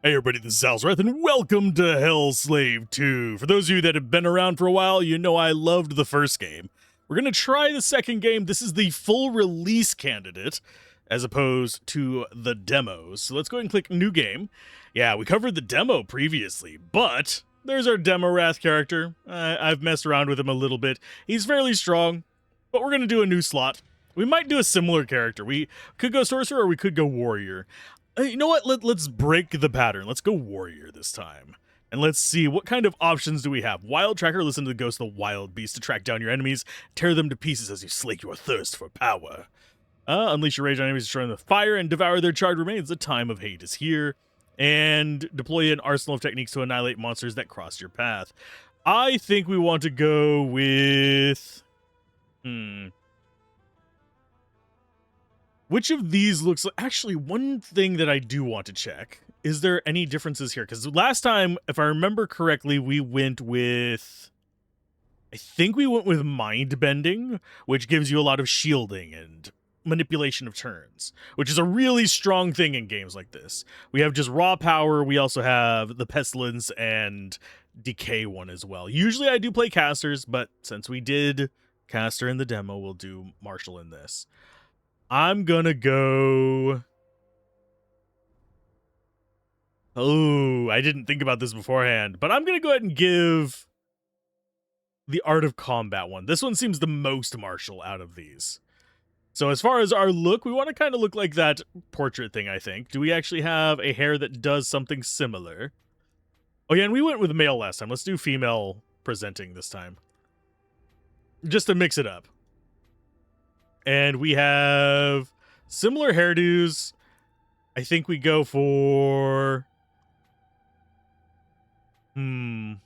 Hey everybody, this is Alzorath, and welcome to Hellslave 2. For those of you that have been around for a while, you know I loved the first game. We're going to try the second game. This is the full release candidate, as opposed to the demos. So let's go ahead and click New Game. Yeah, we covered the demo previously, but there's our Demo Wrath character. I've messed around with him a little bit. He's fairly strong, but we're going to do a new slot. We might do a similar character. We could go Sorcerer or we could go Warrior. You know what? Let's break the pattern. Let's go Warrior this time. And let's see, what kind of options do we have? Wild Tracker, listen to the ghost of the wild beast to track down your enemies, tear them to pieces as you slake your thirst for power. Unleash your rage on enemies, destroy them with fire, and devour their charred remains. The time of hate is here. And deploy an arsenal of techniques to annihilate monsters that cross your path. I think we want to go with... Which of these looks like... Actually, one thing that I do want to check. Is there any differences here? Because last time, if I remember correctly, we went with... I think we went with Mind Bending, which gives you a lot of shielding and manipulation of turns, which is a really strong thing in games like this. We have just raw power. We also have the Pestilence and Decay one as well. Usually I do play casters, but since we did caster in the demo, we'll do martial in this. I'm gonna go... Oh, I didn't think about this beforehand, but I'm gonna go ahead and give the Art of Combat one. This one seems the most martial out of these. So as far as our look, we want to kind of look like that portrait thing, I think. Do we actually have a hair that does something similar? Oh yeah, and we went with male last time. Let's do female presenting this time. Just to mix it up. And we have similar hairdos. I think we go for... We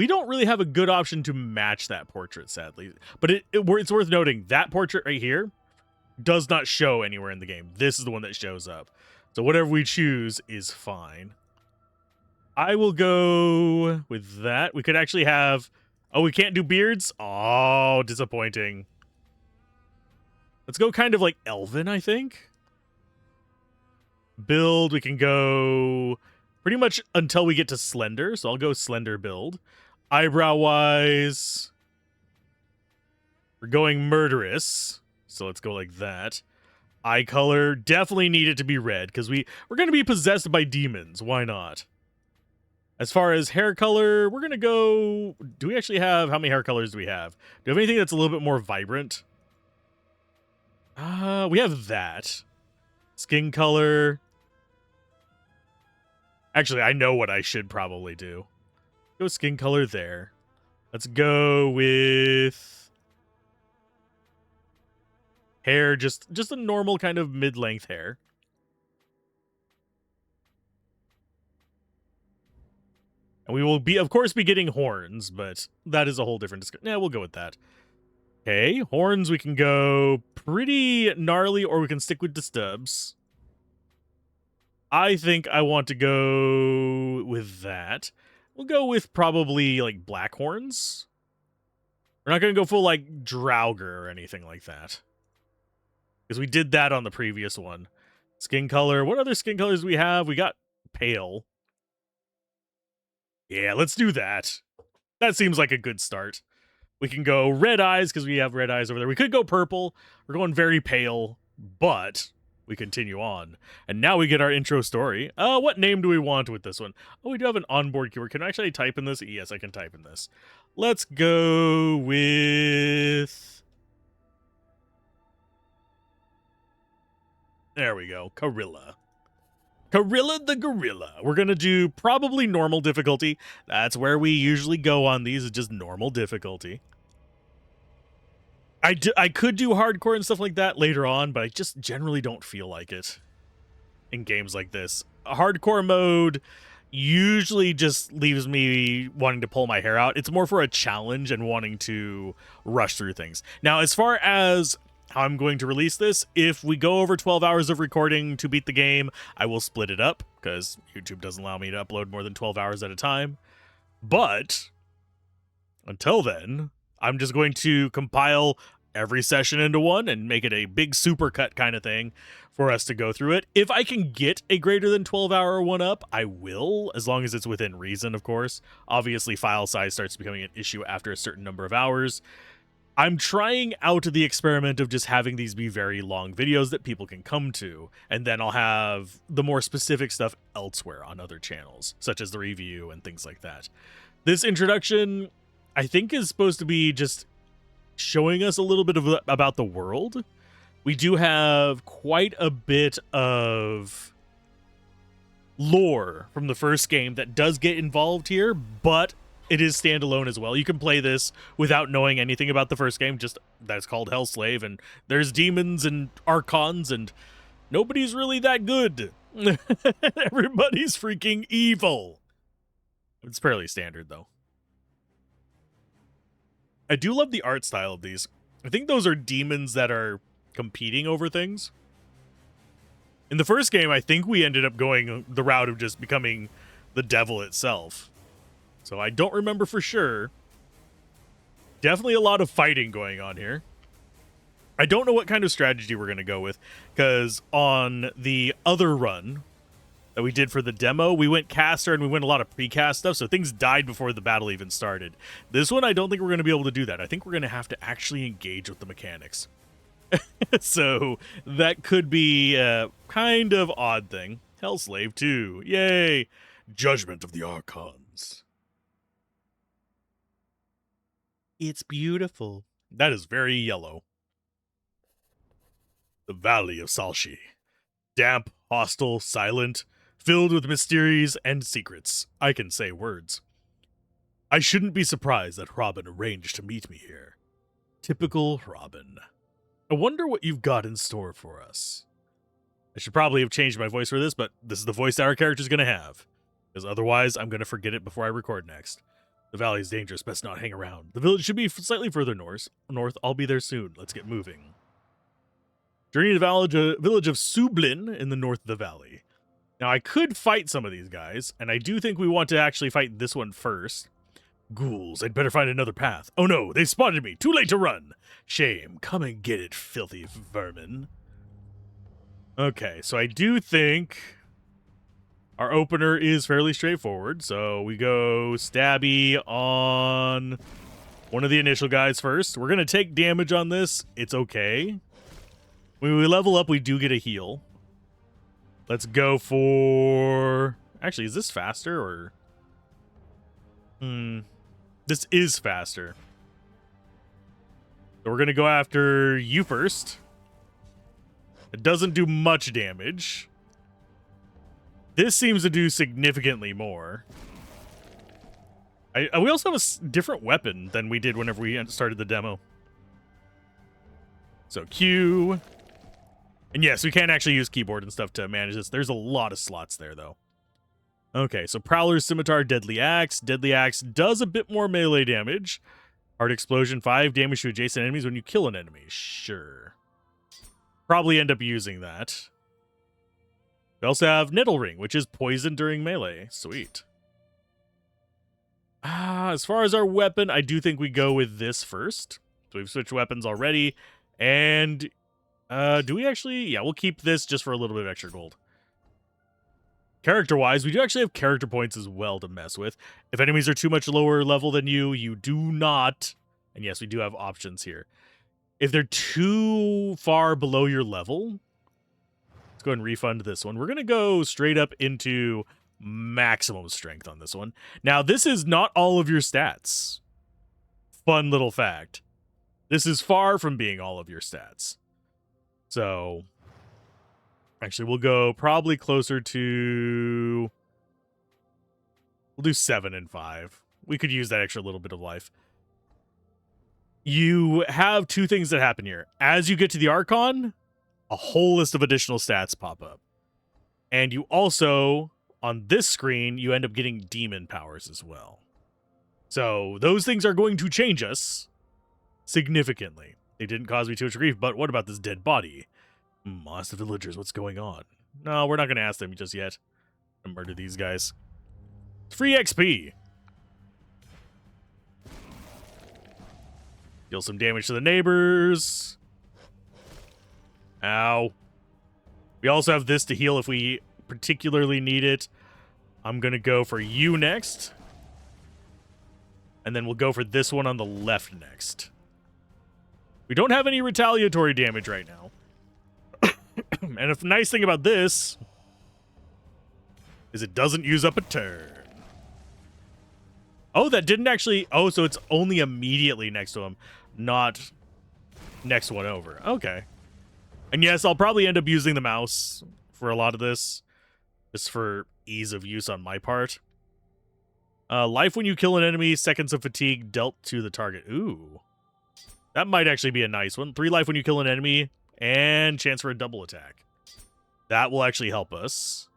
don't really have a good option to match that portrait, sadly. But it's worth noting, that portrait right here does not show anywhere in the game. This is the one that shows up. So whatever we choose is fine. I will go with that. We could actually have... Oh, we can't do beards? Oh, disappointing. Let's go kind of like Elven, I think. Build, we can go pretty much until we get to Slender. So I'll go Slender build. Eyebrow-wise, we're going Murderous. So let's go like that. Eye color, definitely need it to be red because we're going to be possessed by demons. Why not? As far as hair color, we're going to go... Do we actually have... How many hair colors do we have? Do we have anything that's a little bit more vibrant? We have that. Skin color. Actually, I know what I should probably do. Go skin color there. Let's go with... Hair, just a normal kind of mid-length hair. And we will be, of course, be getting horns, but that is a whole different discussion. Yeah, we'll go with that. Okay, horns, we can go pretty gnarly, or we can stick with the stubs. I think I want to go with that. We'll go with probably, like, black horns. We're not going to go full, like, Draugr or anything like that. Because we did that on the previous one. Skin color. What other skin colors do we have? We got pale. Yeah, let's do that. That seems like a good start. We can go red eyes because we have red eyes over there. We could go purple. We're going very pale, but we continue on. And now we get our intro story. What name do we want with this one? Oh, we do have an onboard keyword. Can I actually type in this? Yes, I can type in this. Let's go with... There we go. Gorilla. Gorilla the Gorilla. We're going to do probably normal difficulty. That's where we usually go on these, is just normal difficulty. I could do hardcore and stuff like that later on, but I just generally don't feel like it in games like this. A hardcore mode usually just leaves me wanting to pull my hair out. It's more for a challenge and wanting to rush through things. Now, as far as... how I'm going to release this, if we go over 12 hours of recording to beat the game, I will split it up, because YouTube doesn't allow me to upload more than 12 hours at a time. But, until then, I'm just going to compile every session into one and make it a big supercut kind of thing for us to go through it. If I can get a greater than 12-hour one up, I will, as long as it's within reason, of course. Obviously, file size starts becoming an issue after a certain number of hours. I'm trying out the experiment of just having these be very long videos that people can come to, and then I'll have the more specific stuff elsewhere on other channels, such as the review and things like that. This introduction, I think, is supposed to be just showing us a little bit about the world. We do have quite a bit of lore from the first game that does get involved here, but it is standalone as well. You can play this without knowing anything about the first game, just that's called Hellslave, and there's demons and archons, and nobody's really that good. Everybody's freaking evil. It's fairly standard, though. I do love the art style of these. I think those are demons that are competing over things. In the first game, I think we ended up going the route of just becoming the devil itself. So I don't remember for sure. Definitely a lot of fighting going on here. I don't know what kind of strategy we're going to go with, because on the other run that we did for the demo, we went caster and we went a lot of precast stuff, so things died before the battle even started. This one, I don't think we're going to be able to do that. I think we're going to have to actually engage with the mechanics. So that could be a kind of odd thing. Hellslave 2. Yay! Judgment of the Archons. It's beautiful. That is very yellow. The Valley of Salshi. Damp, hostile, silent, filled with mysteries and secrets. I can say words. I shouldn't be surprised that Robin arranged to meet me here. Typical Robin. I wonder what you've got in store for us. I should probably have changed my voice for this, but this is the voice our character's going to have. Because otherwise, I'm going to forget it before I record next. The valley is dangerous, best not hang around. The village should be slightly further north. I'll be there soon. Let's get moving. Journey to the village of Sublin in the north of the valley. Now, I could fight some of these guys, and I do think we want to actually fight this one first. Ghouls, I'd better find another path. Oh no, they spotted me. Too late to run. Shame. Come and get it, filthy vermin. Okay, so I do think our opener is fairly straightforward. So we go stabby on one of the initial guys first. We're going to take damage on this. It's okay. When we level up, we do get a heal. Let's go for... Actually, is this faster or... This is faster. So we're going to go after you first. It doesn't do much damage. This seems to do significantly more. We also have a different weapon than we did whenever we started the demo. So Q. And yes, we can actually use keyboard and stuff to manage this. There's a lot of slots there, though. Okay, so Prowler's Scimitar, Deadly Axe. Deadly Axe does a bit more melee damage. Hard Explosion, 5 damage to adjacent enemies when you kill an enemy. Sure. Probably end up using that. We also have Nettle Ring, which is poison during melee. Sweet. As far as our weapon, I do think we go with this first. So we've switched weapons already. And do we actually... Yeah, we'll keep this just for a little bit of extra gold. Character-wise, we do actually have character points as well to mess with. If enemies are too much lower level than you, you do not... And yes, we do have options here. If they're too far below your level... Let's go ahead and refund this one. We're going to go straight up into maximum strength on this one. Now, this is not all of your stats. Fun little fact. This is far from being all of your stats. So... Actually, we'll go probably closer to... We'll do 7 and 5. We could use that extra little bit of life. You have two things that happen here. As you get to the Archon, a whole list of additional stats pop up. And you also, on this screen, you end up getting demon powers as well. So those things are going to change us significantly. They didn't cause me too much grief, but what about this dead body? Ask the villagers what's going on. No, we're not going to ask them just yet. I'm gonna murder these guys. Free XP. Deal some damage to the neighbors. Ow. We also have this to heal if we particularly need it. I'm going to go for you next. And then we'll go for this one on the left next. We don't have any retaliatory damage right now. And a nice thing about this is it doesn't use up a turn. Oh, that didn't actually... Oh, so it's only immediately next to him, not next one over. Okay. And yes, I'll probably end up using the mouse for a lot of this, just for ease of use on my part. Life when you kill an enemy, seconds of fatigue dealt to the target. Ooh. That might actually be a nice one. 3 life when you kill an enemy, and chance for a double attack. That will actually help us.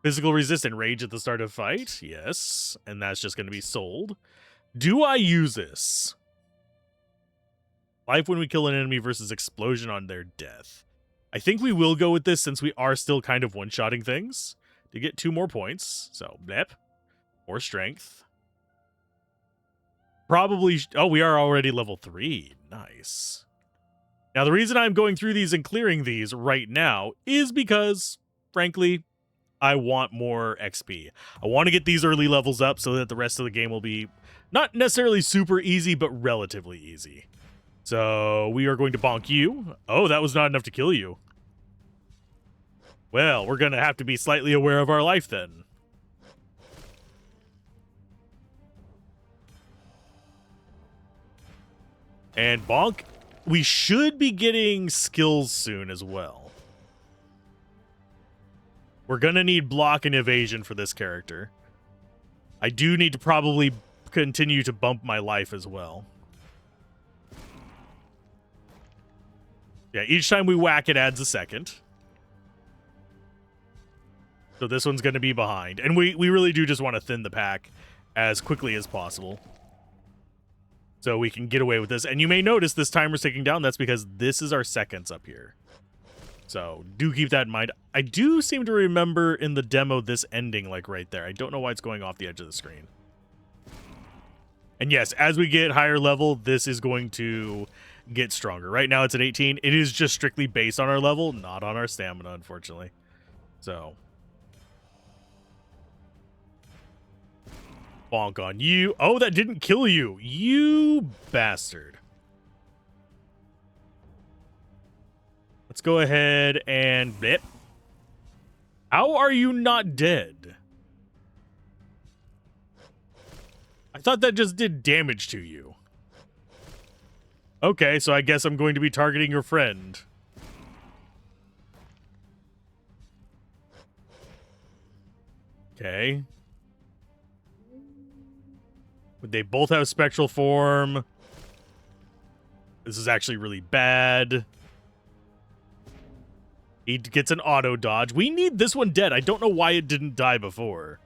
Physical resist and rage at the start of fight. Yes. And that's just going to be sold. Do I use this? Life when we kill an enemy versus explosion on their death. I think we will go with this since we are still kind of one-shotting things to get 2 more points. So, blep. More strength. Probably... Oh, we are already level 3. Nice. Now, the reason I'm going through these and clearing these right now is because, frankly, I want more XP. I want to get these early levels up so that the rest of the game will be not necessarily super easy, but relatively easy. So we are going to bonk you. Oh, that was not enough to kill you. Well, we're going to have to be slightly aware of our life then. And bonk. We should be getting skills soon as well. We're going to need block and evasion for this character. I do need to probably continue to bump my life as well. Yeah, each time we whack, it adds a second. So this one's going to be behind. And we really do just want to thin the pack as quickly as possible, so we can get away with this. And you may notice this timer's ticking down. That's because this is our seconds up here. So do keep that in mind. I do seem to remember in the demo this ending like right there. I don't know why it's going off the edge of the screen. And yes, as we get higher level, this is going to get stronger. Right now it's at 18. It is just strictly based on our level, not on our stamina, unfortunately. So... bonk on you. Oh, that didn't kill you. You bastard. Let's go ahead and... blip. How are you not dead? I thought that just did damage to you. Okay, so I guess I'm going to be targeting your friend. Okay. They both have spectral form. This is actually really bad. He gets an auto dodge. We need this one dead. I don't know why it didn't die before.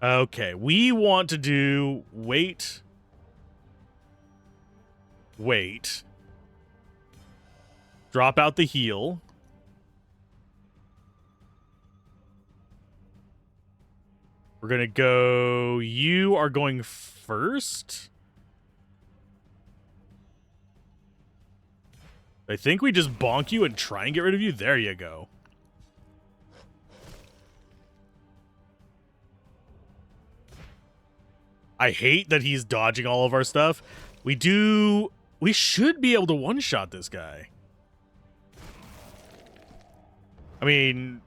Okay, we want to do... wait. Wait. Drop out the heal. We're going to go... you are going first. I think we just bonk you and try and get rid of you. There you go. I hate that he's dodging all of our stuff. We should be able to one-shot this guy. I mean...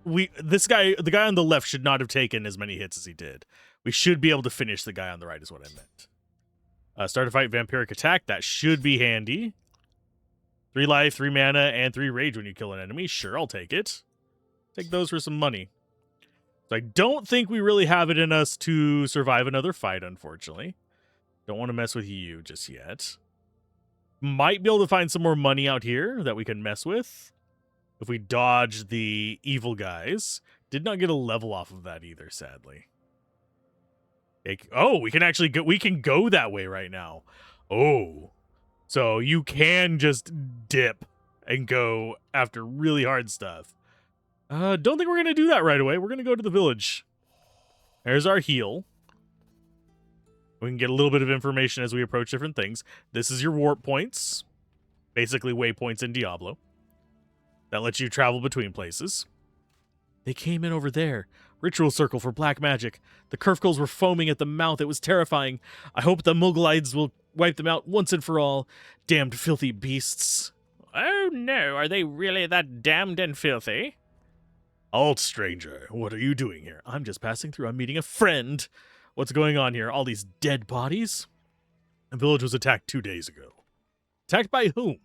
the guy on the left should not have taken as many hits as he did. We should be able to finish the guy on the right is what I meant. Start a fight, vampiric attack. That should be handy. 3 life, 3 mana, and 3 rage when you kill an enemy. Sure, I'll take it. Take those for some money. So I don't think we really have it in us to survive another fight, unfortunately. Don't want to mess with you just yet. Might be able to find some more money out here that we can mess with if we dodge the evil guys. Did not get a level off of that either, sadly. Oh, we can actually go, we can go that way right now. Oh, so you can just dip and go after really hard stuff. Don't think we're going to do that right away. We're going to go to the village. There's our heal. We can get a little bit of information as we approach different things. This is your warp points. Basically waypoints in Diablo. That lets you travel between places. They came in over there. Ritual circle for black magic. The Kerfgulls were foaming at the mouth. It was terrifying. I hope the Mughalides will wipe them out once and for all. Damned filthy beasts. Oh no, are they really that damned and filthy? Alt stranger, what are you doing here? I'm just passing through. I'm meeting a friend. What's going on here? All these dead bodies? The village was attacked 2 days ago. Attacked by whom?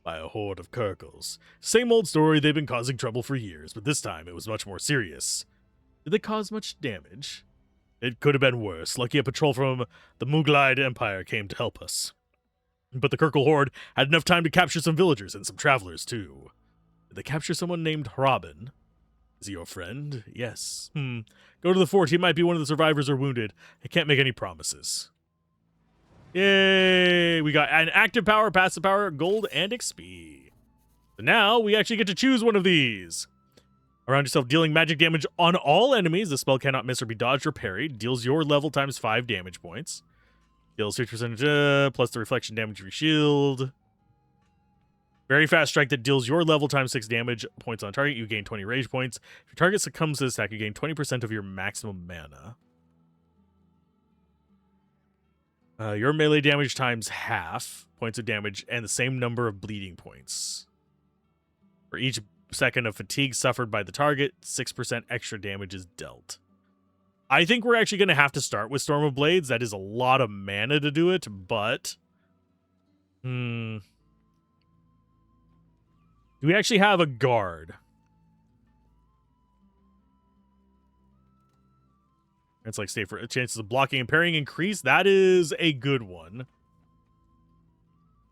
By a horde of Kerfgulls. Same old story, they've been causing trouble for years, but this time it was much more serious. Did they cause much damage? It could have been worse. Lucky a patrol from the Mughalide Empire came to help us. But the Kerfgull horde had enough time to capture some villagers and some travelers, too. Did they capture someone named Robin? Is he your friend? Yes. Go to the fort. He might be one of the survivors or wounded. I can't make any promises. Yay! We got an active power, passive power, gold, and XP. So now we actually get to choose one of these. Around yourself, dealing magic damage on all enemies. The spell cannot miss or be dodged or parried. Deals your level times 5 damage points. Deals 50% plus the reflection damage of your shield. Very fast strike that deals your level times 6 damage points on target. You gain 20 rage points. If your target succumbs to this attack, you gain 20% of your maximum mana. Your melee damage times half points of damage and the same number of bleeding points. For each second of fatigue suffered by the target, 6% extra damage is dealt. I think we're actually going to have to start with Storm of Blades. That is a lot of mana to do it, but... Do we actually have a guard? It's like stay for chances of blocking and parrying increase. That is a good one.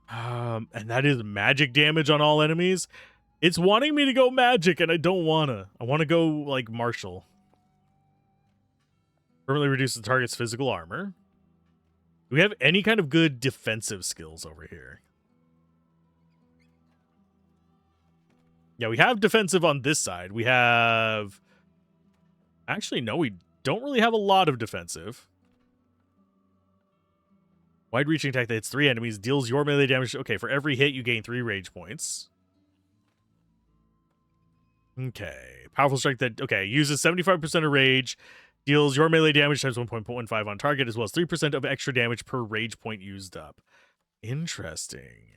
And that is magic damage on all enemies. It's wanting me to go magic, and I don't wanna. I want to go like martial. Permanently reduces the target's physical armor. Do we have any kind of good defensive skills over here? Yeah, we have defensive on this side. We have... Actually, no, we don't really have a lot of defensive. Wide-reaching attack that hits 3 enemies, deals your melee damage. Okay, for every hit, you gain 3 rage points. Okay. Powerful strike that... Okay, uses 75% of rage, deals your melee damage times 1.15 on target, as well as 3% of extra damage per rage point used up. Interesting.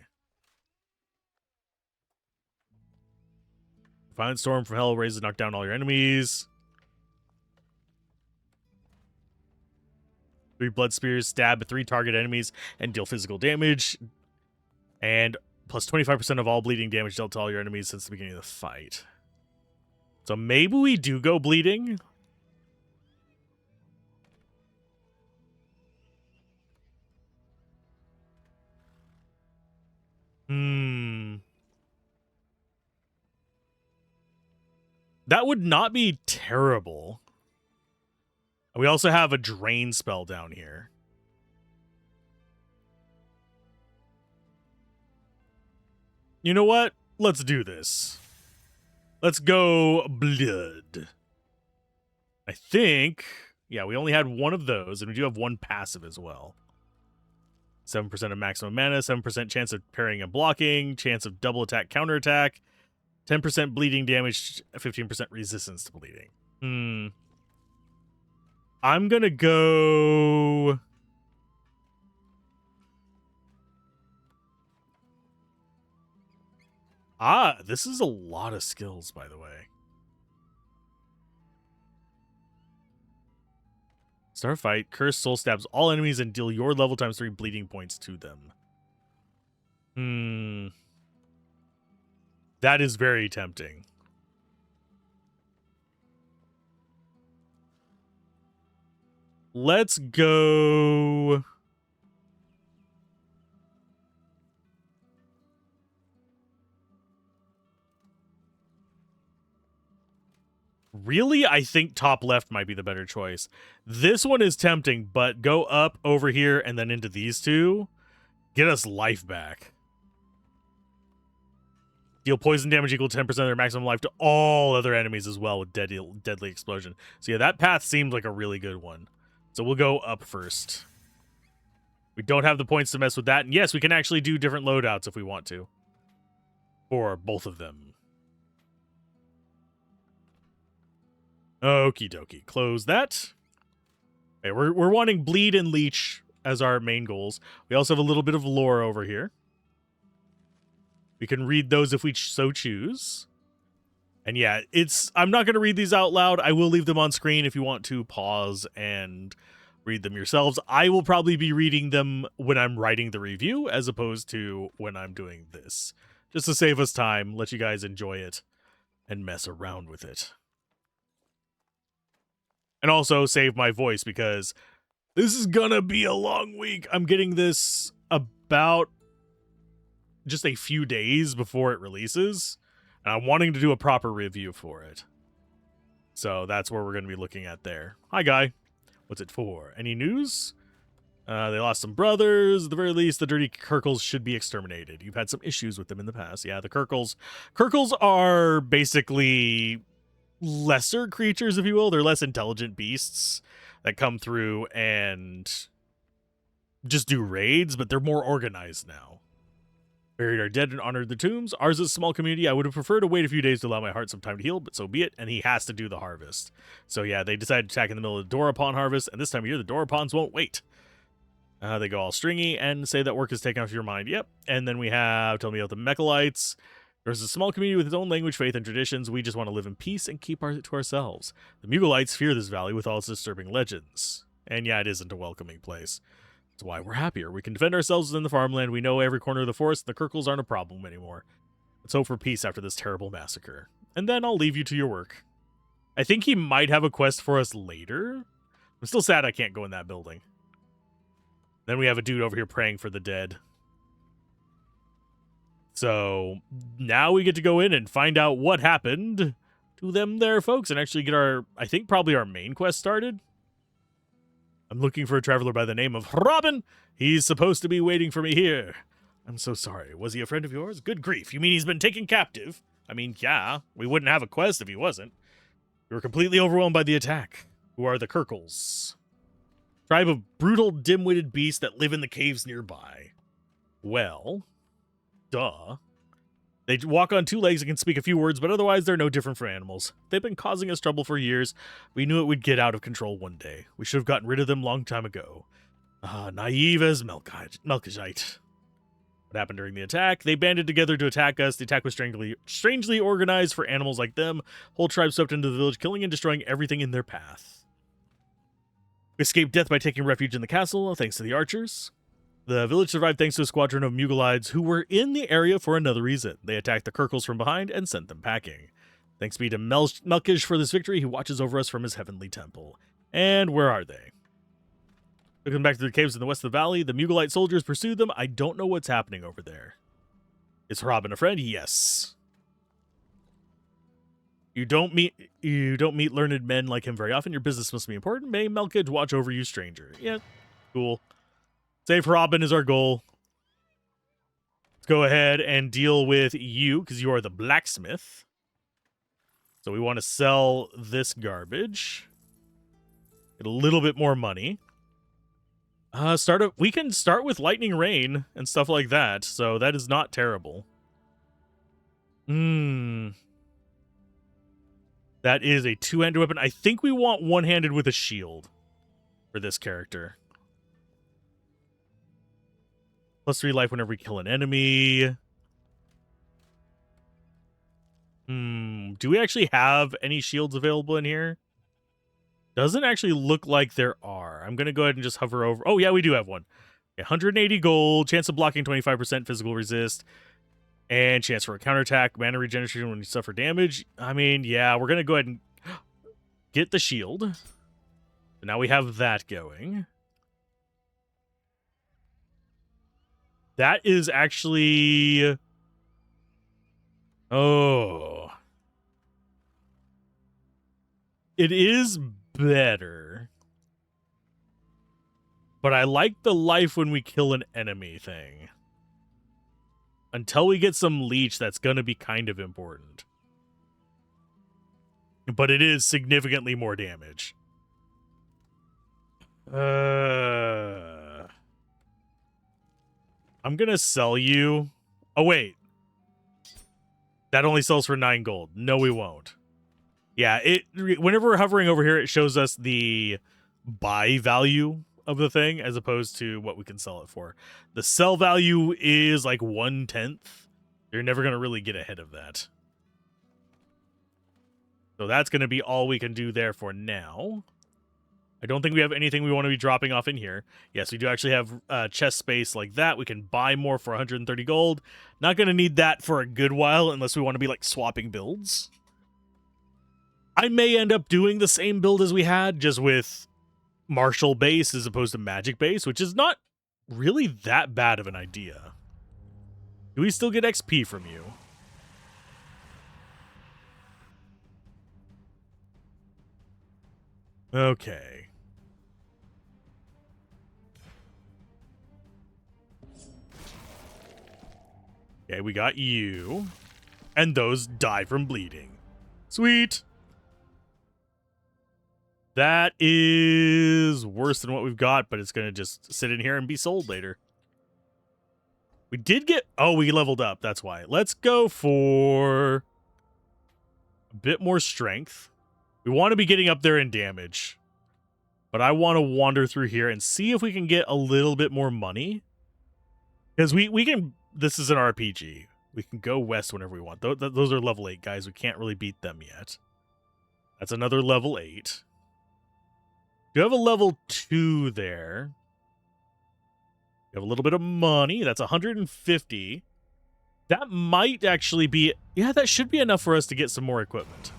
Violent Storm from Hell raises knock down all your enemies. 3 blood spears, stab 3 target enemies, and deal physical damage. And plus 25% of all bleeding damage dealt to all your enemies since the beginning of the fight. So maybe we do go bleeding. That would not be terrible. We also have a drain spell down here. You know what? Let's do this. Let's go blood. I think... Yeah, we only had one of those, and we do have one passive as well. 7% of maximum mana, 7% chance of parrying and blocking, chance of double attack, counterattack, 10% bleeding damage, 15% resistance to bleeding. I'm gonna go... This is a lot of skills, by the way. Starfight, Curse Soul stabs all enemies and deal your level times 3 bleeding points to them. That is very tempting. Let's go... Really, I think top left might be the better choice. This one is tempting, but go up over here and then into these two. Get us life back. Deal poison damage equal to 10% of their maximum life to all other enemies as well with deadly explosion. So yeah, that path seemed like a really good one. So we'll go up first. We don't have the points to mess with that. And yes, we can actually do different loadouts if we want to. For both of them. Okie dokie. Close that. Okay, we're wanting bleed and leech as our main goals. We also have a little bit of lore over here. We can read those if we so choose. And yeah, I'm not going to read these out loud. I will leave them on screen if you want to pause and read them yourselves. I will probably be reading them when I'm writing the review as opposed to when I'm doing this. Just to save us time, let you guys enjoy it and mess around with it. And also save my voice because this is gonna be a long week. I'm getting this about just a few days before it releases. And I'm wanting to do a proper review for it. So that's where we're going to be looking at there. Hi, guy. What's it for? Any news? They lost some brothers. At the very least, the dirty Kirkles should be exterminated. You've had some issues with them in the past. Yeah, the Kirkles. Kirkles are basically lesser creatures, if you will. They're less intelligent beasts that come through and just do raids, but they're more organized now. Buried our dead and honored the tombs. Ours is a small community. I would have preferred to wait a few days to allow my heart some time to heal, but so be it. And he has to do the harvest. So yeah, they decided to attack in the middle of the Dorapon harvest, and this time of year, the Dorapons won't wait. They go all stringy and say that work is taken off your mind. Yep. And then we have, tell me about the Mechalites. There's a small community with its own language, faith, and traditions. We just want to live in peace and keep it to ourselves. The Mugalites fear this valley with all its disturbing legends. And yeah, it isn't a welcoming place. That's why we're happier. We can defend ourselves in the farmland. We know every corner of the forest. The Kirkles aren't a problem anymore. Let's hope for peace after this terrible massacre. And then I'll leave you to your work. I think he might have a quest for us later. I'm still sad I can't go in that building. Then we have a dude over here praying for the dead. So now we get to go in and find out what happened to them there, folks, and actually get our, I think, probably our main quest started. I'm looking for a traveler by the name of Robin. He's supposed to be waiting for me here. I'm so sorry. Was he a friend of yours? Good grief. You mean he's been taken captive? I mean, yeah, we wouldn't have a quest if he wasn't. We were completely overwhelmed by the attack. Who are the Kirkles? Tribe of brutal, dim-witted beasts that live in the caves nearby. Well, duh. They walk on two legs and can speak a few words, but otherwise they're no different from animals. They've been causing us trouble for years. We knew it would get out of control one day. We should have gotten rid of them long time ago. Naive as Melkite. What happened during the attack? They banded together to attack us. The attack was strangely organized for animals like them. Whole tribes swept into the village, killing and destroying everything in their path. We escaped death by taking refuge in the castle, thanks to the archers. The village survived thanks to a squadron of Mugalides who were in the area for another reason. They attacked the Kirkles from behind and sent them packing. Thanks be to Melkish for this victory. He watches over us from his heavenly temple. And where are they? Took them back to the caves in the west of the valley. The Mugalite soldiers pursued them. I don't know what's happening over there. Is Robin a friend? Yes. You don't meet learned men like him very often. Your business must be important. May Melkid watch over you, stranger. Yeah, cool. Save Robin is our goal. Let's go ahead and deal with you, because you are the blacksmith. So we want to sell this garbage. Get a little bit more money. We can start with lightning rain and stuff like that, so that is not terrible. That is a two-handed weapon. I think we want one-handed with a shield for this character. +3 life whenever we kill an enemy. Do we actually have any shields available in here? Doesn't actually look like there are. I'm going to go ahead and just hover over. Oh, yeah, we do have one. 180 gold, chance of blocking 25%, physical resist, and chance for a counterattack, mana regeneration when you suffer damage. I mean, yeah, we're going to go ahead and get the shield. So now we have that going. That is actually... Oh. It is better. But I like the life when we kill an enemy thing. Until we get some leech, that's going to be kind of important. But it is significantly more damage. I'm going to sell you. Oh, wait. That only sells for 9 gold. No, we won't. Yeah, whenever we're hovering over here, it shows us the buy value of the thing as opposed to what we can sell it for. The sell value is like 1/10. You're never going to really get ahead of that. So that's going to be all we can do there for now. I don't think we have anything we want to be dropping off in here. Yes, we do actually have chest space like that. We can buy more for 130 gold. Not going to need that for a good while unless we want to be like swapping builds. I may end up doing the same build as we had, just with martial base as opposed to magic base, which is not really that bad of an idea. Do we still get XP from you? Okay. Okay, we got you. And those die from bleeding. Sweet. That is worse than what we've got, but it's going to just sit in here and be sold later. We did get... Oh, we leveled up. That's why. Let's go for a bit more strength. We want to be getting up there in damage. But I want to wander through here and see if we can get a little bit more money. Because we can... This is an RPG. We can go west whenever we want. Those are level 8 guys. We can't really beat them yet. That's another level 8. You have a level 2 there. You have a little bit of money. That's 150. That might actually be... Yeah, that should be enough for us to get some more equipment.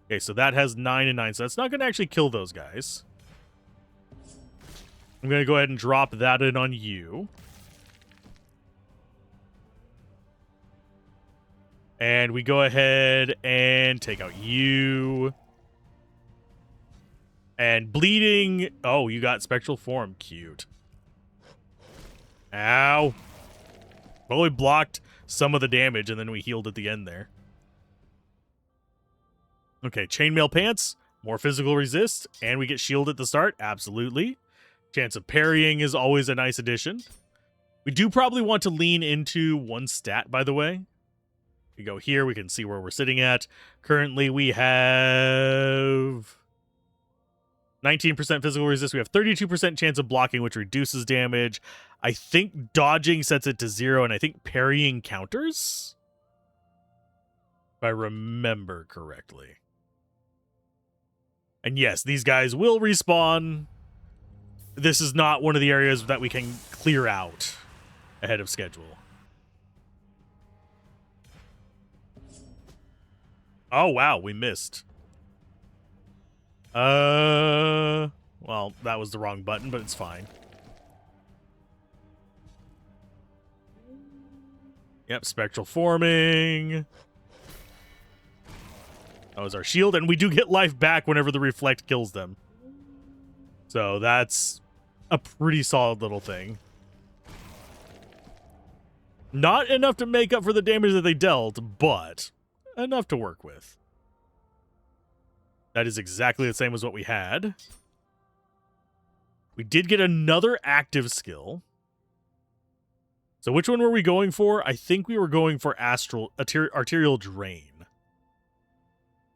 Okay, so that has 9 and 9. So that's not going to actually kill those guys. I'm going to go ahead and drop that in on you. And we go ahead and take out you. And bleeding. Oh, you got spectral form. Cute. Ow. Well, we blocked some of the damage and then we healed at the end there. Okay, chainmail pants. More physical resist. And we get shield at the start. Absolutely. Chance of parrying is always a nice addition. We do probably want to lean into one stat, by the way. We go here, we can see where we're sitting at. Currently, we have 19% physical resist. We have 32% chance of blocking, which reduces damage. I think dodging sets it to 0, and I think parrying counters, if I remember correctly. And yes, these guys will respawn. This is not one of the areas that we can clear out ahead of schedule. Oh, wow, we missed. Well, that was the wrong button, but it's fine. Yep, spectral forming. That was our shield, and we do get life back whenever the reflect kills them. So that's a pretty solid little thing. Not enough to make up for the damage that they dealt, but enough to work with. That is exactly the same as what we had. We did get another active skill. So which one were we going for? I think we were going for arterial drain.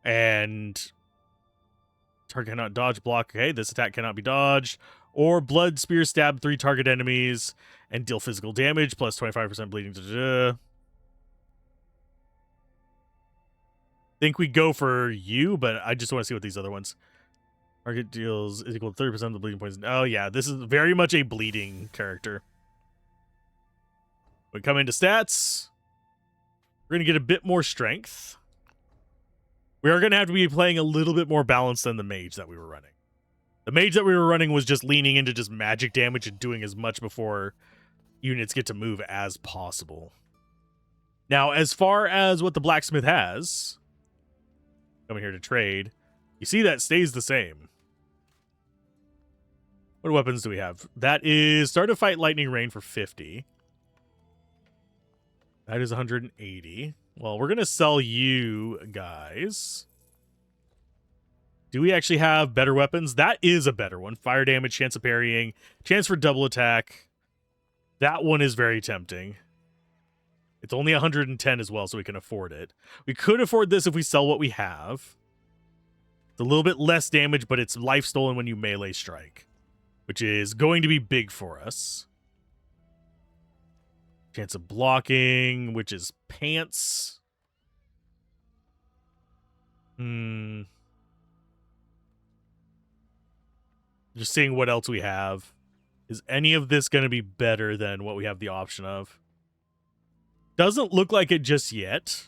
And target cannot dodge, block. Okay, this attack cannot be dodged. Or blood, spear, stab 3 target enemies and deal physical damage plus 25% bleeding. Think we go for you, but I just want to see what these other ones. Target deals is equal to 30% of the bleeding points. Oh yeah, this is very much a bleeding character. We come into stats. We're going to get a bit more strength. We are going to have to be playing a little bit more balanced than the mage that we were running. The mage that we were running was just leaning into just magic damage and doing as much before units get to move as possible. Now, as far as what the blacksmith has, coming here to trade, you see that stays the same. What weapons do we have? That is Start a Fight Lightning Rain for 50. That is 180. Well, we're going to sell you guys. Do we actually have better weapons? That is a better one. Fire damage, chance of parrying, chance for double attack. That one is very tempting. It's only 110 as well, so we can afford it. We could afford this if we sell what we have. It's a little bit less damage, but it's life stolen when you melee strike, which is going to be big for us. Chance of blocking, which is pants. Just seeing what else we have. Is any of this going to be better than what we have the option of? Doesn't look like it just yet.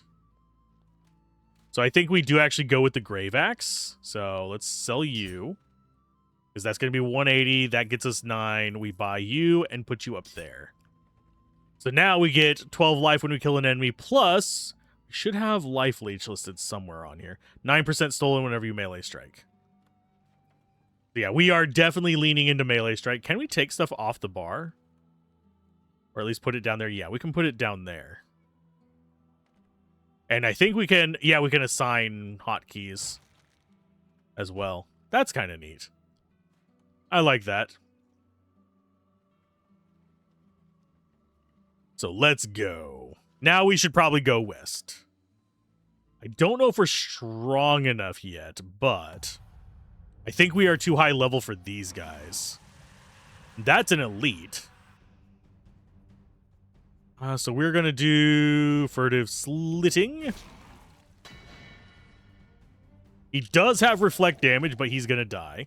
So I think we do actually go with the Grave Axe. So let's sell you. Because that's going to be 180. That gets us 9. We buy you and put you up there. So now we get 12 life when we kill an enemy. Plus, we should have life leech listed somewhere on here. 9% stolen whenever you melee strike. Yeah, we are definitely leaning into melee strike. Can we take stuff off the bar? Or at least put it down there? Yeah, we can put it down there. And I think we can, yeah, we can assign hotkeys as well. That's kind of neat. I like that. So let's go. Now we should probably go west. I don't know if we're strong enough yet, but I think we are too high level for these guys. That's an elite. So we're going to do Furtive Slitting. He does have reflect damage, but he's going to die.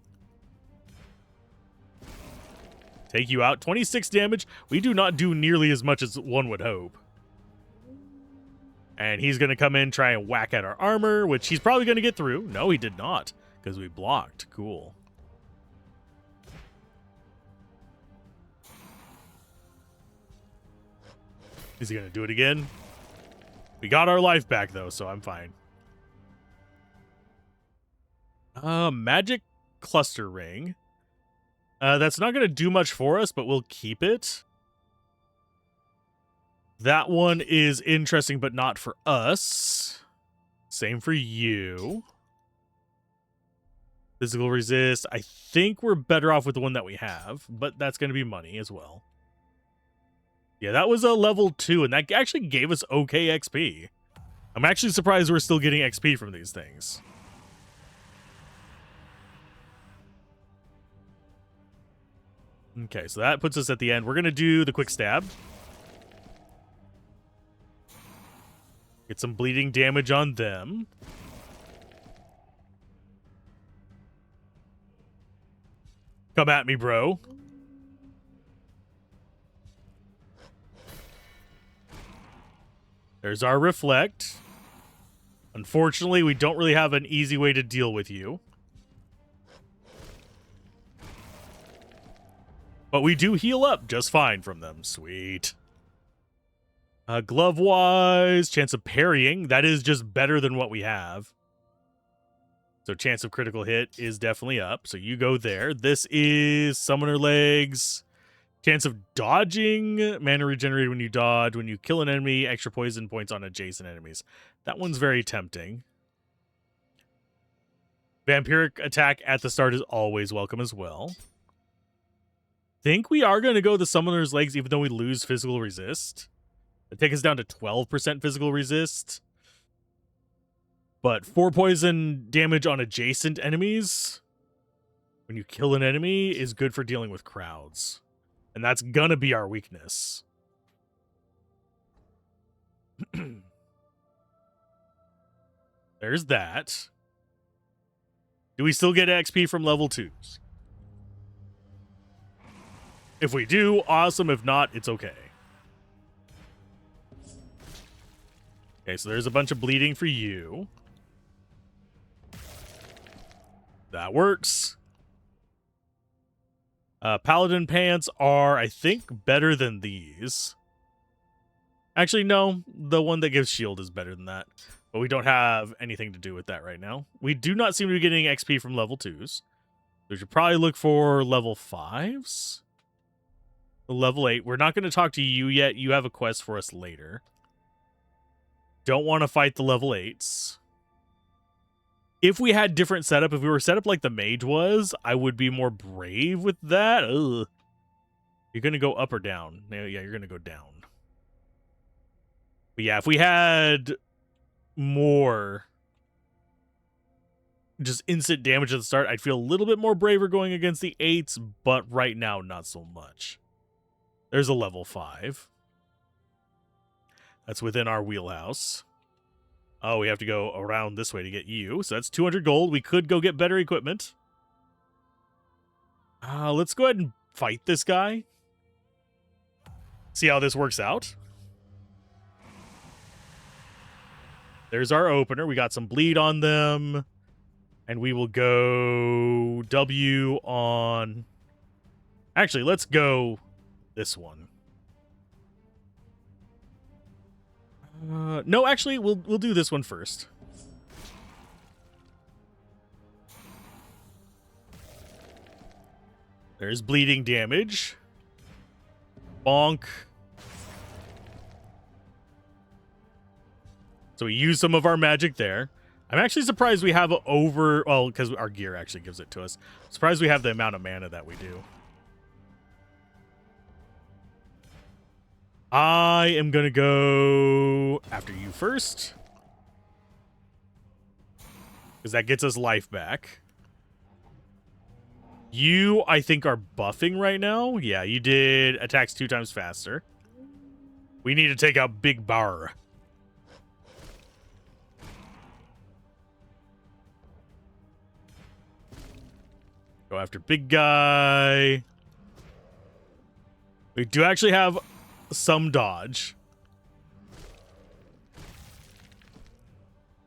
Take you out. 26 damage. We do not do nearly as much as one would hope. And he's going to come in, try and whack at our armor, which he's probably going to get through. No, he did not, because we blocked. Cool. Is he going to do it again? We got our life back, though, so I'm fine. Magic Cluster Ring. That's not going to do much for us, but we'll keep it. That one is interesting, but not for us. Same for you. Physical resist. I think we're better off with the one that we have, but that's going to be money as well. Yeah, that was a level 2, and that actually gave us okay XP. I'm actually surprised we're still getting XP from these things. Okay, so that puts us at the end. We're going to do the quick stab. Get some bleeding damage on them. Come at me, bro. There's our reflect. Unfortunately, we don't really have an easy way to deal with you. But we do heal up just fine from them. Sweet. Glove-wise, chance of parrying. That is just better than what we have. So chance of critical hit is definitely up. So you go there. This is Summoner Legs. Chance of dodging. Mana regenerated when you dodge. When you kill an enemy, extra poison points on adjacent enemies. That one's very tempting. Vampiric attack at the start is always welcome as well. Think we are going to go the Summoner's Legs even though we lose physical resist. It takes us down to 12% physical resist. But 4 poison damage on adjacent enemies when you kill an enemy is good for dealing with crowds. And that's gonna be our weakness. There's that. Do we still get XP from level 2s? If we do, awesome. If not, it's okay. Okay, so there's a bunch of bleeding for you. That works. Paladin pants are, I think, better than these. Actually, no. The one that gives shield is better than that. But we don't have anything to do with that right now. We do not seem to be getting XP from level 2s. We should probably look for level 5s. Level 8. We're not going to talk to you yet. You have a quest for us later. Don't want to fight the level 8s. If we had different setup, if we were set up like the mage was, I would be more brave with that. Ugh. You're going to go up or down? Yeah, you're going to go down. But yeah, if we had more just instant damage at the start, I'd feel a little bit more braver going against the 8s, but right now, not so much. There's a level 5. That's within our wheelhouse. Oh, we have to go around this way to get you. So that's 200 gold. We could go get better equipment. Let's go ahead and fight this guy. See how this works out. There's our opener. We got some bleed on them. And we will go W on... Actually, let's go this one. No, actually, we'll do this one first. There's bleeding damage. Bonk. So we use some of our magic there. I'm actually surprised we have over... Well, because our gear actually gives it to us. Surprised we have the amount of mana that we do. I am going to go after you first. Because that gets us life back. You, I think, are buffing right now. Yeah, you did attacks 2 times faster. We need to take out Big Bar. Go after big guy. We do actually have some dodge.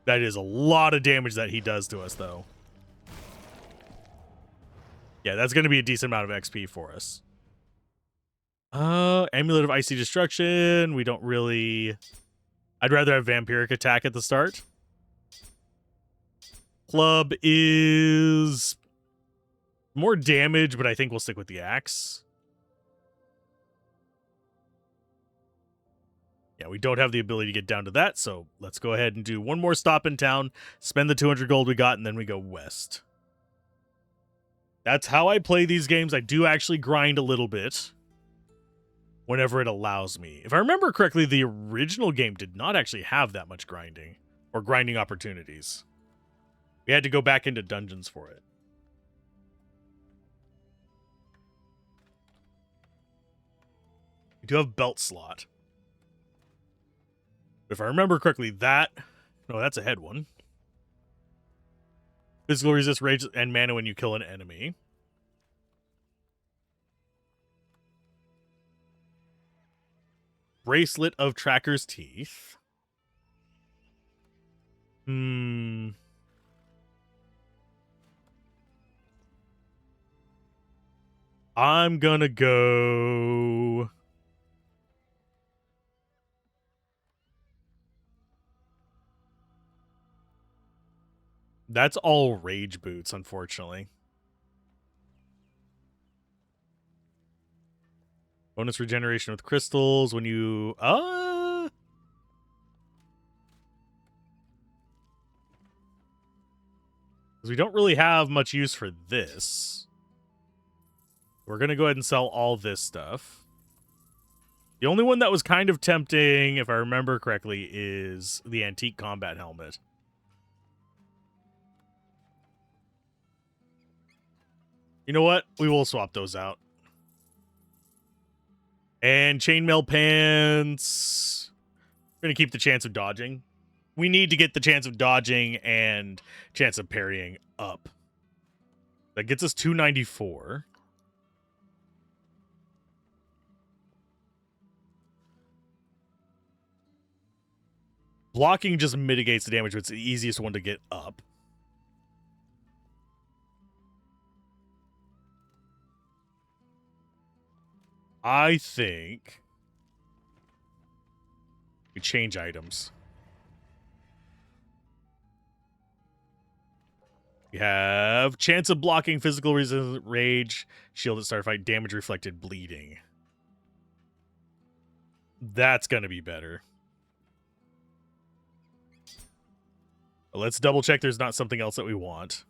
That is a lot of damage that he does to us, though. Yeah, that's going to be a decent amount of XP for us. Amulet of Icy Destruction. We don't really... I'd rather have Vampiric Attack at the start. Club is more damage, but I think we'll stick with the axe. Yeah, we don't have the ability to get down to that, so let's go ahead and do one more stop in town, spend the 200 gold we got, and then we go west. That's how I play these games. I do actually grind a little bit whenever it allows me. If I remember correctly, the original game did not actually have that much grinding or grinding opportunities. We had to go back into dungeons for it. We do have belt slot. If I remember correctly, that... No, that's a head one. Physical resist rage and mana when you kill an enemy. Bracelet of Tracker's Teeth. I'm gonna go... That's all rage boots, unfortunately. Bonus regeneration with crystals when you... Because we don't really have much use for this. We're going to go ahead and sell all this stuff. The only one that was kind of tempting, if I remember correctly, is the Antique Combat Helmet. You know what? We will swap those out. And chainmail pants. We're going to keep the chance of dodging. We need to get the chance of dodging and chance of parrying up. That gets us 294. Blocking just mitigates the damage, but it's the easiest one to get up. I think we change items. We have chance of blocking, physical resistance, rage, shield at start fight, damage reflected, bleeding. That's going to be better. Let's double check there's not something else that we want.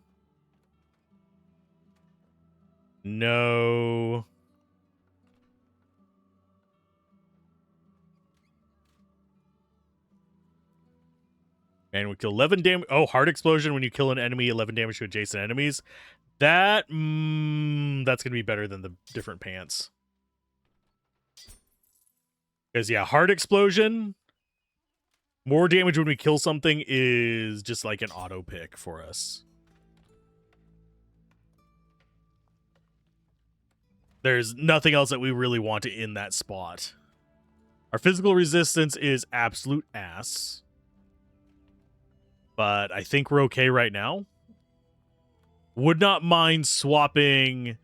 No. And we kill 11 damage. Oh, heart explosion when you kill an enemy, 11 damage to adjacent enemies. That's going to be better than the different pants. Because, yeah, heart explosion, more damage when we kill something is just like an auto pick for us. There's nothing else that we really want in that spot. Our physical resistance is absolute ass. But I think we're okay right now. Would not mind swapping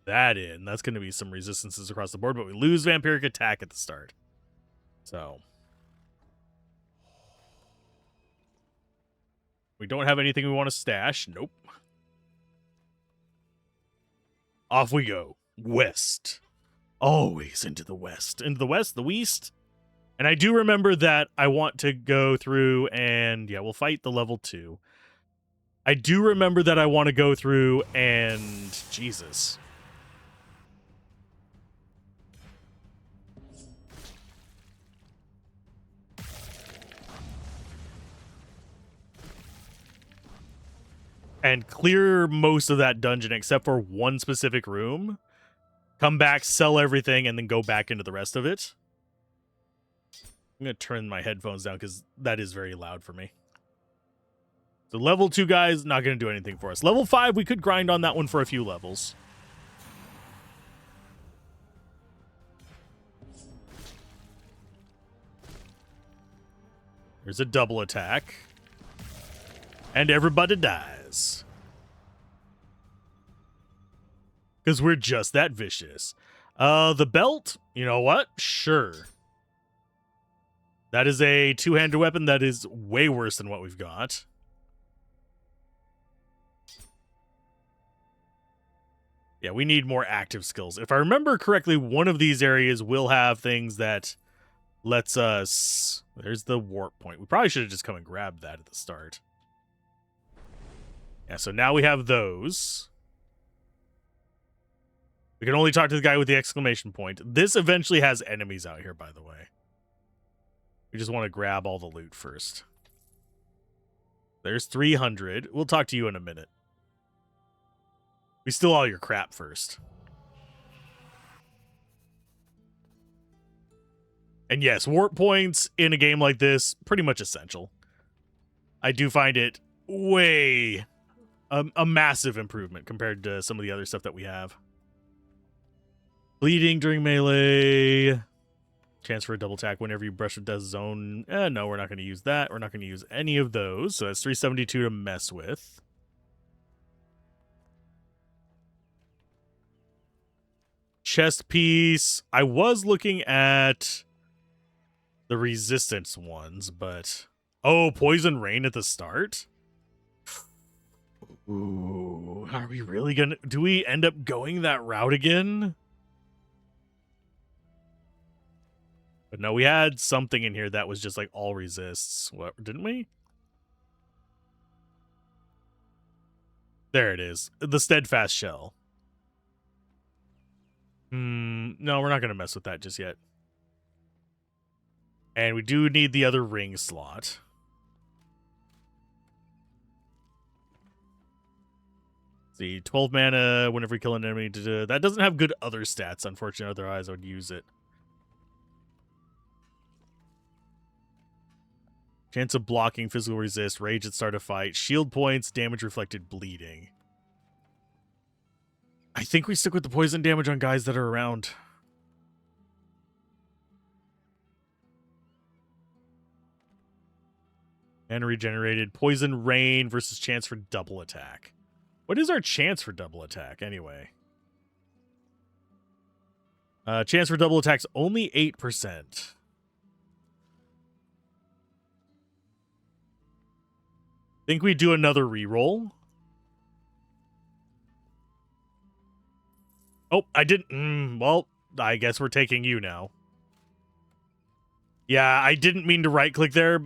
that in. That's going to be some resistances across the board, but we lose vampiric attack at the start. So we don't have anything we want to stash. Nope. Off we go. West. Always into the west. Into the west, the west. And I do remember that I want to go through and, yeah, we'll fight the level 2. I do remember that I want to go through and... Jesus. And clear most of that dungeon except for one specific room. Come back, sell everything, and then go back into the rest of it. I'm going to turn my headphones down because that is very loud for me. So level 2 guys, not going to do anything for us. Level 5, we could grind on that one for a few levels. There's a double attack. And everybody dies. Because we're just that vicious. The belt, you know what? Sure. That is a two-handed weapon that is way worse than what we've got. Yeah, we need more active skills. If I remember correctly, one of these areas will have things that lets us... There's the warp point. We probably should have just come and grabbed that at the start. Yeah, so now we have those. We can only talk to the guy with the exclamation point. This eventually has enemies out here, by the way. We just want to grab all the loot first. There's 300. We'll talk to you in a minute. We steal all your crap first. And yes, warp points in a game like this, pretty much essential. I do find it way a massive improvement compared to some of the other stuff that we have. Bleeding during melee. Chance for a double attack whenever you brush with death zone. No, we're not going to use that. We're not going to use any of those. So that's 372 to mess with. Chest piece. I was looking at the resistance ones, but... Oh, poison rain at the start? Ooh, are we really going to... Do we end up going that route again? But no, we had something in here that was just like all resists. What, didn't we? There it is. The steadfast shell. No, we're not going to mess with that just yet. And we do need the other ring slot. See, 12 mana whenever we kill an enemy. That doesn't have good other stats, unfortunately. Otherwise, I would use it. Chance of blocking, physical resist, rage at start of fight, shield points, damage reflected, bleeding. I think we stick with the poison damage on guys that are around. And regenerated. Poison rain versus chance for double attack. What is our chance for double attack, anyway? Chance for double attack's only 8%. Think we do another reroll. Oh, I didn't. Well, I guess we're taking you now. Yeah, I didn't mean to right-click there.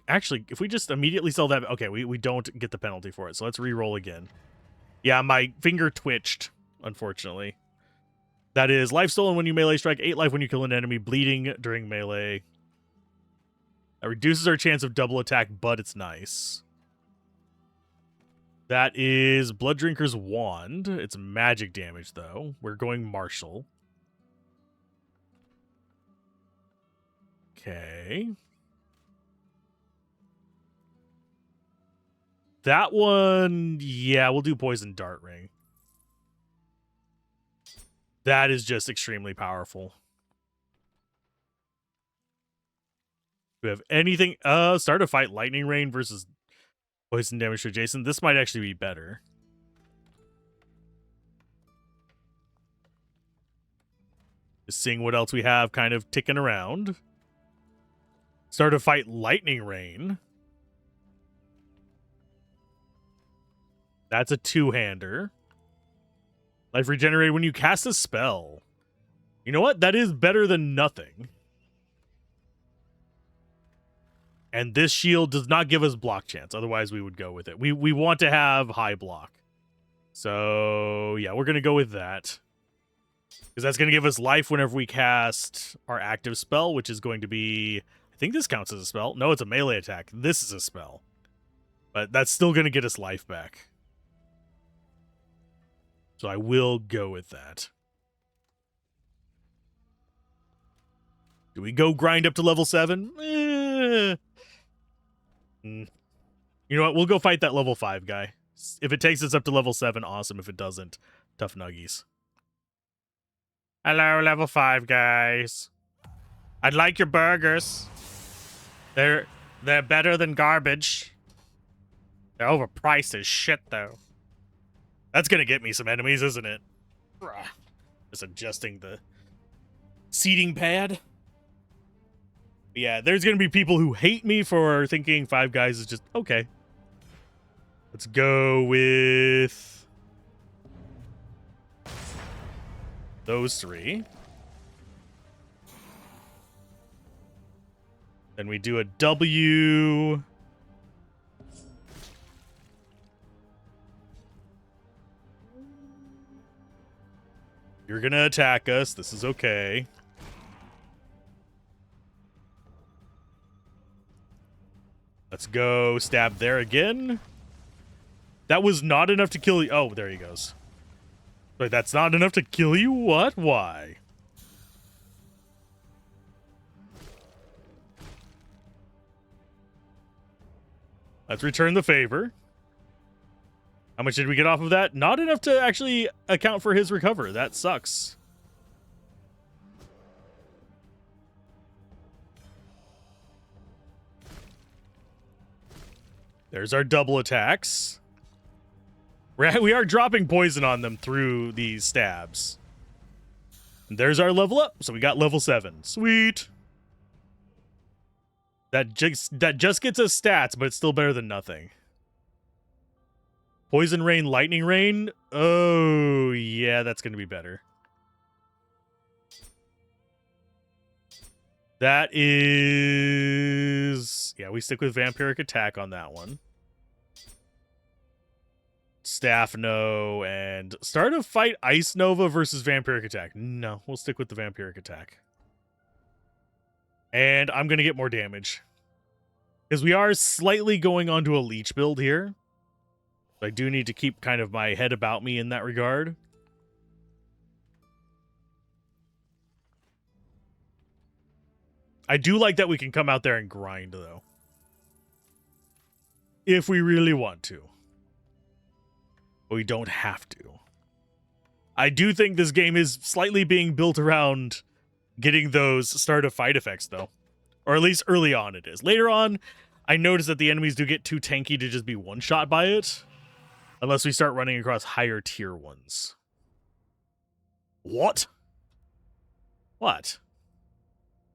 Actually, if we just immediately sell that... Okay, we don't get the penalty for it, so let's re-roll again. Yeah, my finger twitched, unfortunately. That is life stolen when you melee strike, 8 life when you kill an enemy, bleeding during melee. That reduces our chance of double attack, but it's nice. That is Blood Drinker's Wand. It's magic damage, though. We're going Martial. Okay. That one, yeah, we'll do Poison Dart Ring. That is just extremely powerful. Do we have anything? Start a fight. Lightning Rain versus poison damage to Jason. This might actually be better. Just seeing what else we have kind of ticking around. Start a fight. Lightning Rain. That's a two-hander. Life regenerated when you cast a spell. You know what? That is better than nothing. And this shield does not give us block chance. Otherwise, we would go with it. We want to have high block. So, yeah, we're going to go with that. Because that's going to give us life whenever we cast our active spell, which is going to be... I think this counts as a spell. No, it's a melee attack. This is a spell. But that's still going to get us life back. So I will go with that. Do we go grind up to level 7? You know what? We'll go fight that level 5 guy. If it takes us up to level 7, awesome. If it doesn't, tough nuggies. Hello, level 5 guys. I'd like your burgers. They're better than garbage. They're overpriced as shit, though. That's gonna get me some enemies, isn't it? Just adjusting the seating pad. Yeah, there's gonna be people who hate me for thinking Five Guys is just okay. Let's go with those 3. Then we do a W. You're gonna attack us. This is okay. Let's go stab there again. That was not enough to kill you. Oh, there he goes. Wait, that's not enough to kill you? What? Why? Let's return the favor. How much did we get off of that? Not enough to actually account for his recover. That sucks. There's our double attacks. We are dropping poison on them through these stabs. And there's our level up. So we got level 7. Sweet. That just gets us stats, but it's still better than nothing. Poison Rain, Lightning Rain. Oh, yeah, that's going to be better. That is... Yeah, we stick with Vampiric Attack on that one. Staff, no. And start a fight Ice Nova versus Vampiric Attack. No, we'll stick with the Vampiric Attack. And I'm going to get more damage. Because we are slightly going onto a Leech build here. I do need to keep kind of my head about me in that regard. I do like that we can come out there and grind, though. If we really want to. But we don't have to. I do think this game is slightly being built around getting those start of fight effects, though. Or at least early on it is. Later on, I noticed that the enemies do get too tanky to just be one-shot by it. Unless we start running across higher tier ones. What? What?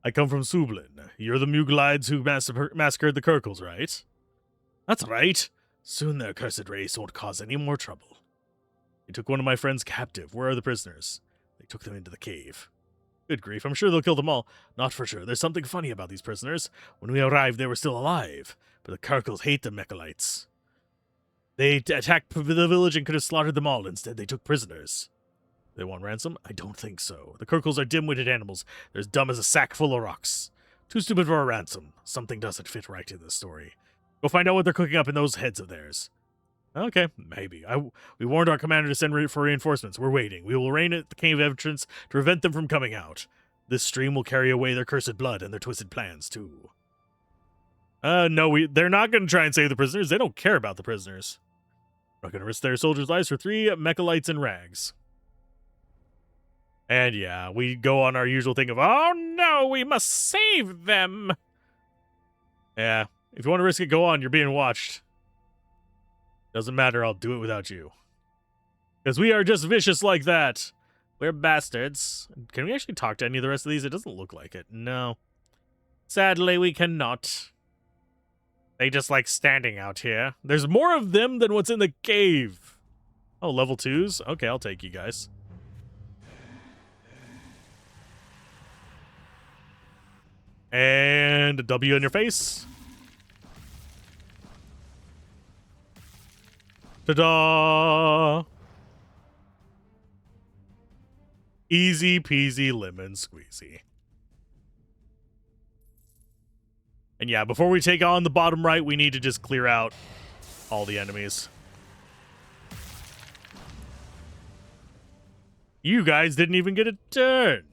I come from Sublin. You're the Mugalides who massacred the Kirkles, right? That's right. Soon their cursed race won't cause any more trouble. They took one of my friends captive. Where are the prisoners? They took them into the cave. Good grief, I'm sure they'll kill them all. Not for sure. There's something funny about these prisoners. When we arrived, they were still alive. But the Karkles hate the Mechalites. They attacked the village and could have slaughtered them all. Instead, they took prisoners. They want ransom? I don't think so. The Karkles are dim-witted animals. They're as dumb as a sack full of rocks. Too stupid for a ransom. Something doesn't fit right in this story. Go find out what they're cooking up in those heads of theirs. Okay, maybe. We warned our commander to send for reinforcements. We're waiting. We will rain at the cave entrance to prevent them from coming out. This stream will carry away their cursed blood and their twisted plans, too. No, they're not going to try and save the prisoners. They don't care about the prisoners. We're not going to risk their soldiers' lives for 3 Mechalites in rags. And yeah, we go on our usual thing of, oh no, we must save them. Yeah, if you want to risk it, go on. You're being watched. Doesn't matter, I'll do it without you. Because we are just vicious like that. We're bastards. Can we actually talk to any of the rest of these? It doesn't look like it. No. Sadly, we cannot. They just like standing out here. There's more of them than what's in the cave. Oh, level 2s? Okay, I'll take you guys. And a W on your face. Ta-da! Easy peasy lemon squeezy. And yeah, before we take on the bottom right, we need to just clear out all the enemies. You guys didn't even get a turn.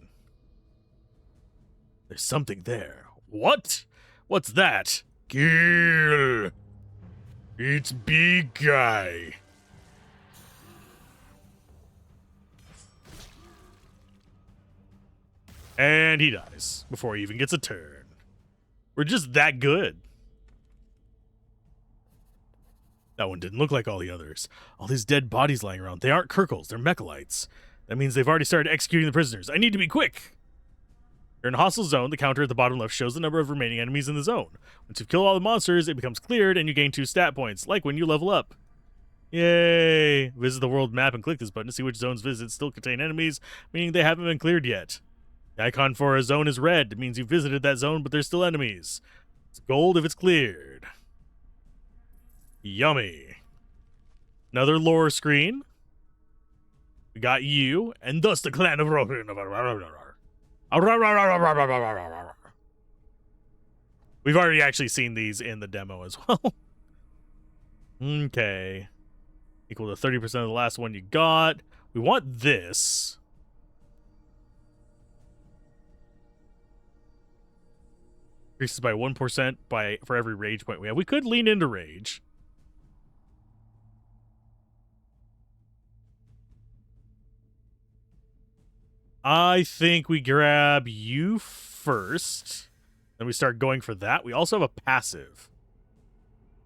There's something there. What? What's that? Kill. It's big guy. And he dies before he even gets a turn. We're just that good. That one didn't look like all the others. All these dead bodies lying around. They aren't Karkles, they're Mechalites. That means they've already started executing the prisoners. I need to be quick. You're in a hostile zone. The counter at the bottom left shows the number of remaining enemies in the zone. Once you've killed all the monsters, it becomes cleared and you gain 2 stat points, like when you level up. Yay! Visit the world map and click this button to see which zones visited still contain enemies, meaning they haven't been cleared yet. The icon for a zone is red. It means you visited that zone, but there's still enemies. It's gold if it's cleared. Yummy. Another lore screen. We got you, and thus the clan of Rohan. We've already actually seen these in the demo as well. Okay. Equal to 30% of the last one you got. We want this. Increases by 1% for every rage point we have. We could lean into rage. I think we grab you first. Then we start going for that. We also have a passive.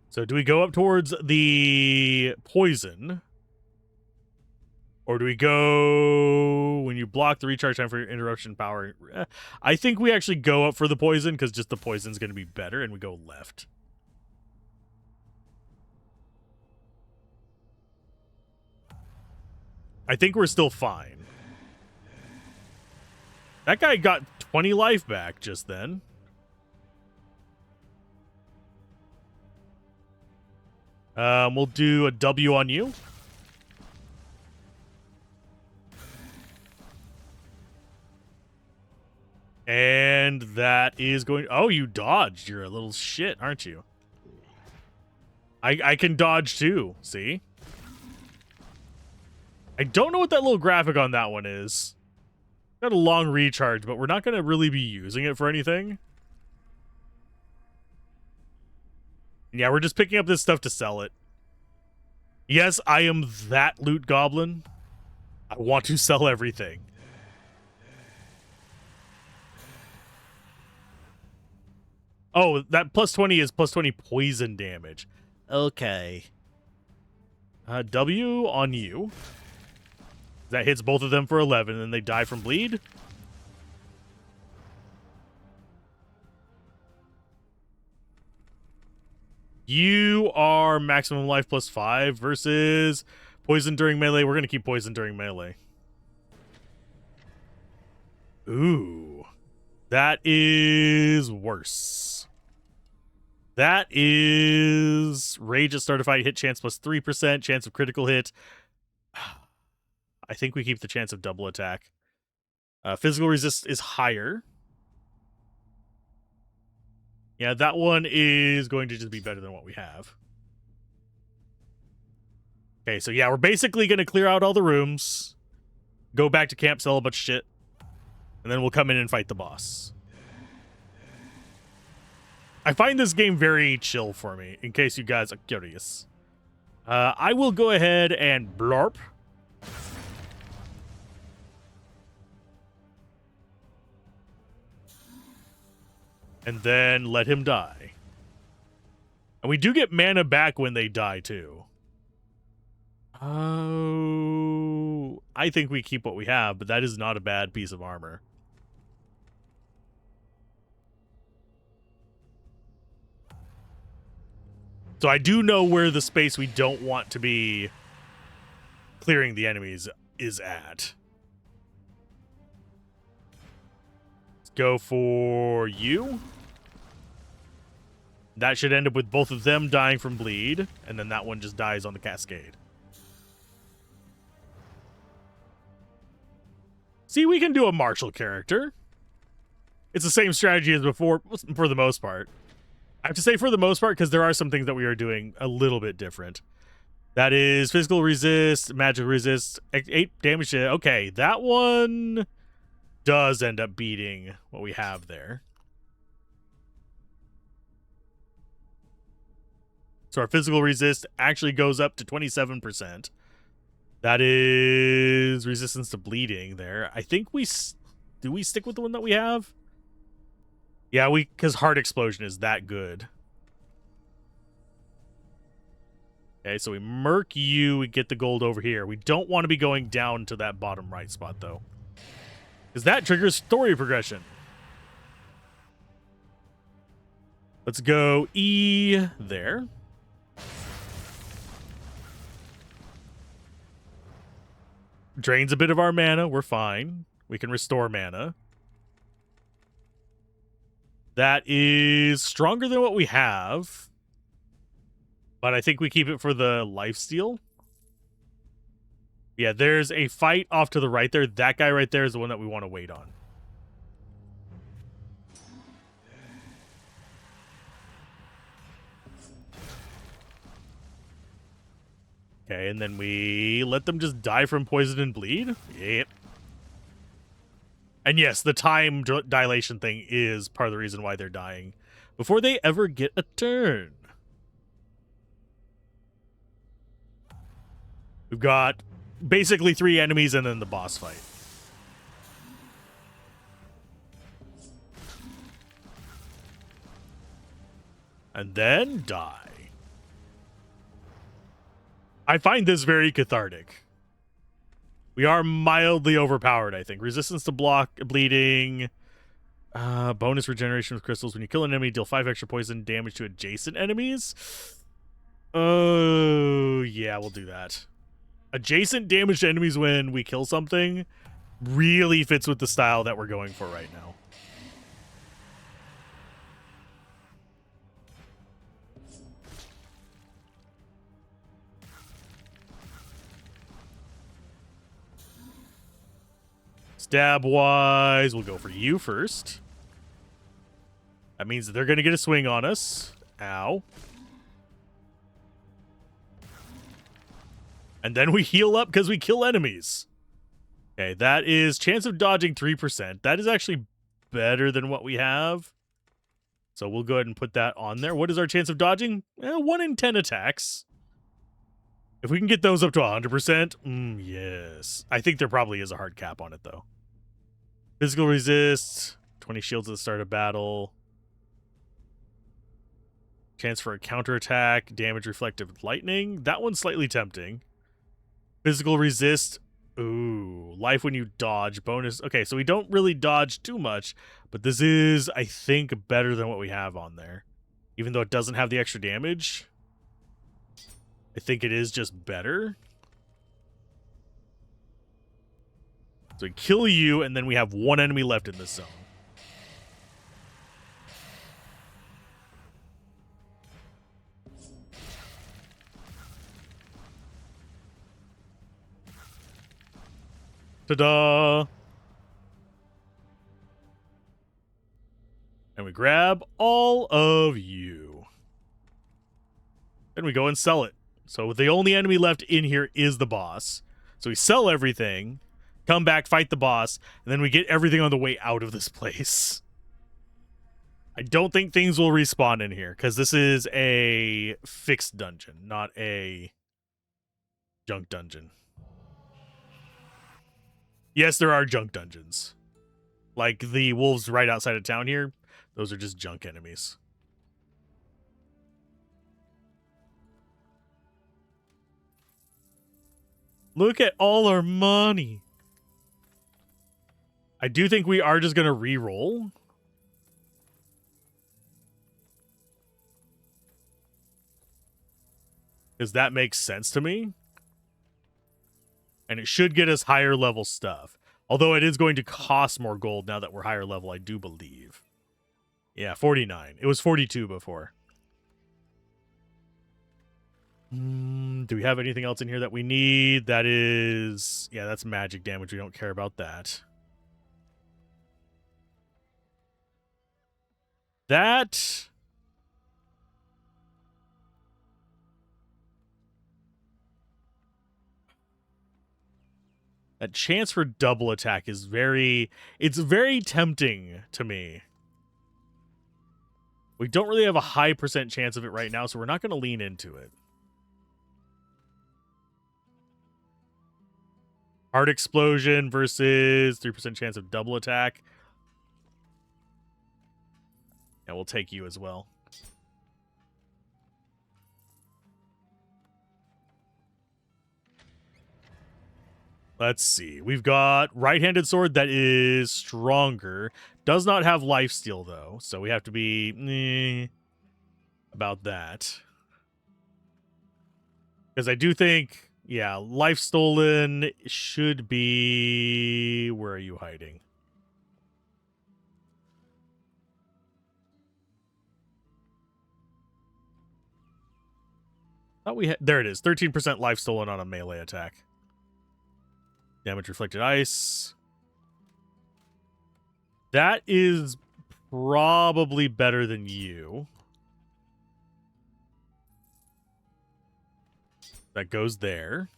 So do we go up towards the poison? Or do we go when you block the recharge time for your interruption power? I think we actually go up for the poison because just the poison's going to be better, and we go left. I think we're still fine. That guy got 20 life back just then. We'll do a W on you. And that is going... Oh, you dodged. You're a little shit, aren't you? I can dodge too, see? I don't know what that little graphic on that one is. Got a long recharge, but we're not going to really be using it for anything. Yeah, we're just picking up this stuff to sell it. Yes, I am that loot goblin. I want to sell everything. Oh, that plus 20 is plus 20 poison damage. Okay. W on you. That hits both of them for 11, and they die from bleed. You are maximum life plus 5 versus Poison during melee. We're going to keep poison during melee. Ooh. That is worse. That is rage at start of fight, hit chance plus 3%, chance of critical hit. I think we keep the chance of double attack. Physical resist is higher. Yeah, that one is going to just be better than what we have. Okay, so yeah, we're basically going to clear out all the rooms, go back to camp, sell a bunch of shit, and then we'll come in and fight the boss. I find this game very chill for me, in case you guys are curious. I will go ahead and blorp. And then let him die. And we do get mana back when they die, too. Oh, I think we keep what we have, but that is not a bad piece of armor. So I do know where the space we don't want to be clearing the enemies is at. Let's go for you. That should end up with both of them dying from bleed, and then that one just dies on the cascade. See, we can do a martial character. It's the same strategy as before, for the most part. I have to say for the most part, because there are some things that we are doing a little bit different. That is physical resist, magic resist, 8 damage to... Okay, that one does end up beating what we have there. So our physical resist actually goes up to 27%. That is resistance to bleeding there. I think we... Do we stick with the one that we have? Yeah, because Heart Explosion is that good. Okay, so we murk you, we get the gold over here. We don't want to be going down to that bottom right spot, though. Because that triggers story progression. Let's go E there. Drains a bit of our mana. We're fine. We can restore mana. That is stronger than what we have. But I think we keep it for the lifesteal. Yeah, there's a fight off to the right there. That guy right there is the one that we want to wait on. Okay, and then we let them just die from poison and bleed. Yep. And yes, the time dilation thing is part of the reason why they're dying before they ever get a turn. We've got basically 3 enemies and then the boss fight. And then die. I find this very cathartic. We are mildly overpowered, I think. Resistance to block, bleeding, bonus regeneration with crystals. When you kill an enemy, deal 5 extra poison damage to adjacent enemies. Oh, yeah, we'll do that. Adjacent damage to enemies when we kill something really fits with the style that we're going for right now. Stab-wise, we'll go for you first. That means that they're going to get a swing on us. Ow. And then we heal up because we kill enemies. Okay, that is chance of dodging 3%. That is actually better than what we have. So we'll go ahead and put that on there. What is our chance of dodging? 1 in 10 attacks. If we can get those up to 100%, yes. I think there probably is a hard cap on it, though. Physical resist, 20 shields at the start of battle. Chance for a counterattack, damage reflective lightning. That one's slightly tempting. Physical resist. Ooh, life when you dodge. Bonus. Okay, so we don't really dodge too much, but this is, I think, better than what we have on there. Even though it doesn't have the extra damage, I think it is just better. So we kill you, and then we have one enemy left in this zone. Ta-da! And we grab all of you. Then we go and sell it. So the only enemy left in here is the boss. So we sell everything, come back, fight the boss, and then we get everything on the way out of this place. I don't think things will respawn in here, because this is a fixed dungeon, not a junk dungeon. Yes, there are junk dungeons. Like the wolves right outside of town here, those are just junk enemies. Look at all our money. I do think we are just going to re-roll. Because that makes sense to me. And it should get us higher level stuff. Although it is going to cost more gold now that we're higher level, I do believe. Yeah, 49. It was 42 before. Do we have anything else in here that we need? That is... Yeah, that's magic damage. We don't care about that. That... That chance for double attack is very... It's very tempting to me. We don't really have a high % chance of it right now, so we're not going to lean into it. Heart explosion versus 3% chance of double attack. Yeah, we'll take you as well. Let's see. We've got right-handed sword that is stronger. Does not have lifesteal, though, so we have to be about that. Because I do think, yeah, life stolen should be... Where are you hiding? Thought we had... There it is. 13% life stolen on a melee attack. Damage reflected ice. That is probably better than you. That goes there.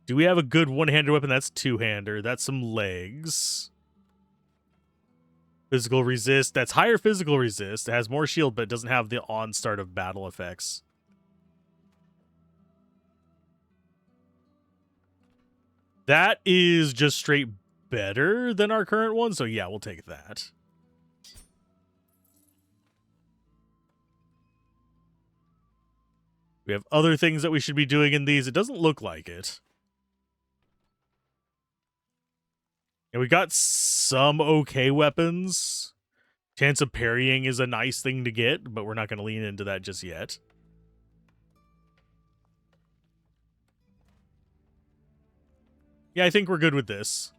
Do we have a good one-handed weapon? That's two-hander. That's some legs. Physical resist. That's higher physical resist. It has more shield, but it doesn't have the on-start of battle effects. That is just straight better than our current one, so yeah, we'll take that. We have other things that we should be doing in these. It doesn't look like it. And we got some okay weapons. Chance of parrying is a nice thing to get, but we're not going to lean into that just yet. Yeah, I think we're good with this.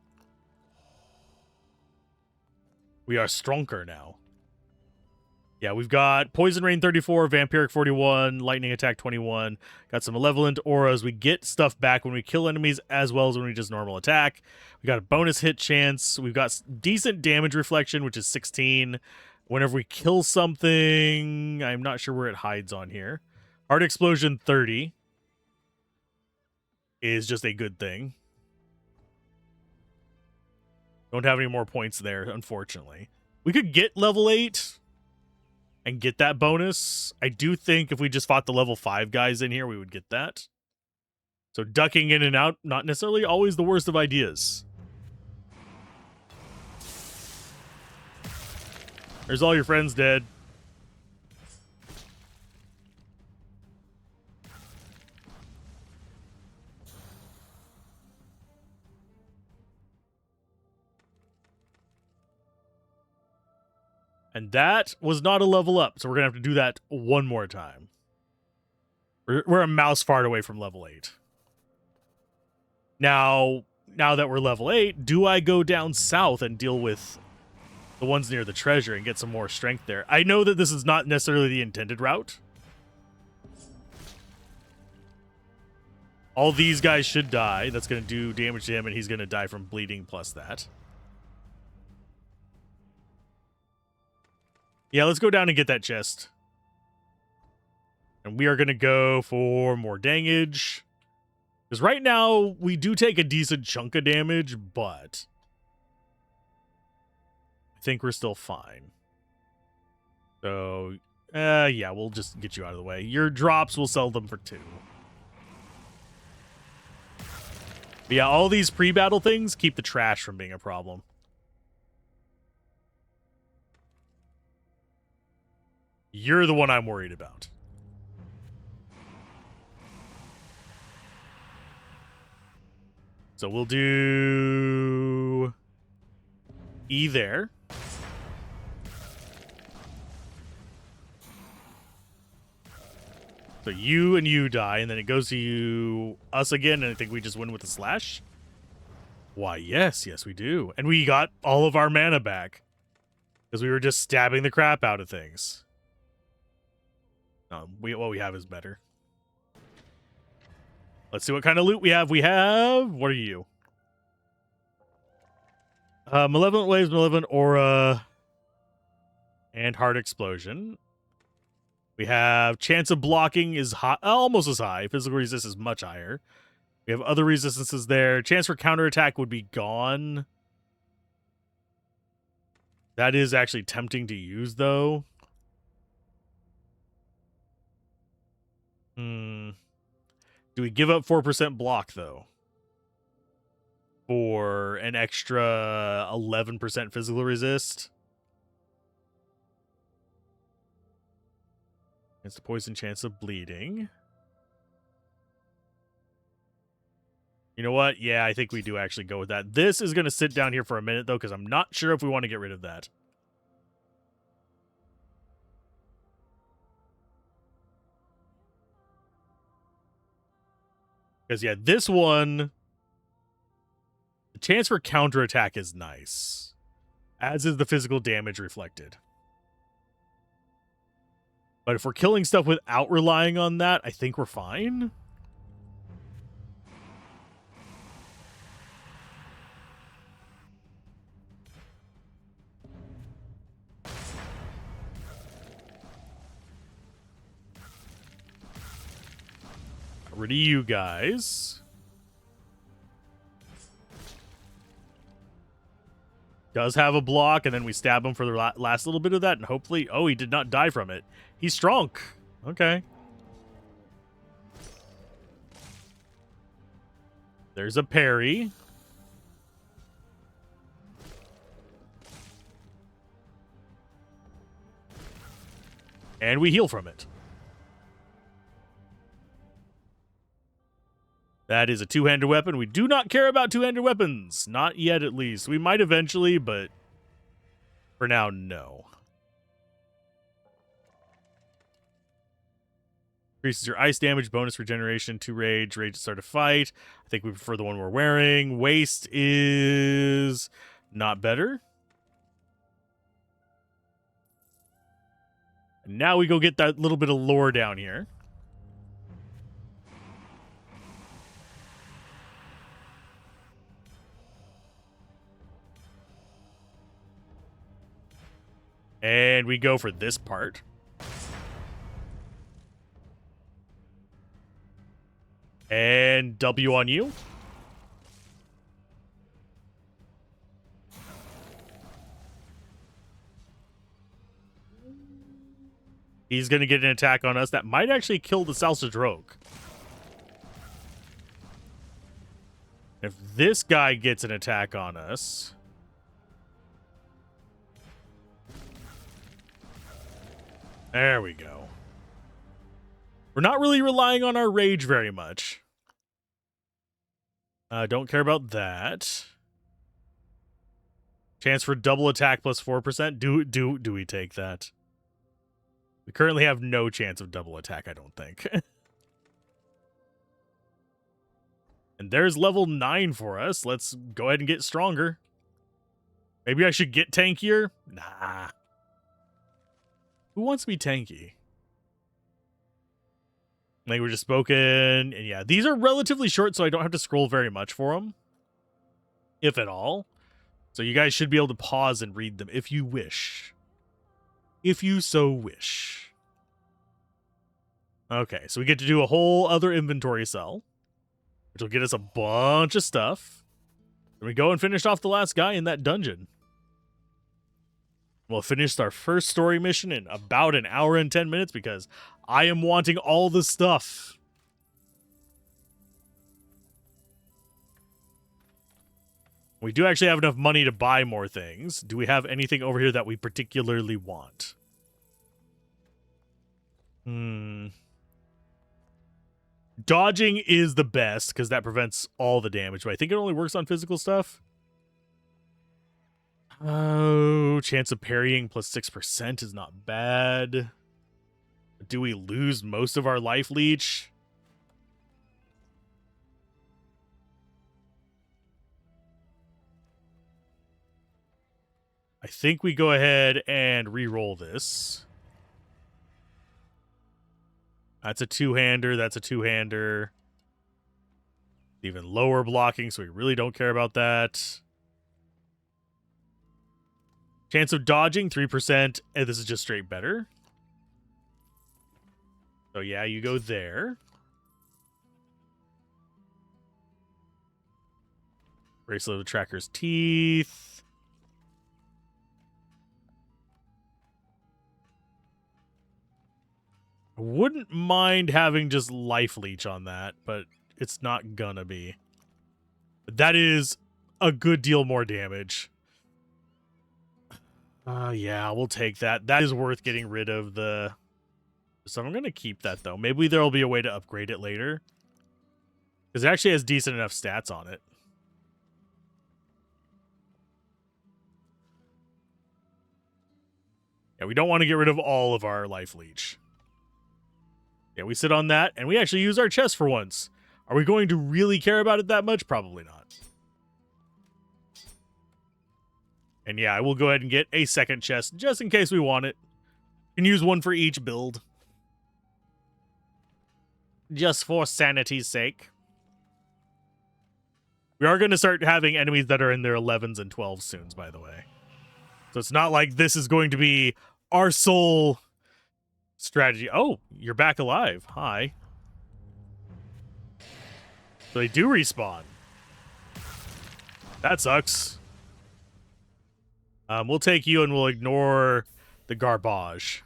We are stronger now. Yeah, we've got Poison Rain 34, Vampiric 41, Lightning Attack 21. Got some Malevolent Auras. We get stuff back when we kill enemies as well as when we just normal attack. We got a bonus hit chance. We've got decent damage reflection, which is 16. Whenever we kill something, I'm not sure where it hides on here. Heart Explosion 30 is just a good thing. Don't have any more points there, unfortunately. We could get level 8 and get that bonus. I do think if we just fought the level 5 guys in here, we would get that. So ducking in and out, not necessarily always the worst of ideas. There's all your friends dead. And that was not a level up, so we're going to have to do that one more time. We're a mouse fart away from level 8. Now that we're level 8, do I go down south and deal with the ones near the treasure and get some more strength there? I know that this is not necessarily the intended route. All these guys should die. That's going to do damage to him, and he's going to die from bleeding plus that. Yeah, let's go down and get that chest. And we are going to go for more damage. Because right now, we do take a decent chunk of damage, but I think we're still fine. So, yeah, we'll just get you out of the way. Your drops, we'll sell them for 2. But yeah, all these pre-battle things keep the trash from being a problem. You're the one I'm worried about. So we'll do E there. So you and you die, and then it goes to us again, and I think we just win with the slash. Why, yes, we do. And we got all of our mana back. Because we were just stabbing the crap out of things. What we have is better. Let's see what kind of loot we have. What are you? Malevolent Waves, Malevolent Aura, and Heart Explosion. We have chance of blocking is high, almost as high. Physical resistance is much higher. We have other resistances there. Chance for counterattack would be gone. That is actually tempting to use, though. Do we give up 4% block, though? For an extra 11% physical resist? It's the poison, chance of bleeding. You know what? Yeah, I think we do actually go with that. This is going to sit down here for a minute, though, because I'm not sure if we want to get rid of that. Because, yeah, this one, the chance for counterattack is nice. As is the physical damage reflected. But if we're killing stuff without relying on that, I think we're fine. Rid of you guys. Does have a block, and then we stab him for the last little bit of that, and hopefully... Oh, he did not die from it. He's strong. Okay. There's a parry. And we heal from it. That is a two-handed weapon. We do not care about two-handed weapons. Not yet, at least. We might eventually, but for now, no. Increases your ice damage, bonus regeneration, 2 rage, rage to start a fight. I think we prefer the one we're wearing. Waste is not better. And now we go get that little bit of lore down here. And we go for this part. And W on you. He's going to get an attack on us that might actually kill the Salsa Drogue. If this guy gets an attack on us... There we go. We're not really relying on our rage very much. Don't care about that. Chance for double attack plus 4%. Do we take that? We currently have no chance of double attack, I don't think. And there's level 9 for us. Let's go ahead and get stronger. Maybe I should get tankier? Nah. Who wants to be tanky? Language is spoken. And yeah, these are relatively short, so I don't have to scroll very much for them. If at all. So you guys should be able to pause and read them if you wish. If you so wish. Okay, so we get to do a whole other inventory cell, which will get us a bunch of stuff. Then we go and finish off the last guy in that dungeon. We'll finish our first story mission in about an hour and 10 minutes because I am wanting all the stuff. We do actually have enough money to buy more things. Do we have anything over here that we particularly want? Dodging is the best because that prevents all the damage, but I think it only works on physical stuff. Oh, chance of parrying plus 6% is not bad. Do we lose most of our life leech? I think we go ahead and re-roll this. That's a two-hander. That's a two-hander. Even lower blocking, so we really don't care about that. Chance of dodging, 3%. And this is just straight better. So yeah, you go there. Bracelet of the Tracker's Teeth. I wouldn't mind having just life leech on that, but it's not gonna be. That is a good deal more damage. Yeah, we'll take that. That is worth getting rid of the... So I'm gonna keep that, though. Maybe there'll be a way to upgrade it later. Because it actually has decent enough stats on it. Yeah, we don't want to get rid of all of our life leech. Yeah, we sit on that, and we actually use our chest for once. Are we going to really care about it that much? Probably not. And yeah, I will go ahead and get a second chest, just in case we want it. You can use one for each build. Just for sanity's sake. We are going to start having enemies that are in their 11s and 12s soon, by the way. So it's not like this is going to be our sole strategy. Oh, you're back alive. Hi. So they do respawn. That sucks. We'll take you and we'll ignore the garbage.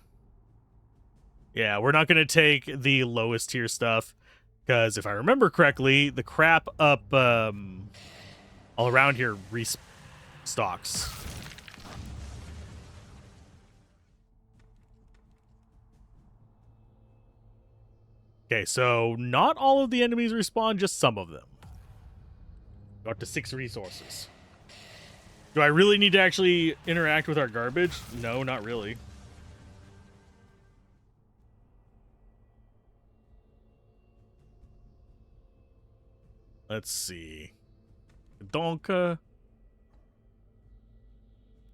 Yeah, we're not going to take the lowest tier stuff. Because if I remember correctly, the crap up all around here restocks. Okay, so not all of the enemies respawn, just some of them. Got to 6 resources. Do I really need to actually interact with our garbage? No, not really. Let's see. Donka.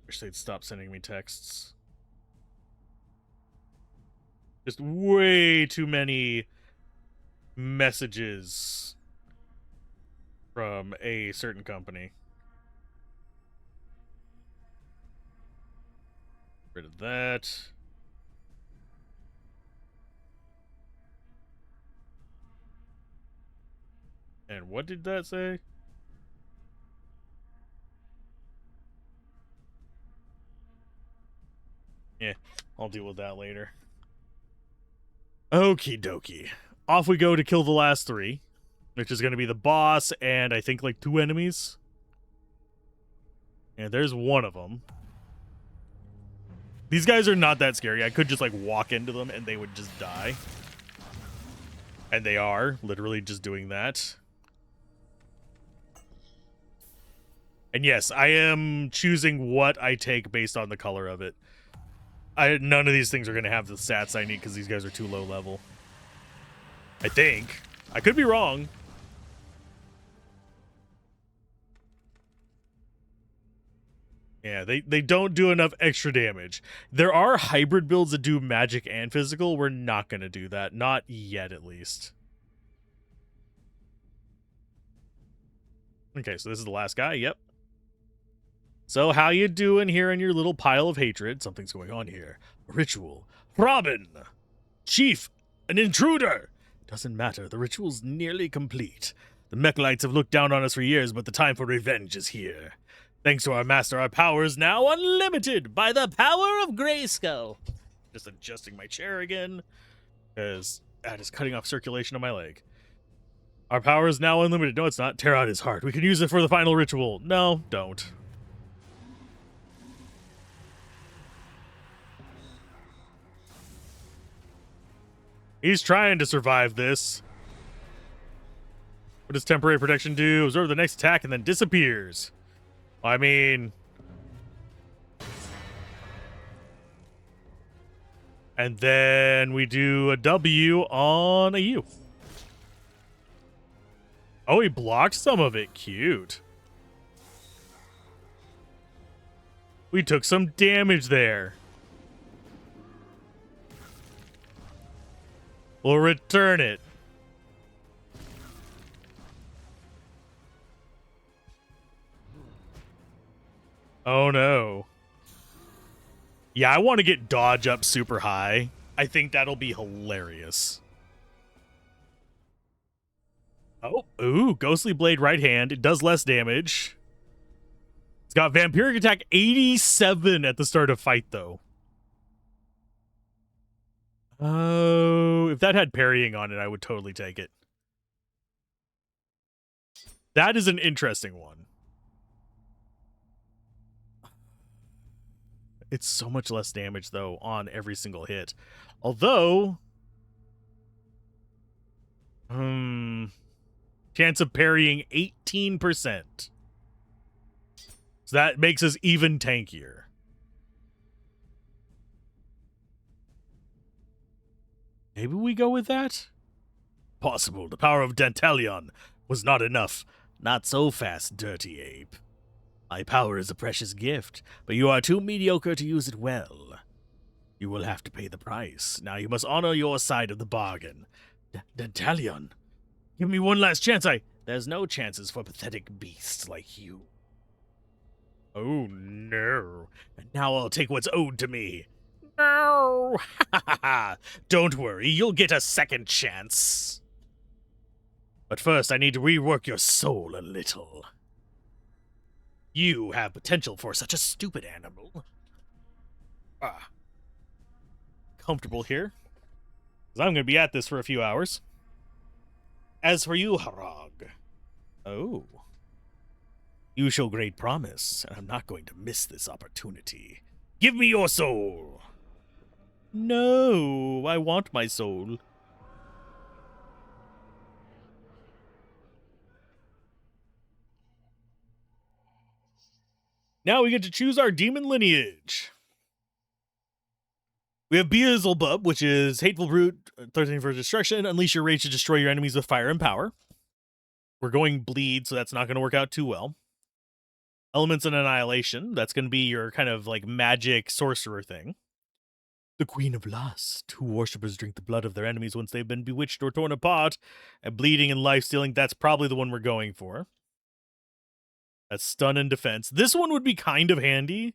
Wish they'd stop sending me texts. Just way too many messages from a certain company. Rid of that. And what did that say? Yeah, I'll deal with that later. Okie dokie. Off we go to kill the last 3, which is going to be the boss and I think like 2 enemies. And there's one of them. These guys are not that scary. I could just like walk into them and they would just die. And they are literally just doing that. And yes, I am choosing what I take based on the color of it. None of these things are going to have the stats I need because these guys are too low level. I think. I could be wrong. Yeah, they don't do enough extra damage. There are hybrid builds that do magic and physical. We're not going to do that. Not yet, at least. Okay, so this is the last guy. Yep. So how you doing here in your little pile of hatred? Something's going on here. A ritual. Robin! Chief! An intruder! Doesn't matter. The ritual's nearly complete. The Mechalites have looked down on us for years, but the time for revenge is here. Thanks to our master, our power is now unlimited by the power of Grayskull. Just adjusting my chair again, because that is cutting off circulation on my leg. Our power is now unlimited. No, it's not. Tear out his heart. We can use it for the final ritual. No, don't. He's trying to survive this. What does temporary protection do? Observe the next attack and then disappears. I mean... And then we do a W on a U. Oh, he blocked some of it. Cute. We took some damage there. We'll return it. Oh no. Yeah, I want to get dodge up super high. I think that'll be hilarious. Oh, ooh, Ghostly Blade right hand. It does less damage. It's got Vampiric Attack 87 at the start of fight, though. Oh, if that had parrying on it, I would totally take it. That is an interesting one. It's so much less damage, though, on every single hit. Although... chance of parrying 18%. So that makes us even tankier. Maybe we go with that? Possible. The power of Dantalion was not enough. Not so fast, dirty ape. My power is a precious gift, but you are too mediocre to use it well. You will have to pay the price. Now you must honor your side of the bargain. Dantalion, give me one last chance. There's no chances for pathetic beasts like you. Oh, no. And now I'll take what's owed to me. No! Don't worry, you'll get a second chance. But first, I need to rework your soul a little. You have potential for such a stupid animal. Comfortable here, because I'm going to be at this for a few hours. As for you, Harag. Oh. You show great promise, and I'm not going to miss this opportunity. Give me your soul! No, I want my soul. Now we get to choose our demon lineage. We have Beelzebub, which is Hateful Brute, 13 for Destruction. Unleash your rage to destroy your enemies with fire and power. We're going Bleed, so that's not going to work out too well. Elements and Annihilation. That's going to be your kind of like magic sorcerer thing. The Queen of Lust, who worshippers drink the blood of their enemies once they've been bewitched or torn apart. And Bleeding and Life Stealing, that's probably the one we're going for. That's Stun and Defense. This one would be kind of handy,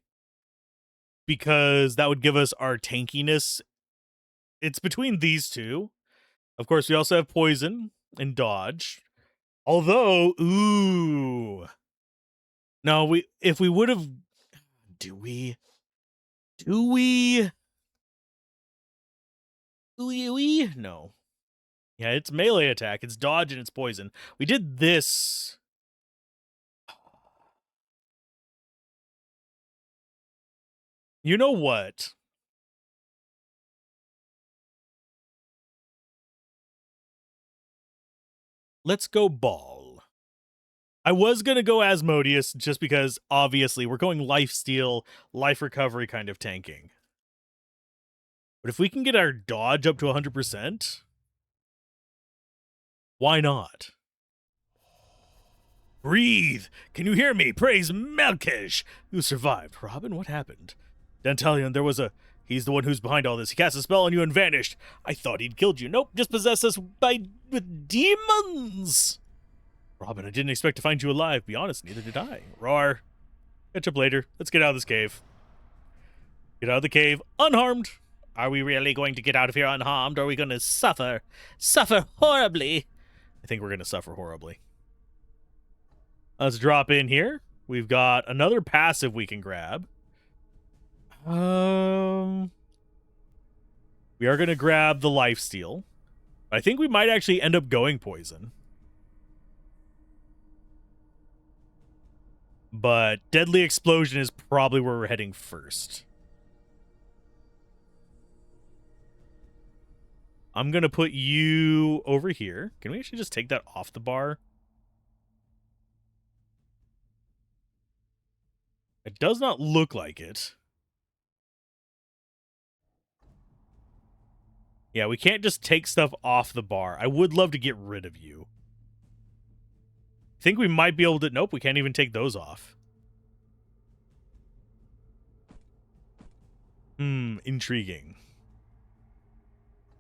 because that would give us our tankiness. It's between these two. Of course, we also have Poison and Dodge. Although, ooh. No, if we would have... Do we? No. Yeah, it's melee attack. It's dodge and it's poison. We did this. You know what? Let's go Ball. I was going to go Asmodeus just because, obviously, we're going lifesteal, life recovery kind of tanking. But if we can get our dodge up to 100%, why not? Breathe! Can you hear me? Praise Melkish! You survived. Robin, what happened? Dantalion, there was a... He's the one who's behind all this. He cast a spell on you and vanished. I thought he'd killed you. Nope, just possessed us with demons! Robin, I didn't expect to find you alive. Be honest, neither did I. Roar. Catch up later. Let's get out of this cave. Get out of the cave unharmed. Are we really going to get out of here unharmed, or are we going to suffer? Suffer horribly. I think we're going to suffer horribly. Let's drop in here. We've got another passive we can grab. We are going to grab the lifesteal. I think we might actually end up going poison. But Deadly Explosion is probably where we're heading first. I'm going to put you over here. Can we actually just take that off the bar? It does not look like it. Yeah, we can't just take stuff off the bar. I would love to get rid of you. I think we might be able to... Nope, we can't even take those off. Intriguing.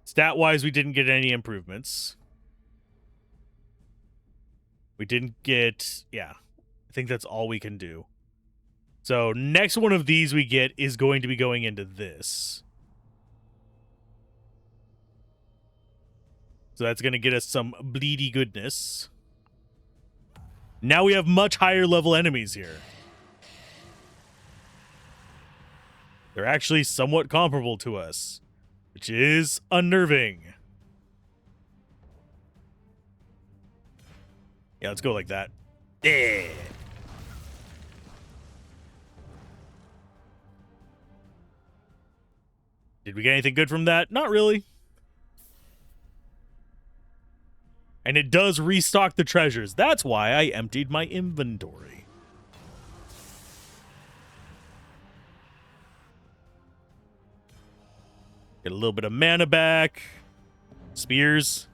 Stat-wise, we didn't get any improvements. We didn't get... Yeah, I think that's all we can do. So, next one of these we get is going to be going into this. So that's going to get us some bleedy goodness. Now we have much higher level enemies here. They're actually somewhat comparable to us, which is unnerving. Yeah, let's go like that. Yeah. Did we get anything good from that? Not really. And it does restock the treasures. That's why I emptied my inventory. Get a little bit of mana back. Spears.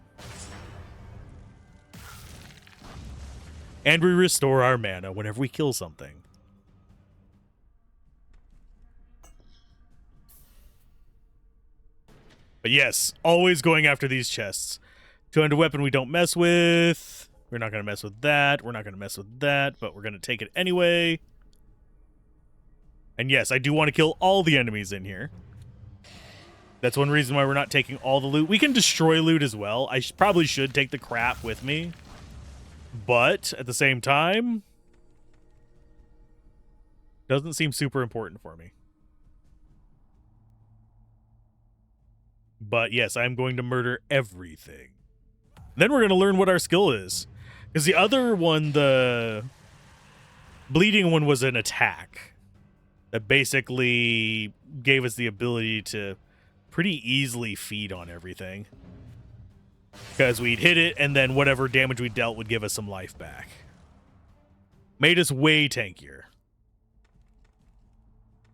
And we restore our mana whenever we kill something. But yes, always going after these chests. 200 weapon we don't mess with. We're not going to mess with that. We're not going to mess with that, but we're going to take it anyway. And yes, I do want to kill all the enemies in here. That's one reason why we're not taking all the loot. We can destroy loot as well. I probably should take the crap with me. But at the same time, doesn't seem super important for me. But yes, I'm going to murder everything. Then we're going to learn what our skill is. Because the other one, the bleeding one, was an attack that basically gave us the ability to pretty easily feed on everything. Because we'd hit it, and then whatever damage we dealt would give us some life back. Made us way tankier.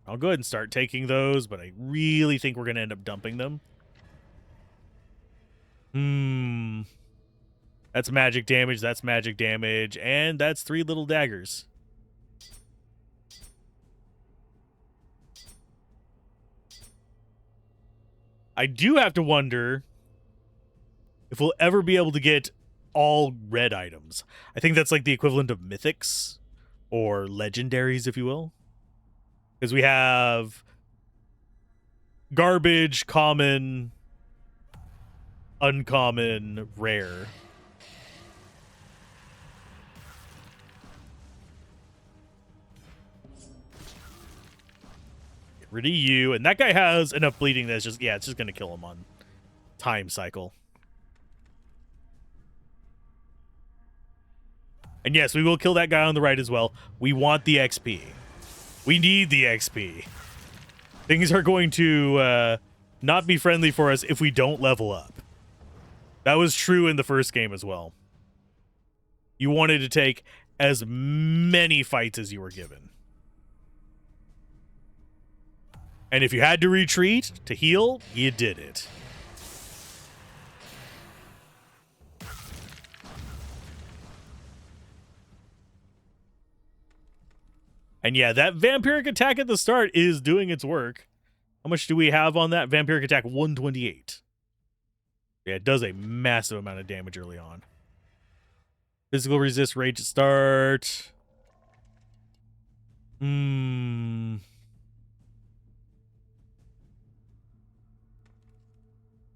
I'll go ahead and start taking those, but I really think we're going to end up dumping them. That's magic damage, and that's 3 little daggers. I do have to wonder if we'll ever be able to get all red items. I think that's like the equivalent of mythics or legendaries, if you will. Because we have garbage, common, uncommon, rare. Get rid of you. And that guy has enough bleeding that's just, yeah, it's just going to kill him on time cycle. And yes, we will kill that guy on the right as well. We want the XP. We need the XP. Things are going to not be friendly for us if we don't level up. That was true in the first game as well. You wanted to take as many fights as you were given. And if you had to retreat to heal, you did it. And yeah, that vampiric attack at the start is doing its work. How much do we have on that? Vampiric attack 128. Yeah, it does a massive amount of damage early on. Physical resist rage at start. I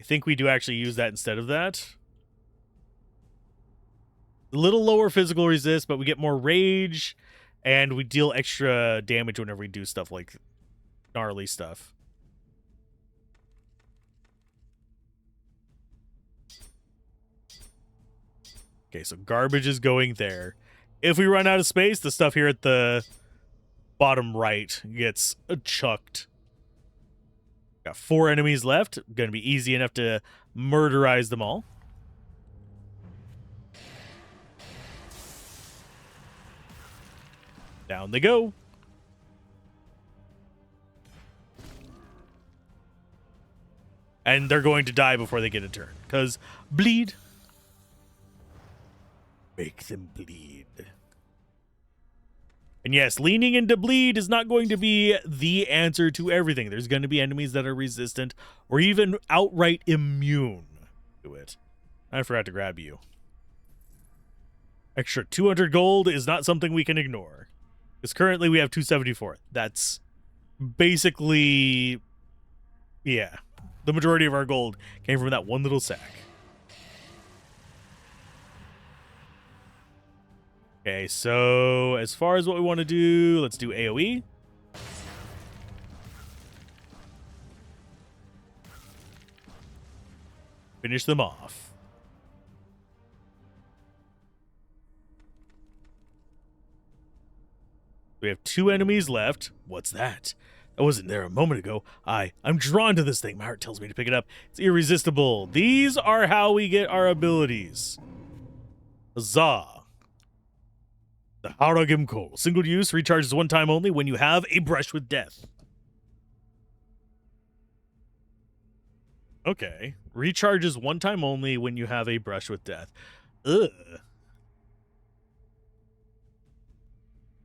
think we do actually use that instead of that. A little lower physical resist, but we get more rage, and we deal extra damage whenever we do stuff like gnarly stuff. Okay, so garbage is going there. If we run out of space, the stuff here at the bottom right gets chucked. Got 4 enemies left. Gonna be easy enough to murderize them all. Down they go. And they're going to die before they get a turn. Because bleed. Make them bleed. And yes, leaning into bleed is not going to be the answer to everything. There's going to be enemies that are resistant or even outright immune to it. I forgot to grab you. Extra 200 gold is not something we can ignore. Because currently we have 274. That's basically, yeah, the majority of our gold came from that one little sack. Okay, so as far as what we want to do, let's do AoE. Finish them off. We have 2 enemies left. What's that? That wasn't there a moment ago. I'm drawn to this thing. My heart tells me to pick it up. It's irresistible. These are how we get our abilities. Huzzah. The Haragim Coal. Single use, recharges 1 time only when you have a brush with death. Okay. Recharges 1 time only when you have a brush with death. Ugh.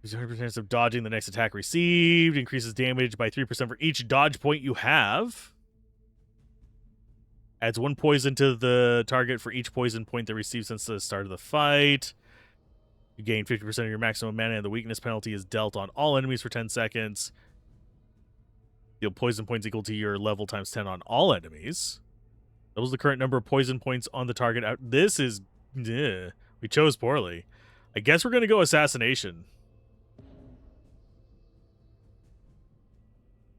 100% of dodging the next attack received. Increases damage by 3% for each dodge point you have. Adds 1 poison to the target for each poison point they receive since the start of the fight. You gain 50% of your maximum mana, and the weakness penalty is dealt on all enemies for 10 seconds. Deal poison points equal to your level times 10 on all enemies. Doubles the current number of poison points on the target. This is... we chose poorly. I guess we're going to go assassination.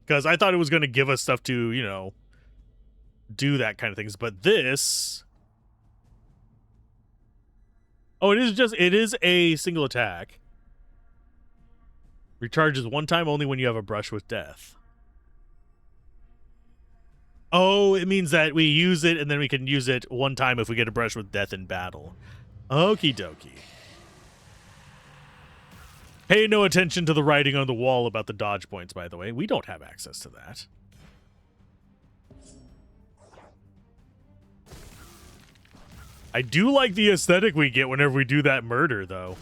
Because I thought it was going to give us stuff to, you know, do that kind of things. But this... Oh, it is a single attack. Recharges 1 time only when you have a brush with death. Oh, it means that we use it and then we can use it 1 time if we get a brush with death in battle. Okie dokie. Pay no attention to the writing on the wall about the dodge points, by the way. We don't have access to that. I do like the aesthetic we get whenever we do that murder, though.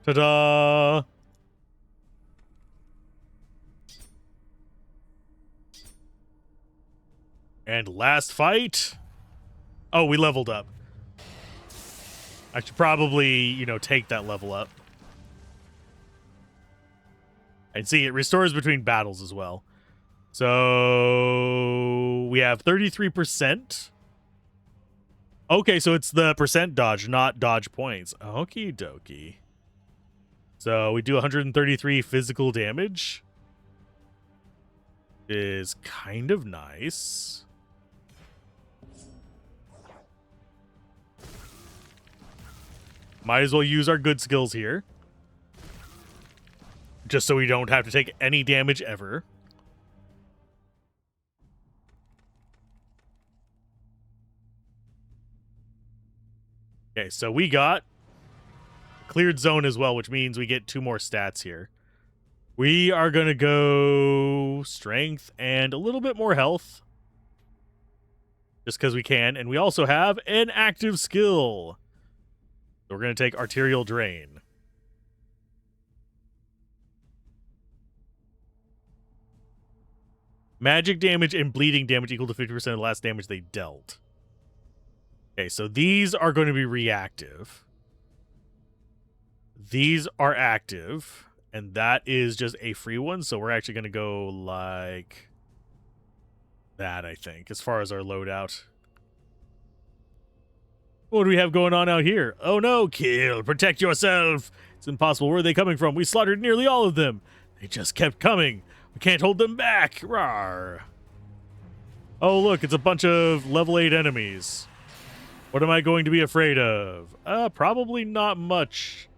Ta-da! And last fight. Oh, we leveled up. I should probably, you know, take that level up. And see, it restores between battles as well. So we have 33%. Okay, so it's the percent dodge, not dodge points. Okie dokie. So we do 133 physical damage. Is kind of nice. Might as well use our good skills here. Just so we don't have to take any damage ever. Okay, so we got cleared zone as well, which means we get 2 more stats here. We are going to go strength and a little bit more health. just because we can. And we also have an active skill. So we're going to take Arterial Drain. Magic damage and bleeding damage equal to 50% of the last damage they dealt. Okay, so these are going to be reactive. These are active. And that is just a free one. So we're actually going to go like that, I think, as far as our loadout. What do we have going on out here? Oh no, kill, protect yourself. It's impossible. Where are they coming from? We slaughtered nearly all of them. They just kept coming. We can't hold them back. Rawr. Oh, look, it's a bunch of level 8 enemies. What am I going to be afraid of? Probably not much.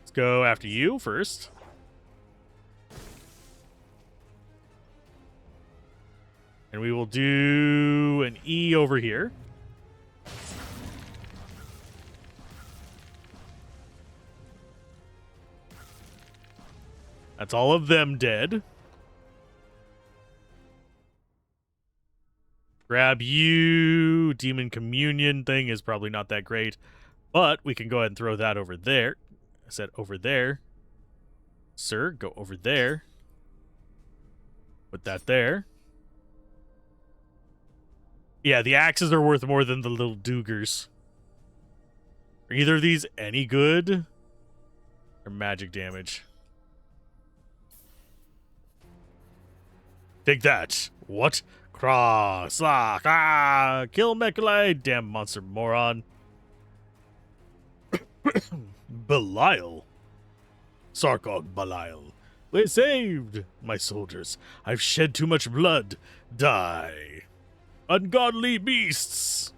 Let's go after you first. And we will do an E over here. That's all of them dead. Grab you. Demon Communion thing is probably not that great. But we can go ahead and throw that over there. I said over there. Sir, go over there. Put that there. Yeah, the axes are worth more than the little Dugers. Are either of these any good? Or magic damage? Take that. What? Craw, slack, ah, kill Mechalite, damn monster moron. Belial. Sarkog Belial. We're saved, my soldiers. I've shed too much blood. Die. Ungodly beasts.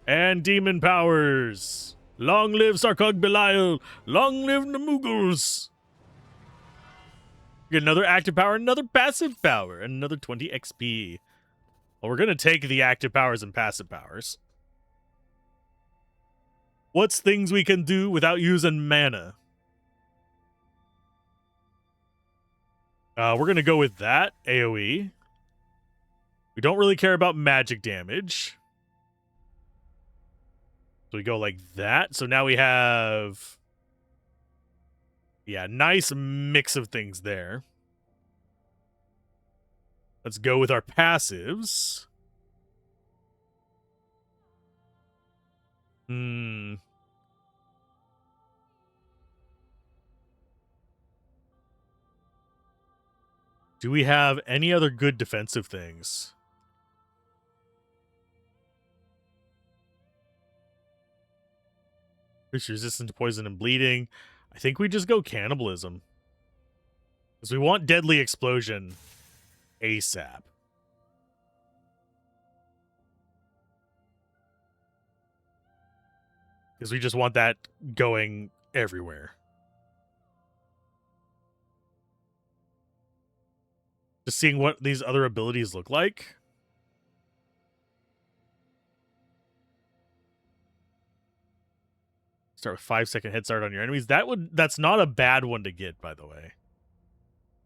And demon powers. Long live Sarkog Belial. Long live the Mughals. Get another active power, another passive power, and another 20 XP. Well, we're going to take the active powers and passive powers. What's things we can do without using mana? We're going to go with that, AoE. We don't really care about magic damage. So we go like that. So now we have... yeah, nice mix of things there. Let's go with our passives. Do we have any other good defensive things? Increase resistance to poison and bleeding. I think we just go cannibalism. Because we want deadly explosion ASAP. Because we just want that going everywhere. Just seeing what these other abilities look like. Start with 5-second head start on your enemies. That's not a bad one to get, by the way.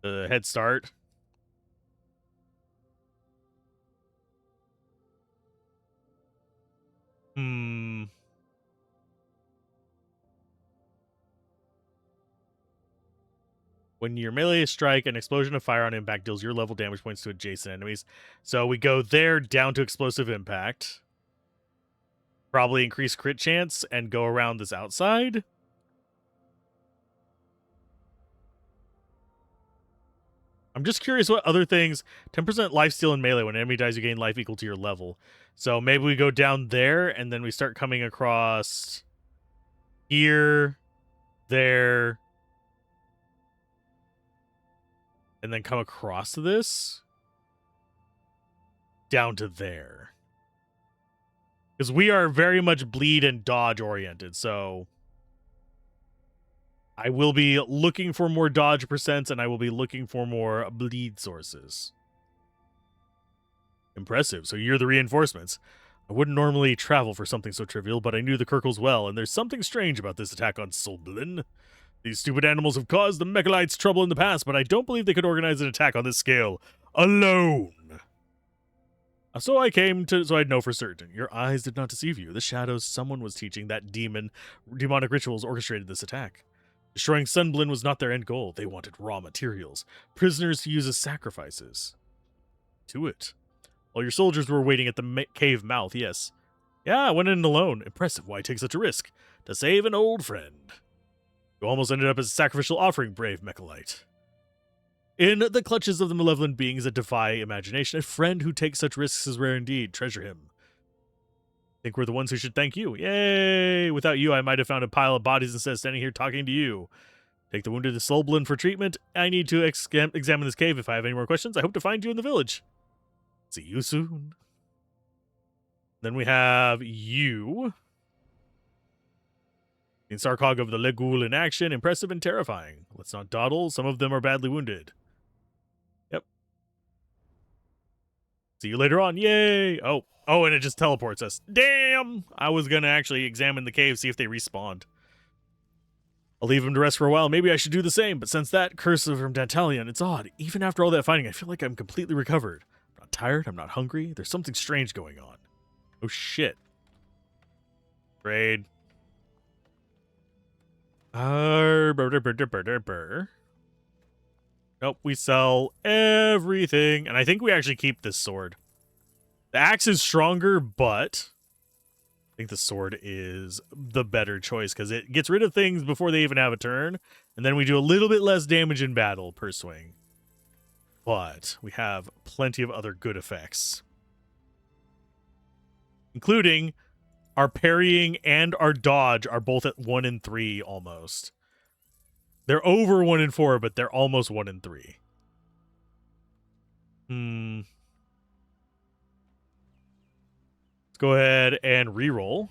The head start. When your melee strike, an explosion of fire on impact deals your level damage points to adjacent enemies. So we go there down to explosive impact. Probably increase crit chance and go around this outside. I'm just curious what other things... 10% lifesteal in melee. When an enemy dies, you gain life equal to your level. So maybe we go down there, and then we start coming across... here, there... and then come across to this. Down to there. Because we are very much bleed and dodge oriented, so... I will be looking for more dodge percents, and I will be looking for more bleed sources. Impressive. So you're the reinforcements. I wouldn't normally travel for something so trivial, but I knew the Kirkles well, and there's something strange about this attack on Solblin. These stupid animals have caused the Mechalites trouble in the past, but I don't believe they could organize an attack on this scale alone. So I'd know for certain. Your eyes did not deceive you. The shadows someone was teaching that demonic rituals orchestrated this attack. Destroying Sunblin was not their end goal. They wanted raw materials, prisoners to use as sacrifices. To it. While your soldiers were waiting at the cave mouth, yes. Yeah, I went in alone. Impressive. Why take such a risk? To save an old friend. You almost ended up as a sacrificial offering, brave Mechalite. In the clutches of the malevolent beings that defy imagination, a friend who takes such risks is rare indeed. Treasure him. Think we're the ones who should thank you. Yay! Without you, I might have found a pile of bodies instead of standing here talking to you. Take the wounded to Solblin for treatment. I need to examine this cave. If I have any more questions, I hope to find you in the village. See you soon. Then we have you. In Sarkog of the Legul in action, impressive and terrifying. Let's not dawdle. Some of them are badly wounded. Yep. See you later on. Yay! Oh, and it just teleports us. Damn! I was going to actually examine the cave, see if they respawned. I'll leave them to rest for a while. Maybe I should do the same, but since that curse from Dantalion, it's odd. Even after all that fighting, I feel like I'm completely recovered. I'm not tired. I'm not hungry. There's something strange going on. Oh, shit. Trade. Nope, we sell everything. And I think we actually keep this sword. The axe is stronger, but I think the sword is the better choice because it gets rid of things before they even have a turn. And then we do a little bit less damage in battle per swing. But we have plenty of other good effects. Including our parrying and our dodge are both at 1 and 3 almost. They're over 1 and 4, but they're almost 1 and 3. Let's go ahead and reroll.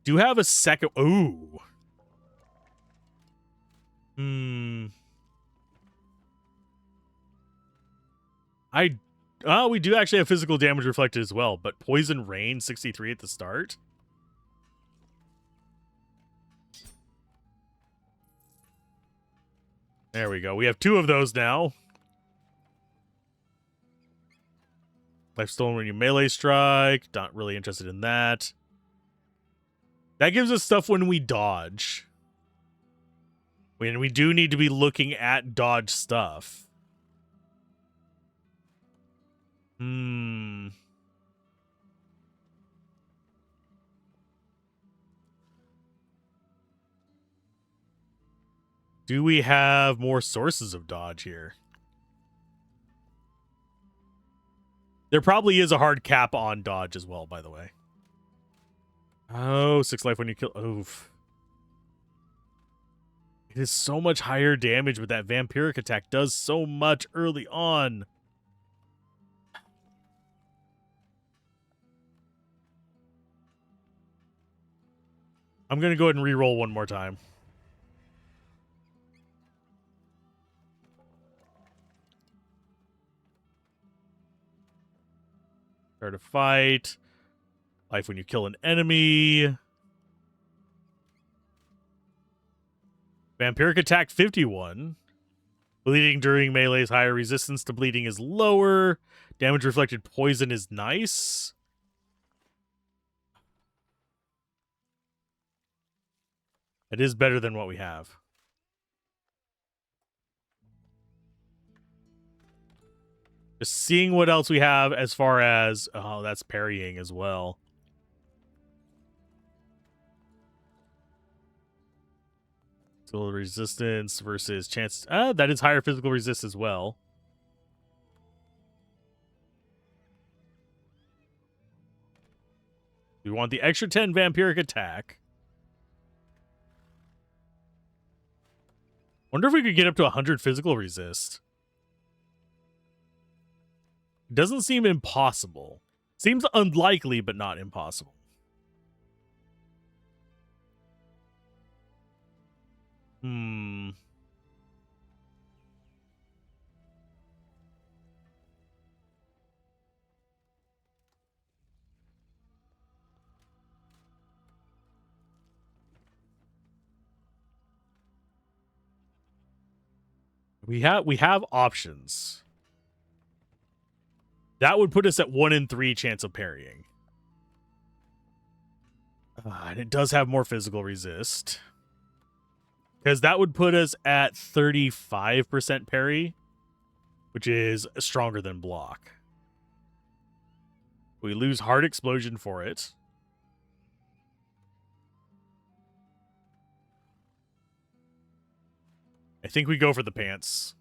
Do have a second. Ooh. We do actually have physical damage reflected as well, but Poison Rain 63 at the start. There we go. We have 2 of those now. Life stolen when you melee strike. Not really interested in that. That gives us stuff when we dodge. When we do need to be looking at dodge stuff. Do we have more sources of dodge here? There probably is a hard cap on dodge as well, by the way. Oh, 6 life when you kill. Oof. It is so much higher damage, but that vampiric attack does so much early on. I'm going to go ahead and reroll one more time. Start a fight. Life when you kill an enemy. Vampiric attack 51. Bleeding during melee is higher. Resistance to bleeding is lower. Damage reflected poison is nice. It is better than what we have. Just seeing what else we have as far as... Oh, that's parrying as well. Physical resistance versus chance... that is higher physical resist as well. We want the extra 10 vampiric attack. Wonder if we could get up to 100 physical resist. Doesn't seem impossible. Seems unlikely, but not impossible. We have options. That would put us at 1 in 3 chance of parrying. And it does have more physical resist. Because that would put us at 35% parry, which is stronger than block. We lose Hard Explosion for it. I think we go for the pants.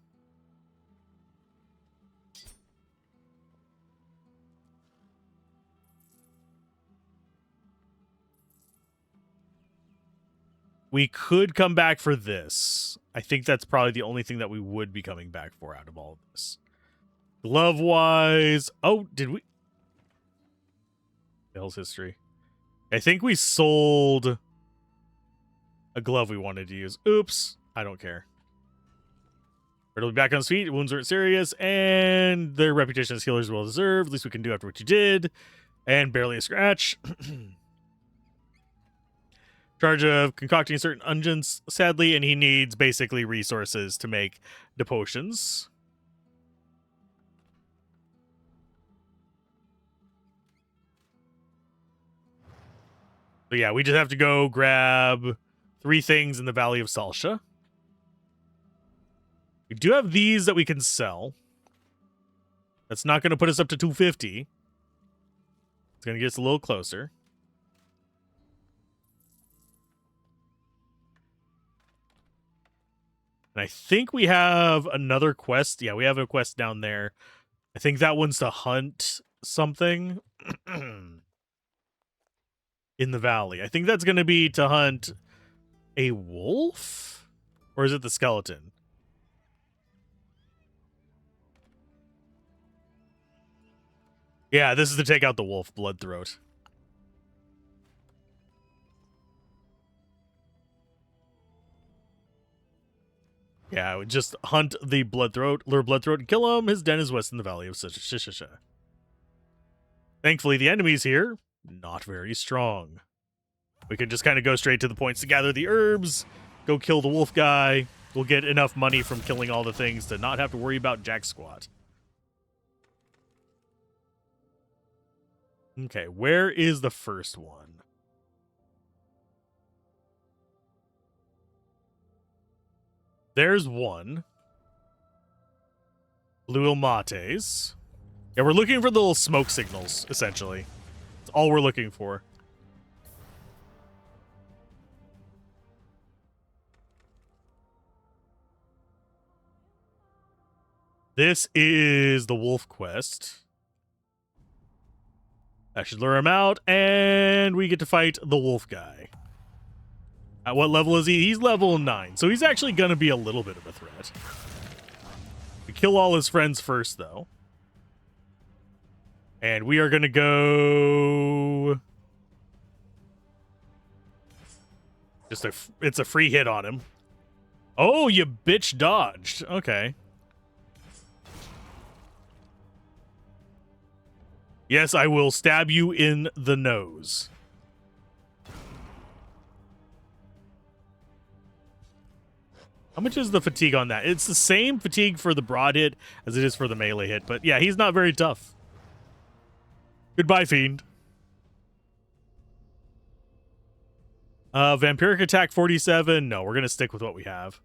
We could come back for this. I think that's probably the only thing that we would be coming back for out of all of this. Glove-wise... Oh, did we... Bill's history. I think we sold a glove we wanted to use. Oops. I don't care. It'll be back on his feet. Wounds weren't serious. And their reputation as healers well deserved. At least we can do after what you did. And barely a scratch. Charge of concocting certain unguents, sadly, and he needs basically resources to make the potions. So yeah, we just have to go grab 3 things in the Valley of Salsha. We do have these that we can sell. That's not going to put us up to 250. It's going to get us a little closer. And I think we have another quest. Yeah, we have a quest down there. I think that one's to hunt something in the valley. I think that's going to be to hunt a wolf? Or is it the skeleton? Yeah, this is to take out the wolf, Bloodthroat. Yeah, I would just hunt the Bloodthroat, lure Bloodthroat, and kill him. His den is west in the Valley of Shishisha. Thankfully, the enemies here, not very strong. We can just kind of go straight to the points to gather the herbs, go kill the wolf guy. We'll get enough money from killing all the things to not have to worry about jack squat. Okay, where is the first one? There's one. Blue Ilmates. Yeah, we're looking for the little smoke signals, essentially. That's all we're looking for. This is the wolf quest. That should lure him out, and we get to fight the wolf guy. At what level is he? He's level 9, so he's actually going to be a little bit of a threat. We kill all his friends first, though. And we are going to go... It's a free hit on him. Oh, you bitch dodged. Okay. Yes, I will stab you in the nose. How much is the fatigue on that? It's the same fatigue for the broad hit as it is for the melee hit. But yeah, he's not very tough. Goodbye, fiend. Vampiric attack 47. No, we're going to stick with what we have.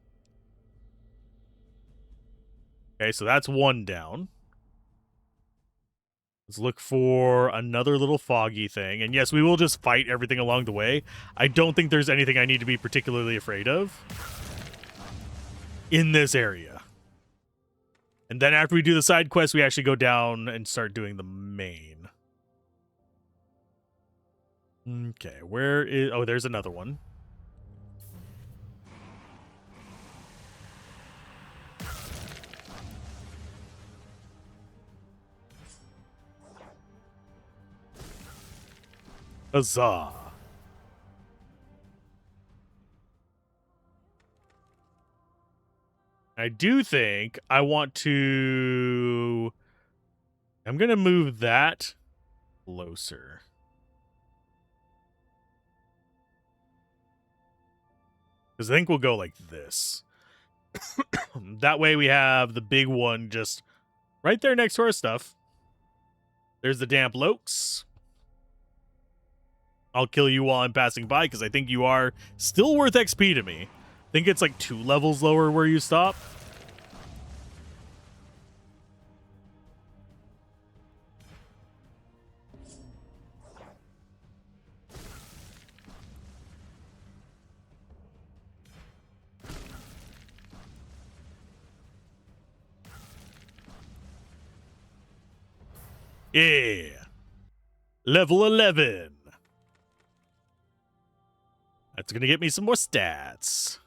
Okay, so that's one down. Let's look for another little foggy thing. And yes, we will just fight everything along the way. I don't think there's anything I need to be particularly afraid of in this area. And then after we do the side quest, we actually go down and start doing the main. Okay, where is... Oh, there's another one. Huzzah. I do think I want to... I'm going to move that closer. Because I think we'll go like this. That way we have the big one just right there next to our stuff. There's the damp lokes. I'll kill you while I'm passing by because I think you are still worth XP to me. I think it's like 2 levels lower where you stop. Yeah. Level 11. That's going to get me some more stats.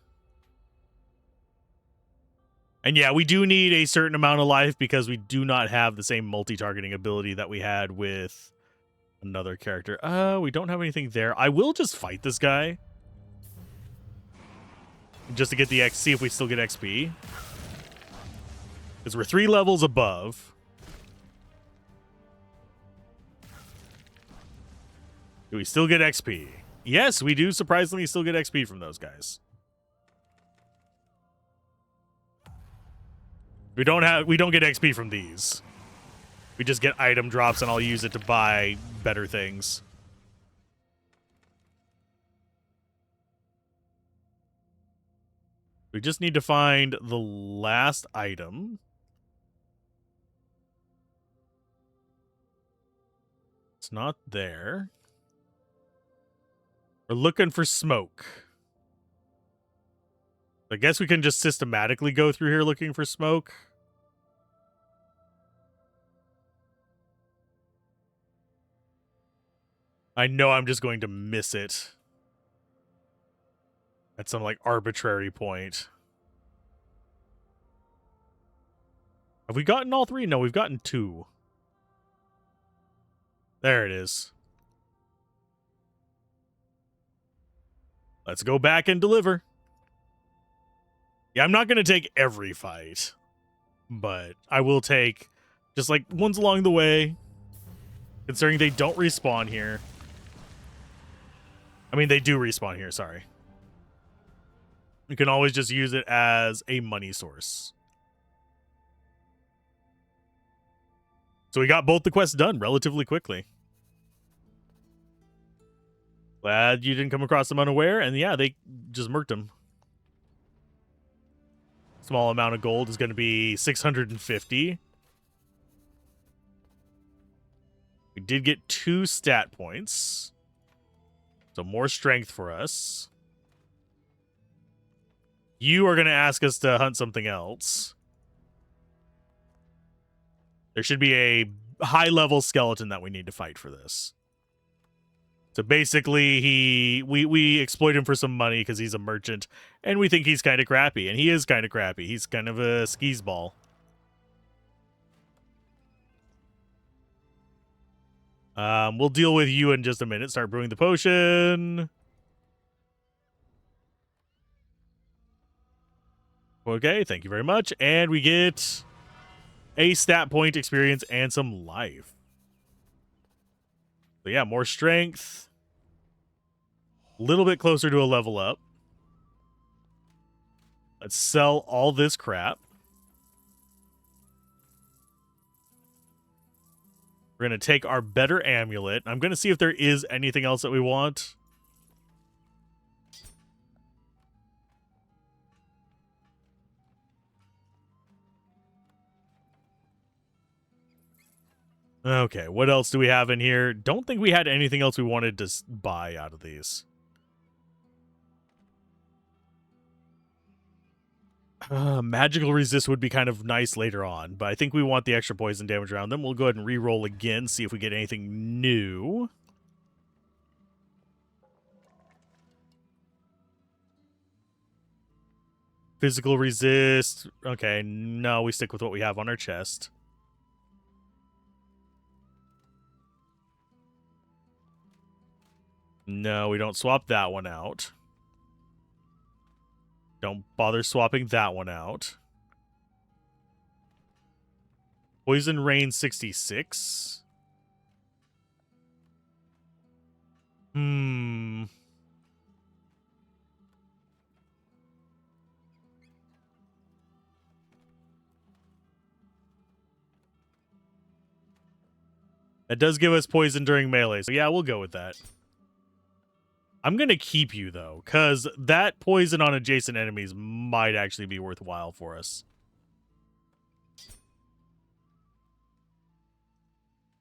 And yeah, we do need a certain amount of life because we do not have the same multi-targeting ability that we had with another character. We don't have anything there. I will just fight this guy. Just to get the X, see if we still get XP. Because we're 3 levels above. Do we still get XP? Yes, we do surprisingly still get XP from those guys. We don't get XP from these. We just get item drops and I'll use it to buy better things. We just need to find the last item. It's not there. We're looking for smoke. I guess we can just systematically go through here looking for smoke. I know I'm just going to miss it at some, like, arbitrary point. Have we gotten all 3? No, we've gotten 2. There it is. Let's go back and deliver. Yeah, I'm not going to take every fight, but I will take just, like, ones along the way, considering they don't respawn here. I mean, they do respawn here, sorry. You can always just use it as a money source. So we got both the quests done relatively quickly. Glad you didn't come across them unaware, and yeah, they just murked them. Small amount of gold is going to be 650. We did get 2 stat points. So more strength for us. You are going to ask us to hunt something else. There should be a high-level skeleton that we need to fight for this. So basically, we exploit him for some money because he's a merchant, and we think he's kind of crappy, and he is kind of crappy. He's kind of a skis ball. We'll deal with you in just a minute. Start brewing the potion. Okay, thank you very much. And we get a stat point, experience, and some life. So yeah, more strength. A little bit closer to a level up. Let's sell all this crap. We're going to take our better amulet. I'm going to see if there is anything else that we want. Okay, what else do we have in here? Don't think we had anything else we wanted to buy out of these. Magical resist would be kind of nice later on, but I think we want the extra poison damage around them. We'll go ahead and re-roll again, see if we get anything new. Physical resist. Okay, no, we stick with what we have on our chest. No, we don't swap that one out. Don't bother swapping that one out. Poison Rain 66. That does give us poison during melee, so yeah, we'll go with that. I'm going to keep you, though, because that poison on adjacent enemies might actually be worthwhile for us.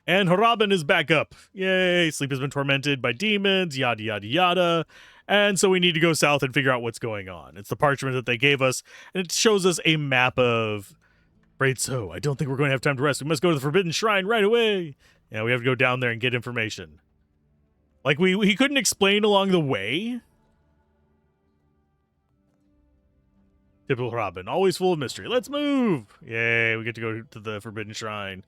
And Harabin is back up. Yay, Sleep has been tormented by demons, yada, yada, yada. And so we need to go south and figure out what's going on. It's the parchment that they gave us, and it shows us a map of... Afraid so. I don't think we're going to have time to rest. We must go to the Forbidden Shrine right away. Yeah, we have to go down there and get information. Like, he couldn't explain along the way. Typical Robin, always full of mystery. Let's move! Yay, we get to go to the Forbidden Shrine.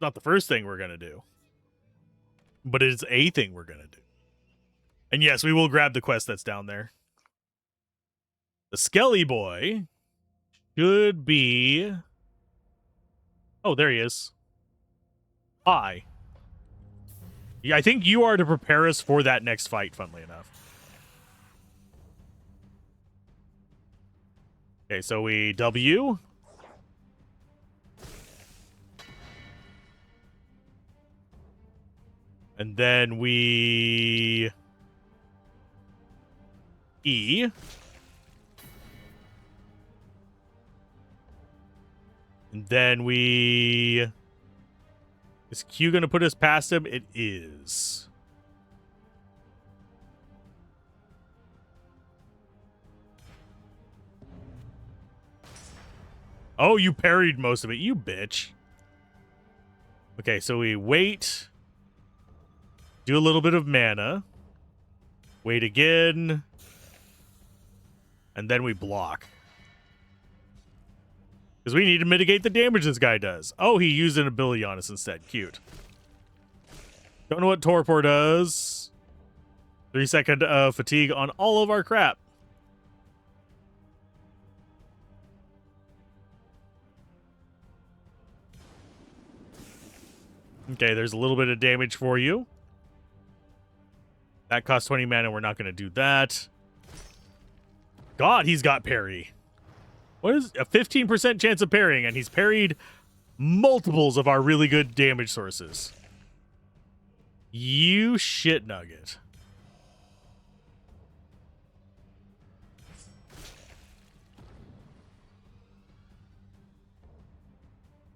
Not the first thing we're going to do. But it's a thing we're going to do. And yes, we will grab the quest that's down there. The Skelly Boy should be... Oh, there he is. Hi. Yeah, I think you are to prepare us for that next fight, funnily enough. Okay, so we W. And then we... E. And then we... Is Q going to put us past him? It is. Oh, you parried most of it, you bitch. Okay, so we wait. Do a little bit of mana. Wait again. And then we block. Because we need to mitigate the damage this guy does. Oh, he used an ability on us instead. Cute. Don't know what Torpor does. 3-second fatigue on all of our crap. Okay, there's a little bit of damage for you. That costs 20 mana. We're not going to do that. God, he's got parry. What is a 15% chance of parrying? And he's parried multiples of our really good damage sources. You shit nugget.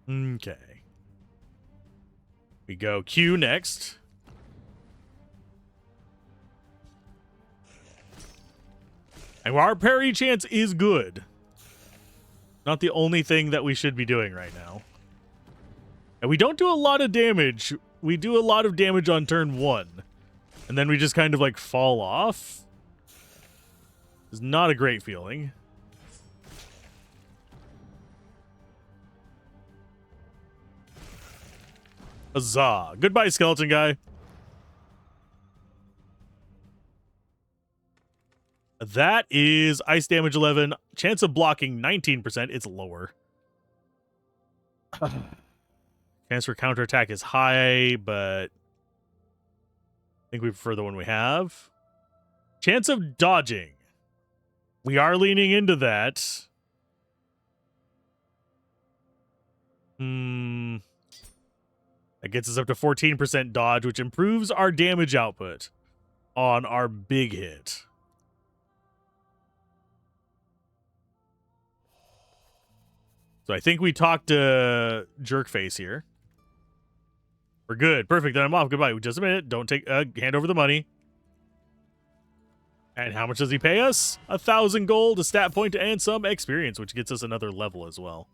Okay. We go Q next. And our parry chance is good. Not the only thing that we should be doing right now. And we don't do a lot of damage. We do a lot of damage on turn 1. And then we just kind of like fall off. It's not a great feeling. Huzzah. Goodbye, skeleton guy. That is ice damage 11. Chance of blocking 19%. It's lower. Chance for counterattack is high, but I think we prefer the one we have. Chance of dodging. We are leaning into that. That gets us up to 14% dodge, which improves our damage output on our big hit. So I think we talked to Jerkface here. We're good. Perfect. Then I'm off. Goodbye. Just a minute. Don't take hand over the money. And how much does he pay us? 1,000 gold, a stat point, and some experience, which gets us another level as well.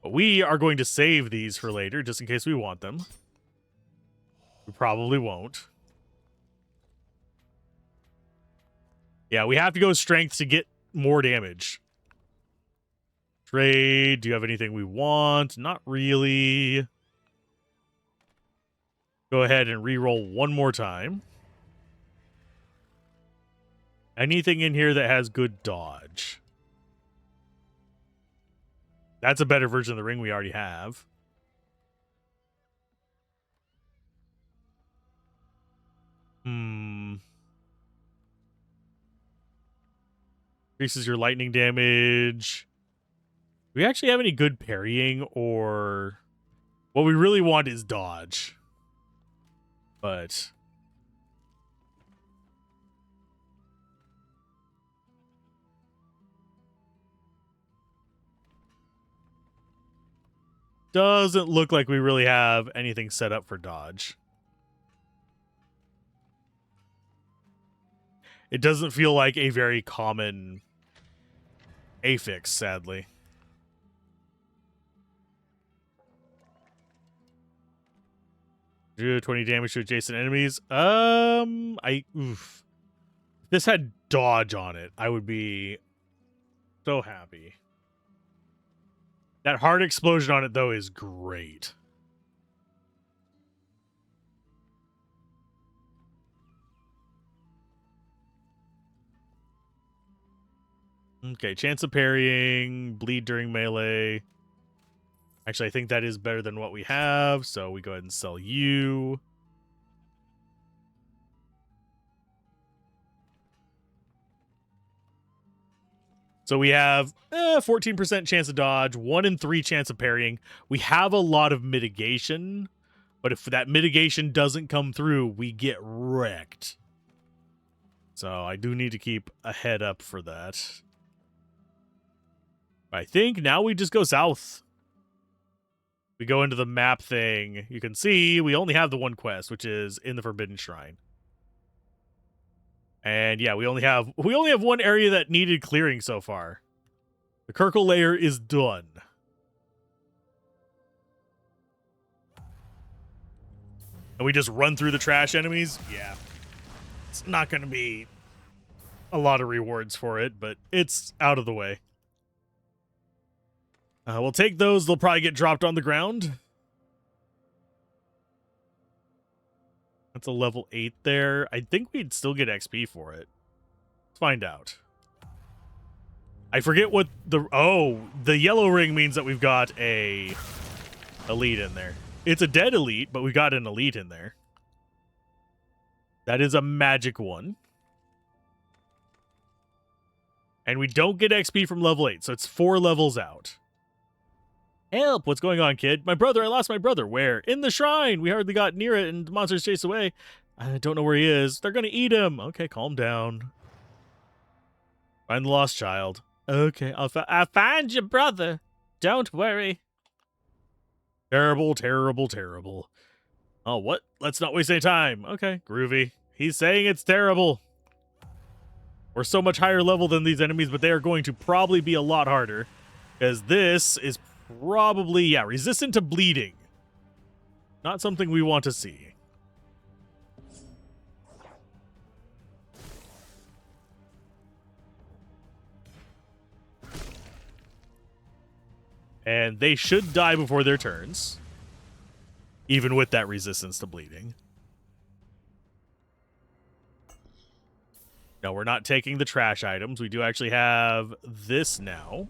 But we are going to save these for later, just in case we want them. We probably won't. Yeah, we have to go strength to get more damage. Trade. Do you have anything we want? Not really. Go ahead and re-roll one more time. Anything in here that has good dodge? That's a better version of the ring we already have. Increases your lightning damage. Do we actually have any good parrying or What we really want is dodge. But doesn't look like we really have anything set up for dodge. It doesn't feel like a very common affix, sadly. Do 20 damage to adjacent enemies. If this had dodge on it, I would be so happy. That hard explosion on it, though, is great. Okay, chance of parrying, bleed during melee. Actually, I think that is better than what we have, so we go ahead and sell you. So we have 14% chance of dodge, 1 in 3 chance of parrying. We have a lot of mitigation, but if that mitigation doesn't come through, we get wrecked. So I do need to keep a head up for that. I think now we just go south. We go into the map thing. You can see we only have the one quest, which is in the Forbidden Shrine. And yeah, we only have one area that needed clearing so far. The Kirkle layer is done. And we just run through the trash enemies? Yeah. It's not going to be a lot of rewards for it, but it's out of the way. We'll take those. They'll probably get dropped on the ground. That's a level 8 there. I think we'd still get XP for it. Let's find out. I forget what the yellow ring means that we've got a elite in there. It's a dead elite, but we got an elite in there. That is a magic one. And we don't get XP from level 8, so it's 4 levels out. Help! What's going on, kid? My brother! I lost my brother! Where? In the shrine! We hardly got near it and the monsters chased away. I don't know where he is. They're gonna eat him! Okay, calm down. Find the lost child. Okay, I'll find your brother. Don't worry. Terrible, terrible, terrible. Oh, what? Let's not waste any time. Okay, groovy. He's saying it's terrible. We're so much higher level than these enemies, but they are going to probably be a lot harder. Because this is probably, yeah, resistant to bleeding. Not something we want to see. And they should die before their turns. Even with that resistance to bleeding. No, we're not taking the trash items. We do actually have this now.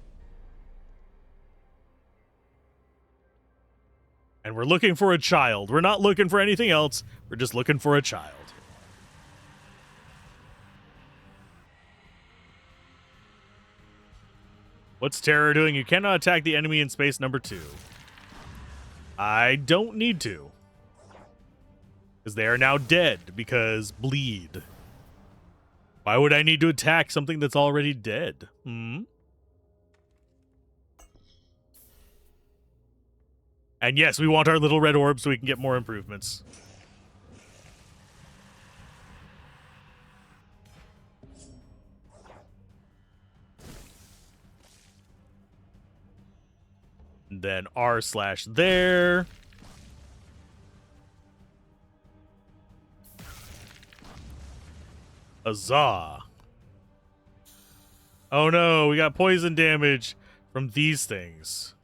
And we're looking for a child. We're not looking for anything else. We're just looking for a child. What's Terror doing? You cannot attack the enemy in space number 2. I don't need to. Because they are now dead because bleed. Why would I need to attack something that's already dead? And yes, we want our little red orb so we can get more improvements. And then R/there. Huzzah. Oh no, we got poison damage from these things.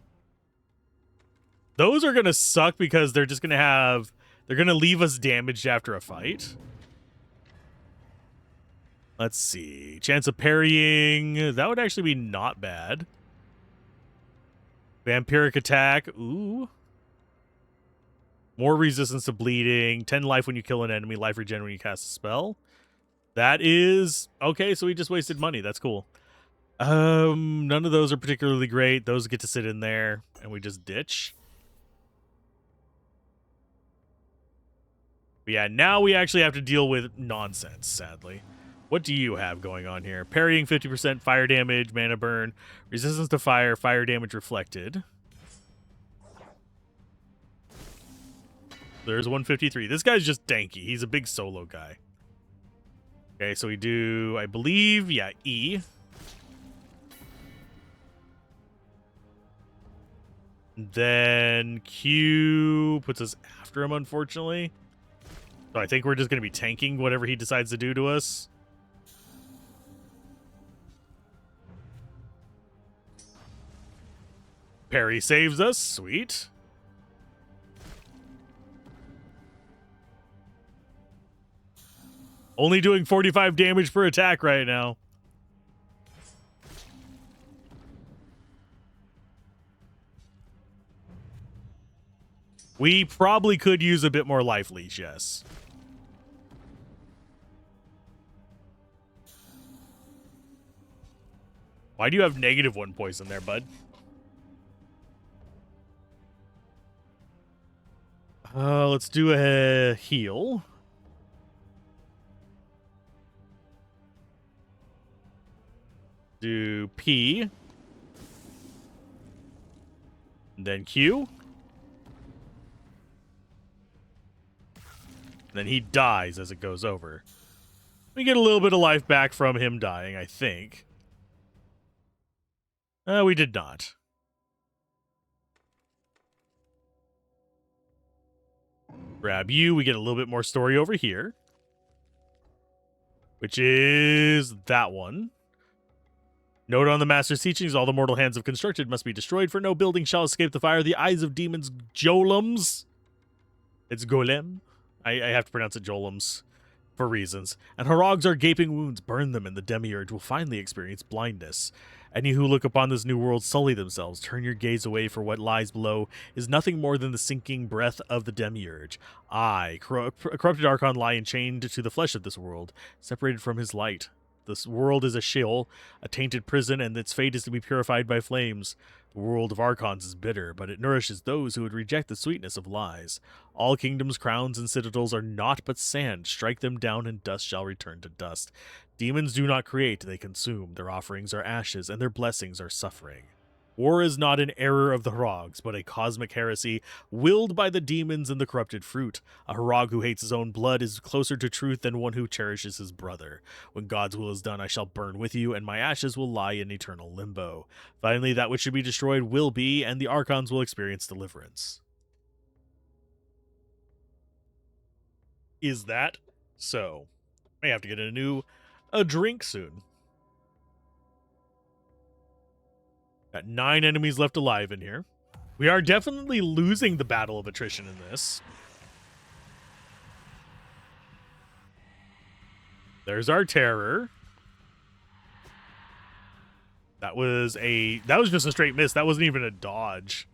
Those are going to suck because they're just going to have... They're going to leave us damaged after a fight. Let's see. Chance of parrying. That would actually be not bad. Vampiric attack. Ooh. More resistance to bleeding. 10 life when you kill an enemy. Life regen when you cast a spell. That is... Okay, so we just wasted money. That's cool. None of those are particularly great. Those get to sit in there. And we just ditch. But yeah, now we actually have to deal with nonsense, sadly. What do you have going on here? Parrying 50%, fire damage, mana burn, resistance to fire, fire damage reflected. There's 153. This guy's just danky. He's a big solo guy. Okay, so we do, I believe, yeah, E. Then Q puts us after him, unfortunately. So I think we're just going to be tanking whatever he decides to do to us. Parry saves us. Sweet. Only doing 45 damage per attack right now. We probably could use a bit more life leash, yes. Why do you have -1 poison there, bud? Let's do a heal. Do P. And then Q. And then he dies as it goes over. We get a little bit of life back from him dying, I think. We did not. Grab you. We get a little bit more story over here. Which is that one. Note on the Master's teachings, all the mortal hands have constructed must be destroyed, for no building shall escape the fire. The eyes of demons, golems. It's golem. I have to pronounce it golems for reasons. And Horogs are gaping wounds. Burn them, and the demiurge will finally experience blindness. Any who look upon this new world sully themselves. Turn your gaze away, for what lies below is nothing more than the sinking breath of the demiurge. I, a corrupted Archon, lie enchained to the flesh of this world, separated from his light. This world is a Sheol, a tainted prison, and its fate is to be purified by flames. The world of Archons is bitter, but it nourishes those who would reject the sweetness of lies. All kingdoms, crowns, and citadels are naught but sand. Strike them down, and dust shall return to dust. Demons do not create, they consume. Their offerings are ashes, and their blessings are suffering. War is not an error of the Hrogs, but a cosmic heresy willed by the demons and the corrupted fruit. A Hrog who hates his own blood is closer to truth than one who cherishes his brother. When God's will is done, I shall burn with you, and my ashes will lie in eternal limbo. Finally, that which should be destroyed will be, and the Archons will experience deliverance. Is that so? May have to get a drink soon. Got 9 enemies left alive in here. We are definitely losing the battle of attrition in this. There's our terror. That was just a straight miss. That wasn't even a dodge.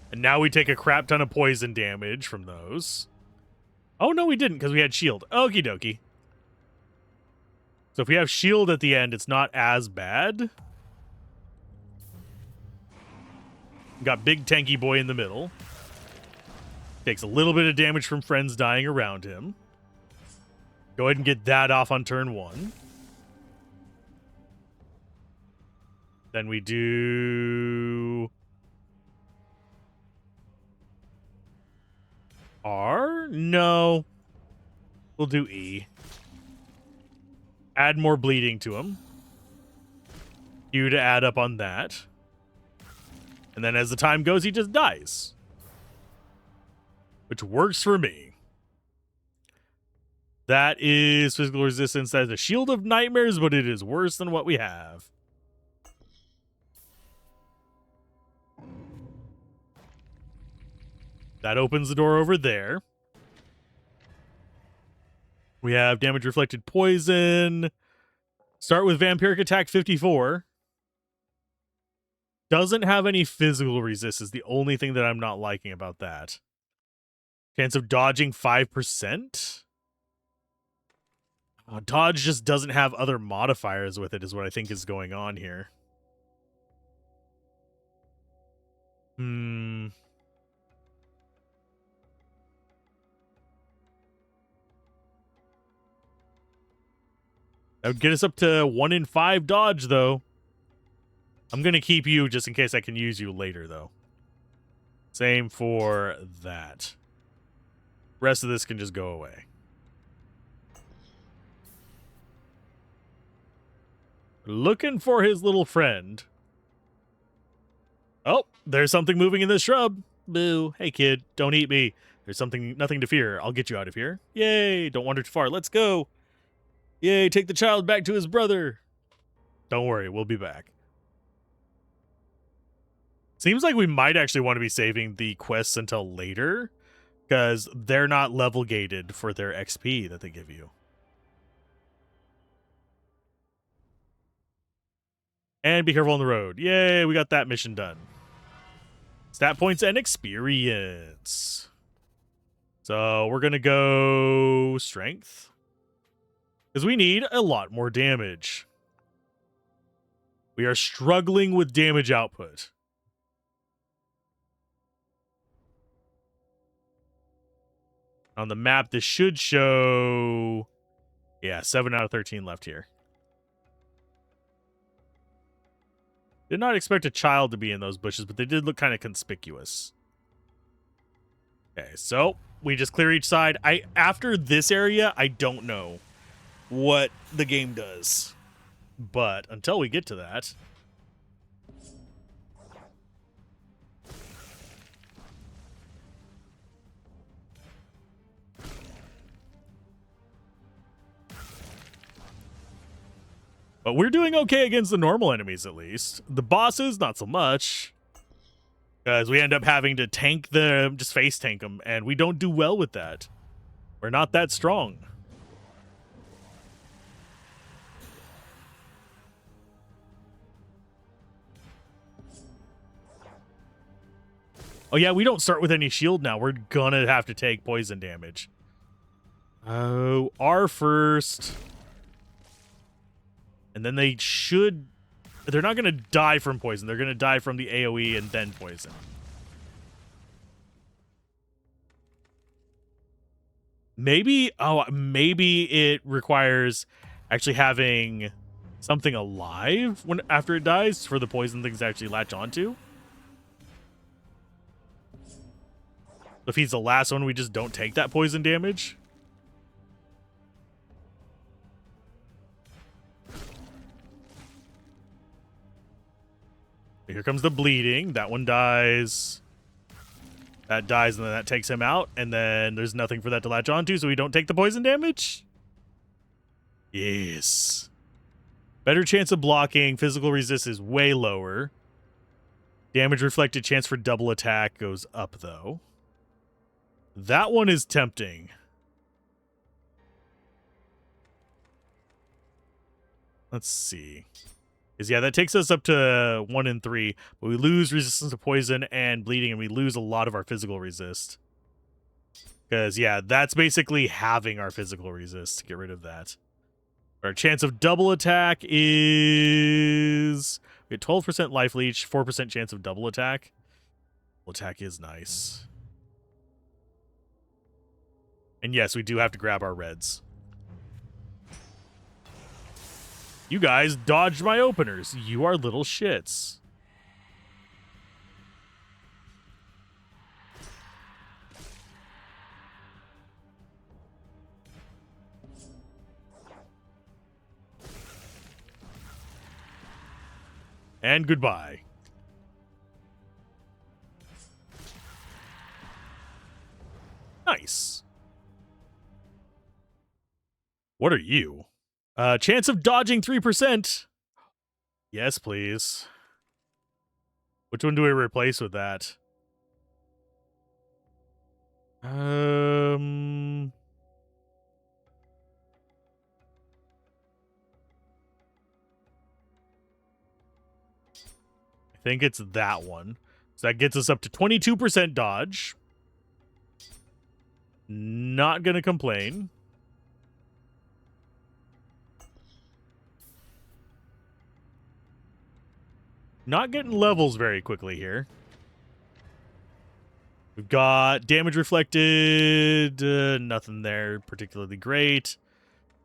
And now we take a crap ton of poison damage from those. Oh, no, we didn't, because we had shield. Okie dokie. So if we have shield at the end, it's not as bad. Got big tanky boy in the middle. Takes a little bit of damage from friends dying around him. Go ahead and get that off on turn 1. Then we do R? No. We'll do E. Add more bleeding to him. Q to add up on that. And then as the time goes, he just dies. Which works for me. That is physical resistance. That is a shield of nightmares, but it is worse than what we have. That opens the door over there. We have damage reflected poison. Start with vampiric attack 54. Doesn't have any physical resist is the only thing that I'm not liking about that. Chance of dodging 5%. Dodge just doesn't have other modifiers with it is what I think is going on here. Hmm. That would get us up to 1 in 5 dodge, though. I'm going to keep you just in case I can use you later, though. Same for that. Rest of this can just go away. Looking for his little friend. Oh, there's something moving in this shrub. Boo. Hey, kid, don't eat me. There's nothing to fear. I'll get you out of here. Yay, don't wander too far. Let's go. Yay, take the child back to his brother. Don't worry, we'll be back. Seems like we might actually want to be saving the quests until later, because they're not level gated for their XP that they give you. And be careful on the road. Yay, we got that mission done. Stat points and experience. So we're going to go strength, because we need a lot more damage. We are struggling with damage output. On the map, this should show... Yeah, 7 out of 13 left here. Did not expect a child to be in those bushes, but they did look kind of conspicuous. Okay, so we just clear each side. After this area, I don't know what the game does. But until we get to that... But we're doing okay against the normal enemies, at least. The bosses, not so much. Because we end up having to tank them, just face tank them, and we don't do well with that. We're not that strong. Oh yeah, we don't start with any shield now. We're gonna have to take poison damage. Oh, R first. And then they should... They're not going to die from poison. They're going to die from the AoE and then poison. Maybe... Oh, maybe it requires actually having something alive after it dies for the poison things to actually latch onto. If he's the last one, we just don't take that poison damage. Here comes the bleeding. That one dies. That dies, and then that takes him out. And then there's nothing for that to latch onto, so we don't take the poison damage? Yes. Better chance of blocking. Physical resist is way lower. Damage reflected chance for double attack goes up, though. That one is tempting. Let's see. Yeah, that takes us up to 1 in 3, but we lose resistance to poison and bleeding, and we lose a lot of our physical resist. Because, yeah, that's basically halving our physical resist to get rid of that. Our chance of double attack is... We get 12% life leech, 4% chance of double attack. Double attack is nice. And yes, we do have to grab our reds. You guys dodged my openers. You are little shits. And goodbye. Nice. What are you? Chance of dodging 3%. Yes, please. Which one do we replace with that? I think it's that one. So that gets us up to 22% dodge. Not gonna complain. Not getting levels very quickly here. We've got damage reflected. Nothing there particularly great.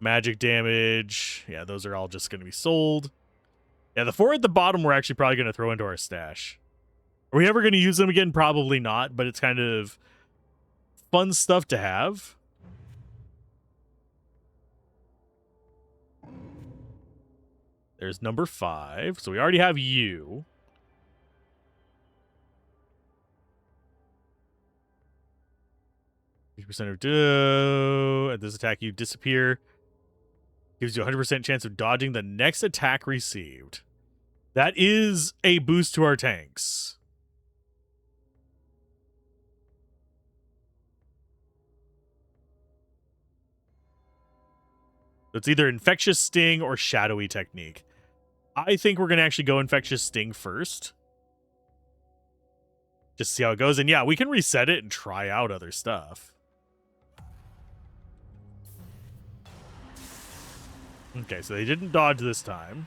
Magic damage. Yeah, those are all just going to be sold. Yeah, the 4 at the bottom we're actually probably going to throw into our stash. Are we ever going to use them again? Probably not, but it's kind of fun stuff to have. There's number 5. So we already have you. Percent of at this attack you disappear. Gives you a 100% chance of dodging the next attack received. That is a boost to our tanks. It's either Infectious Sting or Shadowy Technique. I think we're going to actually go Infectious Sting first. Just see how it goes. And yeah, we can reset it and try out other stuff. Okay, so they didn't dodge this time.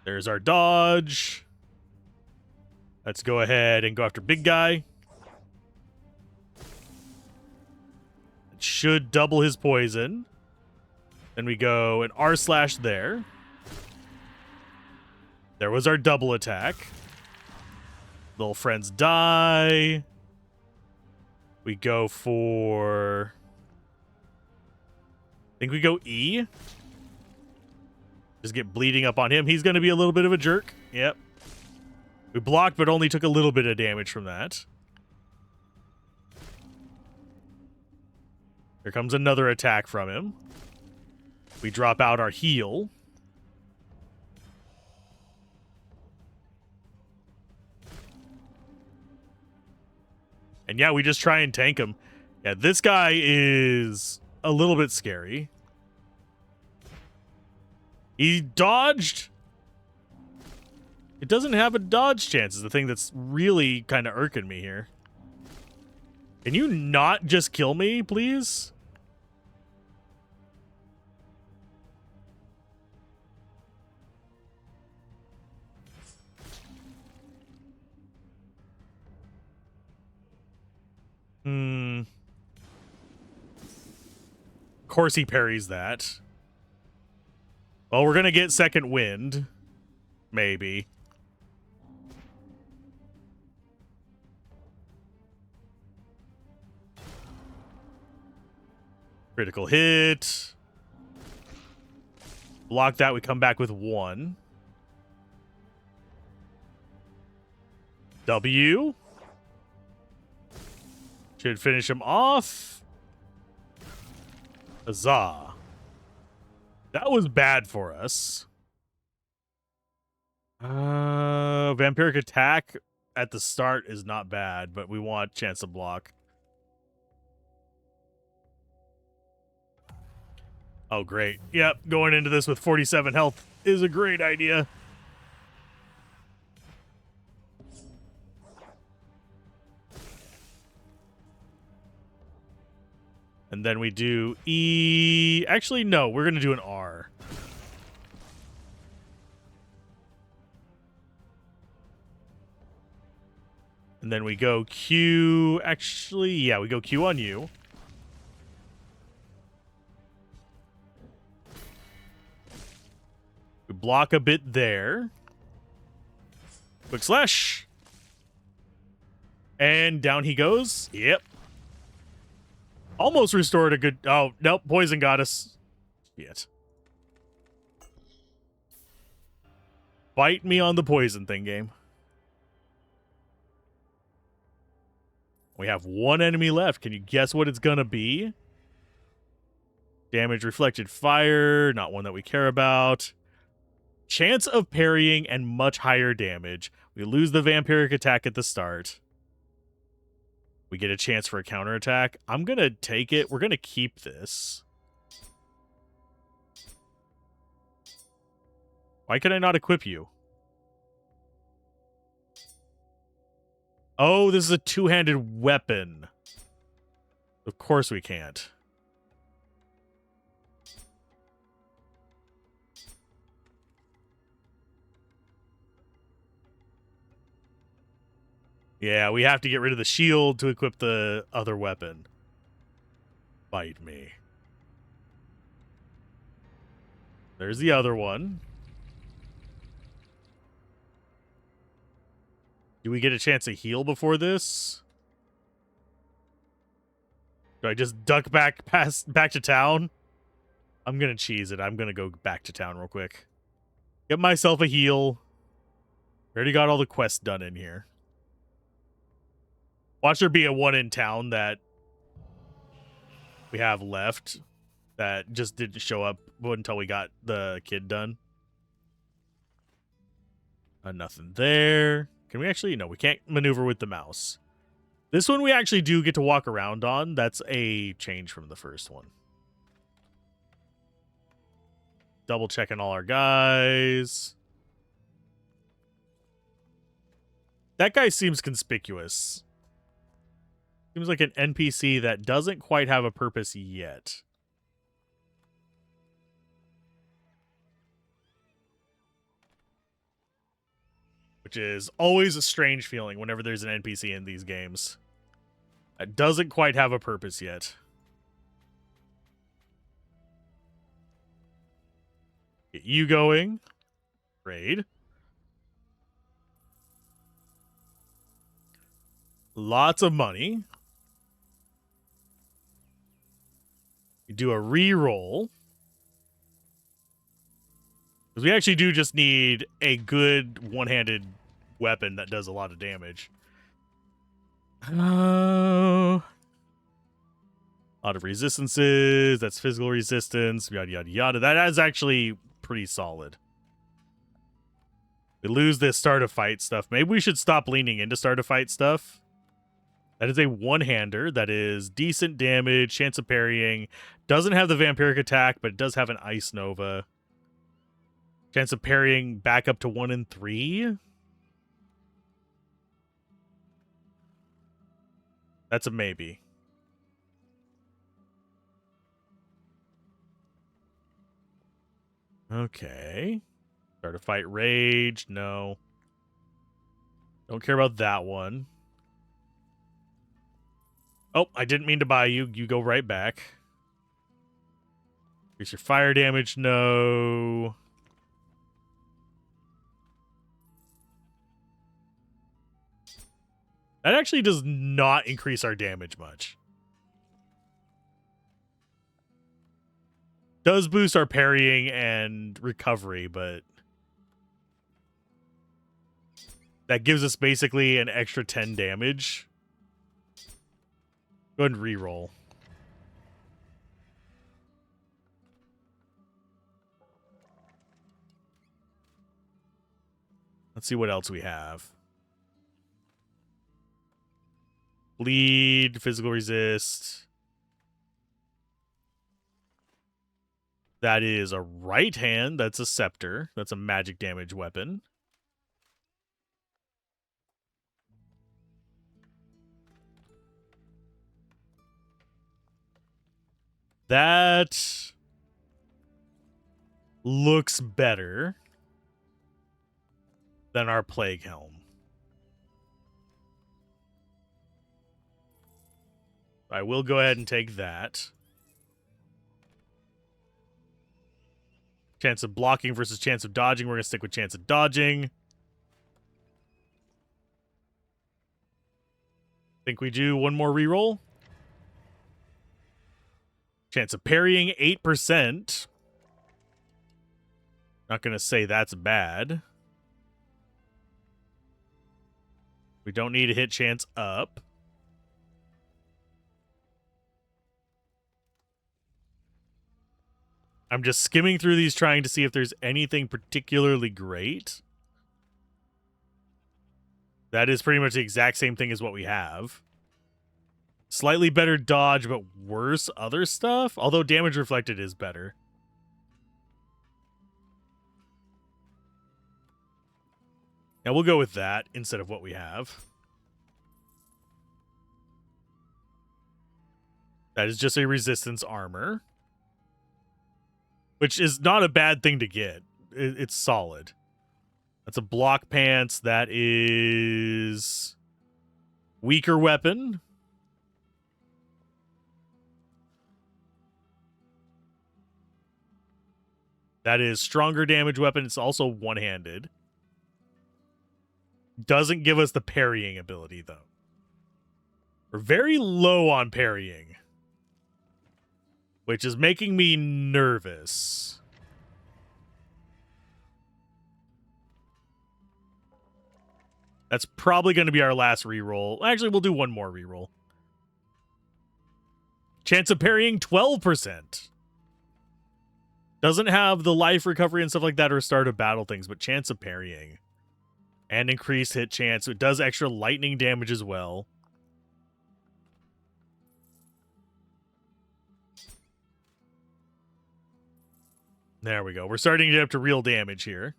There's our dodge. Let's go ahead and go after big guy. It should double his poison. Then we go an R slash there. There was our double attack. Little friends die. We go for... I think we go E. Just get bleeding up on him. He's going to be a little bit of a jerk. Yep. We blocked, but only took a little bit of damage from that. Here comes another attack from him. We drop out our heal. And yeah, we just try and tank him. Yeah, this guy is a little bit scary. He dodged. It doesn't have a dodge chance is the thing that's really kind of irking me here. Can you not just kill me, please? Of course he parries that. Well, we're going to get second wind. Maybe. Critical hit. Block that. We come back with 1. W. Should finish him off. Huzzah. That was bad for us. Vampiric attack at the start is not bad, but we want chance to block. Oh, great. Yep, going into this with 47 health is a great idea. And then we do E. Actually, no, we're going to do an R. And then we go Q. Actually, yeah, we go Q on you. We block a bit there. Quick slash. And down he goes. Yep. Almost restored a good... Oh, nope. Poison got us. Shit. Bite me on the poison thing, game. We have 1 enemy left. Can you guess what it's gonna be? Damage reflected fire. Not one that we care about. Chance of parrying and much higher damage. We lose the vampiric attack at the start. We get a chance for a counterattack. I'm going to take it. We're going to keep this. Why can I not equip you? Oh, this is a 2-handed weapon. Of course we can't. Yeah, we have to get rid of the shield to equip the other weapon. Bite me. There's the other one. Do we get a chance to heal before this? Do I just duck back to town? I'm gonna cheese it. I'm gonna go back to town real quick. Get myself a heal. We already got all the quests done in here. Watch there be a one in town that we have left that just didn't show up until we got the kid done. Nothing there. Can we actually? No, we can't maneuver with the mouse. This one we actually do get to walk around on. That's a change from the first one. Double checking all our guys. That guy seems conspicuous. Seems like an NPC that doesn't quite have a purpose yet. Which is always a strange feeling whenever there's an NPC in these games. That doesn't quite have a purpose yet. Get you going. Raid. Lots of money. You do a re-roll. Because we actually do just need a good one-handed weapon that does a lot of damage. A lot of resistances. That's physical resistance. Yada, yada, yada. That is actually pretty solid. We lose this start of fight stuff. Maybe we should stop leaning into start of fight stuff. That is a one-hander. That is decent damage, chance of parrying. Doesn't have the vampiric attack, but it does have an ice nova. Chance of parrying back up to 1 in 3. That's a maybe. Okay. Start a fight rage. No. Don't care about that one. Oh, I didn't mean to buy you. You go right back. Increase your fire damage. No. That actually does not increase our damage much. Does boost our parrying and recovery, but that gives us basically an extra 10 damage. Go ahead and reroll. Let's see what else we have. Bleed, physical resist. That is a right hand. That's a scepter. That's a magic damage weapon. That looks better than our plague helm. I will go ahead and take that. Chance of blocking versus chance of dodging. We're going to stick with chance of dodging. Think we do one more reroll. Chance of parrying, 8%. Not going to say that's bad. We don't need a hit chance up. I'm just skimming through these trying to see if there's anything particularly great. That is pretty much the exact same thing as what we have. Slightly better dodge, but worse other stuff. Although damage reflected is better. Now we'll go with that instead of what we have. That is just a resistance armor. Which is not a bad thing to get. It's solid. That's a block pants. That is Weaker weapon. That is stronger damage weapon. It's also one-handed. Doesn't give us the parrying ability, though. We're very low on parrying, which is making me nervous. That's probably going to be our last reroll. Actually, we'll do one more reroll. Chance of parrying, 12%. Doesn't have the life recovery and stuff like that or start of battle things, but chance of parrying. And increased hit chance. It does extra lightning damage as well. There we go. We're starting to get up to real damage here.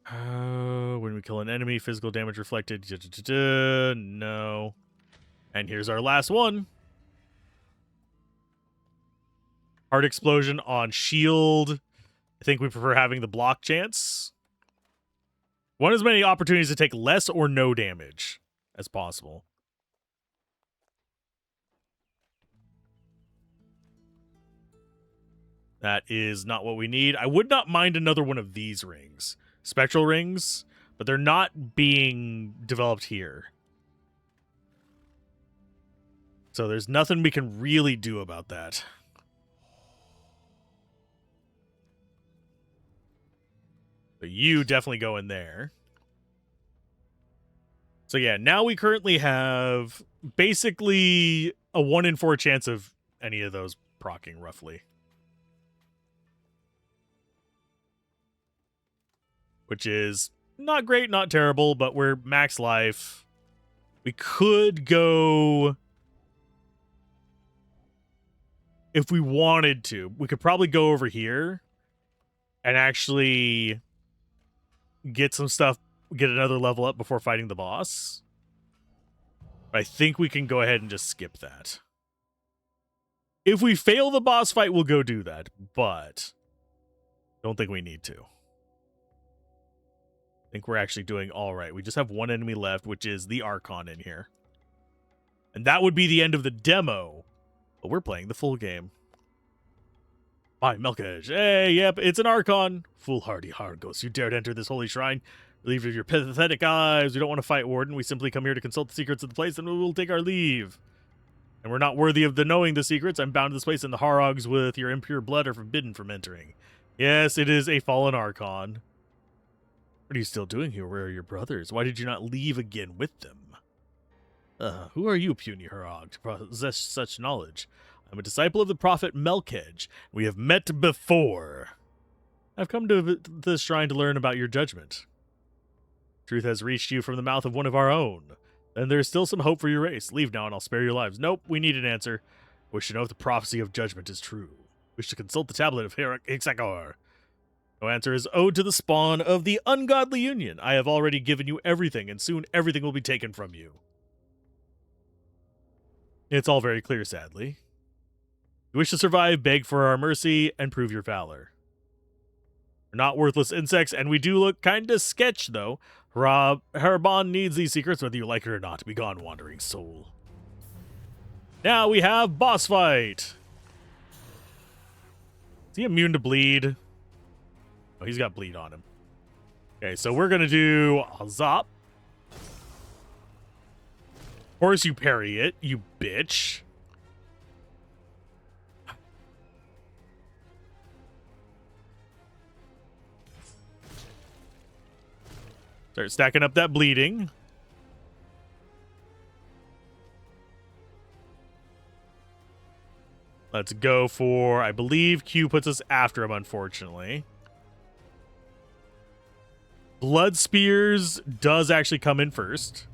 When we kill an enemy, physical damage reflected. No. And here's our last one. Heart explosion on shield. I think we prefer having the block chance. Want as many opportunities to take less or no damage as possible. That is not what we need. I would not mind another one of these rings. Spectral rings, but they're not being developed here. So there's nothing we can really do about that. But you definitely go in there. So yeah, now we currently have basically a 1 in 4 chance of any of those proccing, roughly. Which is not great, not terrible, but we're max life. We could go... If we wanted to, we could probably go over here and actually get some stuff, get another level up before fighting the boss. But I think we can go ahead and just skip that. If we fail the boss fight, we'll go do that, but don't think we need to. I think we're actually doing all right. We just have one enemy left, which is the Archon in here. And that would be the end of the demo. But we're playing the full game. Hi, Melkage. Hey, yep, it's an Archon. Foolhardy Hargos, you dared enter this holy shrine. Relieved of your pathetic eyes. We don't want to fight Warden. We simply come here to consult the secrets of the place, and we will take our leave. And we're not worthy of the knowing the secrets. I'm bound to this place, and the Harogs with your impure blood are forbidden from entering. Yes, it is a fallen Archon. What are you still doing here? Where are your brothers? Why did you not leave again with them? Who are you, puny Harog, to possess such knowledge? I'm a disciple of the prophet Melkage. We have met before. I've come to this shrine to learn about your judgment. Truth has reached you from the mouth of one of our own. Then there's still some hope for your race. Leave now and I'll spare your lives. Nope, we need an answer. Wish to know if the prophecy of judgment is true. Wish to consult the tablet of Hexagor. No answer is owed to the spawn of the ungodly union. I have already given you everything, and soon everything will be taken from you. It's all very clear, sadly. You wish to survive, beg for our mercy, and prove your valor. We're not worthless insects, and we do look kinda sketch, though. Harabon needs these secrets, whether you like it or not. Be gone, wandering soul. Now we have boss fight. Is he immune to bleed? Oh, he's got bleed on him. Okay, so we're gonna do Alzorath. Of course you parry it, you bitch. Start stacking up that bleeding. Let's go for, I believe Q puts us after him, unfortunately. Blood Spears does actually come in first.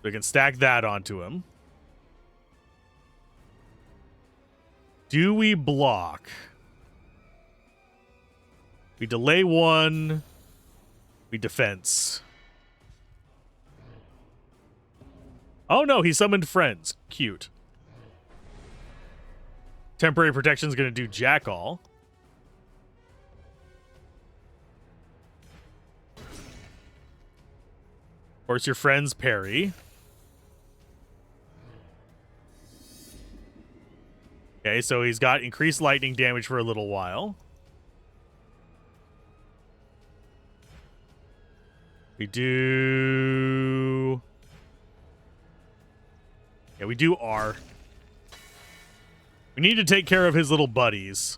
We can stack that onto him. Do we block? We delay one. We defense. Oh no, he summoned friends. Cute. Temporary protection is going to do jack all. course, your friends parry. Okay, so he's got increased lightning damage for a little while. We do... Yeah, we do R. We need to take care of his little buddies,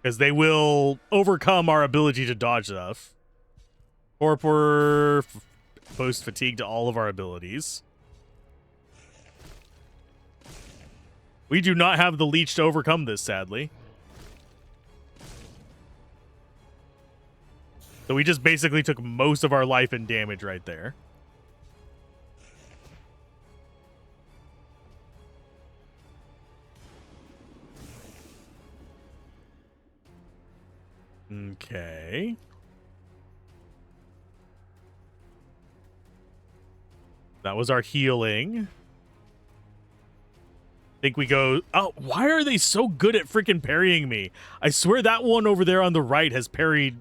because they will overcome our ability to dodge stuff. Torpor, boost fatigue to all of our abilities. We do not have the leech to overcome this, sadly. So we just basically took most of our life and damage right there. Okay. That was our healing. I think we go... Oh, why are they so good at freaking parrying me? I swear that one over there on the right has parried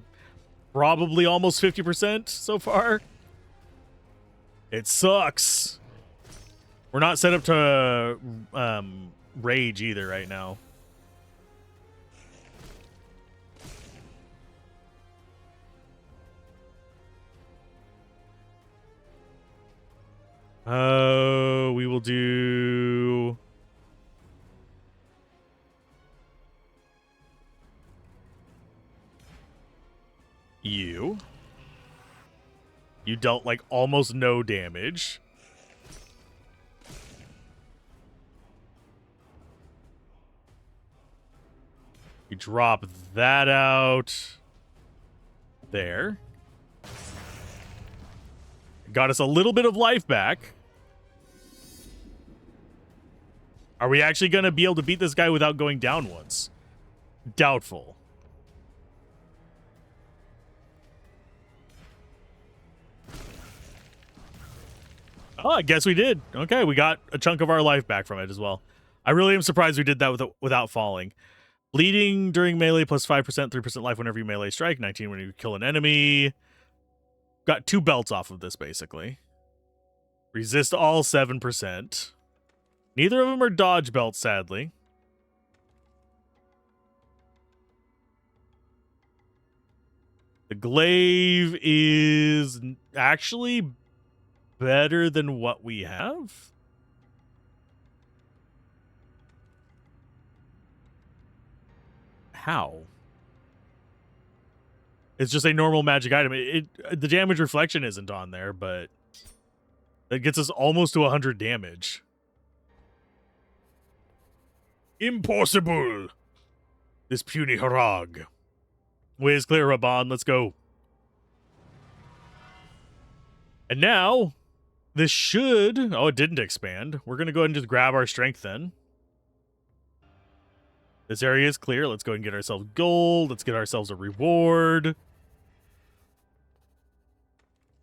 probably almost 50% so far. It sucks. We're not set up to rage either right now. Oh, we will do... You dealt like almost no damage. You drop that out there. Got us a little bit of life back. Are we actually going to be able to beat this guy without going down once? Doubtful. Oh, I guess we did. Okay, we got a chunk of our life back from it as well. I really am surprised we did that without falling. Bleeding during melee plus 5%, 3% life whenever you melee strike, 19 when you kill an enemy. Got 2 belts off of this, basically. Resist all, 7%. Neither of them are dodge belts, sadly. The glaive is actually better than what we have. How? It's just a normal magic item. The damage reflection isn't on there, but that gets us almost to 100 damage. Impossible! This puny harag. Way is clear, Raban. Let's go. And now, this should... Oh, it didn't expand. We're going to go ahead and just grab our strength then. This area is clear. Let's go ahead and get ourselves gold. Let's get ourselves a reward.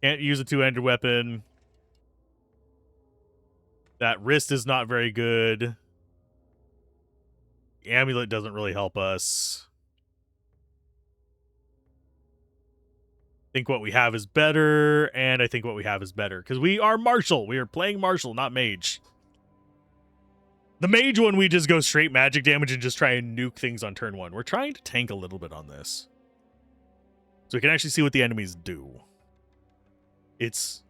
Can't use a two-handed weapon. That wrist is not very good. The amulet doesn't really help us. I think what we have is better, and I think what we have is better. Because we are martial. We are playing martial, not mage. The mage one, we just go straight magic damage and just try and nuke things on turn 1. We're trying to tank a little bit on this. So we can actually see what the enemies do. It's...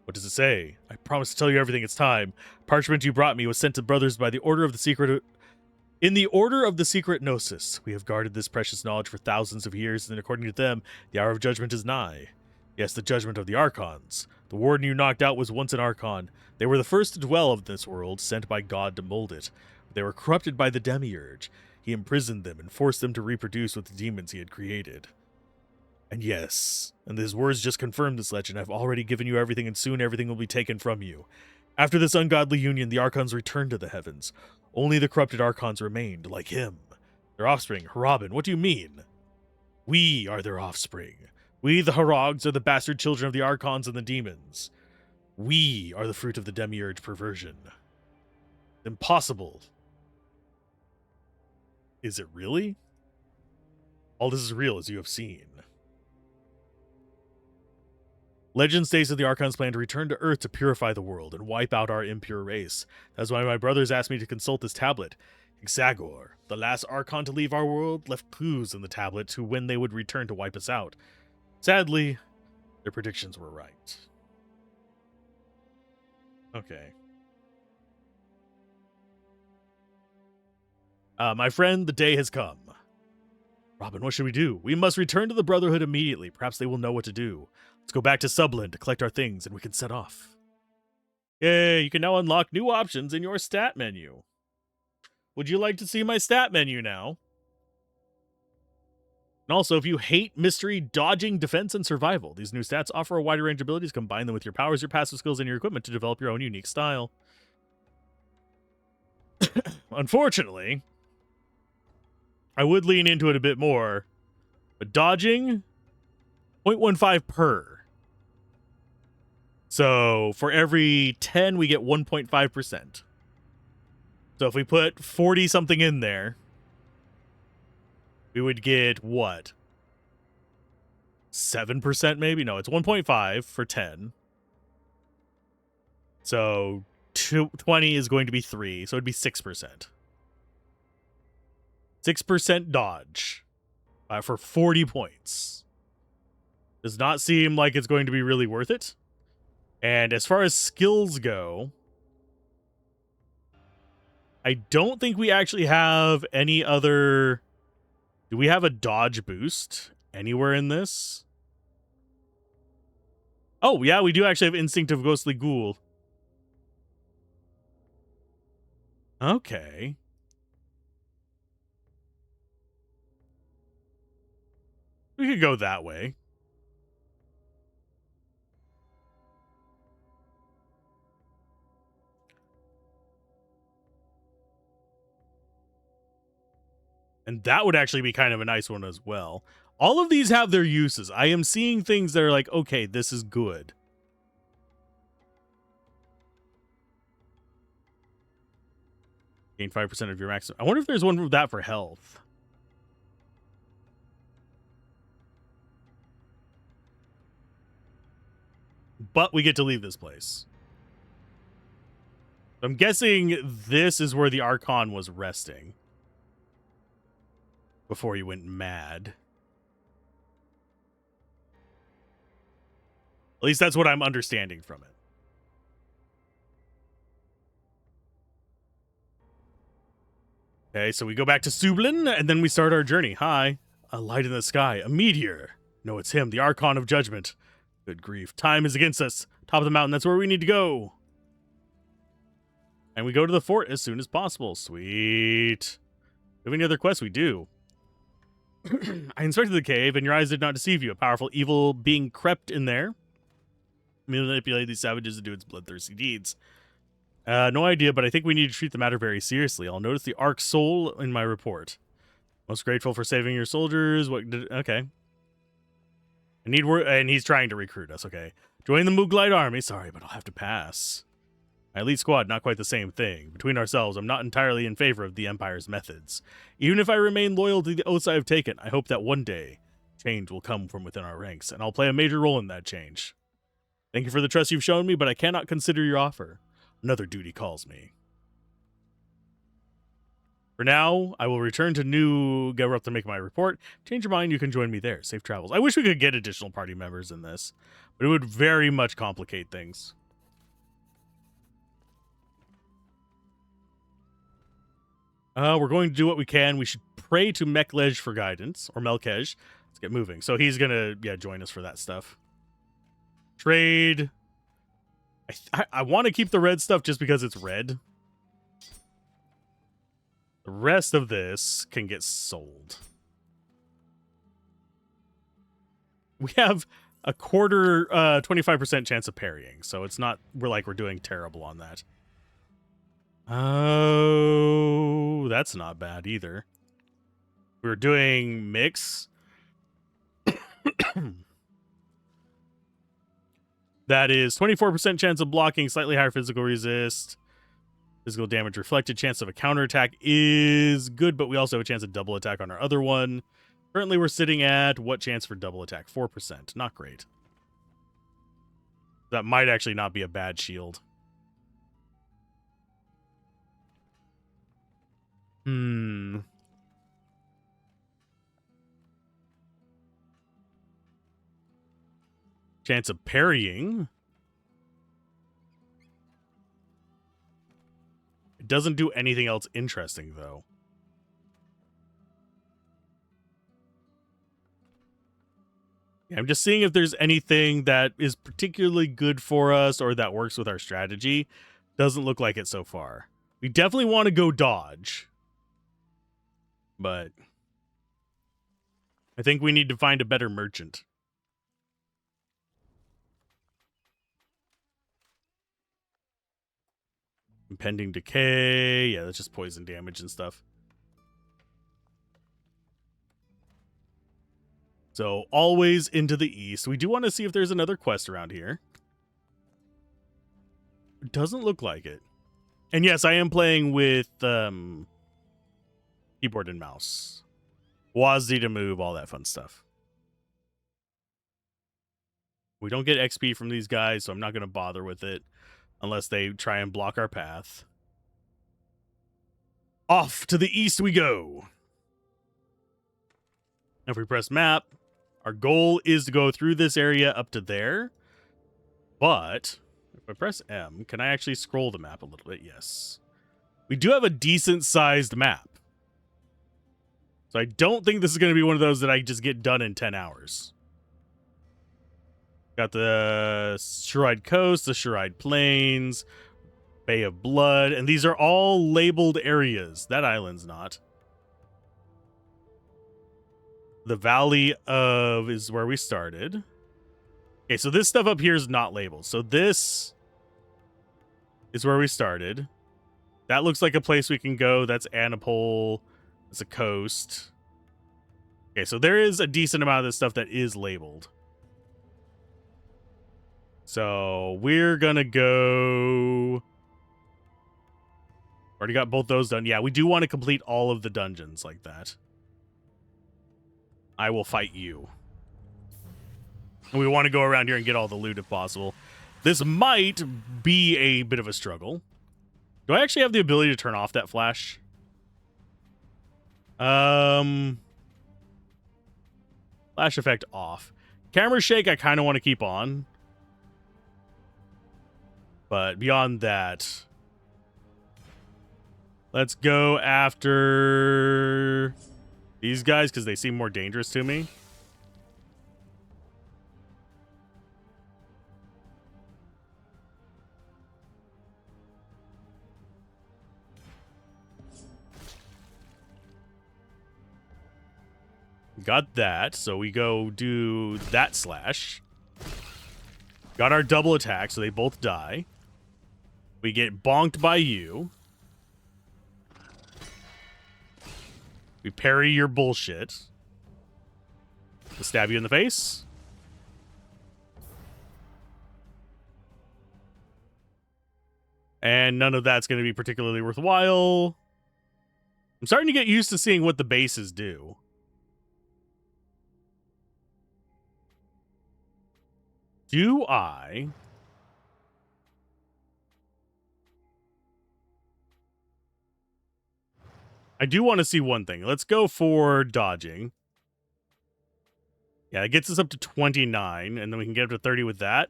What does it say? I promise to tell you everything. It's time. Parchment you brought me was sent to brothers by the order of the secret... In the order of the secret gnosis, we have guarded this precious knowledge for thousands of years, and according to them, the hour of judgment is nigh. Yes, the judgment of the Archons. The warden you knocked out was once an Archon. They were the first to dwell of this world, sent by God to mold it. They were corrupted by the Demiurge. He imprisoned them and forced them to reproduce with the demons he had created. And yes, and his words just confirmed this legend. I've already given you everything, and soon everything will be taken from you. After this ungodly union, the Archons returned to the heavens. Only the corrupted Archons remained, like him. Their offspring, Harabin, what do you mean? We are their offspring. We, the Harags, are the bastard children of the Archons and the demons. We are the fruit of the Demiurge perversion. Impossible. Is it really? All this is real, as you have seen. Legend states that the Archons plan to return to Earth to purify the world and wipe out our impure race. That's why my brothers asked me to consult this tablet. Xagor, the last Archon to leave our world, left clues in the tablet to when they would return to wipe us out. Sadly, their predictions were right. Okay. My friend, the day has come. Robin, what should we do? We must return to the Brotherhood immediately. Perhaps they will know what to do. Let's go back to Sublin to collect our things, and we can set off. Yay, you can now unlock new options in your stat menu. Would you like to see my stat menu now? And also, if you hate mystery, dodging, defense, and survival, these new stats offer a wider range of abilities. Combine them with your powers, your passive skills, and your equipment to develop your own unique style. Unfortunately, I would lean into it a bit more, but dodging, 0.15 per. So for every 10, we get 1.5%. So if we put 40 something in there, we would get what? 7% maybe? No, it's 1.5 for 10. So 20 is going to be 3, so it'd be 6%. 6% dodge for 40 points. Does not seem like it's going to be really worth it. And as far as skills go, I don't think we actually have any other... Do we have a dodge boost anywhere in this? Oh, yeah, we do actually have Instinct of Ghostly Ghoul. Okay. We could go that way. And that would actually be kind of a nice one as well. All of these have their uses. I am seeing things that are like, okay, this is good. Gain 5% of your maximum. I wonder if there's one for that for health. But we get to leave this place. I'm guessing this is where the Archon was resting before he went mad. At least that's what I'm understanding from it. Okay, so we go back to Sublin, and then we start our journey. Hi. A light in the sky. A meteor. No, it's him, the Archon of Judgment. Good grief. Time is against us. Top of the mountain, that's where we need to go. And we go to the fort as soon as possible. Sweet. Do we have any other quests? We do. I inspected the cave, and your eyes did not deceive you. A powerful evil being crept in there. Manipulate these savages to do its bloodthirsty deeds. No idea, but I think we need to treat the matter very seriously. I'll notice the Arc Soul in my report. Most grateful for saving your soldiers. Okay. I need work, and he's trying to recruit us. Okay. Join the Mooglite army. Sorry, but I'll have to pass. My elite squad, not quite the same thing. Between ourselves, I'm not entirely in favor of the Empire's methods. Even if I remain loyal to the oaths I have taken, I hope that one day change will come from within our ranks, and I'll play a major role in that change. Thank you for the trust you've shown me, but I cannot consider your offer. Another duty calls me. For now, I will return to New Geralt to make my report. Change your mind, you can join me there. Safe travels. I wish we could get additional party members in this, but it would very much complicate things. We're going to do what we can. We should pray to Meklej for guidance, or Melkej. Let's get moving. So he's gonna, join us for that stuff. Trade. I want to keep the red stuff just because it's red. The rest of this can get sold. We have a quarter, 25% chance of parrying, so it's not, we're doing terrible on that. Oh, that's not bad either. We're doing mix. That is 24% chance of blocking, slightly higher physical resist. Physical damage reflected. Chance of a counterattack is good, but we also have a chance of double attack on our other one. Currently, we're sitting at what chance for double attack? 4%. Not great. That might actually not be a bad shield. Chance of parrying. It doesn't do anything else interesting, though. Yeah, I'm just seeing if there's anything that is particularly good for us or that works with our strategy. Doesn't look like it so far. We definitely want to go dodge. But I think we need to find a better merchant. Impending decay. Yeah, that's just poison damage and stuff. So always into the east. We do want to see if there's another quest around here. It doesn't look like it. And yes, I am playing with keyboard and mouse. WASD to move, all that fun stuff. We don't get XP from these guys, so I'm not going to bother with it unless they try and block our path. Off to the east we go. If we press map, our goal is to go through this area up to there. But if I press M, can I actually scroll the map a little bit? Yes. We do have a decent-sized map. So I don't think this is going to be one of those that I just get done in 10 hours. Got the Shuride Coast, the Shuride Plains, Bay of Blood, and these are all labeled areas. That island's not. The Valley of is where we started. Okay, so this stuff up here is not labeled. So this is where we started. That looks like a place we can go. That's Anapole. It's a coast. Okay, so there is a decent amount of this stuff that is labeled. So we're gonna go. Already got both those done. Yeah, we do want to complete all of the dungeons like that. I will fight you. And we want to go around here and get all the loot if possible. This might be a bit of a struggle. Do I actually have the ability to turn off that flash? Flash effect off. Camera shake I kind of want to keep on. But beyond that, let's go after these guys because they seem more dangerous to me. Got that, so we go do that slash. Got our double attack, so they both die. We get bonked by you. We parry your bullshit. We'll stab you in the face. And none of that's going to be particularly worthwhile. I'm starting to get used to seeing what the bases do. Do I do want to see one thing. Let's go for dodging. Yeah, it gets us up to 29, and then we can get up to 30 with that.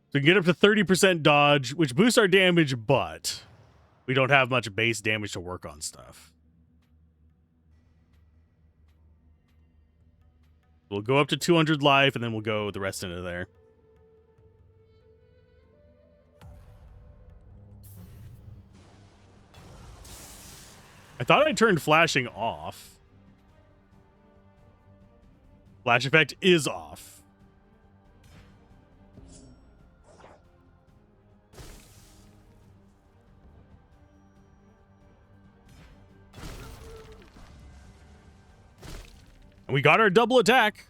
So we can get up to 30% dodge, which boosts our damage, but we don't have much base damage to work on stuff. We'll go up to 200 life, and then we'll go the rest into there. I thought I turned flashing off. Flash effect is off. And we got our double attack.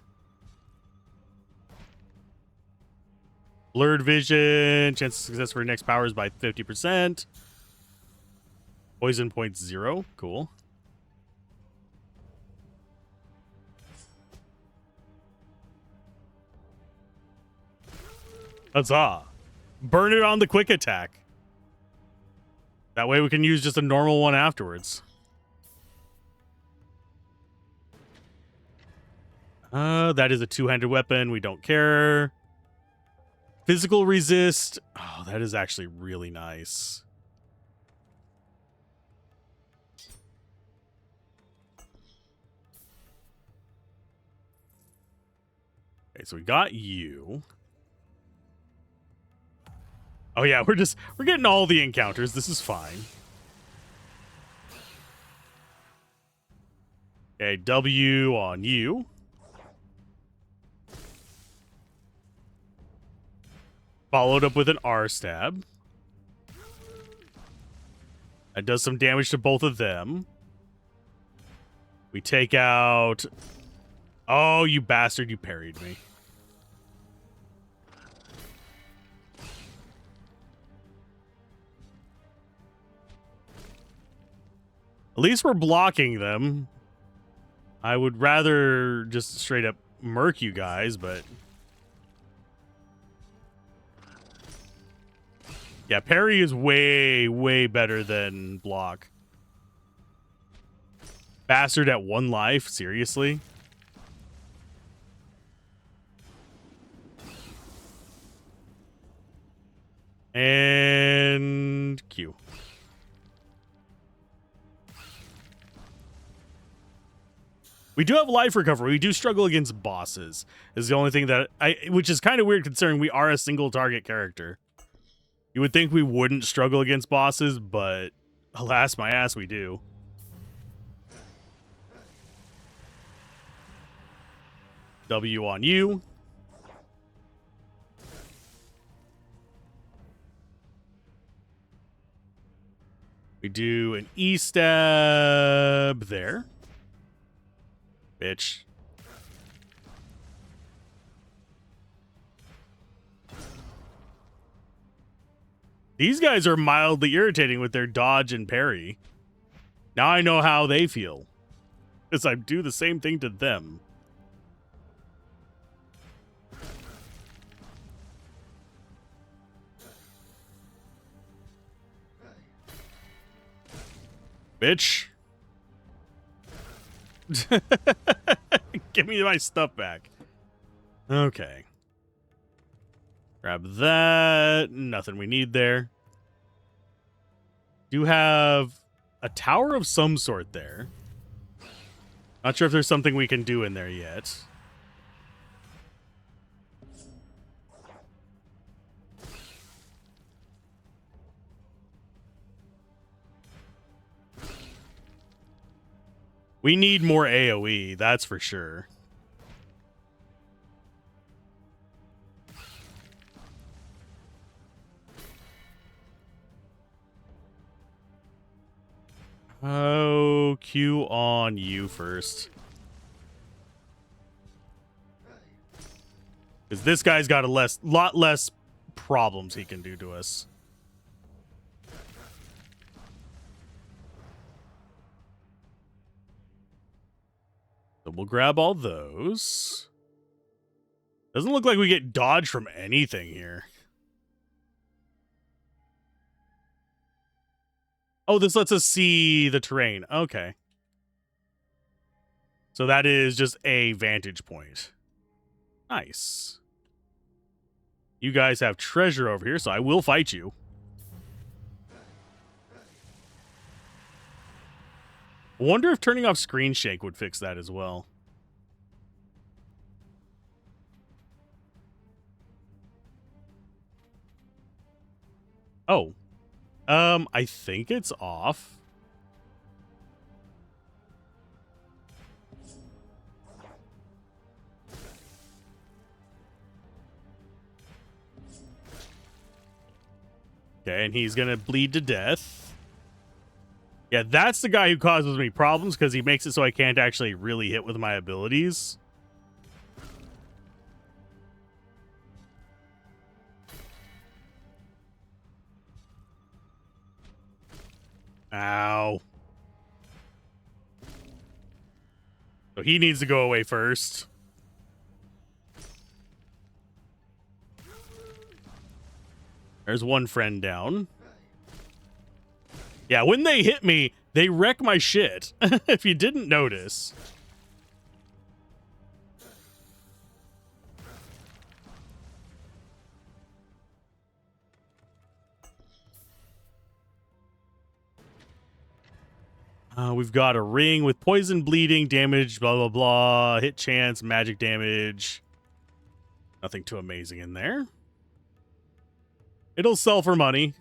Blurred vision. Chance of success for your next powers by 50%. Poison points 0. Cool. Huzzah. Burn it on the quick attack. That way we can use just a normal one afterwards. That is a two-handed weapon. We don't care. Physical resist. Oh, that is actually really nice. Okay, so we got you. Oh yeah, we're getting all the encounters. This is fine. Okay, W on you. Followed up with an R stab. That does some damage to both of them. We take out... Oh, you bastard, you parried me. At least we're blocking them. I would rather just straight up murk you guys, but... Yeah, parry is way, way better than block. Bastard at 1 life? Seriously? And... Q. We do have life recovery. We do struggle against bosses. Is the only thing that which is kind of weird considering we are a single target character. You would think we wouldn't struggle against bosses, but alas my ass, we do. W on you. We do an E stab there. Bitch. These guys are mildly irritating with their dodge and parry. Now I know how they feel. Because I do the same thing to them. Bitch. Give me my stuff back. Okay. Grab that. Nothing we need there. Do have a tower of some sort there. Not sure if there's something we can do in there yet. We need more AoE, that's for sure. Oh, Q on you first. Because this guy's got a lot less problems he can do to us. So we'll grab all those. Doesn't look like we get dodge from anything here. Oh, this lets us see the terrain. Okay. So that is just a vantage point. Nice. You guys have treasure over here, so I will fight you. I wonder if turning off screen shake would fix that as well. Oh. I think it's off. Okay, and he's gonna bleed to death. Yeah, that's the guy who causes me problems because he makes it so I can't actually really hit with my abilities. Ow. So he needs to go away first. There's one friend down. Yeah, when they hit me, they wreck my shit. If you didn't notice. We've got a ring with poison, bleeding, damage, blah, blah, blah, hit chance, magic damage. Nothing too amazing in there. It'll sell for money.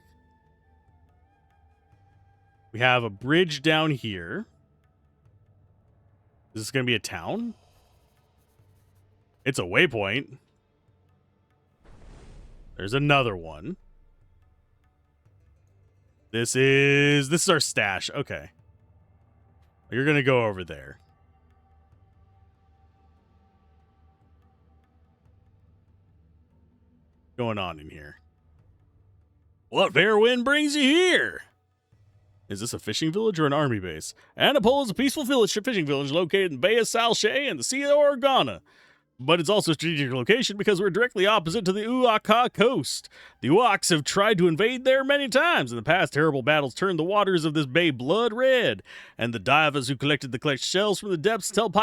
We have a bridge down here. Is this going to be a town? It's a waypoint. There's another one. This is our stash. Okay. You're going to go over there. Going on in here? What fair wind brings you here? Is this a fishing village or an army base? Anapole is a peaceful fishing village located in Bay of Salche and the Sea of Organa. But it's also a strategic location because we're directly opposite to the Uaka coast. The Uaks have tried to invade there many times. In the past, terrible battles turned the waters of this bay blood red, and the divers who collected the collected shells from the depths tell of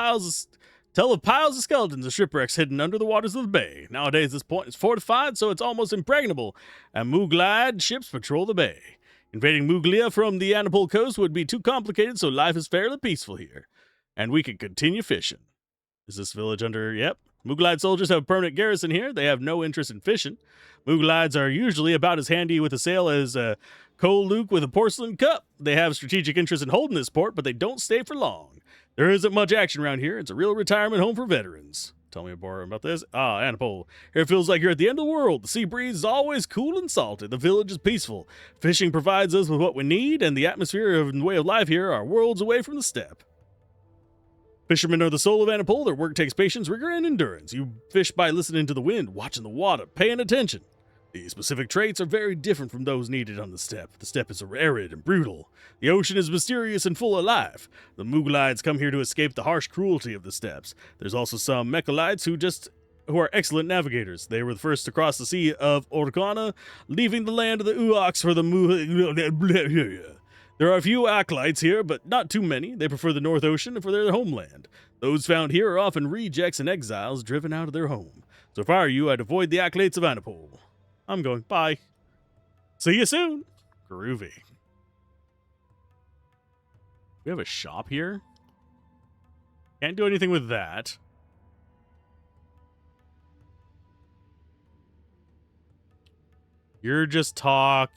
piles of skeletons and shipwrecks hidden under the waters of the bay. Nowadays, this point is fortified, so it's almost impregnable, and Muglide ships patrol the bay. Invading Muglia from the Anapole coast would be too complicated, so life is fairly peaceful here, and we can continue fishing. Is this village under... Yep. Muglide soldiers have a permanent garrison here. They have no interest in fishing. Muglides are usually about as handy with a sail as Cole Luke with a porcelain cup. They have strategic interest in holding this port, but they don't stay for long. There isn't much action around here. It's a real retirement home for veterans. Tell me more about this. Anapole. Here it feels like you're at the end of the world. The sea breeze is always cool and salty. The village is peaceful. Fishing provides us with what we need, and the atmosphere and way of life here are worlds away from the steppe. Fishermen are the soul of Anapole. Their work takes patience, rigor, and endurance. You fish by listening to the wind, watching the water, paying attention. These specific traits are very different from those needed on the steppe. The steppe is arid and brutal. The ocean is mysterious and full of life. The Muglides come here to escape the harsh cruelty of the steppes. There's also some Mechalites who are excellent navigators. They were the first to cross the Sea of Organa, leaving the land of the Uaks for the There are a few acolytes here, but not too many. They prefer the North Ocean for their homeland. Those found here are often rejects and exiles driven out of their home. So if I were you, I'd avoid the acolytes of Anapole. I'm going. Bye. See you soon. Groovy. We have a shop here. Can't do anything with that. You're just talk.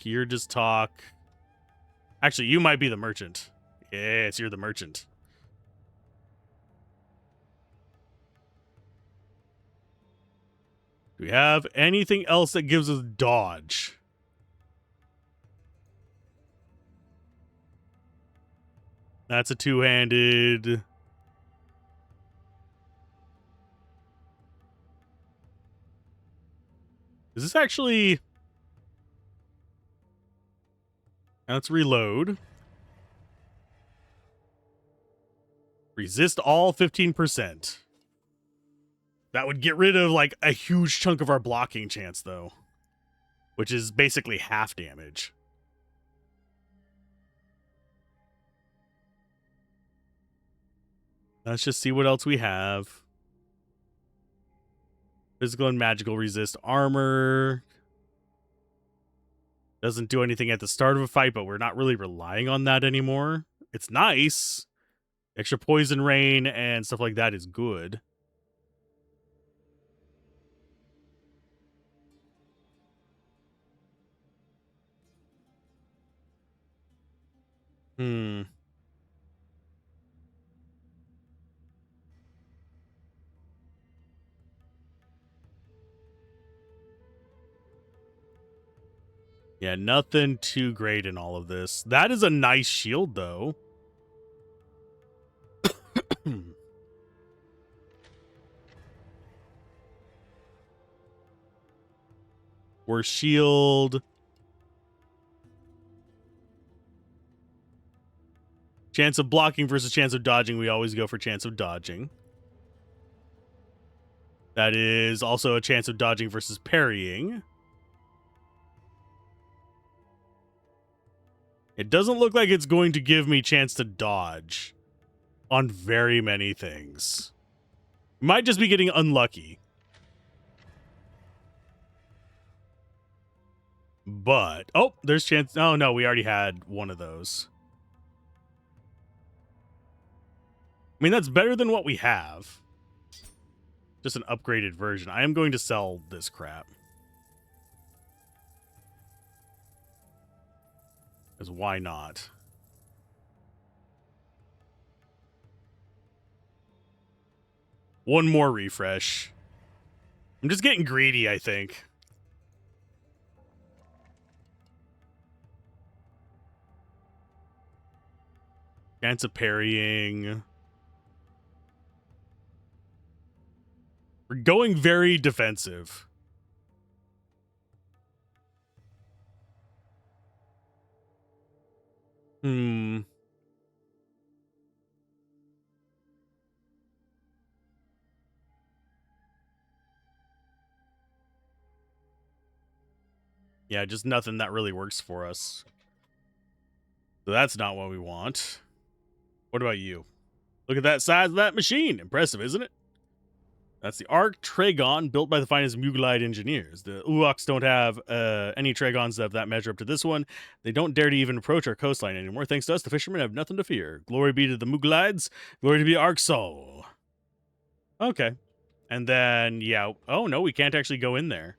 Actually, you might be the merchant. Yes, you're the merchant. Do we have anything else that gives us dodge? That's a two-handed. Is this actually... Let's reload. Resist all 15%. That would get rid of, like, a huge chunk of our blocking chance, though. Which is basically half damage. Let's just see what else we have. Physical and magical resist armor. Doesn't do anything at the start of a fight, but we're not really relying on that anymore. It's nice. Extra poison rain and stuff like that is good. Yeah, nothing too great in all of this. That is a nice shield, though. We're shield. Chance of blocking versus chance of dodging. We always go for chance of dodging. That is also a chance of dodging versus parrying. It doesn't look like it's going to give me chance to dodge on very many things. Might just be getting unlucky. But, oh, there's chance. Oh, no, we already had one of those. I mean, that's better than what we have. Just an upgraded version. I am going to sell this crap. Because why not? One more refresh. I'm just getting greedy, I think. Chance of parrying. We're going very defensive. Yeah, just nothing that really works for us. So that's not what we want. What about you? Look at that size of that machine. Impressive, isn't it? That's the Arc Tragon, built by the finest Muglite engineers. The Uoks don't have any Tragons that measure up to this one. They don't dare to even approach our coastline anymore. Thanks to us, the fishermen have nothing to fear. Glory be to the Muglites. Glory to be Arc Soul. Okay. And then, yeah. Oh, no, we can't actually go in there.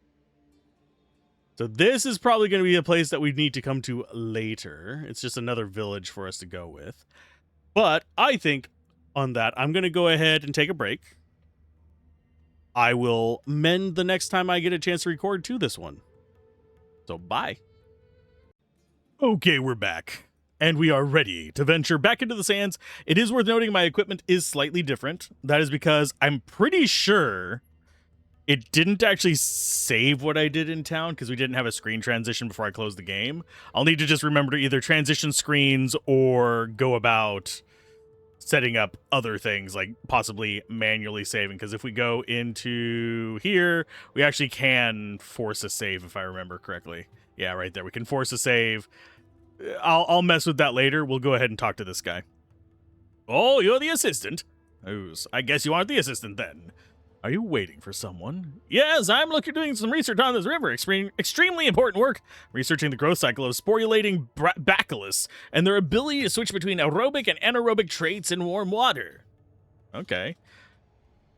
So this is probably going to be a place that we need to come to later. It's just another village for us to go with. But I think on that, I'm going to go ahead and take a break. I will mend the next time I get a chance to record to this one. So bye. Okay, we're back. And we are ready to venture back into the sands. It is worth noting my equipment is slightly different. That is because I'm pretty sure it didn't actually save what I did in town because we didn't have a screen transition before I closed the game. I'll need to just remember to either transition screens or go about setting up other things, like possibly manually saving, because if we go into here, we actually can force a save, if I remember correctly. Yeah, right there. We can force a save. I'll mess with that later. We'll go ahead and talk to this guy. Oh, you're the assistant? Oh, I guess you aren't the assistant then. Are you waiting for someone? Yes, I'm doing some research on this river. Extremely important work. Researching the growth cycle of sporulating bacillus and their ability to switch between aerobic and anaerobic traits in warm water. Okay.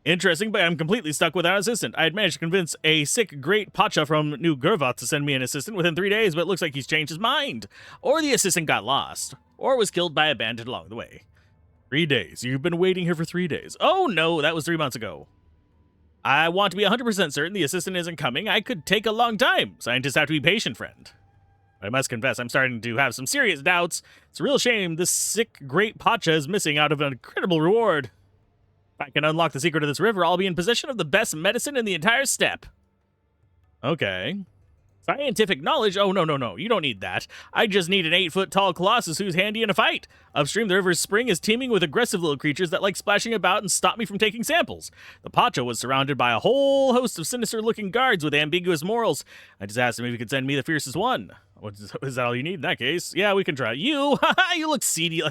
Interesting, but I'm completely stuck without an assistant. I had managed to convince a sick great Pacha from New Gurvath to send me an assistant within 3 days, but it looks like he's changed his mind. Or the assistant got lost. Or was killed by a bandit along the way. 3 days. You've been waiting here for 3 days. Oh no, that was 3 months ago. I want to be 100% certain the assistant isn't coming. I could take a long time. Scientists have to be patient, friend. I must confess, I'm starting to have some serious doubts. It's a real shame this sick, great Pacha is missing out of an incredible reward. If I can unlock the secret of this river, I'll be in possession of the best medicine in the entire steppe. Okay. Scientific knowledge? Oh, no. You don't need that. I just need an 8-foot-tall colossus who's handy in a fight. Upstream, the river's spring is teeming with aggressive little creatures that like splashing about and stop me from taking samples. The Pacha was surrounded by a whole host of sinister-looking guards with ambiguous morals. I just asked him if he could send me the fiercest one. Is that all you need in that case? Yeah, we can try. You look seedy.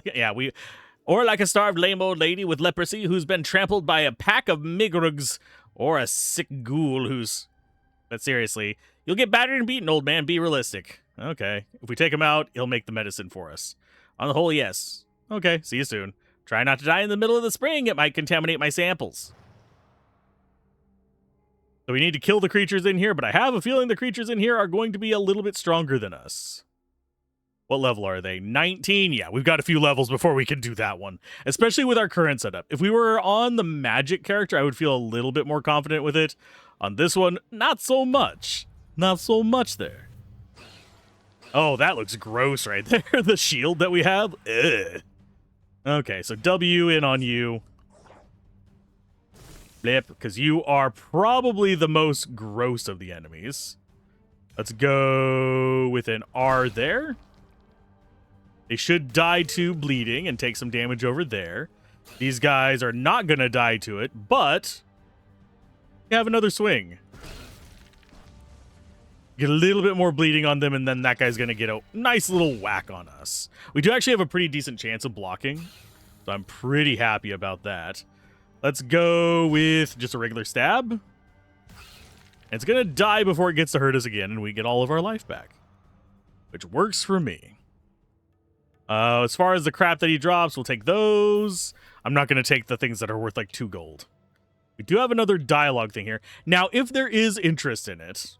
Or like a starved lame old lady with leprosy who's been trampled by a pack of migrugs. Or a sick ghoul who's... But seriously... You'll get battered and beaten, old man. Be realistic. Okay. If we take him out, he'll make the medicine for us. On the whole, yes. Okay. See you soon. Try not to die in the middle of the spring. It might contaminate my samples. So we need to kill the creatures in here, but I have a feeling the creatures in here are going to be a little bit stronger than us. What level are they? 19? Yeah, we've got a few levels before we can do that one. Especially with our current setup. If we were on the magic character, I would feel a little bit more confident with it. On this one, not so much. Not so much there. Oh, that looks gross right there. The shield that we have. Ugh. Okay, so W in on you. Flip, because you are probably the most gross of the enemies. Let's go with an R there. They should die to bleeding and take some damage over there. These guys are not going to die to it, but we have another swing. Get a little bit more bleeding on them, and then that guy's going to get a nice little whack on us. We do actually have a pretty decent chance of blocking, so I'm pretty happy about that. Let's go with just a regular stab. It's going to die before it gets to hurt us again, and we get all of our life back, which works for me. As far as the crap that he drops, we'll take those. I'm not going to take the things that are worth like 2 gold. We do have another dialogue thing here. Now, if there is interest in it,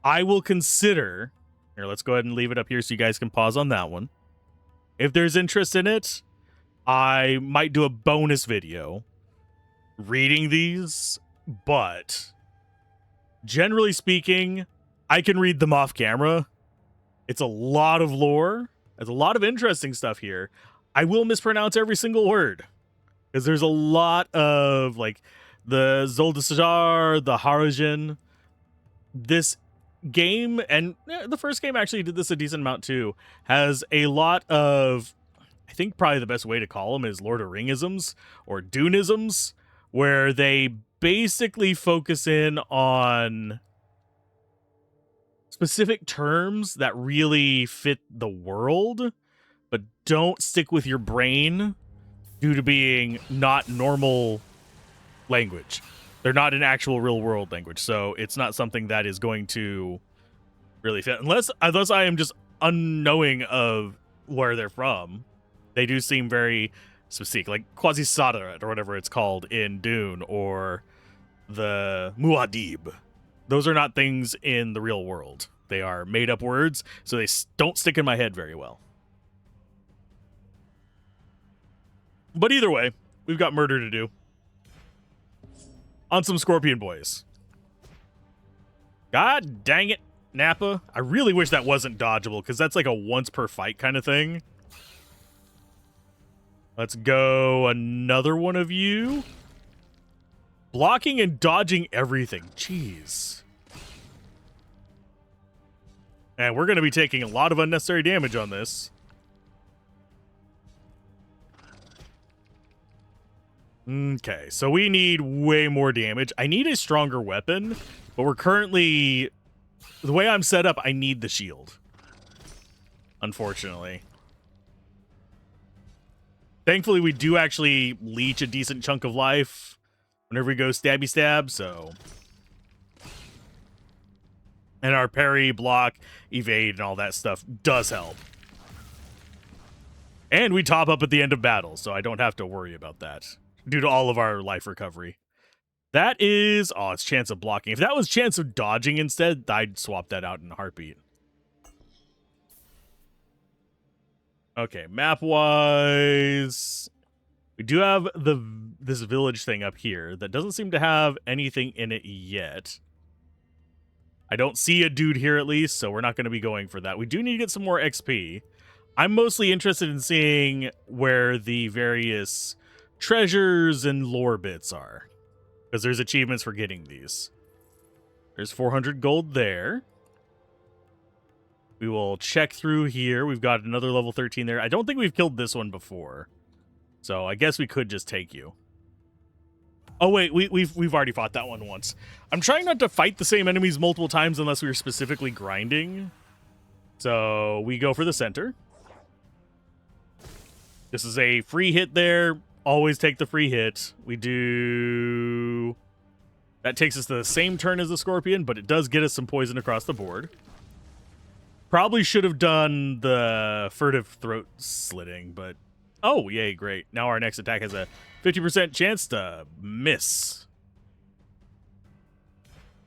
I will consider... Here, let's go ahead and leave it up here so you guys can pause on that one. If there's interest in it, I might do a bonus video reading these, but generally speaking, I can read them off camera. It's a lot of lore. There's a lot of interesting stuff here. I will mispronounce every single word, because there's a lot of, like, the Zoldasajar, the Harajin. This game, and the first game actually did this a decent amount too, has a lot of, I think probably the best way to call them is Lord of Ringisms or Duneisms, where they basically focus in on specific terms that really fit the world, but don't stick with your brain due to being not normal language. They're not an actual real world language, so it's not something that is going to really fit. Unless I am just unknowing of where they're from. They do seem very specific, like Quasi-Sadarat or whatever it's called in Dune, or the Muad'Dib. Those are not things in the real world. They are made up words, so they don't stick in my head very well. But either way, we've got murder to do. On some Scorpion boys. God dang it, Nappa. I really wish that wasn't dodgeable, because that's like a once per fight kind of thing. Let's go another one of you. Blocking and dodging everything. Jeez. And we're going to be taking a lot of unnecessary damage on this. Okay, so we need way more damage. I need a stronger weapon, but we're currently... The way I'm set up, I need the shield. Unfortunately. Thankfully, we do actually leech a decent chunk of life whenever we go stabby stab, so... And our parry, block, evade, and all that stuff does help. And we top up at the end of battle, so I don't have to worry about that, due to all of our life recovery. That is... Oh, it's chance of blocking. If that was chance of dodging instead, I'd swap that out in a heartbeat. Okay, map-wise... We do have this village thing up here that doesn't seem to have anything in it yet. I don't see a dude here at least, so we're not going to be going for that. We do need to get some more XP. I'm mostly interested in seeing where the various treasures and lore bits are, because there's achievements for getting these. There's 400 gold there. We will check through here. We've got another level 13 there. I don't think we've killed this one before, so I guess we could just take you. Oh wait, we've already fought that one once. I'm trying not to fight the same enemies multiple times unless we were specifically grinding. So we go for the center. This is a free hit there. Always take the free hit. We do... That takes us to the same turn as the Scorpion, but it does get us some poison across the board. Probably should have done the furtive throat slitting, but... Oh, yay, great. Now our next attack has a 50% chance to miss.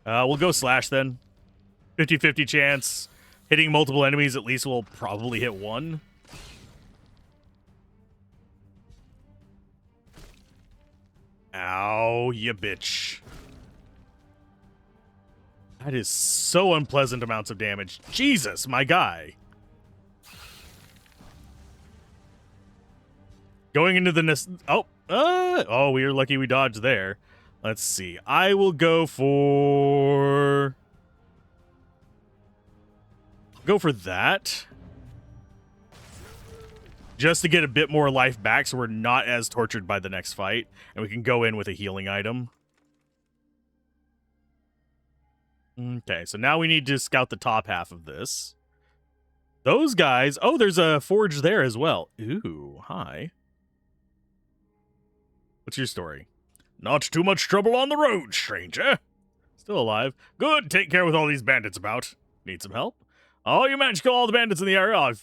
We'll go slash then. 50-50 chance. Hitting multiple enemies, at least we'll probably hit one. Ow, you bitch. That is so unpleasant amounts of damage. Jesus, my guy. Going into the... Oh, we are lucky we dodged there. Let's see. I will go for... Go for that. Just to get a bit more life back so we're not as tortured by the next fight. And we can go in with a healing item. Okay, so now we need to scout the top half of this. Those guys... Oh, there's a forge there as well. Ooh, hi. What's your story? Not too much trouble on the road, stranger. Still alive. Good, take care with all these bandits about. Need some help? Oh, you managed to kill all the bandits in the area.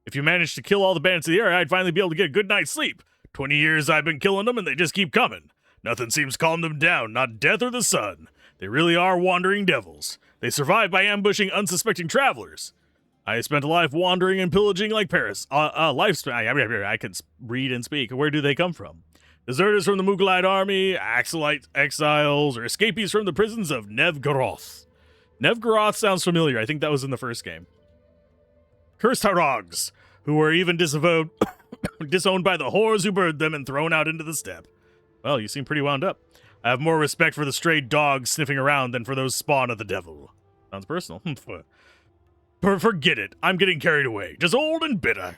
If you managed to kill all the bandits in the area, I'd finally be able to get a good night's sleep. 20 years I've been killing them, and they just keep coming. Nothing seems to calm them down, not death or the sun. They really are wandering devils. They survive by ambushing unsuspecting travelers. I spent a life wandering and pillaging like Paris. I can read and speak. Where do they come from? Deserters from the Mughalite army, Axelite exiles, or escapees from the prisons of Nevgoroth. Nevgoroth sounds familiar. I think that was in the first game. Cursed Harogs, who were even disowned by the whores who birthed them and thrown out into the steppe. Well, you seem pretty wound up. I have more respect for the stray dogs sniffing around than for those spawn of the devil. Sounds personal. Forget it. I'm getting carried away. Just old and bitter.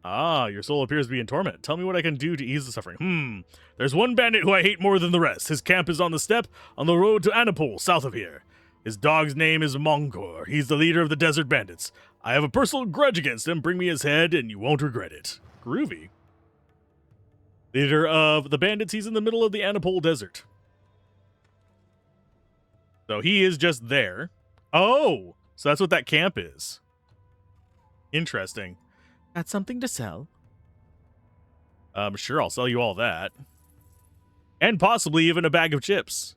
Ah, your soul appears to be in torment. Tell me what I can do to ease the suffering. There's one bandit who I hate more than the rest. His camp is on the steppe, on the road to Anapol, south of here. His dog's name is Mongor. He's the leader of the desert bandits. I have a personal grudge against him. Bring me his head, and you won't regret it. Groovy. Leader of the bandits, he's in the middle of the Anapol desert. So he is just there. Oh, so that's what that camp is. Interesting. Got something to sell? Sure, I'll sell you all that. And possibly even a bag of chips.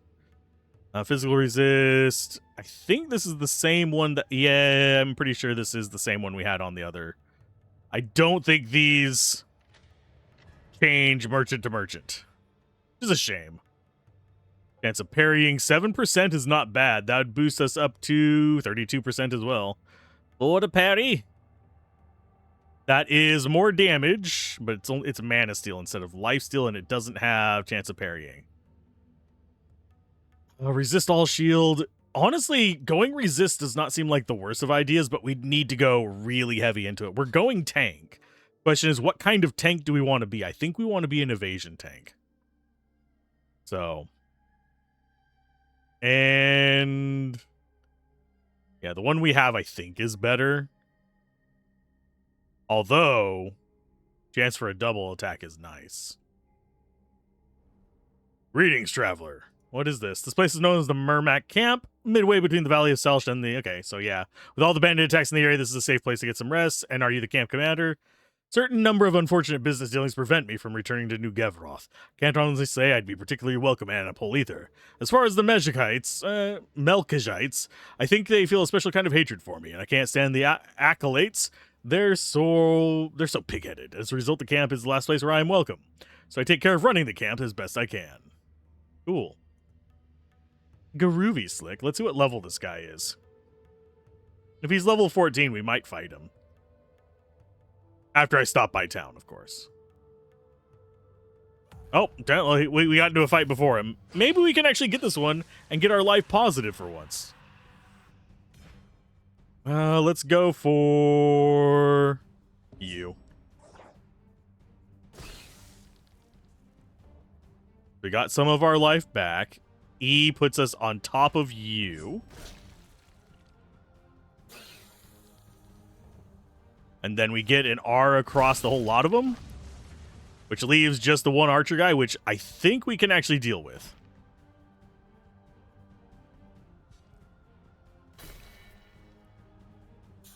Physical resist. I think this is the same one that... Yeah, I'm pretty sure this is the same one we had on the other. I don't think these change merchant to merchant. Which is a shame. Chance of parrying 7% is not bad. That would boost us up to 32% as well. For the parry. That is more damage, but it's mana steal instead of life steal, and it doesn't have chance of parrying. Resist all shield. Honestly, going resist does not seem like the worst of ideas, but we need to go really heavy into it. We're going tank. Question is, what kind of tank do we want to be? I think we want to be an evasion tank. So. And yeah, the one we have, I think, is better. Although, chance for a double attack is nice. Greetings, traveler. What is this? This place is known as the Mermac Camp, midway between the Valley of Selsh and the... Okay, so yeah. With all the bandit attacks in the area, this is a safe place to get some rest. And are you the camp commander? Certain number of unfortunate business dealings prevent me from returning to New Gevroth. Can't honestly say I'd be particularly welcome at Anapol either. As far as the Melkajites, I think they feel a special kind of hatred for me, and I can't stand the acolytes. They're so pig-headed. As a result, the camp is the last place where I am welcome. So I take care of running the camp as best I can. Cool. Garuvi Slick. Let's see what level this guy is. If he's level 14, we might fight him. After I stop by town, of course. Oh, we got into a fight before him. Maybe we can actually get this one and get our life positive for once. Let's go for you. We got some of our life back. E puts us on top of you. And then we get an R across the whole lot of them, which leaves just the one archer guy, which I think we can actually deal with.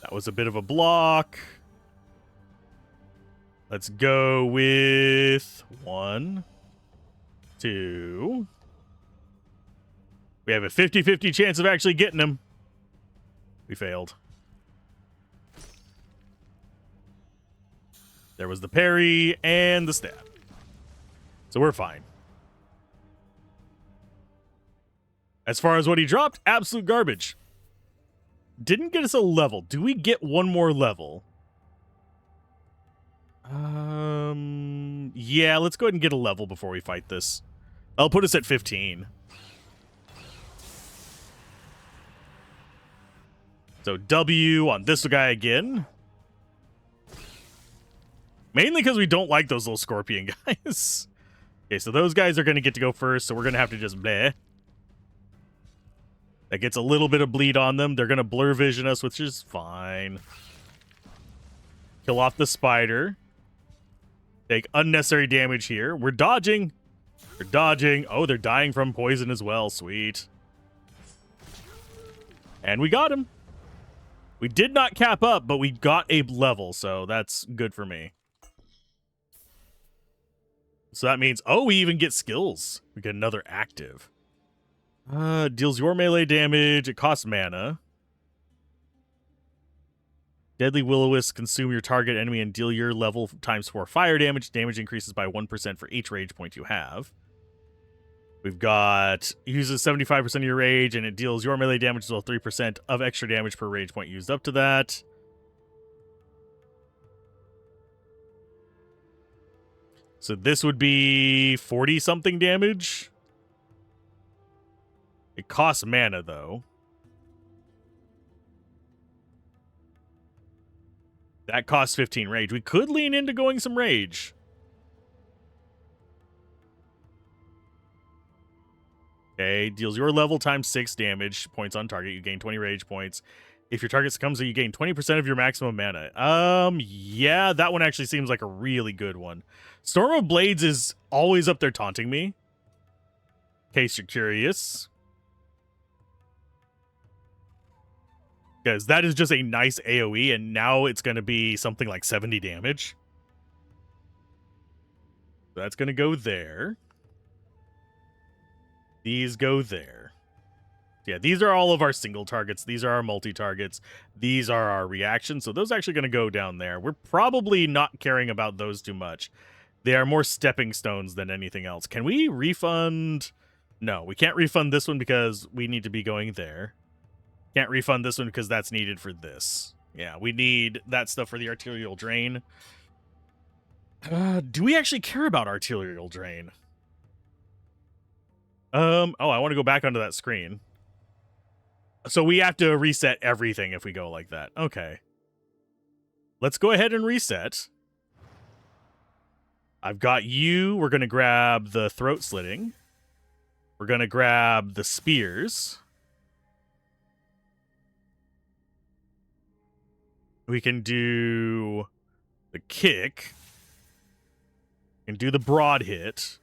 That was a bit of a block. Let's go with 1, 2. We have a 50-50 chance of actually getting him. We failed. There was the parry and the stab. So we're fine. As far as what he dropped, absolute garbage. Didn't get us a level. Do we get one more level? Yeah, let's go ahead and get a level before we fight this. I'll put us at 15. So W on this guy again. Mainly because we don't like those little scorpion guys. Okay, so those guys are going to get to go first, so we're going to have to just bleh. That gets a little bit of bleed on them. They're going to blur vision us, which is fine. Kill off the spider. Take unnecessary damage here. We're dodging. We're dodging. Oh, they're dying from poison as well. Sweet. And we got him. We did not cap up, but we got a level, so that's good for me. So that means, oh, we even get skills. We get another active. Deals your melee damage. It costs mana. Deadly Will-O-Wisp consume your target enemy and deal your level ×4 fire damage. Damage increases by 1% for each rage point you have. We've got uses 75% of your rage, and it deals your melee damage as well 3% of extra damage per rage point used up to that. So this would be 40-something damage. It costs mana, though. That costs 15 rage. We could lean into going some rage. Okay, deals your level ×6 damage points on target. You gain 20 rage points. If your target succumbs, you gain 20% of your maximum mana. Yeah, that one actually seems like a really good one. Storm of Blades is always up there taunting me. In case you're curious. Because that is just a nice AoE, and now it's going to be something like 70 damage. That's going to go there. These go there. Yeah, these are all of our single targets. These are our multi-targets. These are our reactions. So those are actually going to go down there. We're probably not caring about those too much. They are more stepping stones than anything else. Can we refund? No, we can't refund this one because we need to be going there. Can't refund this one because that's needed for this. Yeah, we need that stuff for the arterial drain. Do we actually care about arterial drain? Oh, I want to go back onto that screen. So we have to reset everything if we go like that. Okay. Let's go ahead and reset. I've got you. We're going to grab the throat slitting. We're going to grab the spears. We can do the kick. We can do the broad hit.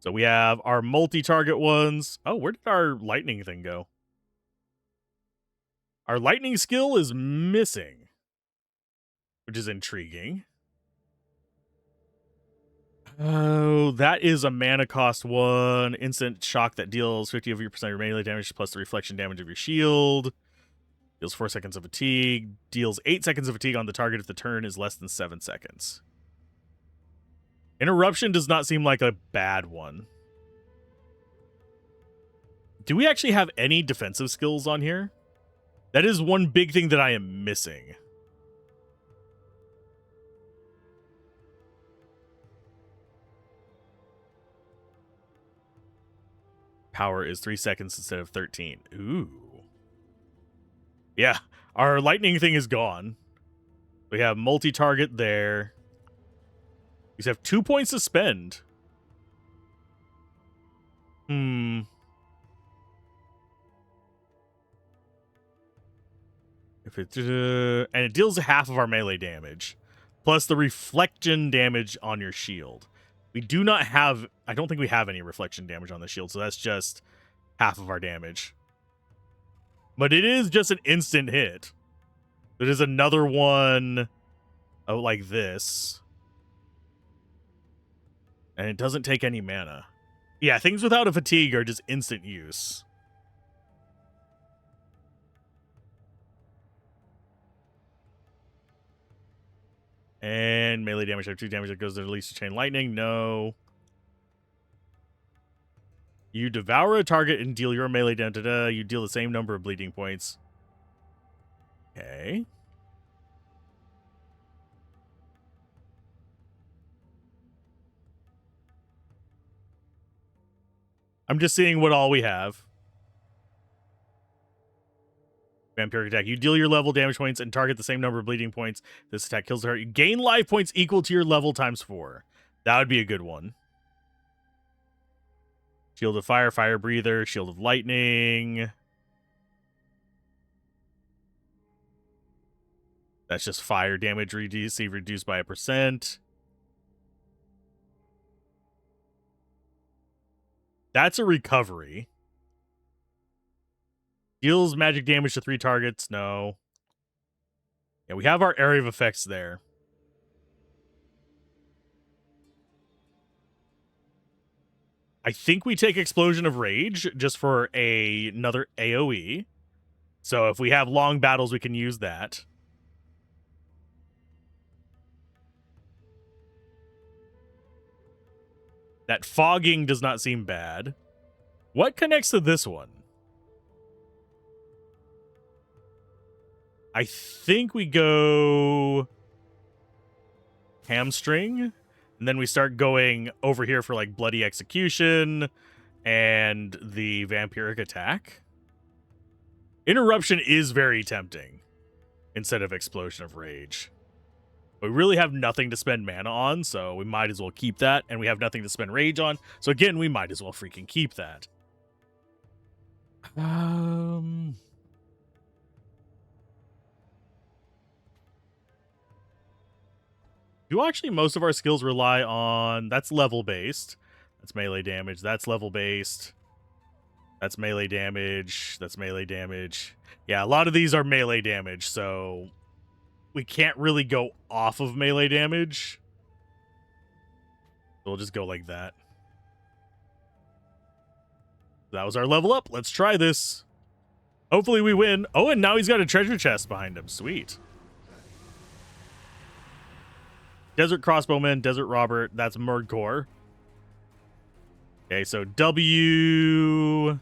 So we have our multi-target ones. Oh, where did our lightning thing go? Our lightning skill is missing, which is intriguing. Oh, that is a mana cost one. Instant shock that deals 50% of your melee damage plus the reflection damage of your shield. Deals 4 seconds of fatigue. Deals 8 seconds of fatigue on the target if the turn is less than 7 seconds. Interruption does not seem like a bad one. Do we actually have any defensive skills on here? That is one big thing that I am missing. Power is 3 seconds instead of 13. Ooh. Yeah, our lightning thing is gone. We have multi-target there. We have 2 points to spend. If it and it deals half of our melee damage, plus the reflection damage on your shield. We do not have. I don't think we have any reflection damage on the shield, so that's just half of our damage. But it is just an instant hit. There is another one, like this. And it doesn't take any mana. Yeah, things without a fatigue are just instant use. And melee damage, have 2 damage that goes to release the chain lightning. No. You devour a target and deal your melee damage. You deal the same number of bleeding points. Okay. I'm just seeing what all we have. Vampiric attack. You deal your level damage points and target the same number of bleeding points. This attack kills the heart. You gain life points equal to your level ×4. That would be a good one. Shield of Fire, Fire Breather, Shield of Lightning. That's just fire damage reduced by 1%. That's a recovery. Deals magic damage to 3 targets. No. Yeah, we have our area of effects there. I think we take Explosion of Rage just for another AoE. So if we have long battles, we can use that. That fogging does not seem bad. What connects to this one? I think we go Hamstring, and then we start going over here for like Bloody Execution and the Vampiric Attack. Interruption is very tempting instead of Explosion of Rage. We really have nothing to spend mana on, so we might as well keep that. And we have nothing to spend rage on, so again, we might as well freaking keep that. Do actually most of our skills rely on... That's level-based. That's melee damage. That's level-based. That's melee damage. That's melee damage. Yeah, a lot of these are melee damage, so... we can't really go off of melee damage. We'll just go like that. That was our level up. Let's try this. Hopefully we win. Oh, and now he's got a treasure chest behind him. Sweet. Desert Crossbowman, Desert Robert. That's Murgcore. Okay, so W... I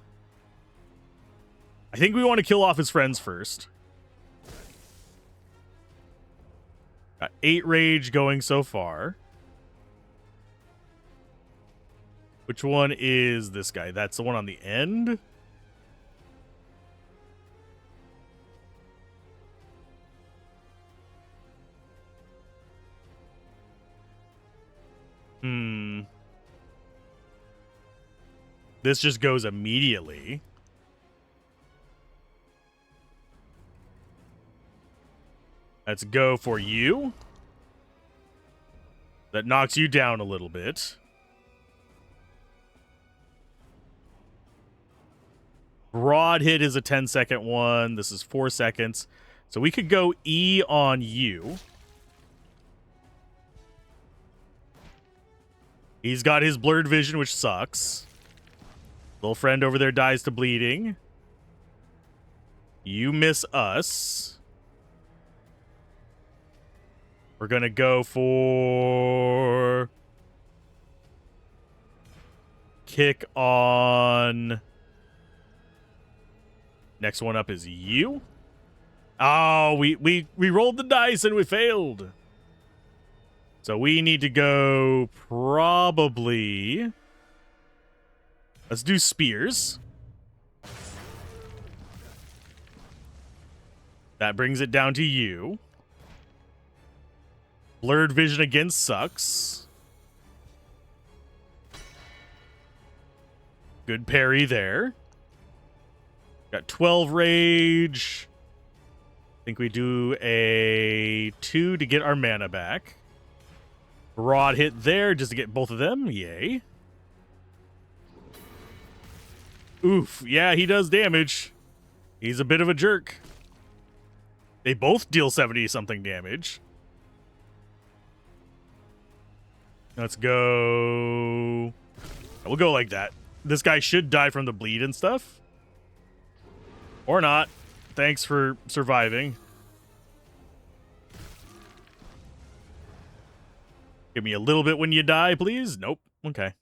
think we want to kill off his friends first. Got 8 rage going so far. Which one is this guy? That's the one on the end? This just goes immediately. Let's go for you. That knocks you down a little bit. Broad hit is a 10-second one. This is 4 seconds. So we could go E on you. He's got his blurred vision, which sucks. Little friend over there dies to bleeding. You miss us. We're going to go for... kick on... Next one up is you. Oh, we rolled the dice and we failed. So we need to go probably... Let's do spears. That brings it down to you. Blurred vision again sucks. Good parry there. Got 12 rage. I think we do a 2 to get our mana back. Broad hit there just to get both of them. Yay. Oof. Yeah, he does damage. He's a bit of a jerk. They both deal 70-something damage. Let's go... We'll go like that. This guy should die from the bleed and stuff. Or not. Thanks for surviving. Give me a little bit when you die, please. Nope. Okay.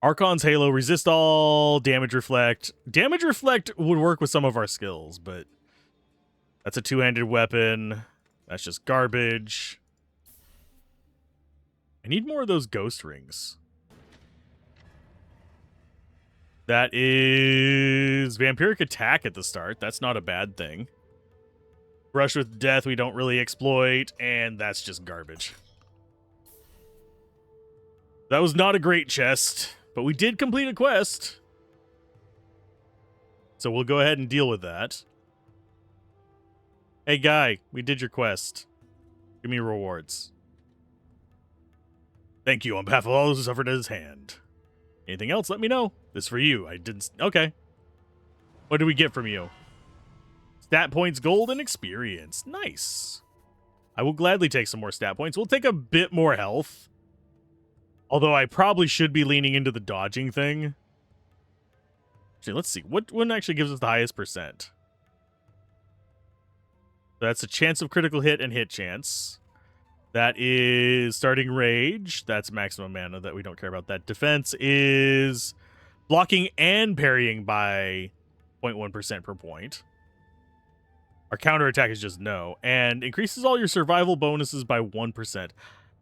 Archon's Halo. Resist all. Damage Reflect. Damage Reflect would work with some of our skills, but... That's a two-handed weapon. That's just garbage. I need more of those ghost rings. That is Vampiric Attack at the start. That's not a bad thing. Brush with Death we don't really exploit, and that's just garbage. That was not a great chest, But we did complete a quest. So we'll go ahead and deal with that. Hey, guy, we did your quest. Give me rewards. Thank you on behalf of all those who suffered at his hand. Anything else, let me know. This for you. I didn't... Okay. What do we get from you? Stat points, gold, and experience. Nice. I will gladly take some more stat points. We'll take a bit more health. Although I probably should be leaning into the dodging thing. Actually, let's see. What one actually gives us the highest percent? That's a chance of critical hit and hit chance. That is starting rage. That's maximum mana that we don't care about. That defense is blocking and parrying by 0.1% per point. Our counterattack is just no. And increases all your survival bonuses by 1%.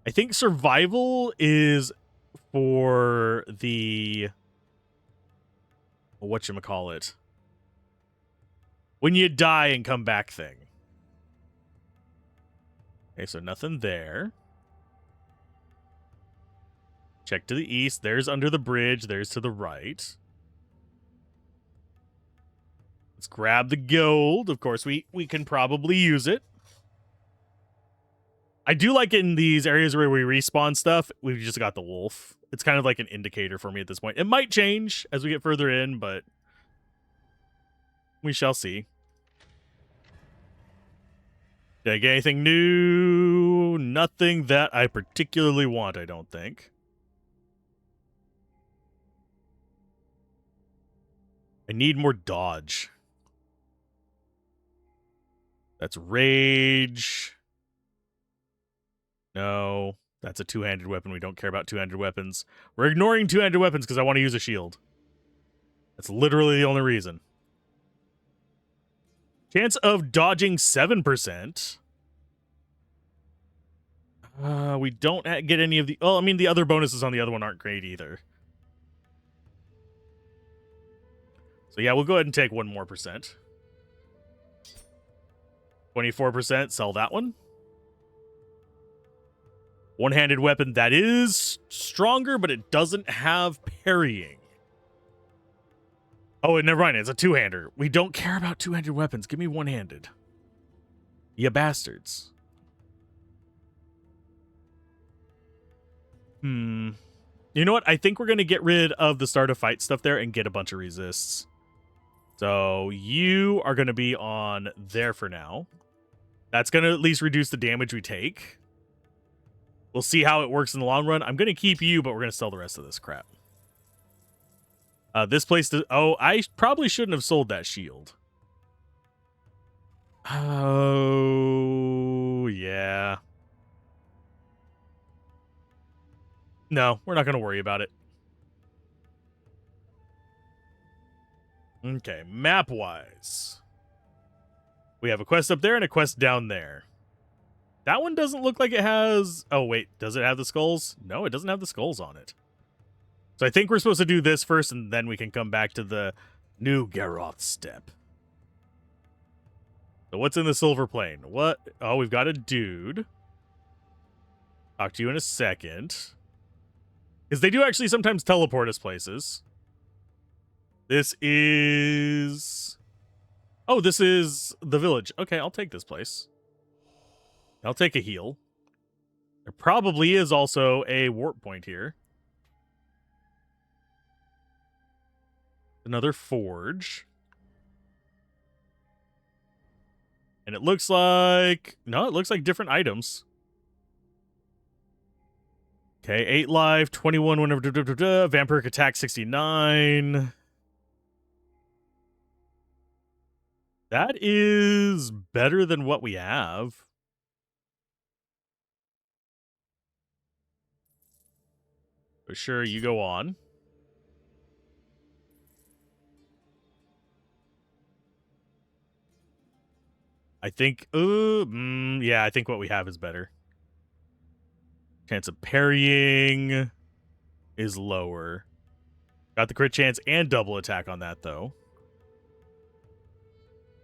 I think survival is for the... whatchamacallit? When you die and come back thing. Okay, so nothing there. Check to the east. There's under the bridge. There's to the right. Let's grab the gold. Of course, we can probably use it. I do like in these areas where we respawn stuff, we've just got the wolf. It's kind of like an indicator for me at this point. It might change as we get further in, but we shall see. Did I get anything new? Nothing that I particularly want, I don't think. I need more dodge. That's rage. No, that's a two-handed weapon. We don't care about two-handed weapons. We're ignoring two-handed weapons because I want to use a shield. That's literally the only reason. Chance of dodging 7%. We don't get any of the... Oh, I mean, the other bonuses on the other one aren't great either. So yeah, we'll go ahead and take 1 more percent. 24%, sell that one. One-handed weapon that is stronger, but it doesn't have parrying. Oh, never mind. It's a two-hander. We don't care about two-handed weapons. Give me one-handed. You bastards. You know what? I think we're going to get rid of the start of fight stuff there and get a bunch of resists. So you are going to be on there for now. That's going to at least reduce the damage we take. We'll see how it works in the long run. I'm going to keep you, but we're going to sell the rest of this crap. This place... Oh, I probably shouldn't have sold that shield. Oh, yeah. No, we're not going to worry about it. Okay, map-wise. We have a quest up there and a quest down there. That one doesn't look like it has... Oh, wait. Does it have the skulls? No, it doesn't have the skulls on it. So I think we're supposed to do this first, and then we can come back to the new Garroth step. So what's in the silver plane? What? Oh, we've got a dude. Talk to you in a second. Because they do actually sometimes teleport us places. This is... Oh, this is the village. Okay, I'll take this place. I'll take a heal. There probably is also a warp point here. Another forge. And it looks like... No, it looks like different items. Okay, 8 life, 21 whenever... Vampiric attack 69. That is better than what we have. For sure, you go on. I think... yeah, I think what we have is better. Chance of parrying is lower. Got the crit chance and double attack on that, though.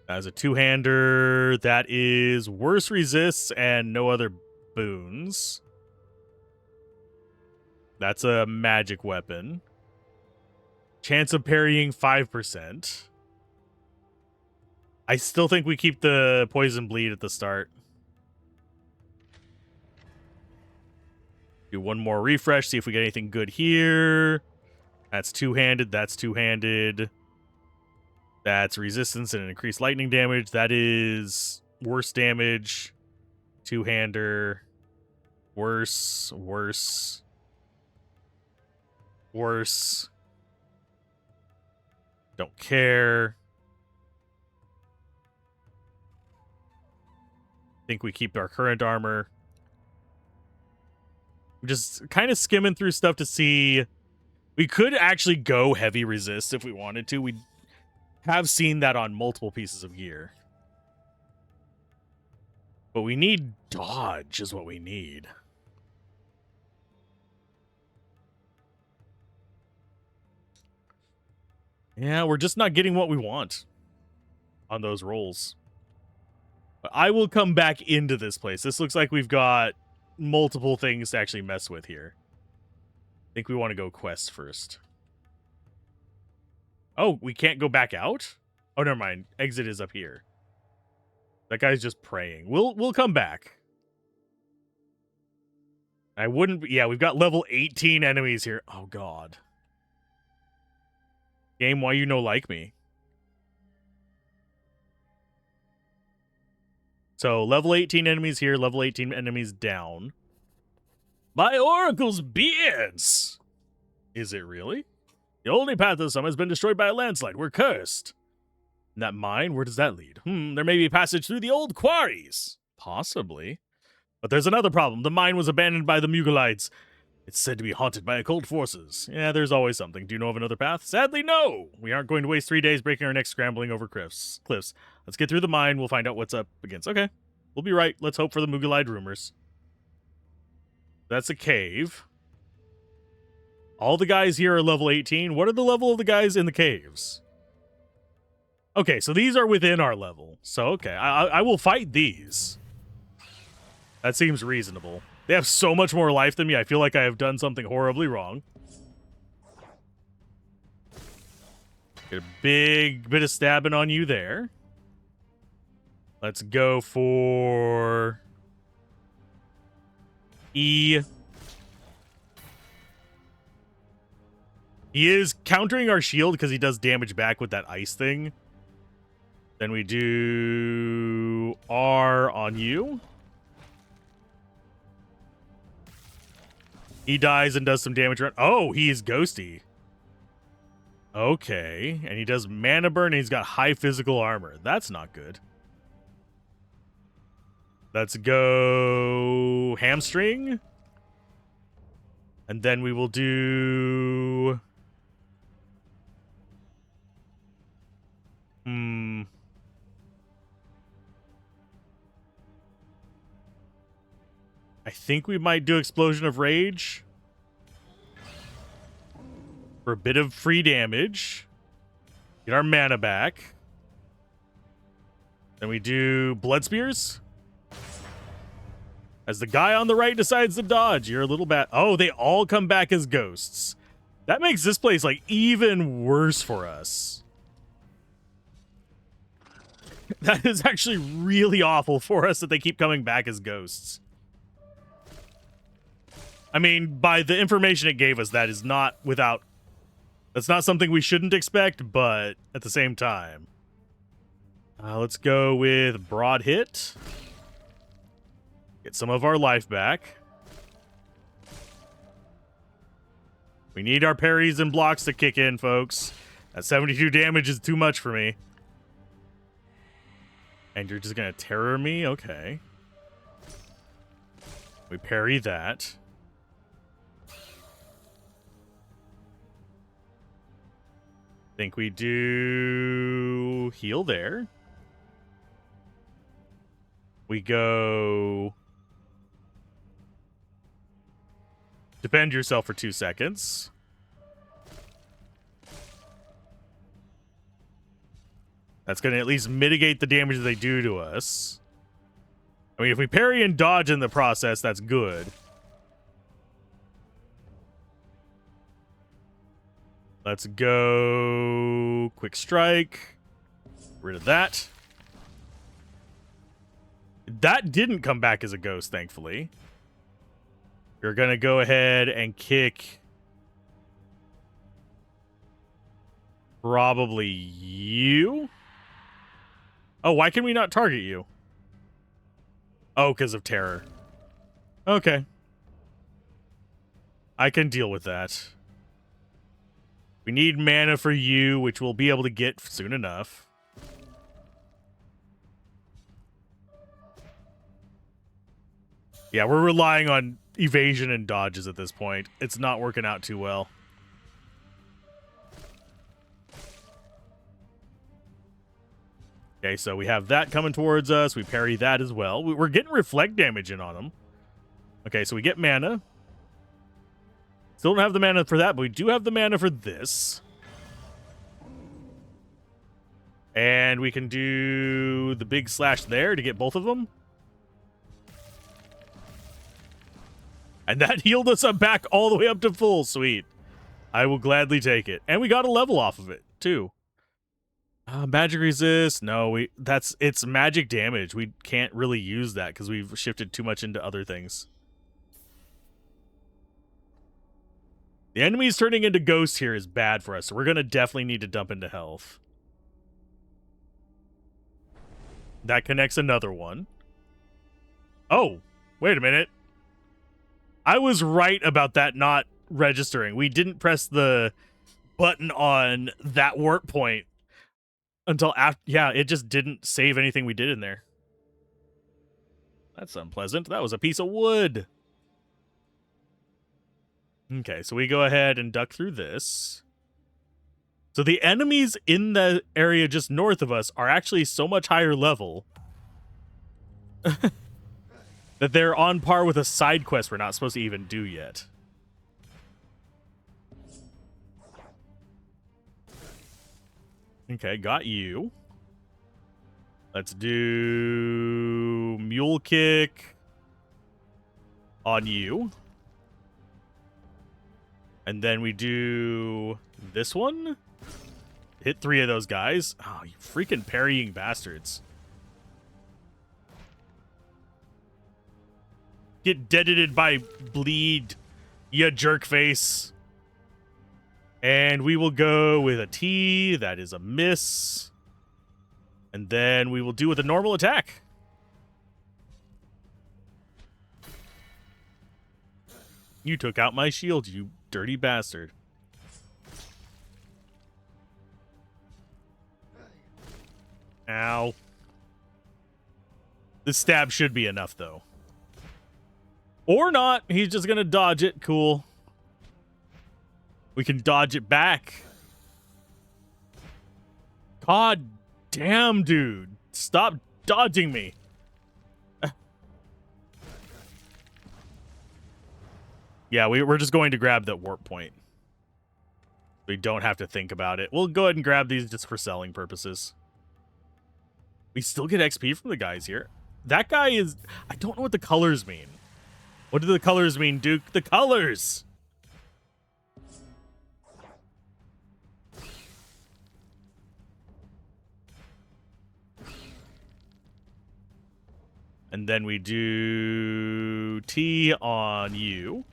As a two-hander, that is worse resists and no other boons. That's a magic weapon. Chance of parrying 5%. I still think we keep the poison bleed at the start. Do one more refresh, see if we get anything good here. That's two-handed, that's two-handed. That's resistance and increased lightning damage. That is worse damage. Two-hander. Worse, worse. Worse. Don't care. Think we keep our current armor. I'm just kind of skimming through stuff to see. We could actually go heavy resist if we wanted to. We have seen that on multiple pieces of gear. But we need dodge is what we need. Yeah, we're just not getting what we want on those rolls. But I will come back into this place. This looks like we've got multiple things to actually mess with here. I think we want to go quest first. Oh, we can't go back out? Oh, never mind. Exit is up here. That guy's just praying. We'll come back. I wouldn't... Yeah, we've got level 18 enemies here. Oh, God. Game, why you no like me? So, level 18 enemies here, level 18 enemies down. My oracle's beards! Is it really? The only path to the summit has been destroyed by a landslide. We're cursed. And that mine, where does that lead? There may be a passage through the old quarries. Possibly. But there's another problem. The mine was abandoned by the Mugalites. It's said to be haunted by occult forces. Yeah, there's always something. Do you know of another path? Sadly, no! We aren't going to waste 3 days breaking our necks scrambling over cliffs. Let's get through the mine. We'll find out what's up against. Okay. We'll be right. Let's hope for the Mugalite rumors. That's a cave. All the guys here are level 18. What are the level of the guys in the caves? Okay, so these are within our level. So, okay. I will fight these. That seems reasonable. They have so much more life than me. I feel like I have done something horribly wrong. Get a big bit of stabbing on you there. Let's go for E. He is countering our shield because he does damage back with that ice thing. Then we do R on you. He dies and does some damage around. Oh, he's ghosty. Okay. And he does mana burn and he's got high physical armor. That's not good. Let's go hamstring. And then we will do... I think we might do Explosion of Rage. For a bit of free damage. Get our mana back. Then we do Blood Spears. As the guy on the right decides to dodge, you're a little bad. Oh, they all come back as ghosts. That makes this place, like, even worse for us. That is actually really awful for us that they keep coming back as ghosts. I mean, by the information it gave us, that is not without... That's not something we shouldn't expect, but at the same time. Let's go with Broad Hit. Get some of our life back. We need our parries and blocks to kick in, folks. That 72 damage is too much for me. And you're just going to terror me? Okay. We parry that. Think we do heal there. We go defend yourself for 2 seconds. That's going to at least mitigate the damage that they do to us. I mean, if we parry and dodge in the process, that's good. Let's go quick strike. Rid of that. That didn't come back as a ghost, thankfully. You're going to go ahead and kick probably you. Oh, why can we not target you? Oh, because of terror. Okay. I can deal with that. We need mana for you, which we'll be able to get soon enough. Yeah, we're relying on evasion and dodges at this point. It's not working out too well. Okay, so we have that coming towards us. We parry that as well. We're getting reflect damage in on them. Okay, so we get mana. Still don't have the mana for that, but we do have the mana for this. And we can do the big slash there to get both of them. And that healed us up back all the way up to full. Sweet. I will gladly take it. And we got a level off of it, too. Magic resist. No, it's magic damage. We can't really use that because we've shifted too much into other things. The enemies turning into ghosts here is bad for us, so we're going to definitely need to dump into health. That connects another one. Oh, wait a minute. I was right about that not registering. We didn't press the button on that warp point until after. Yeah, it just didn't save anything we did in there. That's unpleasant. That was a piece of wood. Okay, so we go ahead and duck through this. So the enemies in the area just north of us are actually so much higher level that they're on par with a side quest we're not supposed to even do yet. Okay, got you. Let's do mule kick on you. And then we do this one. Hit 3 of those guys. Oh, you freaking parrying bastards. Get deadened by bleed, you jerk face. And we will go with a T. That is a miss. And then we will do with a normal attack. You took out my shield, you dirty bastard. Ow. This stab should be enough, though. Or not. He's just going to dodge it. Cool. We can dodge it back. God damn, dude. Stop dodging me. Yeah, we're just going to grab that warp point. We don't have to think about it. We'll go ahead and grab these just for selling purposes. We still get XP from the guys here. That guy is... I don't know what the colors mean. What do the colors mean, Duke? The colors! And then we do T on you.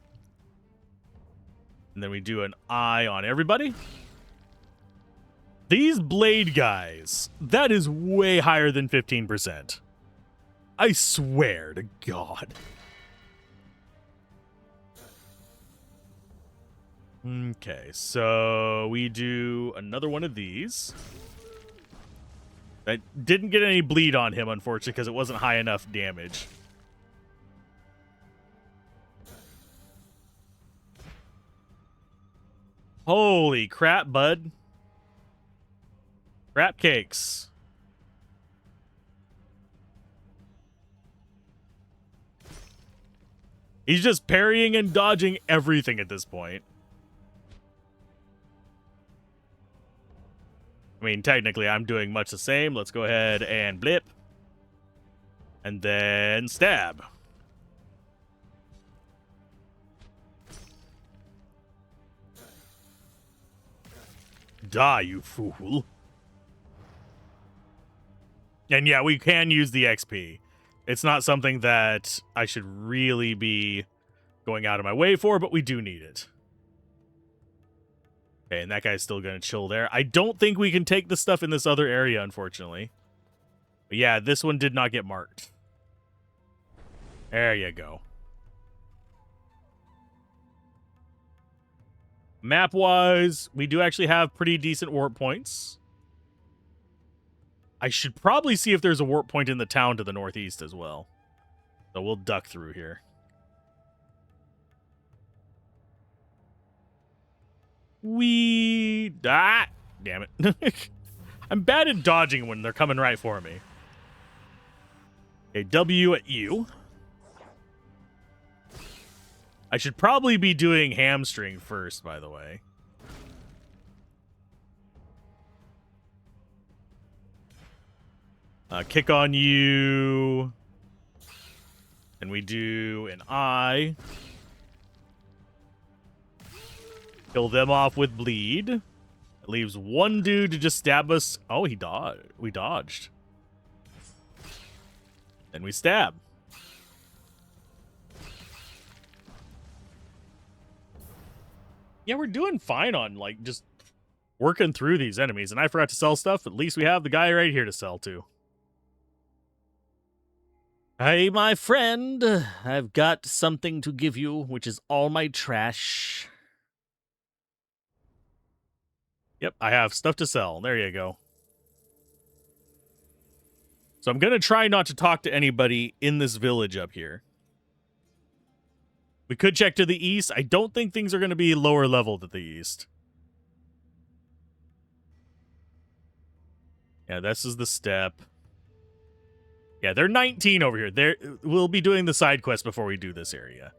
And then we do an I on everybody. These blade guys, that is way higher than 15%. I swear to God. Okay, so we do another one of these. I didn't get any bleed on him, unfortunately, because it wasn't high enough damage. Holy crap, bud. Crap cakes. He's just parrying and dodging everything at this point. I mean, technically, I'm doing much the same. Let's go ahead and blip. And then stab. Die, you fool. And yeah, we can use the XP. It's not something that I should really be going out of my way for, but we do need it. Okay, and that guy's still going to chill there. I don't think we can take the stuff in this other area, unfortunately. But yeah, this one did not get marked. There you go. Map-wise, we do actually have pretty decent warp points. I should probably see if there's a warp point in the town to the northeast as well. So we'll duck through here. Damn it. I'm bad at dodging when they're coming right for me. Okay, W at U. I should probably be doing hamstring first, by the way. Kick on you. And we do an I. Kill them off with bleed. It leaves one dude to just stab us. Oh, he dodged. We dodged. Then we stab. Yeah, we're doing fine on, like, just working through these enemies. And I forgot to sell stuff. At least we have the guy right here to sell to. Hey, my friend. I've got something to give you, which is all my trash. Yep, I have stuff to sell. There you go. So I'm going to try not to talk to anybody in this village up here. We could check to the east. I don't think things are going to be lower level to the east. Yeah, this is the step. Yeah, they're 19 over here. We'll be doing the side quest before we do this area.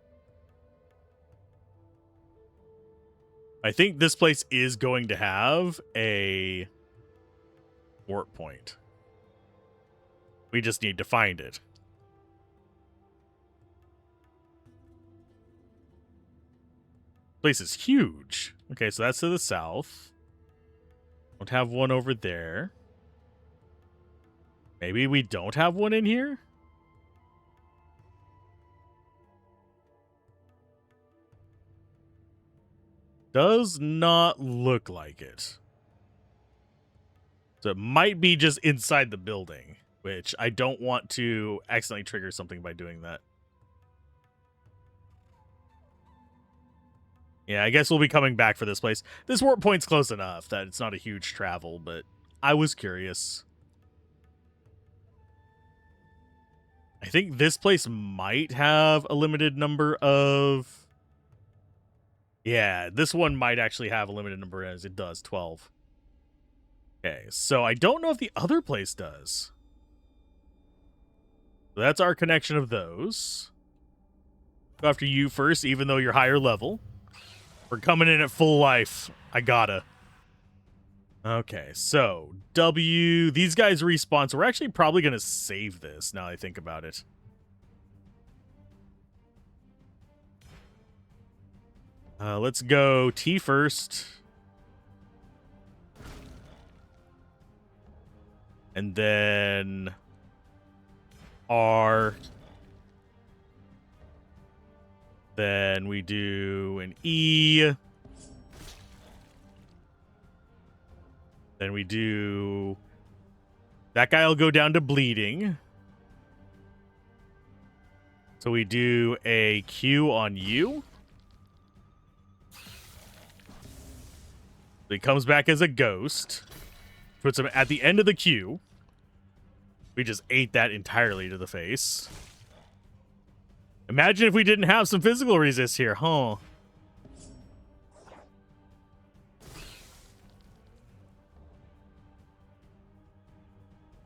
I think this place is going to have a warp point. We just need to find it. Place is huge. Okay, so that's to the south. Don't have one over there. Maybe we don't have one in here? Does not look like it. So it might be just inside the building, which I don't want to accidentally trigger something by doing that. Yeah, I guess we'll be coming back for this place. This warp point's close enough that it's not a huge travel, but I was curious. I think this place might have a limited number of... Yeah, this one might actually have a limited number, as it does, 12. Okay, so I don't know if the other place does. So that's our connection of those. Go after you first, even though you're higher level. We're coming in at full life. I gotta. Okay, so W. These guys respawn, so we're actually probably going to save this, now I think about it. Let's go T first. And then R. Then we do an E. Then we do... That guy will go down to bleeding. So we do a Q on you. He comes back as a ghost. Puts him at the end of the queue. We just ate that entirely to the face. Imagine if we didn't have some physical resist here, huh?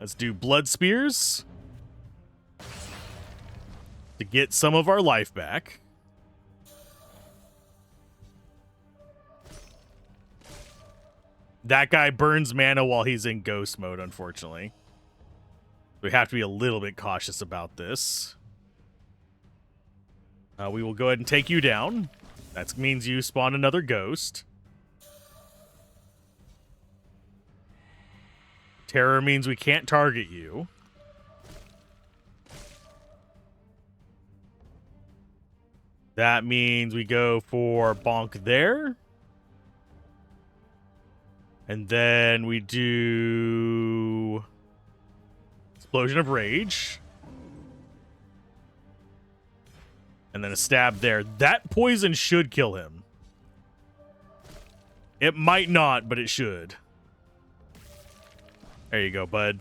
Let's do blood spears to get some of our life back. That guy burns mana while he's in ghost mode, unfortunately. We have to be a little bit cautious about this. We will go ahead and take you down. That means you spawn another ghost. Terror means we can't target you. That means we go for bonk there. And then we do Explosion of Rage. And then a stab there. That poison should kill him. It might not, but it should. There you go, bud.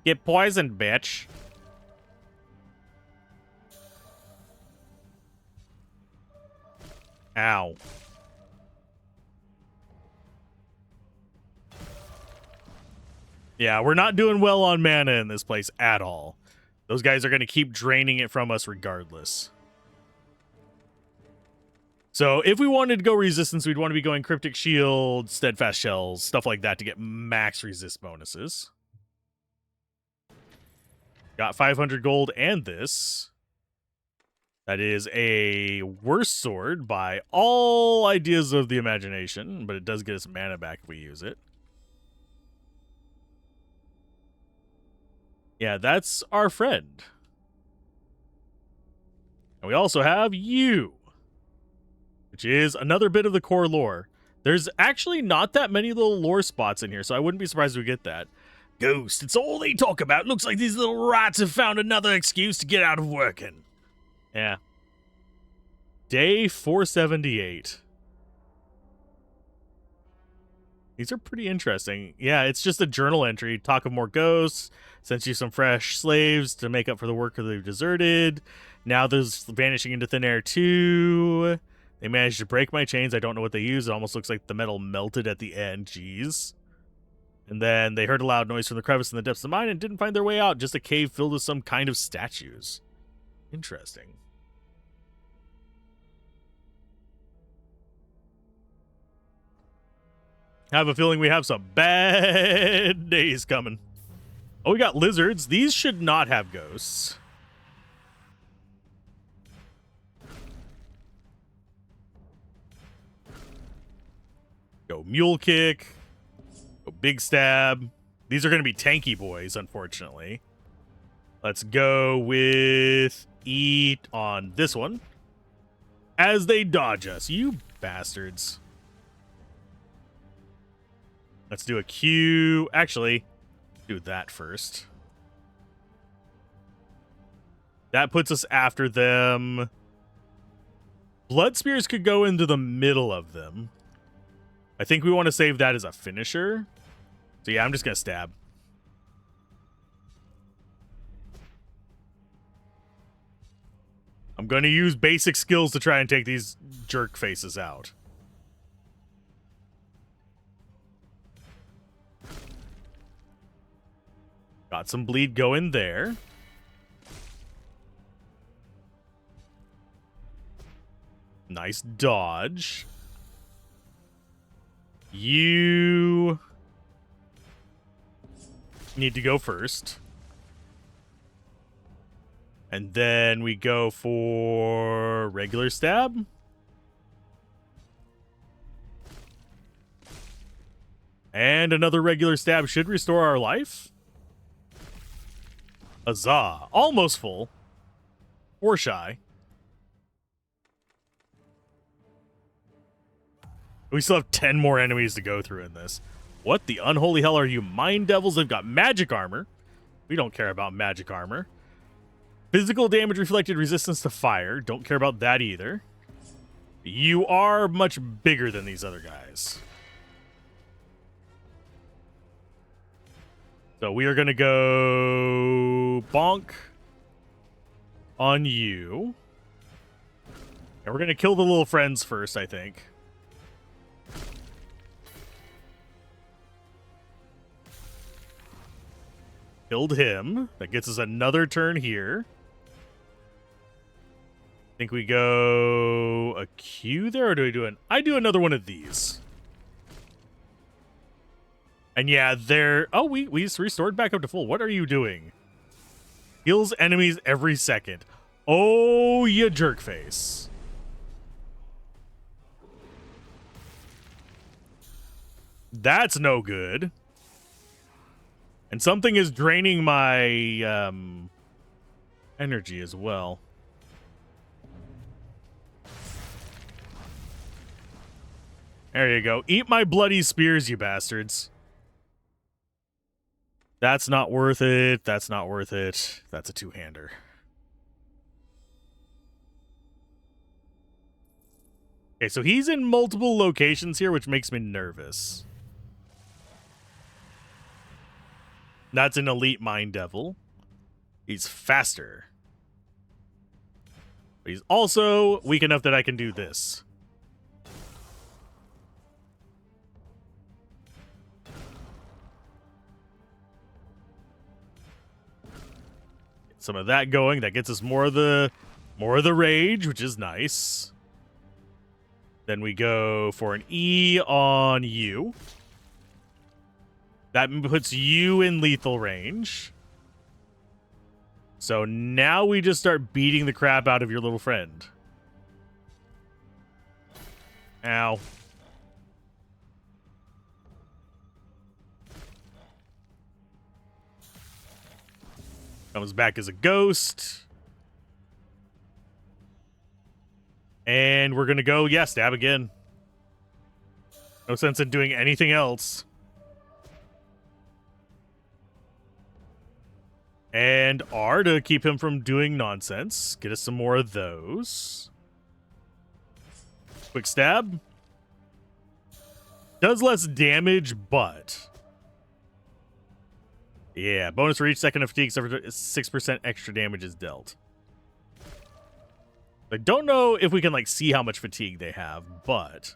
Get poisoned, bitch. Ow. Yeah, we're not doing well on mana in this place at all. Those guys are going to keep draining it from us regardless. So if we wanted to go resistance, we'd want to be going Cryptic Shield, Steadfast Shells, stuff like that to get max resist bonuses. Got 500 gold and this. That is a worse sword by all ideas of the imagination, but it does get us mana back if we use it. Yeah, that's our friend. And we also have you, which is another bit of the core lore. There's actually not that many little lore spots in here, so I wouldn't be surprised if we get that. Ghost, it's all they talk about. Looks like these little rats have found another excuse to get out of working. Yeah. Day 478. These are pretty interesting. Yeah, it's just a journal entry. Talk of more ghosts. Sent you some fresh slaves to make up for the worker they've deserted. Now there's vanishing into thin air too. They managed to break my chains. I don't know what they used. It almost looks like the metal melted at the end. Jeez. And then they heard a loud noise from the crevice in the depths of the mine and didn't find their way out. Just a cave filled with some kind of statues. Interesting. I have a feeling we have some bad days coming. Oh, we got lizards. These should not have ghosts. Go mule kick. Go big stab. These are going to be tanky boys, unfortunately. Let's go with eat on this one. As they dodge us. You bastards. Let's do a Q. Actually, do that first. That puts us after them. Blood Spears could go into the middle of them. I think we want to save that as a finisher. So yeah, I'm just going to stab. I'm going to use basic skills to try and take these jerk faces out. Got some bleed going there. Nice dodge. You need to go first. And then we go for regular stab. And another regular stab should restore our life. Huzzah. Almost full. Or shy. We still have 10 more enemies to go through in this. What the unholy hell are you? Mind devils? They've got magic armor. We don't care about magic armor. Physical damage reflected resistance to fire. Don't care about that either. You are much bigger than these other guys. So we are going to go bonk on you. And we're going to kill the little friends first, I think. Killed him. That gets us another turn here. I think we go a Q there, or do we do I do another one of these. And yeah, they're... Oh, we restored back up to full. What are you doing? Heals enemies every second. Oh, you jerk face. That's no good. And something is draining my energy as well. There you go. Eat my bloody spears, you bastards. That's not worth it. That's not worth it. That's a two-hander. Okay, so he's in multiple locations here, which makes me nervous. That's an elite Mind Devil. He's faster. But he's also weak enough that I can do this. Get some of that going. That gets us more of the rage, which is nice. Then we go for an E on you. That puts you in lethal range. So now we just start beating the crap out of your little friend. Ow. Comes back as a ghost. And we're going to go, yeah, stab again. No sense in doing anything else. And R to keep him from doing nonsense. Get us some more of those. Quick stab. Does less damage, but... yeah, bonus for each second of fatigue, 6% extra damage is dealt. I don't know if we can, like, see how much fatigue they have, but...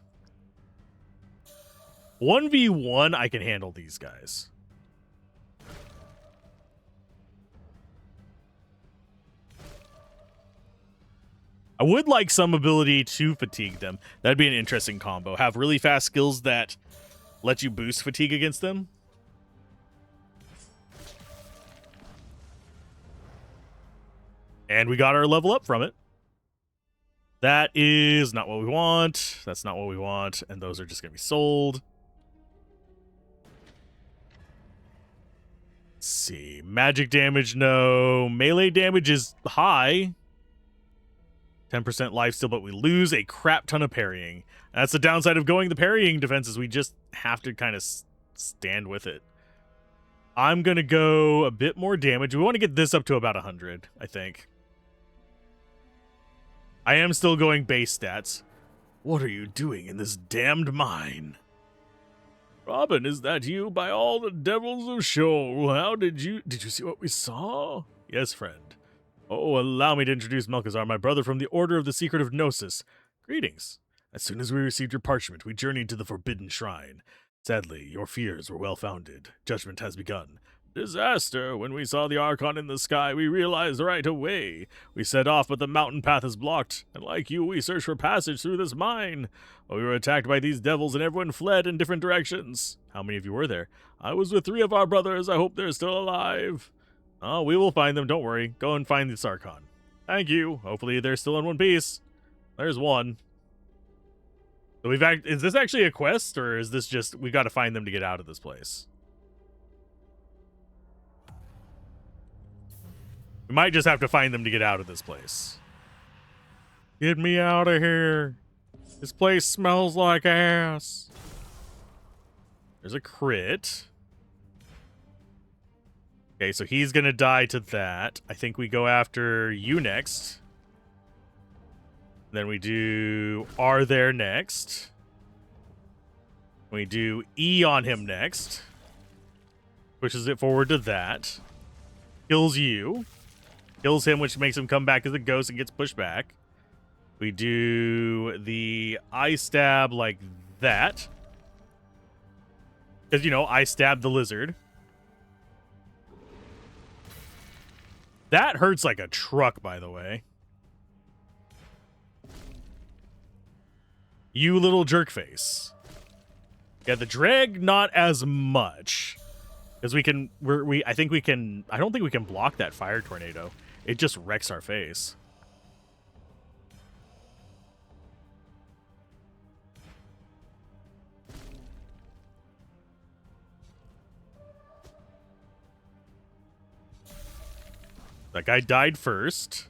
1v1, I can handle these guys. I would like some ability to fatigue them. That'd be an interesting combo. Have really fast skills that let you boost fatigue against them. And we got our level up from it. That is not what we want. That's not what we want. And those are just going to be sold. Let's see. Magic damage, no. Melee damage is high. 10% lifesteal, but we lose a crap ton of parrying. That's the downside of going the parrying defenses. We just have to kind of stand with it. I'm going to go a bit more damage. We want to get this up to about 100, I think. I am still going base stats. What are you doing in this damned mine? Robin, is that you? By all the devils of Sheol, how did you see what we saw? Yes, friend. Oh, allow me to introduce Melchizar, my brother from the Order of the Secret of Gnosis. Greetings. As soon as we received your parchment, we journeyed to the Forbidden Shrine. Sadly, your fears were well-founded. Judgment has begun. Disaster! When we saw the Archon in the sky, we realized right away. We set off, but the mountain path is blocked, and like you, we searched for passage through this mine. But we were attacked by these devils, and everyone fled in different directions. How many of you were there? I was with 3 of our brothers. I hope they're still alive. Oh, we will find them. Don't worry. Go and find the Archon. Thank you. Hopefully they're still in one piece. There's one. So is this actually a quest, or is this just we got to find them to get out of this place? We might just have to find them to get out of this place. Get me out of here. This place smells like ass. There's a crit. Okay, so he's going to die to that. I think we go after you next. Then we do R there next. We do E on him next. Pushes it forward to that. Kills you. Kills him, which makes him come back as a ghost and gets pushed back. We do the eye stab like that. Because, you know, I stabbed the lizard. That hurts like a truck, by the way. You little jerk face. Yeah, the drag not as much. Because I don't think we can block that fire tornado. It just wrecks our face. That guy died first.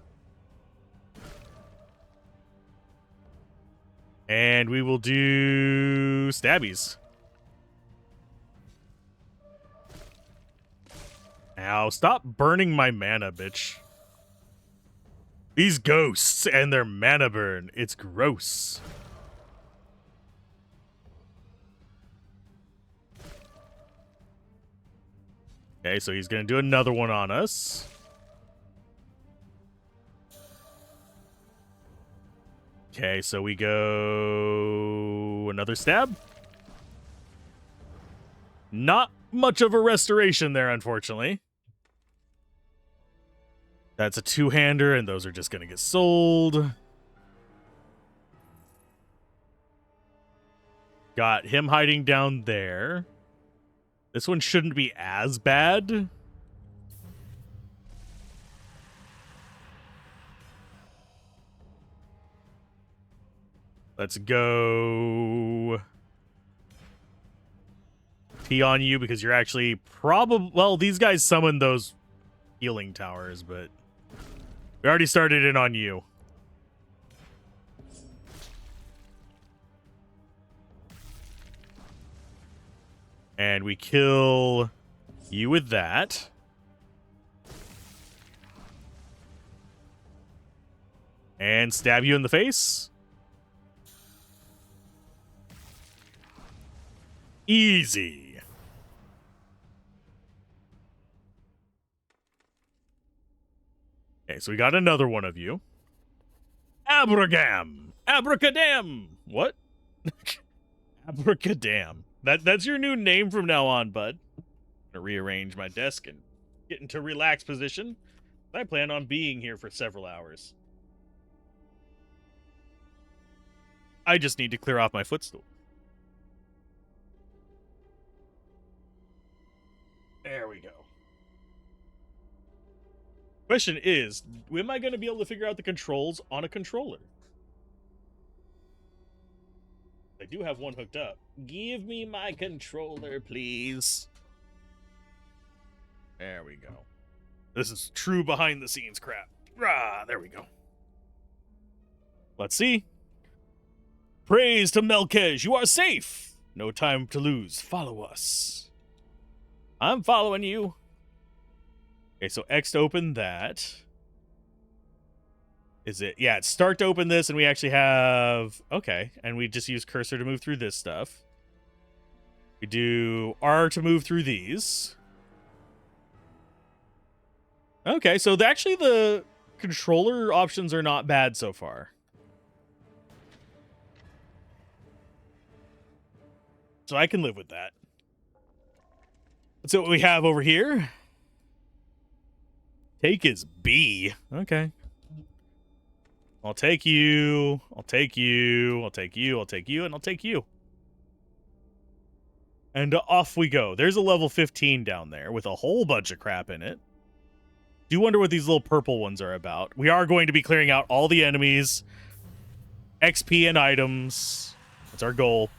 And we will do stabbies. Now, stop burning my mana, bitch. These ghosts and their mana burn. It's gross. Okay, so he's going to do another one on us. Okay, so we go another stab. Not much of a restoration there, unfortunately. That's a two-hander, and those are just going to get sold. Got him hiding down there. This one shouldn't be as bad. Let's go T on you because you're actually probably... Well, these guys summoned those healing towers, but we already started in on you. And we kill you with that. And stab you in the face. Easy. Okay, so we got another one of you. Abragam. Abracadam. What? Abracadam. That's your new name from now on, bud. I'm gonna rearrange my desk and get into relaxed position. I plan on being here for several hours. I just need to clear off my footstool. There we go. Question is, am I going to be able to figure out the controls on a controller? I do have one hooked up. Give me my controller, please. There we go. This is true behind-the-scenes crap. Rah, there we go. Let's see. Praise to Melkej, you are safe. No time to lose. Follow us. I'm following you. Okay, so X to open that. Is it? Yeah, it's start to open this, and we actually have... Okay, and we just use cursor to move through this stuff. We do R to move through these. Okay, so actually the controller options are not bad so far. So I can live with that. Let's see what we have over here. Take is B. Okay. I'll take you. I'll take you. I'll take you. I'll take you. And I'll take you. And off we go. There's a level 15 down there with a whole bunch of crap in it. Do wonder what these little purple ones are about. We are going to be clearing out all the enemies. XP and items. That's our goal.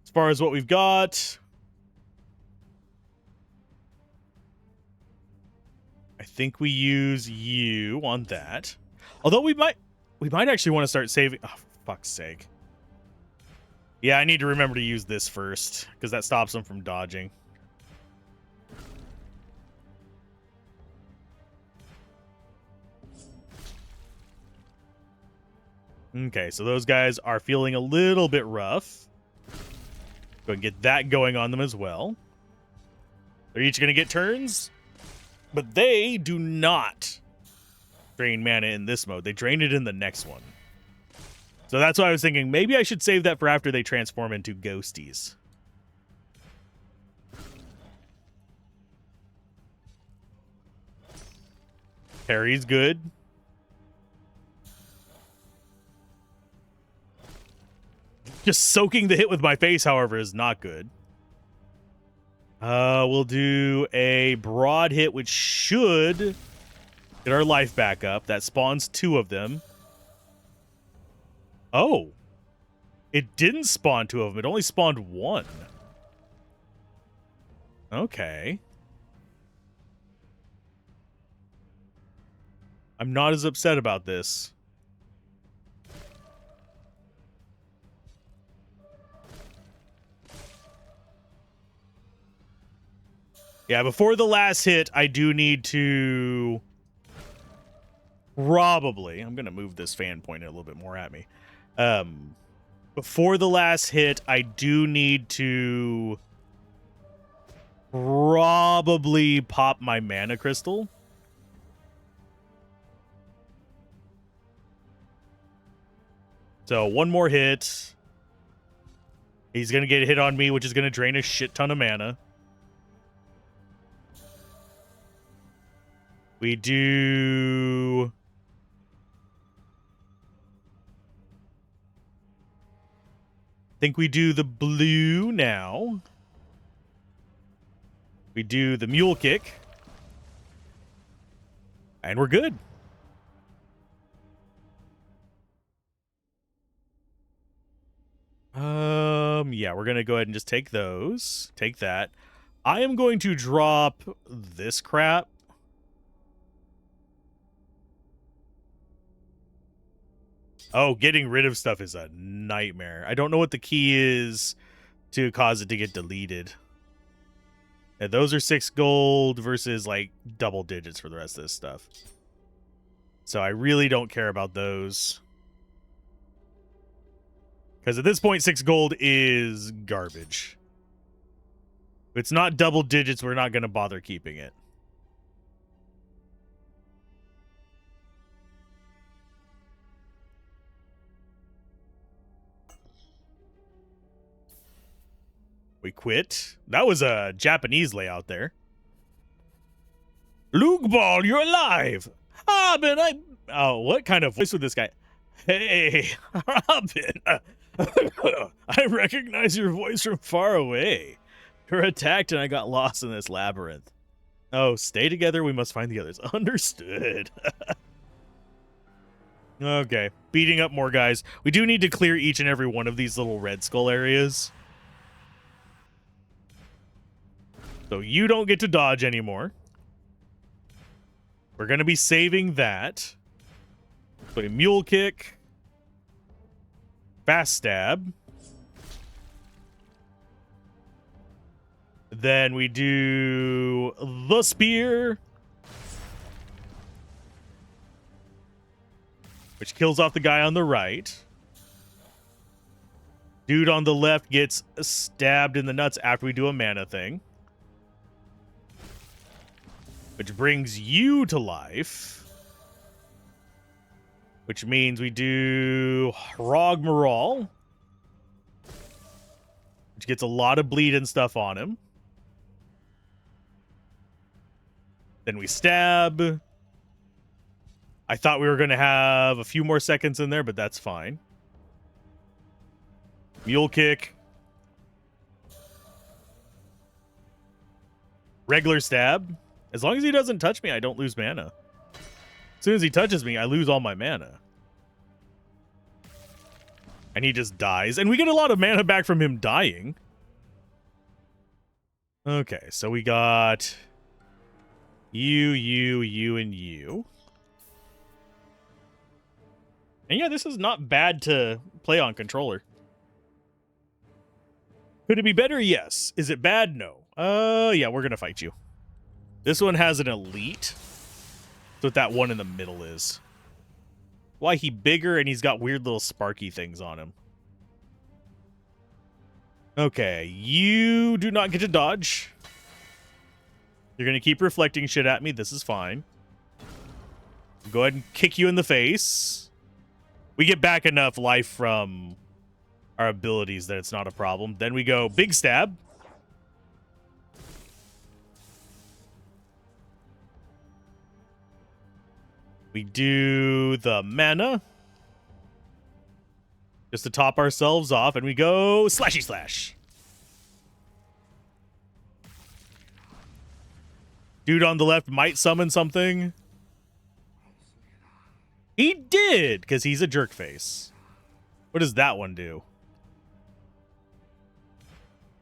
As far as what we've got... I think we use you on that. Although we might actually want to start saving. Oh, for fuck's sake. Yeah, I need to remember to use this first, because that stops them from dodging. Okay, so those guys are feeling a little bit rough. Go and get that going on them as well. They're each going to get turns. But they do not drain mana in this mode. They drain it in the next one. So that's why I was thinking maybe I should save that for after they transform into ghosties. Parry's good. Just soaking the hit with my face, however, is not good. We'll do a broad hit, which should get our life back up. That spawns 2 of them. Oh. It didn't spawn 2 of them. It only spawned 1. Okay. I'm not as upset about this. Yeah, before the last hit, I do need to probably... I'm going to move this fan pointer a little bit more at me. Before the last hit, I do need to probably pop my mana crystal. So one more hit. He's going to get a hit on me, which is going to drain a shit ton of mana. We do... I think we do the blue now. We do the mule kick. And we're good. Yeah, we're going to go ahead and just take those. Take that. I am going to drop this crap. Oh, getting rid of stuff is a nightmare. I don't know what the key is to cause it to get deleted. And those are 6 gold versus like double digits for the rest of this stuff. So I really don't care about those. Because at this point, 6 gold is garbage. If it's not double digits, we're not going to bother keeping it. We quit. That was a Japanese layout there. Luke Ball, you're alive! Robin, Oh, what kind of voice with this guy? Hey, Robin. I recognize your voice from far away. You're attacked and I got lost in this labyrinth. Oh, stay together. We must find the others. Understood. Okay, beating up more guys. We do need to clear each and every one of these little red skull areas. So you don't get to dodge anymore. We're going to be saving that. Put a mule kick. Fast stab. Then we do the spear, which kills off the guy on the right. Dude on the left gets stabbed in the nuts after we do a mana thing, which brings you to life. Which means we do Rogmaral, which gets a lot of bleed and stuff on him. Then we stab. I thought we were going to have a few more seconds in there, but that's fine. Mule kick. Regular stab. As long as he doesn't touch me, I don't lose mana. As soon as he touches me, I lose all my mana. And he just dies. And we get a lot of mana back from him dying. Okay, so we got you, and you. And yeah, this is not bad to play on controller. Could it be better? Yes. Is it bad? No. Yeah, we're going to fight you. This one has an elite. That's what that one in the middle is. Why, he bigger and he's got weird little sparky things on him. Okay, you do not get to dodge. You're going to keep reflecting shit at me. This is fine. Go ahead and kick you in the face. We get back enough life from our abilities that it's not a problem. Then we go big stab. We do the mana. Just to top ourselves off. And we go slashy slash. Dude on the left might summon something. He did, because he's a jerk face. What does that one do?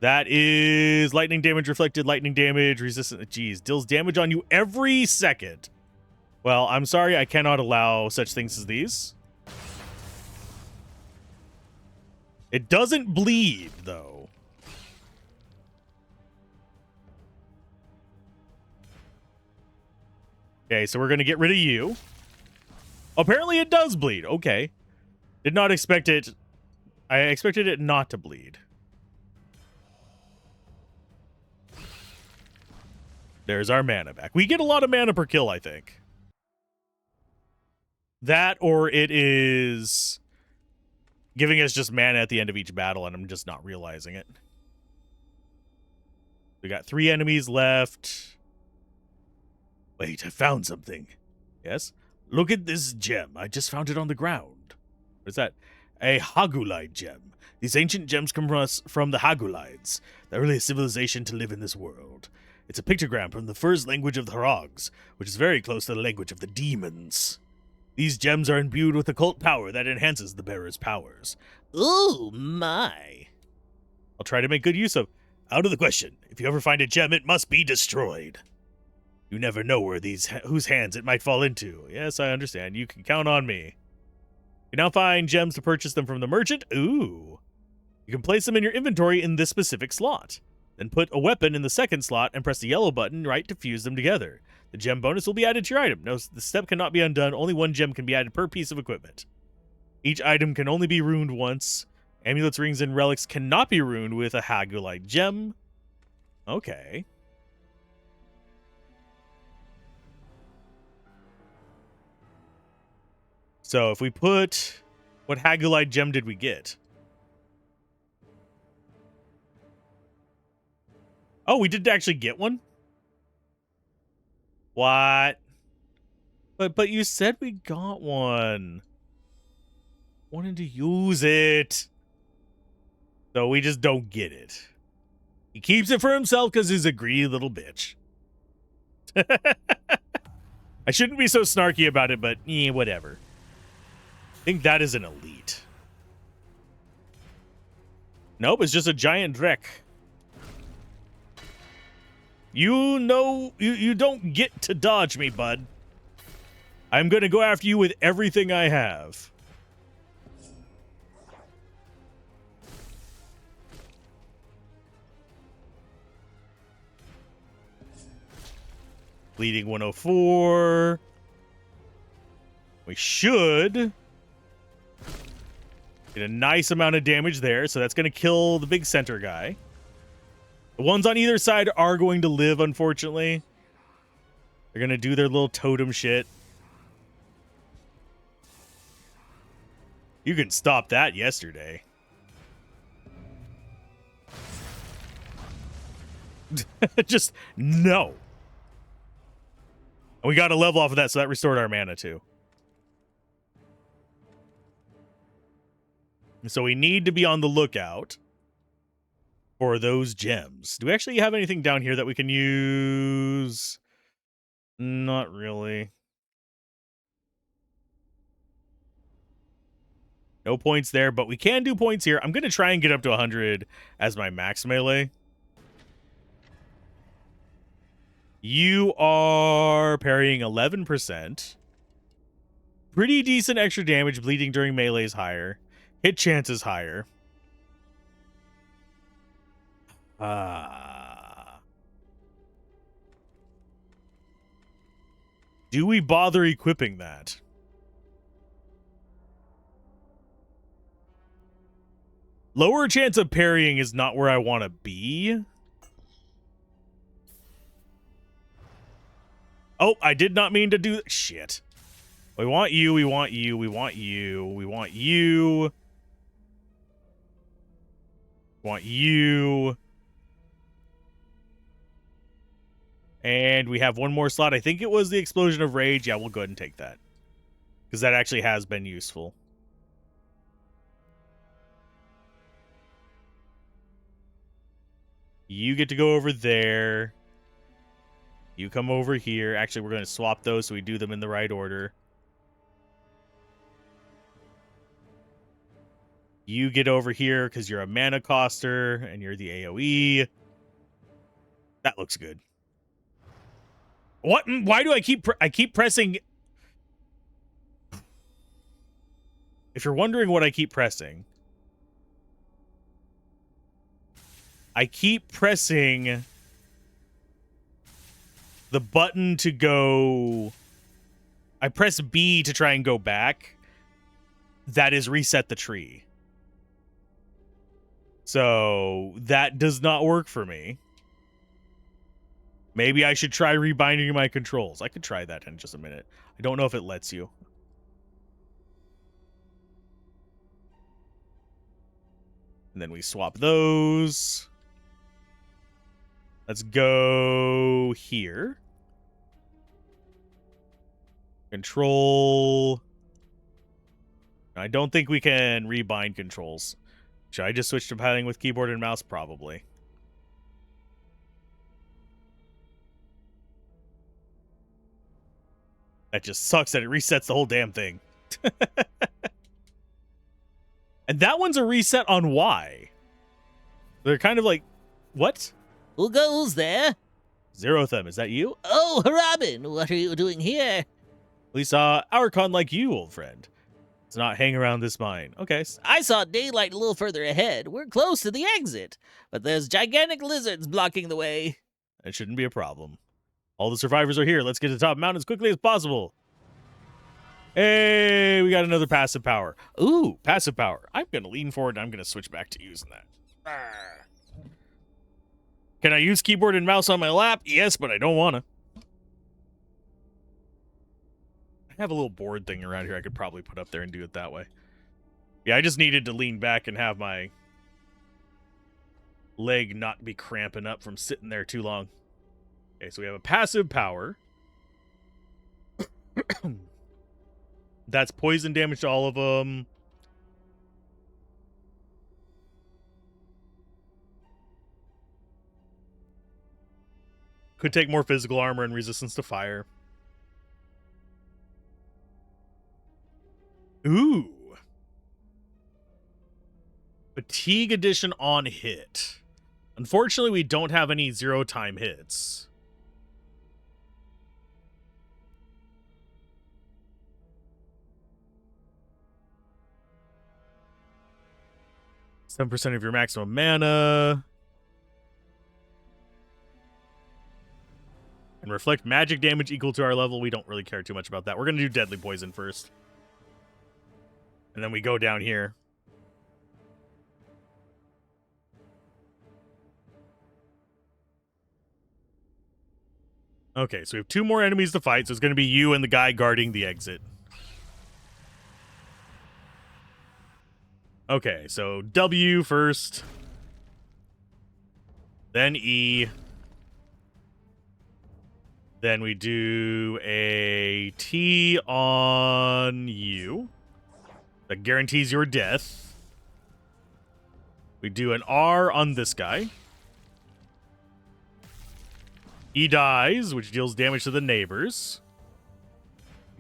That is lightning damage reflected, lightning damage resistant. Jeez, deals damage on you every second. Well, I'm sorry, I cannot allow such things as these. It doesn't bleed, though. Okay, so we're going to get rid of you. Apparently it does bleed. Okay. Did not expect it. I expected it not to bleed. There's our mana back. We get a lot of mana per kill, I think. That, or it is giving us just mana at the end of each battle, and I'm just not realizing it. We got 3 enemies left. Wait, I found something. Yes? Look at this gem. I just found it on the ground. What is that? A Hagulite gem. These ancient gems come from the Hagulites, the earliest civilization to live in this world. It's a pictogram from the first language of the Hrogs, which is very close to the language of the demons. These gems are imbued with occult power that enhances the bearer's powers. Ooh, my. I'll try to make good use of. Out of the question. If you ever find a gem, it must be destroyed. You never know whose hands it might fall into. Yes, I understand. You can count on me. You now find gems to purchase them from the merchant. Ooh. You can place them in your inventory in this specific slot. Then put a weapon in the second slot and press the yellow button right to fuse them together. The gem bonus will be added to your item. No, the step cannot be undone. Only 1 gem can be added per piece of equipment. Each item can only be ruined once. Amulets, rings, and relics cannot be ruined with a Hagulite gem. Okay. So if we put... What Hagulite gem did we get? Oh, we did actually get one? What? But you said we got one. Wanted to use it. So we just don't get it. He keeps it for himself because he's a greedy little bitch. I shouldn't be so snarky about it, but whatever. I think that is an elite. Nope, it's just a giant Drek. You know, you don't get to dodge me, bud. I'm going to go after you with everything I have. Bleeding 104. We should get a nice amount of damage there, so that's going to kill the big center guy. The ones on either side are going to live, unfortunately. They're going to do their little totem shit. You can stop that yesterday. Just no. And we got a level off of that, so that restored our mana too. So we need to be on the lookout for those gems. Do we actually have anything down here that we can use? Not really. No points there, but we can do points here. I'm going to try and get up to 100 as my max melee. You are parrying 11%. Pretty decent extra damage. Bleeding during melee is higher. Hit chance is higher. Do we bother equipping that? Lower chance of parrying is not where I want to be. Oh, I did not mean to do... Shit. We want you, we want you, we want you, we want you. Want you. And we have one more slot. I think it was the Explosion of Rage. Yeah, we'll go ahead and take that. Because that actually has been useful. You get to go over there. You come over here. Actually, we're going to swap those so we do them in the right order. You get over here because you're a mana coster and you're the AoE. That looks good. What? Why do I keep pressing If you're wondering what I keep pressing, I keep pressing the button to go... I press B to try and go back. That is reset the tree. So that does not work for me. Maybe I should try rebinding my controls. I could try that in just a minute. I don't know if it lets you. And then we swap those. Let's go here. Control. I don't think we can rebind controls. Should I just switch to padding with keyboard and mouse? Probably. That just sucks that it resets the whole damn thing. And that one's a reset on Y. They're kind of like, what? Who goes there? Zerotham, is that you? Oh, Robin, what are you doing here? We saw Hourcon like you, old friend. Let's not hang around this mine. Okay. I saw daylight a little further ahead. We're close to the exit, but there's gigantic lizards blocking the way. It shouldn't be a problem. All the survivors are here. Let's get to the top mountain as quickly as possible. Hey, we got another passive power. Ooh, passive power. I'm going to lean forward and I'm going to switch back to using that. Can I use keyboard and mouse on my lap? Yes, but I don't want to. I have a little board thing around here I could probably put up there and do it that way. Yeah, I just needed to lean back and have my leg not be cramping up from sitting there too long. Okay, so we have a passive power. That's poison damage to all of them. Could take more physical armor and resistance to fire. Ooh. Fatigue addition on hit. Unfortunately, we don't have any zero-time hits. %7% of your maximum mana. And reflect magic damage equal to our level. We don't really care too much about that. We're going to do deadly poison first. And then we go down here. Okay, so we have 2 more enemies to fight, so it's going to be you and the guy guarding the exit. Okay, so W first. Then E. Then we do a T on you. That guarantees your death. We do an R on this guy. He dies, which deals damage to the neighbors.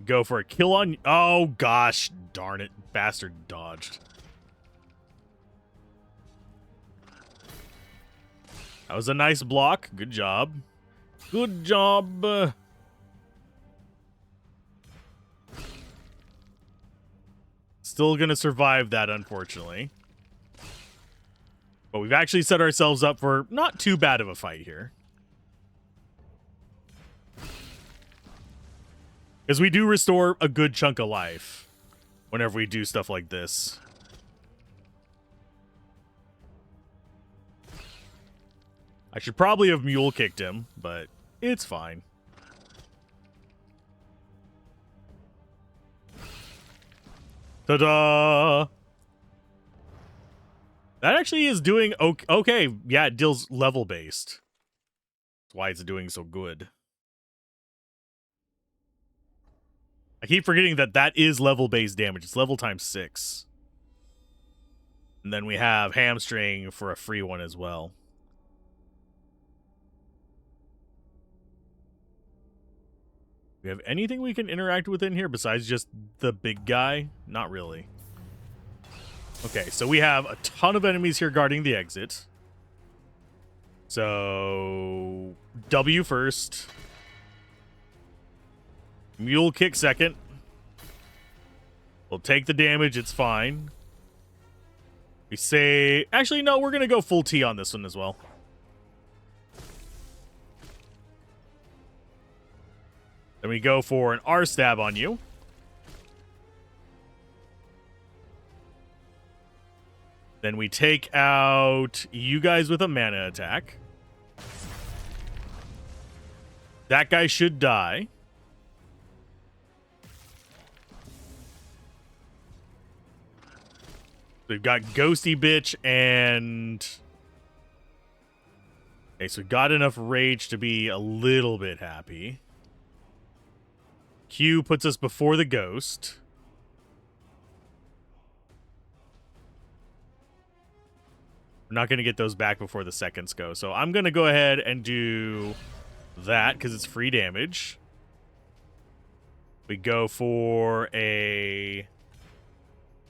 Go for a kill on... Oh, gosh. Darn it. Bastard dodged. That was a nice block. Good job. Good job. Still gonna survive that, unfortunately. But we've actually set ourselves up for not too bad of a fight here. Because we do restore a good chunk of life whenever we do stuff like this. I should probably have mule kicked him, but it's fine. Ta-da! That actually is doing okay. Yeah, it deals level-based. That's why it's doing so good. I keep forgetting that that is level-based damage. It's level times 6. And then we have hamstring for a free one as well. We have anything we can interact with in here besides just the big guy? Not really. Okay, so we have a ton of enemies here guarding the exit. So W first. Mule kick second. We'll take the damage. It's fine. We say... Actually, no, we're going to go full T on this one as well. Then we go for an R stab on you. Then we take out you guys with a mana attack. That guy should die. We've got Ghosty Bitch and... Okay, so we got enough rage to be a little bit happy. Q puts us before the ghost. We're not going to get those back before the seconds go. So I'm going to go ahead and do that because it's free damage. We go for a...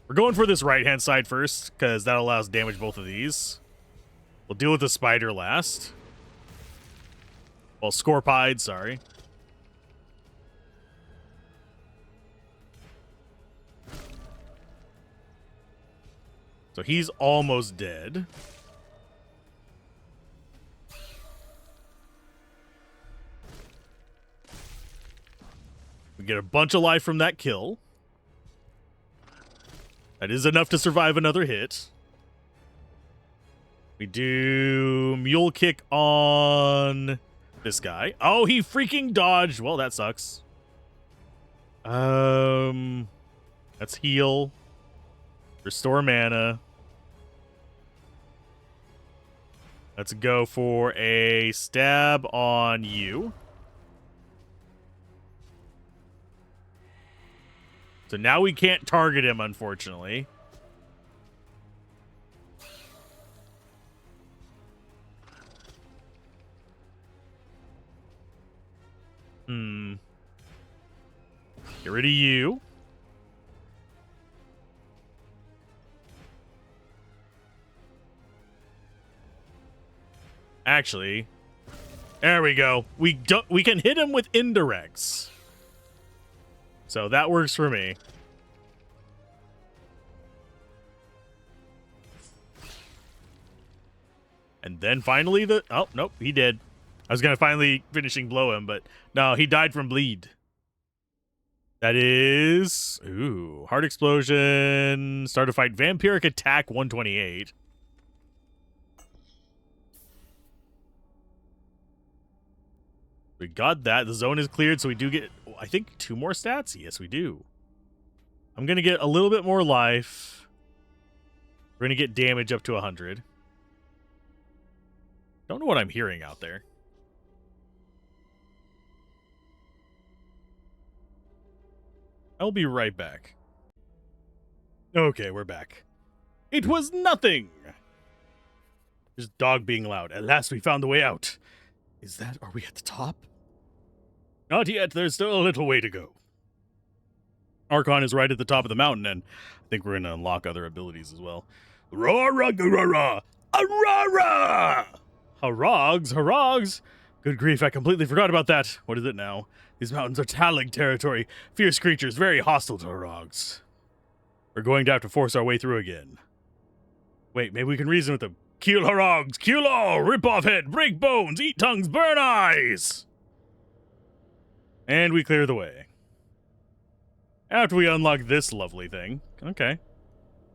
We're going for this right-hand side first because that allows damage both of these. We'll deal with the spider last. Well, Scorpide, sorry. So he's almost dead. We get a bunch of life from that kill. That is enough to survive another hit. We do Mule Kick on this guy. Oh, he freaking dodged. Well, that sucks. Let's heal. Restore mana. Let's go for a stab on you. So now we can't target him, unfortunately. Get rid of you. Actually, there we go. We can hit him with indirects. So that works for me. And then finally the... Oh, nope, he did. I was going to finally finishing blow him, but no, he died from bleed. That is... Ooh, Heart Explosion. Start a fight. Vampiric Attack 128. We got that. The zone is cleared, so we do get, I think, 2 more stats? Yes, we do. I'm going to get a little bit more life. We're going to get damage up to 100. Don't know what I'm hearing out there. I'll be right back. Okay, we're back. It was nothing! Just dog being loud. At last we found the way out. Is that... Are we at the top? Not yet. There's still a little way to go. Archon is right at the top of the mountain, and I think we're going to unlock other abilities as well. Roar-ra-ga-ra-ra! Arara! Harogs, harogs! Good grief, I completely forgot about that. What is it now? These mountains are Talig territory. Fierce creatures, very hostile to harogs. We're going to have to force our way through again. Wait, maybe we can reason with them. Kill harogs, kill all, rip off head, break bones, eat tongues, burn eyes! And we clear the way. After we unlock this lovely thing. Okay.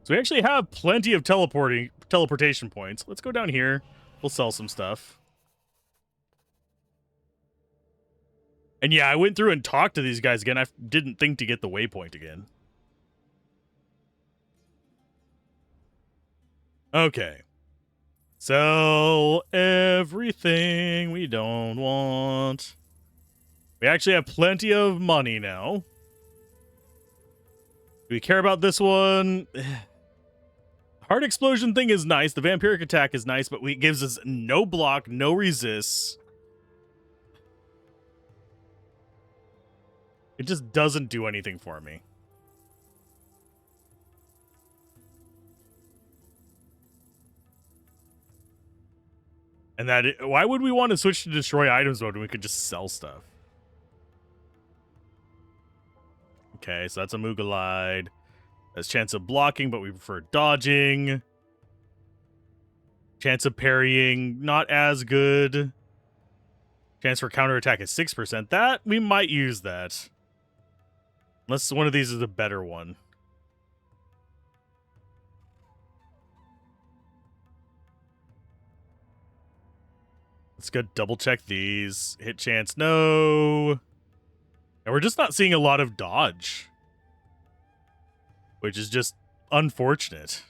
So we actually have plenty of teleportation points. Let's go down here. We'll sell some stuff. And yeah, I went through and talked to these guys again. I didn't think to get the waypoint again. Okay. Sell everything we don't want. We actually have plenty of money now. Do we care about this one? Heart Explosion thing is nice. The Vampiric Attack is nice, but it gives us no block, no resist. It just doesn't do anything for me. And why would we want to switch to destroy items mode when we could just sell stuff? Okay, so that's a Mugalide. Has chance of blocking, but we prefer dodging. Chance of parrying, not as good. Chance for counterattack is 6%. That, we might use that. Unless one of these is a better one. Let's go double check these. Hit chance, no. And we're just not seeing a lot of dodge. Which is just unfortunate.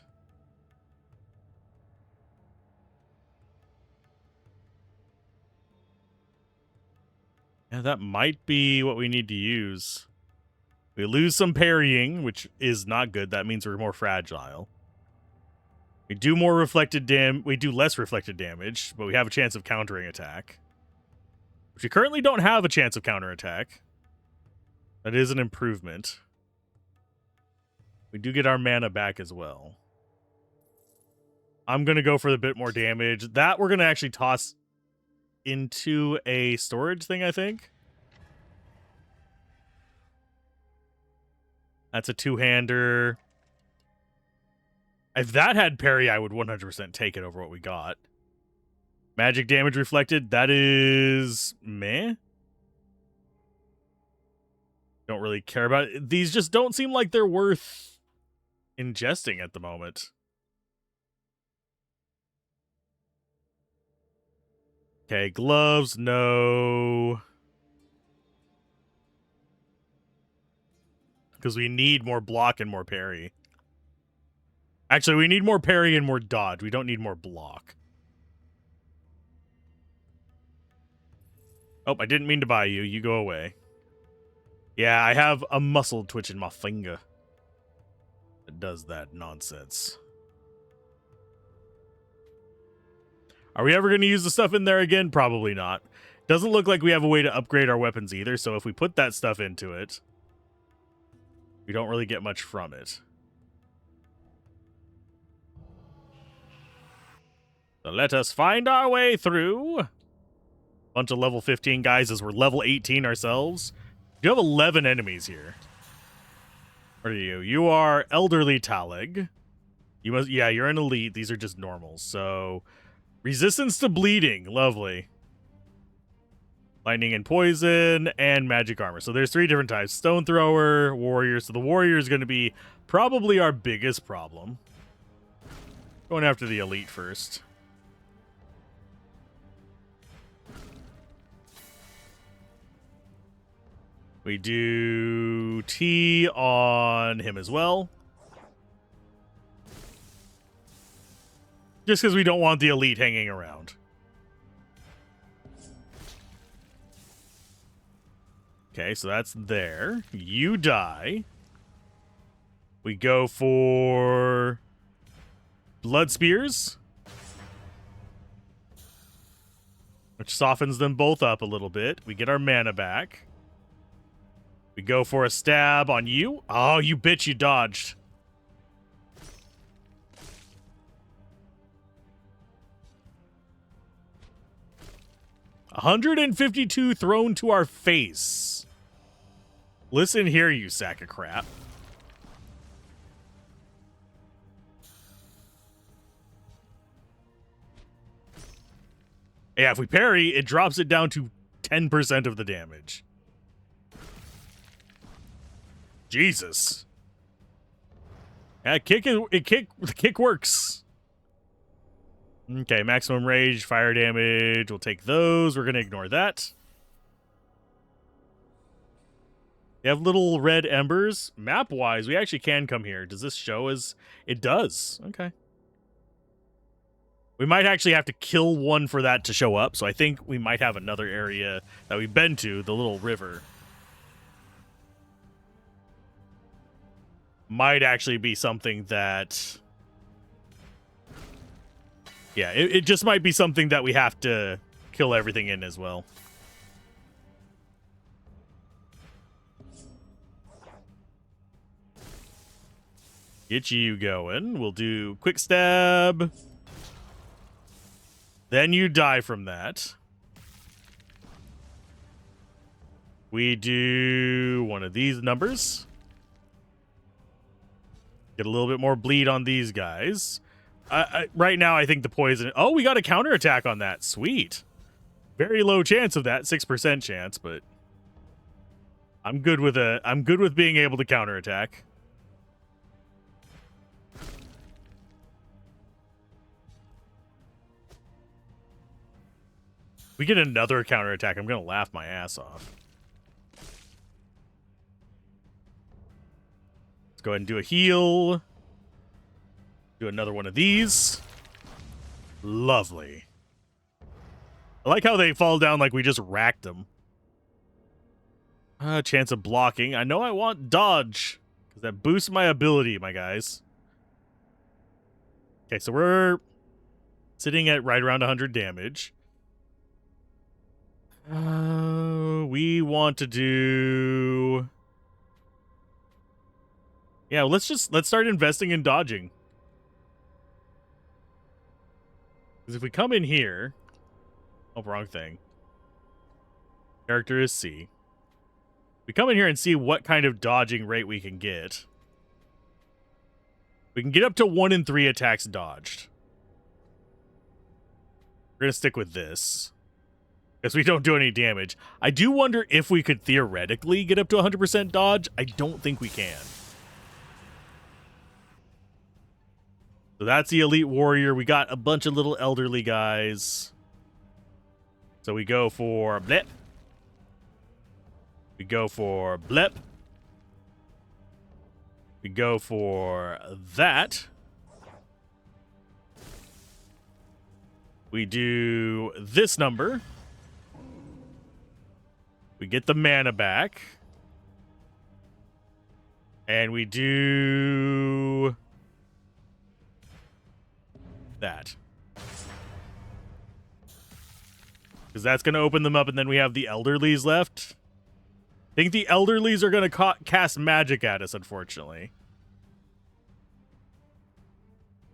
Yeah, that might be what we need to use. We lose some parrying, which is not good. That means we're more fragile. We do more reflected we do less reflected damage, but we have a chance of countering attack. Which we currently don't have a chance of counterattack. That is an improvement. We do get our mana back as well. I'm going to go for a bit more damage. That we're going to actually toss into a storage thing, I think. That's a two-hander. If that had parry, I would 100% take it over what we got. Magic damage reflected, that is meh. Don't really care about it. These just don't seem like they're worth ingesting at the moment. Okay, gloves, no. Because we need more block and more parry. Actually, we need more parry and more dodge. We don't need more block. Oh, I didn't mean to buy you. You go away. Yeah, I have a muscle twitch in my finger that does that nonsense. Are we ever going to use the stuff in there again? Probably not. Doesn't look like we have a way to upgrade our weapons either, so if we put that stuff into it, we don't really get much from it. So let us find our way through. Bunch of level 15 guys as we're level 18 ourselves. You have 11 enemies here. What are you? You are Elderly Talig. You must, yeah, you're an elite. These are just normals. So, resistance to bleeding. Lovely. Lightning and poison, and magic armor. So there's 3 different types. Stone thrower, warrior. So the warrior is going to be probably our biggest problem. Going after the elite first. We do T on him as well. Just because we don't want the elite hanging around. Okay, so that's there. You die. We go for Blood Spears, which softens them both up a little bit. We get our mana back. We go for a stab on you. Oh, you bitch, you dodged. $152 thrown to our face. Listen here, you sack of crap. Yeah, if we parry, it drops it down to 10% of the damage. Jesus. Yeah, the kick works. Okay, maximum rage, fire damage. We'll take those. We're going to ignore that. They have little red embers. Map-wise, we actually can come here. Does this show us? It does. Okay. We might actually have to kill one for that to show up, so I think we might have another area that we've been to, the little river. Might actually be something that... Yeah, it just might be something that we have to kill everything in as well. Get you going. We'll do quick stab. Then you die from that. We do one of these numbers. Get a little bit more bleed on these guys. Right now, I think the poison... Oh, we got a counterattack on that. Sweet. Very low chance of that. 6% chance, but... I'm good with being able to counterattack. We get another counterattack, I'm going to laugh my ass off. Let's go ahead and do a heal. Do another one of these. Lovely. I like how they fall down like we just racked them. Chance of blocking. I know I want dodge, because that boosts my ability, my guys. Okay, so we're sitting at right around 100 damage. We want to do... Yeah, let's start investing in dodging. Because if we come in here... Oh, wrong thing. Character is C. We come in here and see what kind of dodging rate we can get. We can get up to 1 in 3 attacks dodged. We're going to stick with this, because we don't do any damage. I do wonder if we could theoretically get up to 100% dodge. I don't think we can. So that's the elite warrior. We got a bunch of little elderly guys. So we go for blip. We go for blip. We go for that. We do this number. We get the mana back. And we do that. Because that's going to open them up, and then we have the elderlies left. I think the elderlies are going to cast magic at us, unfortunately.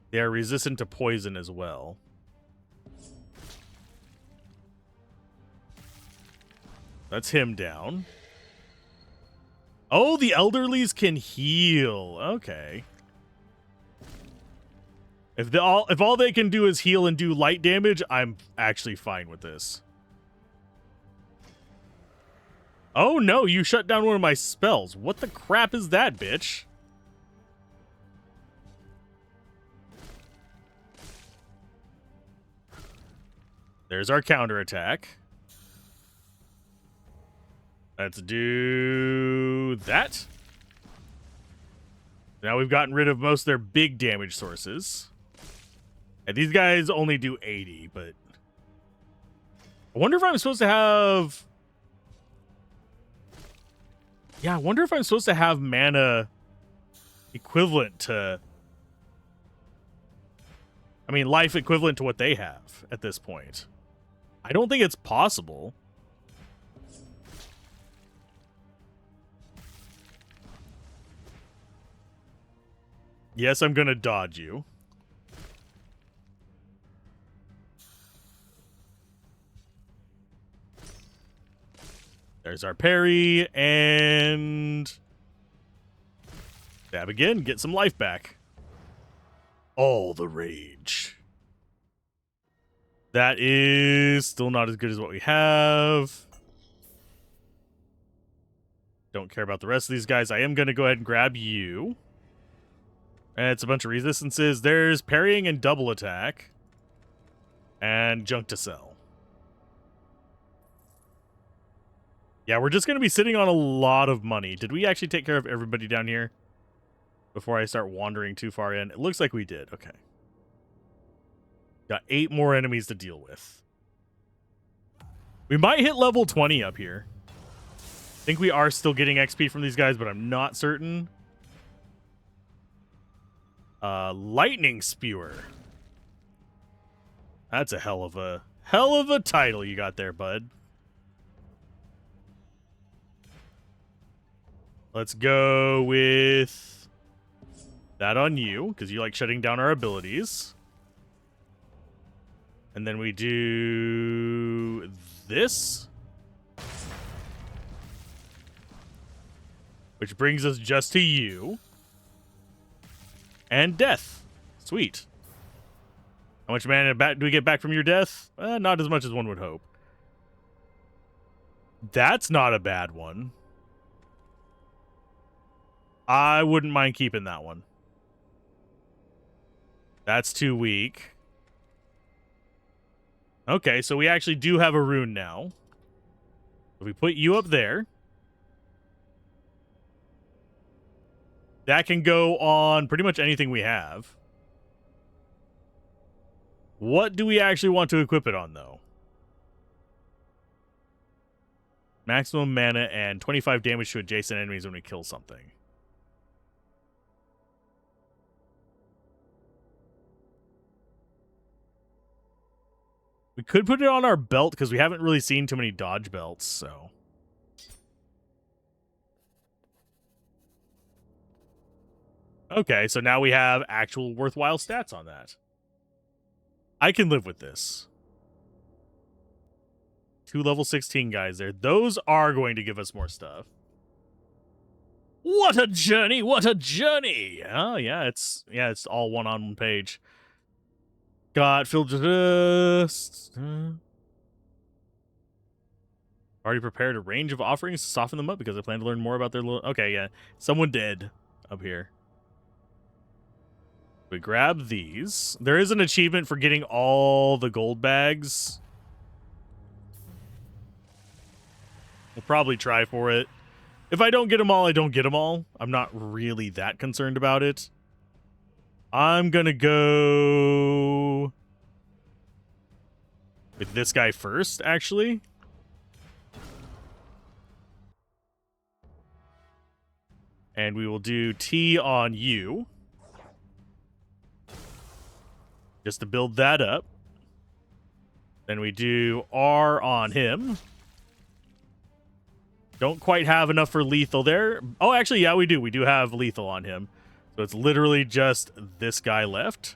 They are resistant to poison as well. That's him down. Oh, the elderlies can heal. Okay. If all they can do is heal and do light damage, I'm actually fine with this. Oh no, you shut down one of my spells. What the crap is that, bitch? There's our counterattack. Let's do that. Now we've gotten rid of most of their big damage sources. And these guys only do 80, but... I wonder if I'm supposed to have... Yeah, I wonder if I'm supposed to have mana equivalent to... I mean, life equivalent to what they have at this point. I don't think it's possible. Yes, I'm going to dodge you. There's our parry, and... Stab again, get some life back. All the rage. That is still not as good as what we have. Don't care about the rest of these guys. I am going to go ahead and grab you. And it's a bunch of resistances. There's parrying and double attack. And junk to sell. Yeah, we're just going to be sitting on a lot of money. Did we actually take care of everybody down here before I start wandering too far in? It looks like we did. Okay. Got 8 more enemies to deal with. We might hit level 20 up here. I think we are still getting XP from these guys, but I'm not certain. Lightning Spewer. That's a hell of a title you got there, bud. Let's go with that on you, because you like shutting down our abilities. And then we do this, which brings us just to you. And death. Sweet. How much mana do we get back from your death? Not as much as one would hope. That's not a bad one. I wouldn't mind keeping that one. That's too weak. Okay, so we actually do have a rune now. If we put you up there, that can go on pretty much anything we have. What do we actually want to equip it on, though? Maximum mana and 25 damage to adjacent enemies when we kill something. We could put it on our belt because we haven't really seen too many dodge belts, so. Okay, so now we have actual worthwhile stats on that. I can live with this. 2 level 16 guys there. Those are going to give us more stuff. What a journey! What a journey! Oh yeah, it's all one on one page. Got filtered. Already prepared a range of offerings to soften them up because I plan to learn more about their little. Okay, yeah, someone dead up here. We grab these. There is an achievement for getting all the gold bags. We'll probably try for it. If I don't get them all, I don't get them all. I'm not really that concerned about it. I'm gonna go with this guy first, actually. And we will do T on you. Just to build that up. Then we do R on him. Don't quite have enough for lethal there. Oh, actually, yeah, we do. We do have lethal on him. So it's literally just this guy left.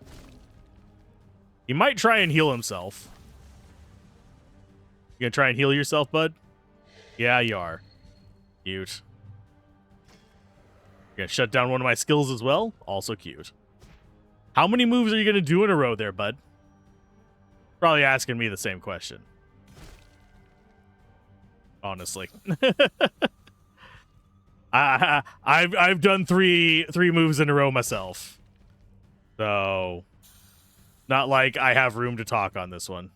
He might try and heal himself. You gonna try and heal yourself, bud? Yeah, you are. Cute. You're gonna shut down one of my skills as well? Also cute. How many moves are you gonna do in a row there, bud? Probably asking me the same question. Honestly. I've done three moves in a row myself. So not like I have room to talk on this one.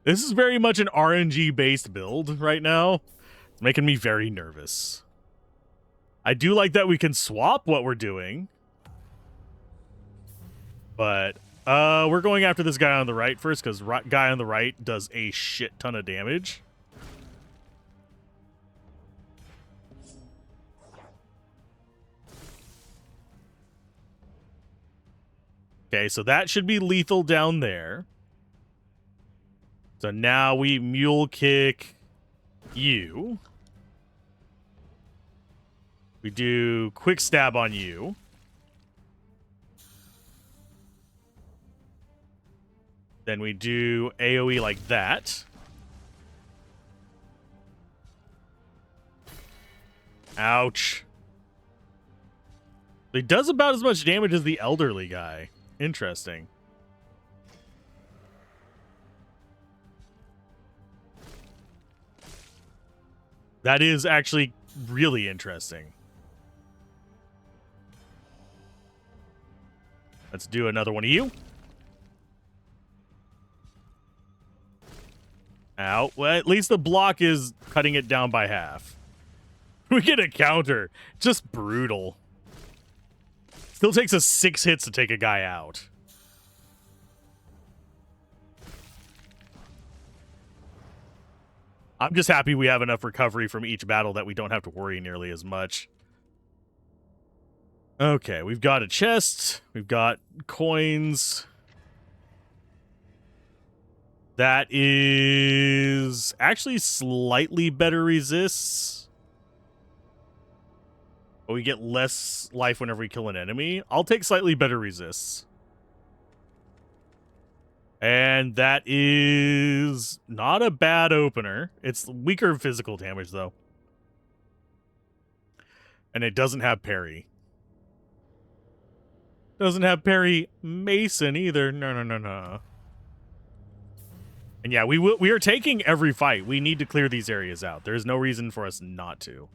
This is very much an RNG based build right now. It's making me very nervous. I do like that we can swap what we're doing. But we're going after this guy on the right first, because guy on the right does a shit ton of damage. Okay, so that should be lethal down there. So now we mule kick you. We do quick stab on you. Then we do AoE like that. Ouch. He does about as much damage as the elderly guy. Interesting. That is actually really interesting. Let's do another one of you. Ow. Well, at least the block is cutting it down by half. We get a counter. Just brutal. Still takes us 6 hits to take a guy out. I'm just happy we have enough recovery from each battle that we don't have to worry nearly as much. Okay, we've got a chest. We've got coins. That is actually slightly better resists. But we get less life whenever we kill an enemy. I'll take slightly better resists. And that is not a bad opener. It's weaker physical damage, though. And it doesn't have parry. Doesn't have parry Mason either. No. And yeah, we are taking every fight. We need to clear these areas out. There's no reason for us not to.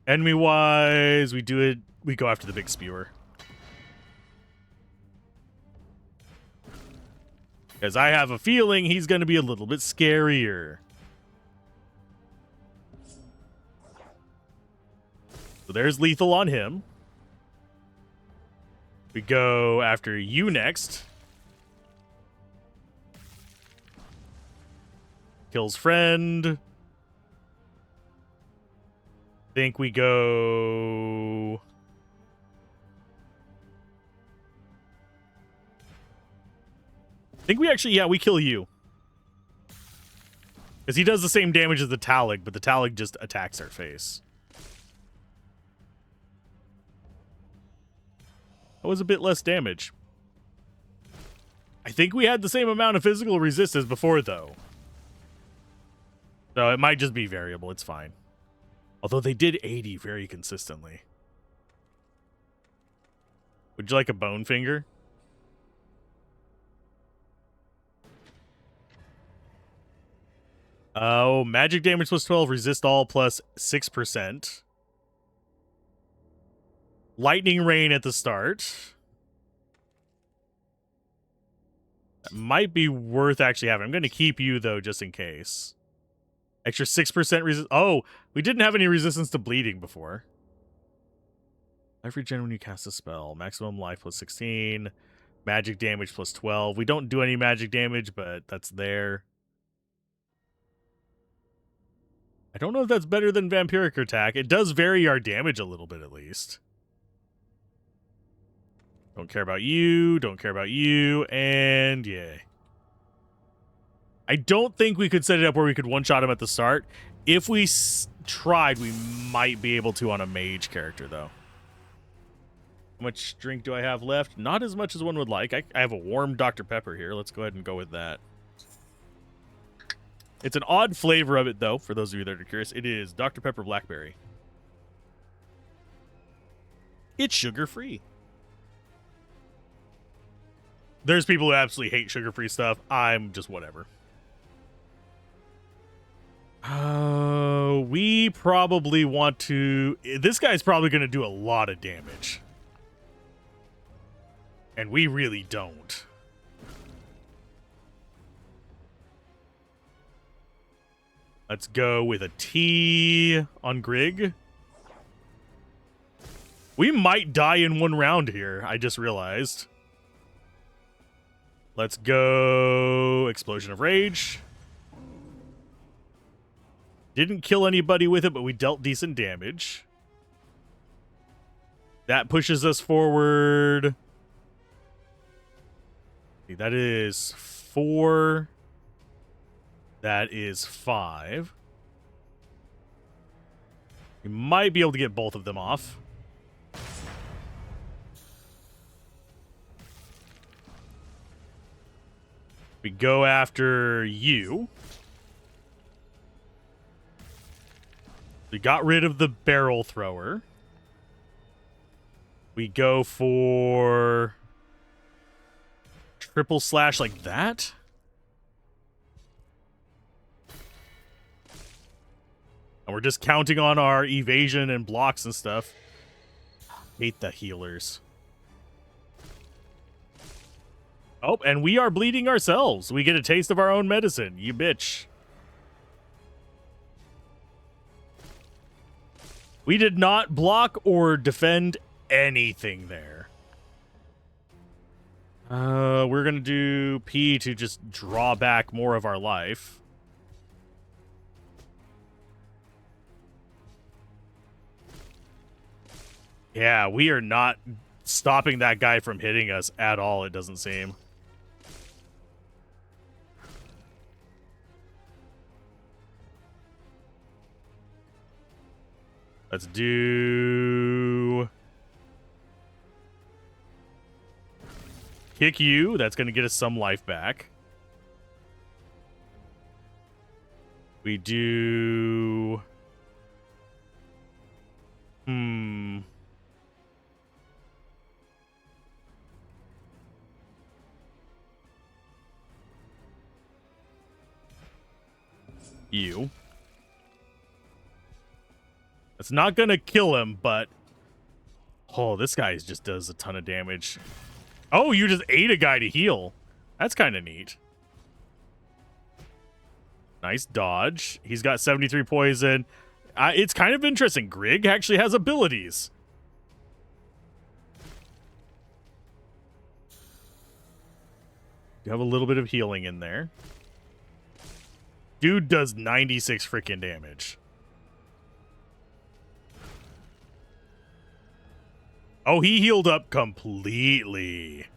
Enemy-wise, we go after the big spewer. Because I have a feeling he's going to be a little bit scarier. So there's lethal on him. We go after you next. Kills friend. Think we go... think we actually, yeah, we kill you. Because he does the same damage as the Talig, but the Talig just attacks our face. That was a bit less damage. I think we had the same amount of physical resist as before, though. So it might just be variable. It's fine. Although they did 80 very consistently. Would you like a bone finger? Oh, magic damage plus 12, resist all plus 6%. Lightning rain at the start. That might be worth actually having. I'm going to keep you, though, just in case. Extra 6% resist. Oh, we didn't have any resistance to bleeding before. Life regen when you cast a spell. Maximum life plus 16. Magic damage plus 12. We don't do any magic damage, but that's there. I don't know if that's better than Vampiric Attack. It does vary our damage a little bit, at least. Don't care about you. Don't care about you. And yeah. I don't think we could set it up where we could one-shot him at the start. If we tried, we might be able to on a mage character, though. How much drink do I have left? Not as much as one would like. I have a warm Dr. Pepper here. Let's go ahead and go with that. It's an odd flavor of it, though, for those of you that are curious. It is Dr. Pepper Blackberry. It's sugar-free. There's people who absolutely hate sugar-free stuff. I'm just whatever. We probably want to... This guy's probably going to do a lot of damage. And we really don't. Let's go with a T on Grig. We might die in one round here, I just realized. Let's go Explosion of Rage. Didn't kill anybody with it, but we dealt decent damage. That pushes us forward. That is 4. That is 5. We might be able to get both of them off. We go after you. We got rid of the barrel thrower. We go for triple slash like that. And we're just counting on our evasion and blocks and stuff. Hate the healers. Oh, and we are bleeding ourselves. We get a taste of our own medicine. You bitch. We did not block or defend anything there. We're going to do P to just draw back more of our life. Yeah, we are not stopping that guy from hitting us at all, it doesn't seem. Let's do... kick you. That's going to get us some life back. We do... You. That's not going to kill him, but... Oh, this guy just does a ton of damage. Oh, you just ate a guy to heal. That's kind of neat. Nice dodge. He's got 73 poison. It's kind of interesting. Grig actually has abilities. You have a little bit of healing in there. Dude does 96 freaking damage. Oh, he healed up completely.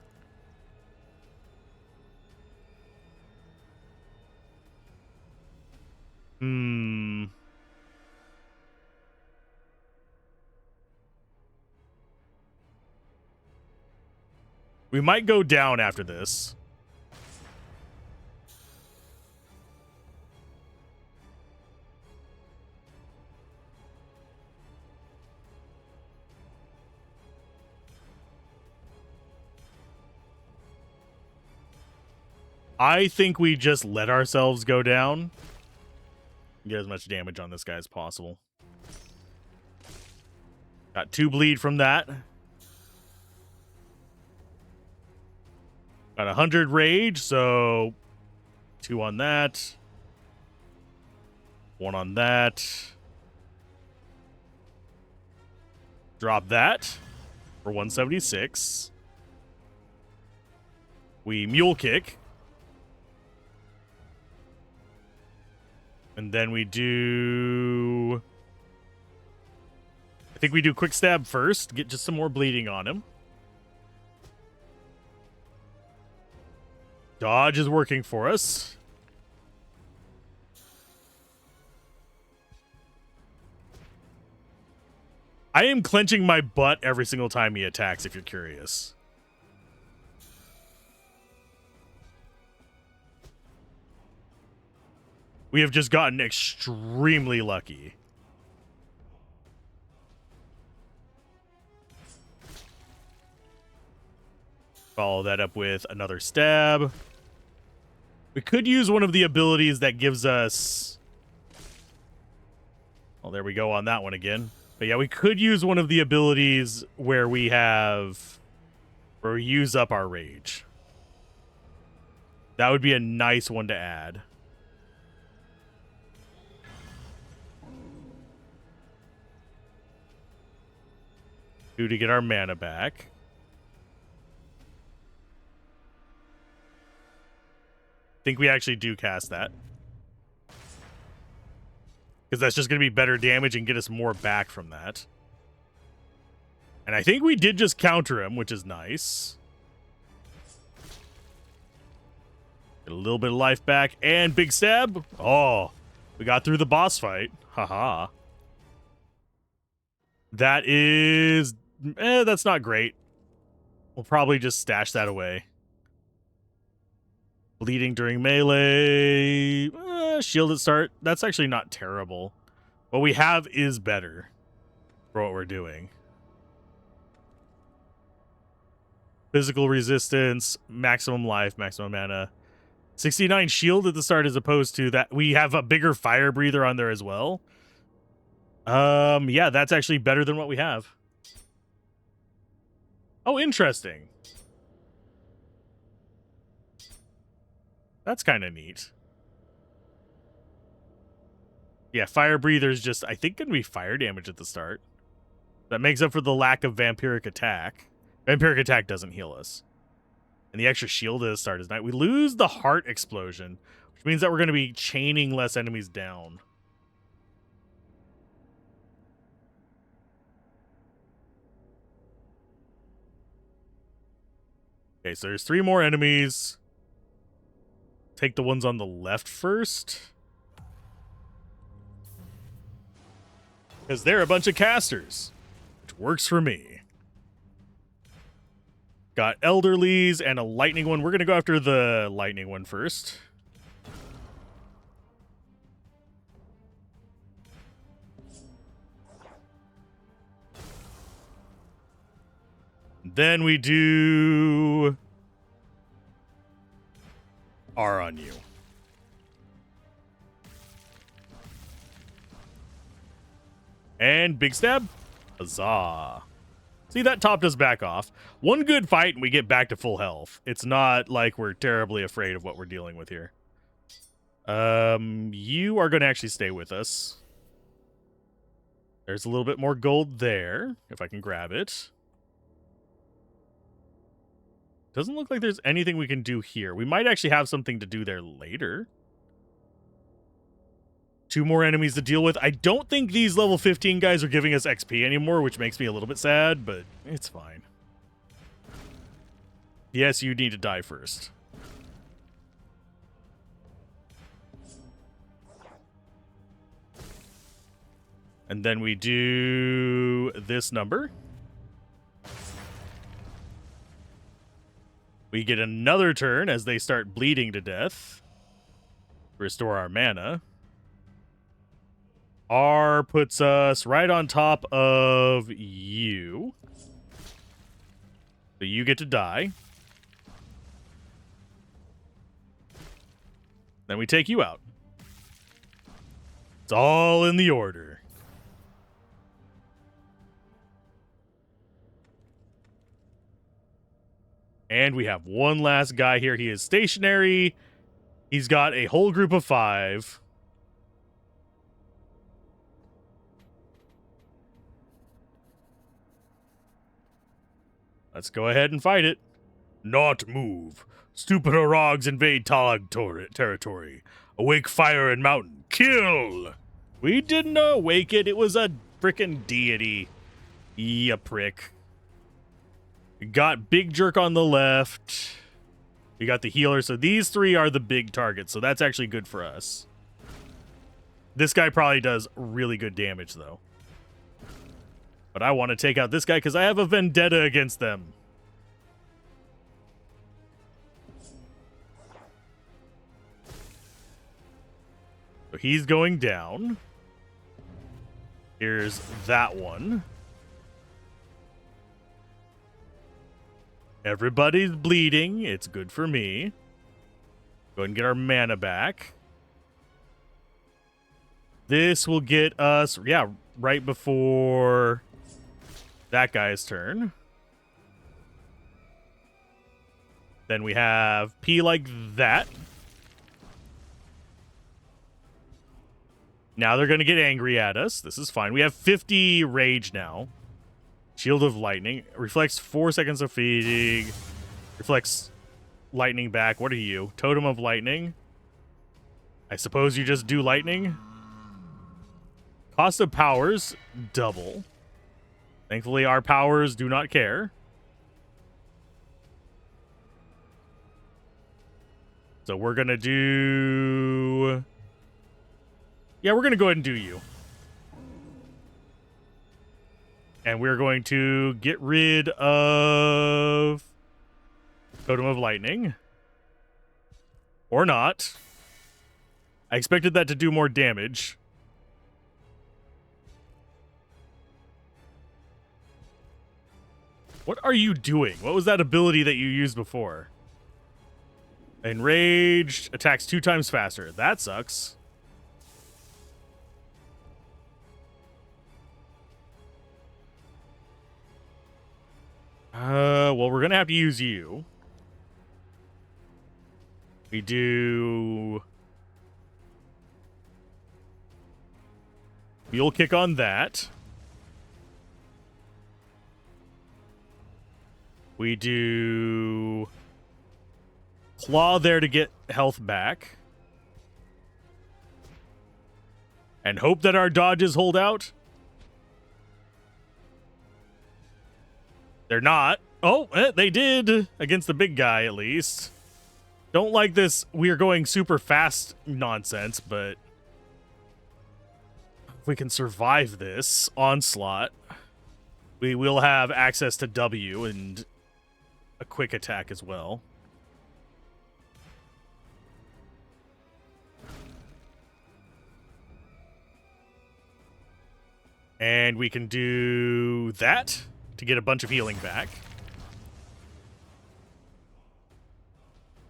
We might go down after this. I think we just let ourselves go down. Get as much damage on this guy as possible. Got 2 bleed from that. Got 100 rage, so 2 on that. 1 on that. Drop that for 176. We mule kick. And then we do... I think we do quick stab first. Get just some more bleeding on him. Dodge is working for us. I am clenching my butt every single time he attacks, if you're curious. We have just gotten extremely lucky. Follow that up with another stab. We could use one of the abilities that gives us... Well, there we go on that one again. But yeah, we could use one of the abilities where we have... Where we use up our rage. That would be a nice one to add. To get our mana back. I think we actually do cast that. Because that's just going to be better damage and get us more back from that. And I think we did just counter him, which is nice. Get a little bit of life back and big stab. Oh, we got through the boss fight. Haha. That is... that's not great. We'll probably just stash that away. Bleeding during melee. Shield at start. That's actually not terrible. What we have is better for what we're doing. Physical resistance, maximum life, maximum mana. 69 shield at the start as opposed to that. We have a bigger fire breather on there as well. Yeah, that's actually better than what we have. Oh, interesting. That's kind of neat. Yeah, fire breather's just, I think, gonna be fire damage at the start. That makes up for the lack of vampiric attack. Vampiric attack doesn't heal us. And the extra shield at the start is nice. We lose the heart explosion, which means that we're going to be chaining less enemies down. Okay, so there's 3 more enemies. Take the ones on the left first. Because they're a bunch of casters, which works for me. Got elderlies and a lightning one. We're going to go after the lightning one first. Then we do R on you. And big stab. Huzzah. See, that topped us back off. One good fight and we get back to full health. It's not like we're terribly afraid of what we're dealing with here. You are going to actually stay with us. There's a little bit more gold there, if I can grab it. Doesn't look like there's anything we can do here. We might actually have something to do there later. 2 more enemies to deal with. I don't think these level 15 guys are giving us XP anymore, which makes me a little bit sad, but it's fine. Yes, you need to die first. And then we do this number. We get another turn as they start bleeding to death. Restore our mana. R puts us right on top of you. So you get to die. Then we take you out. It's all in the order. And we have one last guy here. He is stationary. He's got a whole group of 5. Let's go ahead and fight it. Not move. Stupid Arags invade Talag territory. Awake fire and mountain. Kill! We didn't awake it. It was a frickin' deity. Ya prick. We got Big Jerk on the left. We got the healer. So these 3 are the big targets. So that's actually good for us. This guy probably does really good damage, though. But I want to take out this guy because I have a vendetta against them. So he's going down. Here's that one. Everybody's bleeding. It's good for me. Go ahead and get our mana back. This will get us, yeah, right before that guy's turn. Then we have P like that. Now they're going to get angry at us. This is fine. We have 50 rage now. Shield of Lightning. Reflects 4 seconds of fatigue. Reflects lightning back. What are you? Totem of Lightning. I suppose you just do lightning. Cost of powers, double. Thankfully, our powers do not care. So we're going to do... Yeah, we're going to go ahead and do you. And we're going to get rid of Totem of Lightning. Or not. I expected that to do more damage. What are you doing? What was that ability that you used before? Enraged attacks 2 times faster. That sucks. Well, we're gonna have to use you. We do... Mule Kick on that. We do... Claw there to get health back. And hope that our dodges hold out. They're not. Oh, they did. Against the big guy, at least. Don't like this we are going super fast nonsense, but... if we can survive this onslaught, we will have access to W, and a quick attack as well. And we can do that to get a bunch of healing back.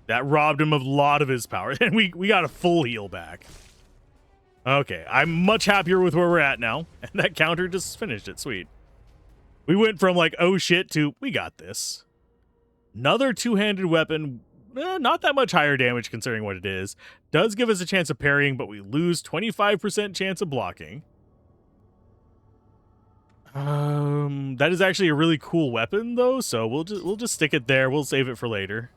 That robbed him of a lot of his power, and we got a full heal back. Okay, I'm much happier with where we're at now, and that counter just finished it. Sweet. We went from like, oh shit, to we got this. Another two-handed weapon, not that much higher damage considering what it is. Does give us a chance of parrying, but we lose 25% chance of blocking. That is actually a really cool weapon though, so we'll just stick it there. We'll save it for later.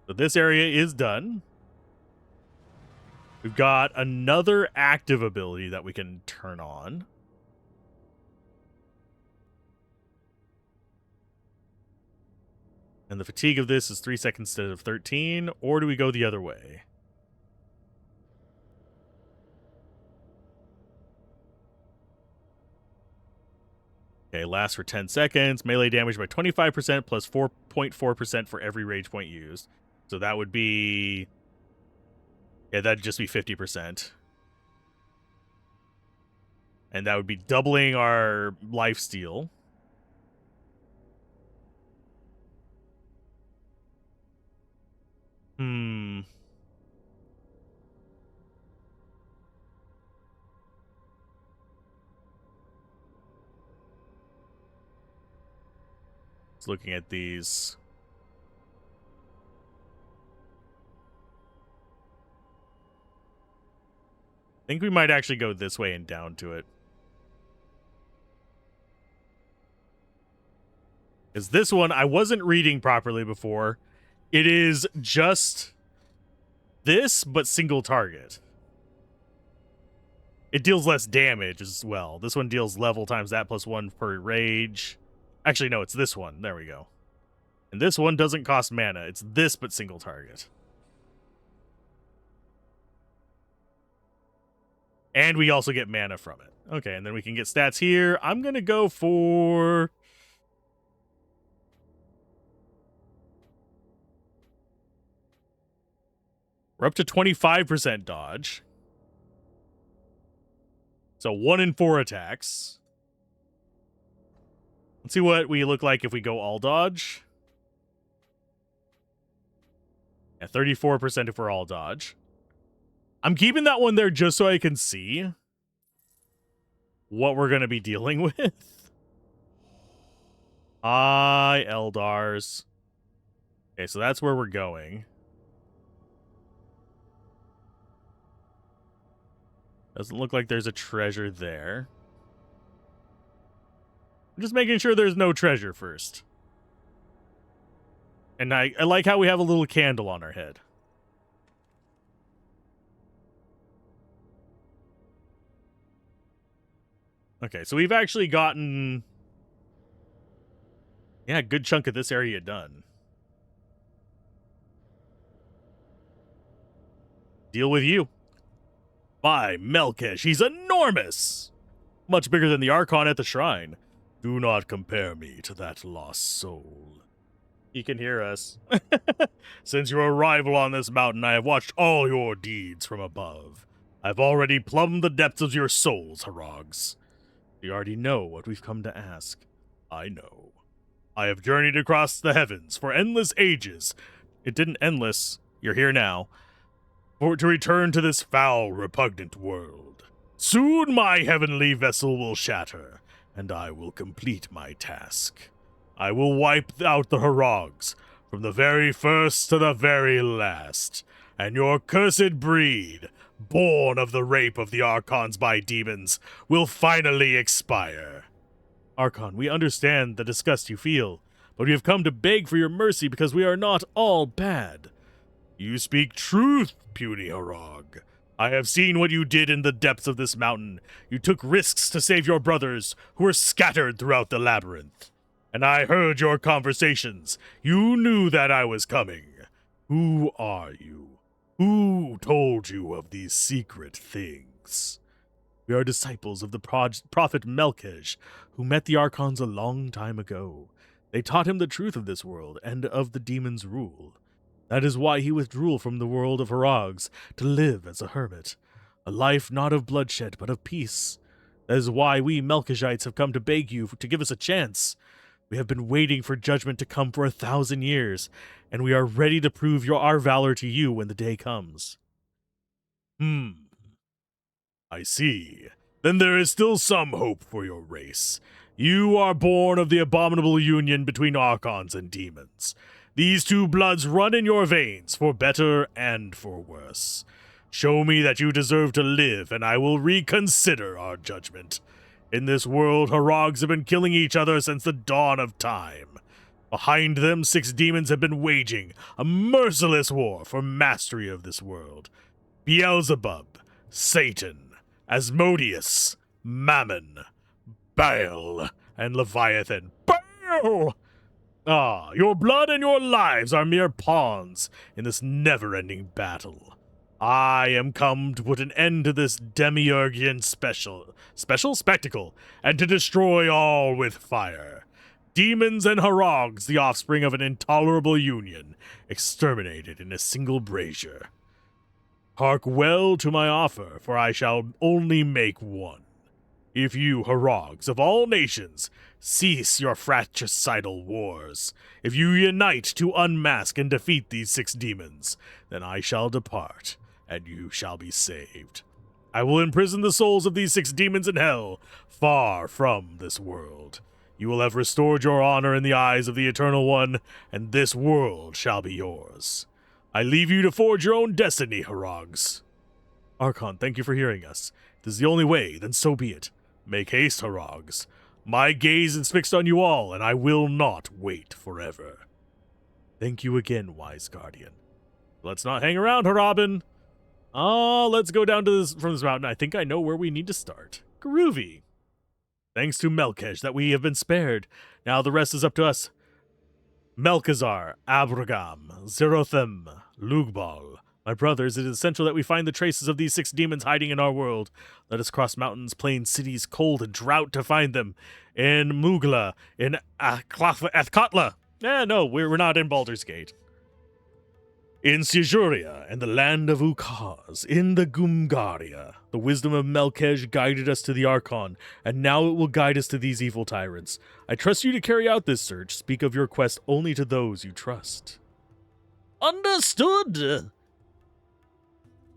So this area is done. We've got another active ability that we can turn on. And the fatigue of this is 3 seconds instead of 13, or do we go the other way? Okay, lasts for 10 seconds. Melee damage by 25% plus 4.4% for every rage point used. So that would be... yeah, that'd just be 50%. And that would be doubling our lifesteal. Just looking at these. I think we might actually go this way and down to it. Because this one, I wasn't reading properly before. It is just this, but single target. It deals less damage as well. This one deals level times that plus 1 per rage. Actually, no, it's this one. There we go. And this one doesn't cost mana. It's this, but single target. And we also get mana from it. Okay, and then we can get stats here. I'm going to go for... we're up to 25% dodge. So 1 in 4 attacks. Let's see what we look like if we go all dodge. Yeah, 34% if we're all dodge. I'm keeping that one there just so I can see what we're going to be dealing with. Eldars. Okay, so that's where we're going. Doesn't look like there's a treasure there. I'm just making sure there's no treasure first. And I like how we have a little candle on our head. Okay, so we've actually gotten... yeah, a good chunk of this area done. Deal with you. By Melkesh, he's enormous! Much bigger than the Archon at the shrine. Do not compare me to that lost soul. He can hear us. Since your arrival on this mountain, I have watched all your deeds from above. I've already plumbed the depths of your souls, Harogs. You already know what we've come to ask. I know. I have journeyed across the heavens for endless ages. It didn't endless. You're here now. For to return to this foul, repugnant world. Soon my heavenly vessel will shatter, and I will complete my task. I will wipe out the Harogs, from the very first to the very last, and your cursed breed, born of the rape of the Archons by demons, will finally expire. Archon, we understand the disgust you feel, but we have come to beg for your mercy because we are not all bad. You speak truth, puny Harog. I have seen what you did in the depths of this mountain. You took risks to save your brothers, who were scattered throughout the labyrinth. And I heard your conversations. You knew that I was coming. Who are you? Who told you of these secret things? We are disciples of the prophet Melkej, who met the Archons a long time ago. They taught him the truth of this world and of the demon's rule. That is why he withdrew from the world of Harags to live as a hermit, a life not of bloodshed but of peace. That is why we Melkejites have come to beg you to give us a chance. We have been waiting for judgment to come for 1,000 years, and we are ready to prove our valor to you when the day comes. I see. Then there is still some hope for your race. You are born of the abominable union between Archons and demons. These two bloods run in your veins, for better and for worse. Show me that you deserve to live, and I will reconsider our judgment. In this world, Harags have been killing each other since the dawn of time. Behind them, 6 demons have been waging a merciless war for mastery of this world. Beelzebub, Satan, Asmodeus, Mammon, Baal, and Leviathan. Baal! Your blood and your lives are mere pawns in this never-ending battle. I am come to put an end to this demiurgian spectacle, and to destroy all with fire. Demons and Harags, the offspring of an intolerable union, exterminated in a single brazier. Hark well to my offer, for I shall only make one. If you, Harags of all nations, cease your fratricidal wars, if you unite to unmask and defeat these 6 demons, then I shall depart, and you shall be saved. I will imprison the souls of these 6 demons in hell, far from this world. You will have restored your honor in the eyes of the Eternal One, and this world shall be yours. I leave you to forge your own destiny, Harags. Archon, thank you for hearing us. If this is the only way, then so be it. Make haste, Harags. My gaze is fixed on you all, and I will not wait forever. Thank you again, wise guardian. Let's not hang around, Harabin. Let's go down to from this mountain. I think I know where we need to start. Groovy. Thanks to Melkej that we have been spared. Now the rest is up to us. Melkazar, Abragam, Zerothem, Lugbal. My brothers, it is essential that we find the traces of these 6 demons hiding in our world. Let us cross mountains, plains, cities, cold and drought to find them. In Mugla, in Athkatla. No, we're not in Baldur's Gate. In Sijuria, and the land of Ukaz, in the Gumgaria, the wisdom of Melkej guided us to the Archon, and now it will guide us to these evil tyrants. I trust you to carry out this search. Speak of your quest only to those you trust. Understood.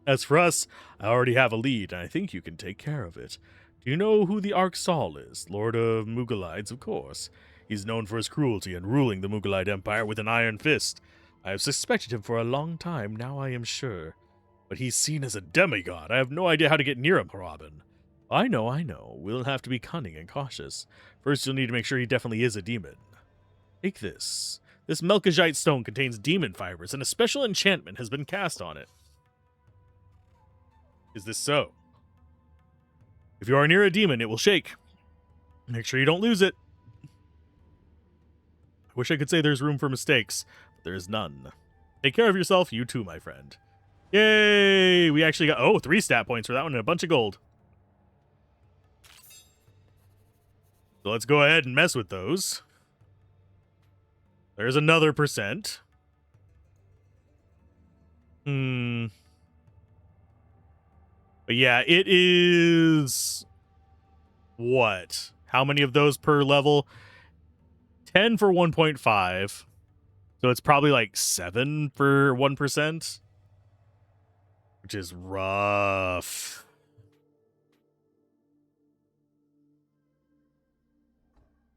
As for us, I already have a lead, and I think you can take care of it. Do you know who the Arksal is? Lord of Mugalides, of course. He's known for his cruelty and ruling the Mugalite Empire with an iron fist. I have suspected him for a long time, now I am sure. But he's seen as a demigod. I have no idea how to get near him, Harabin. I know. We'll have to be cunning and cautious. First, you'll need to make sure he definitely is a demon. Take this. This Melkejite stone contains demon fibers, and a special enchantment has been cast on it. Is this so? If you are near a demon, it will shake. Make sure you don't lose it. I wish I could say there's room for mistakes. There is none. Take care of yourself, you too, my friend. Yay! We actually got, 3 stat points for that one and a bunch of gold. So let's go ahead and mess with those. There's another percent. But yeah, it is... what? How many of those per level? 10 for 1.5. So it's probably like 7 for 1%, which is rough.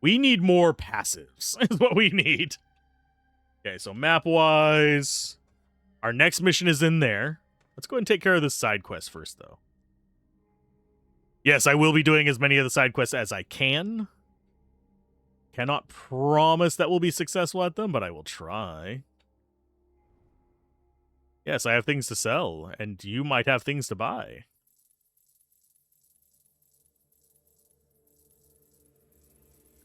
We need more passives, is what we need. Okay, so map-wise, our next mission is in there. Let's go ahead and take care of this side quest first, though. Yes, I will be doing as many of the side quests as I can. Cannot promise that we'll be successful at them, but I will try. Yes, I have things to sell, and you might have things to buy.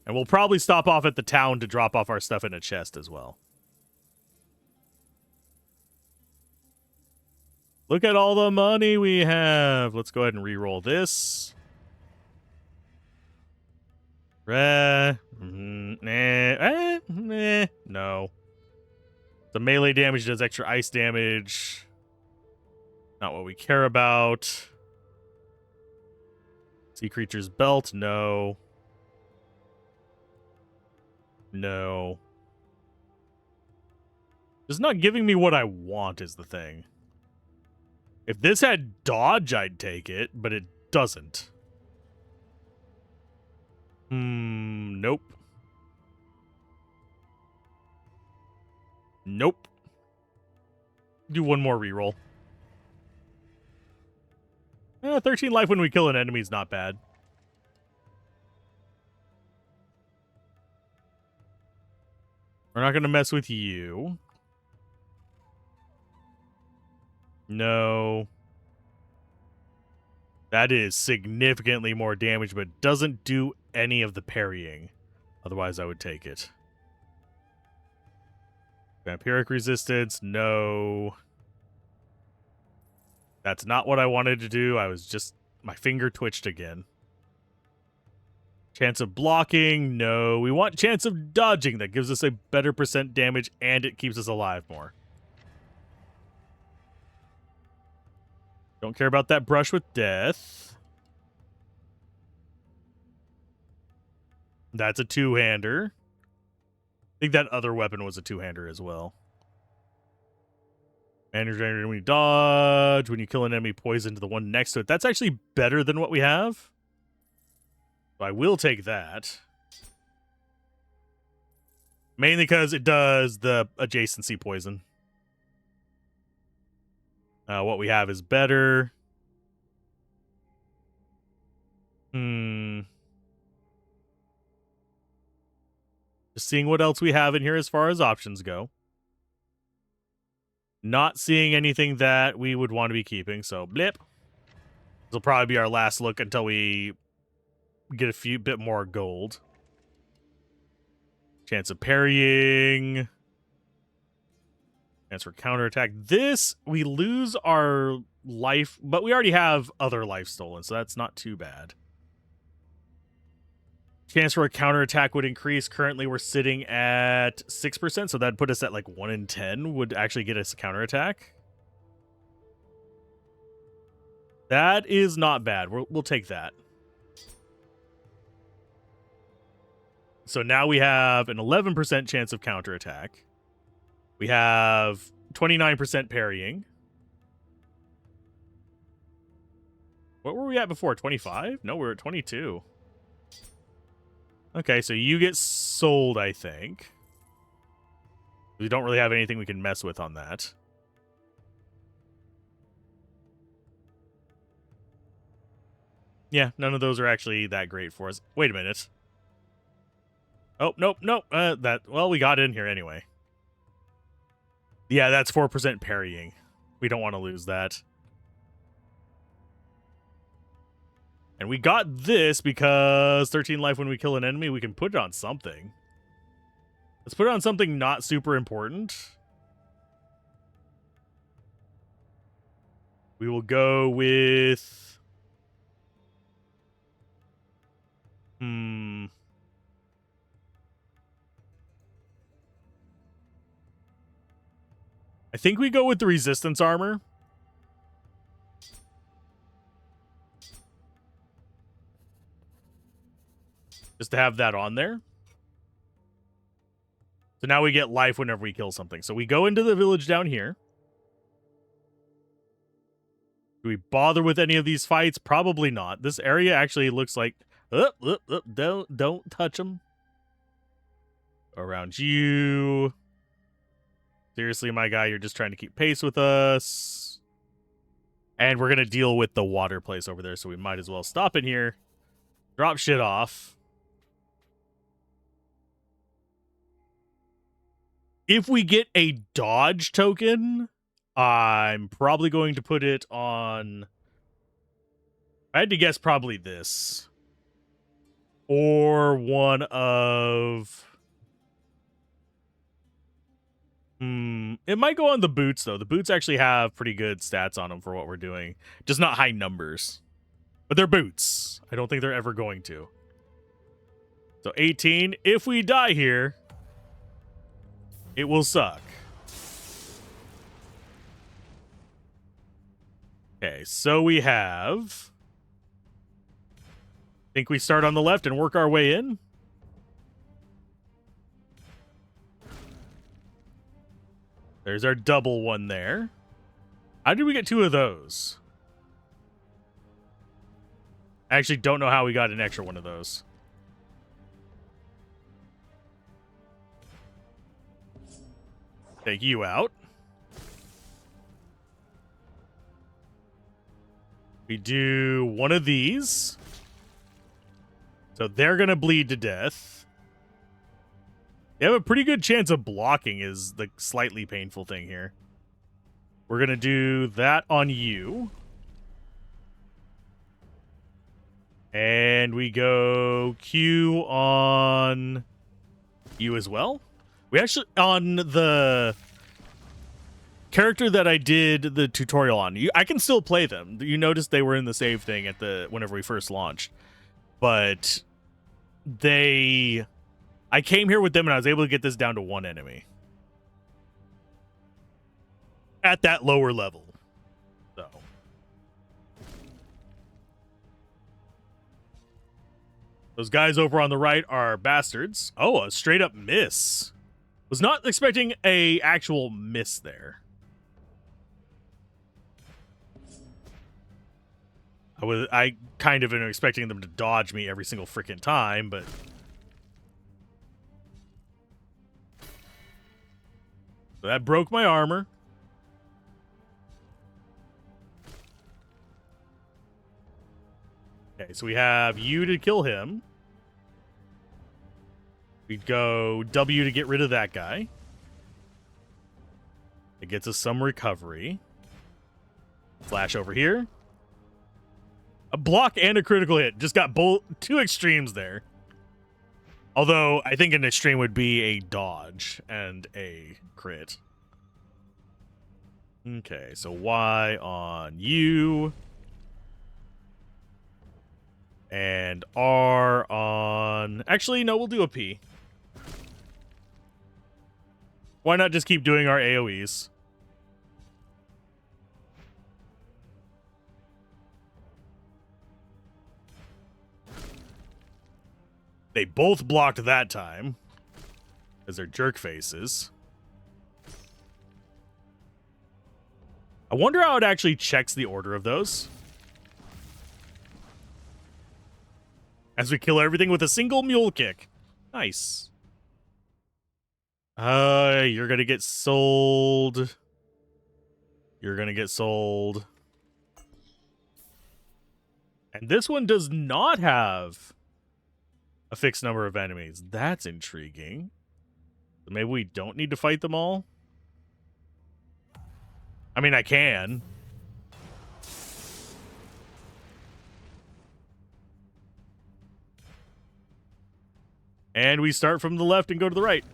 And we'll probably stop off at the town to drop off our stuff in a chest as well. Look at all the money we have. Let's go ahead and re-roll this. No. The melee damage does extra ice damage. Not what we care about. Sea creature's belt, no. No. It's not giving me what I want is the thing. If this had dodge, I'd take it, but it doesn't. Nope. Nope. Do one more reroll. 13 life when we kill an enemy is not bad. We're not going to mess with you. No. That is significantly more damage, but doesn't do any of the parrying. Otherwise, I would take it. Vampiric resistance, no. That's not what I wanted to do. I was just... my finger twitched again. Chance of blocking, no. We want chance of dodging. That gives us a better percent damage, and it keeps us alive more. Don't care about that brush with death. That's a two-hander. I think that other weapon was a two-hander as well. Manage when you dodge, when you kill an enemy, poison to the one next to it. That's actually better than what we have. So I will take that. Mainly because it does the adjacency poison. What we have is better. Just seeing what else we have in here as far as options go. Not seeing anything that we would want to be keeping, so blip. This will probably be our last look until we get a bit more gold. Chance of parrying. Chance for counterattack. This, we lose our life, but we already have other life stolen, so that's not too bad. Chance for a counterattack would increase. Currently, we're sitting at 6%, so that'd put us at like 1 in 10 would actually get us a counterattack. That is not bad. We'll take that. So now we have an 11% chance of counterattack. We have 29% parrying. What were we at before? 25? No, we're at 22. Okay, so you get sold, I think. We don't really have anything we can mess with on that. Yeah, none of those are actually that great for us. Wait a minute. Oh, nope. Well, we got in here anyway. Yeah, that's 4% parrying. We don't want to lose that. And we got this because 13 life when we kill an enemy, we can put it on something. Let's put it on something not super important. We will go with... I think we go with the resistance armor. Just to have that on there. So now we get life whenever we kill something. So we go into the village down here. Do we bother with any of these fights? Probably not. This area actually looks like... don't touch them. Around you. Seriously, my guy, you're just trying to keep pace with us. And we're going to deal with the water place over there, so we might as well stop in here. Drop shit off. If we get a dodge token, I'm probably going to put it on... I had to guess probably this. Or one of... It might go on the boots, though. The boots actually have pretty good stats on them for what we're doing. Just not high numbers. But they're boots. I don't think they're ever going to. So 18. If we die here, it will suck. Okay, so we have... think we start on the left and work our way in? There's our double one there. How did we get 2 of those? I actually don't know how we got an extra one of those. Take you out. We do one of these. So they're going to bleed to death. They have a pretty good chance of blocking is the slightly painful thing here. We're going to do that on you. And we go Q on you as well. We actually, on the character that I did the tutorial on, I can still play them. You noticed they were in the save thing at whenever we first launched. But I came here with them and I was able to get this down to 1 enemy. At that lower level. So. Those guys over on the right are bastards. Oh, a straight up miss. Was not expecting a actual miss there. I kind of am expecting them to dodge me every single freaking time, but... so that broke my armor. Okay, so we have you to kill him. We'd go W to get rid of that guy. It gets us some recovery. Flash over here. A block and a critical hit. Just got both 2 extremes there. Although, I think an extreme would be a dodge and a crit. Okay, so Y on you. And R on... actually, no, we'll do a P. Why not just keep doing our AoEs? They both blocked that time. Because they're jerk faces. I wonder how it actually checks the order of those. As we kill everything with a single mule kick. Nice. You're gonna get sold. You're gonna get sold. And this one does not have a fixed number of enemies. That's intriguing. Maybe we don't need to fight them all? I mean, I can. And we start from the left and go to the right.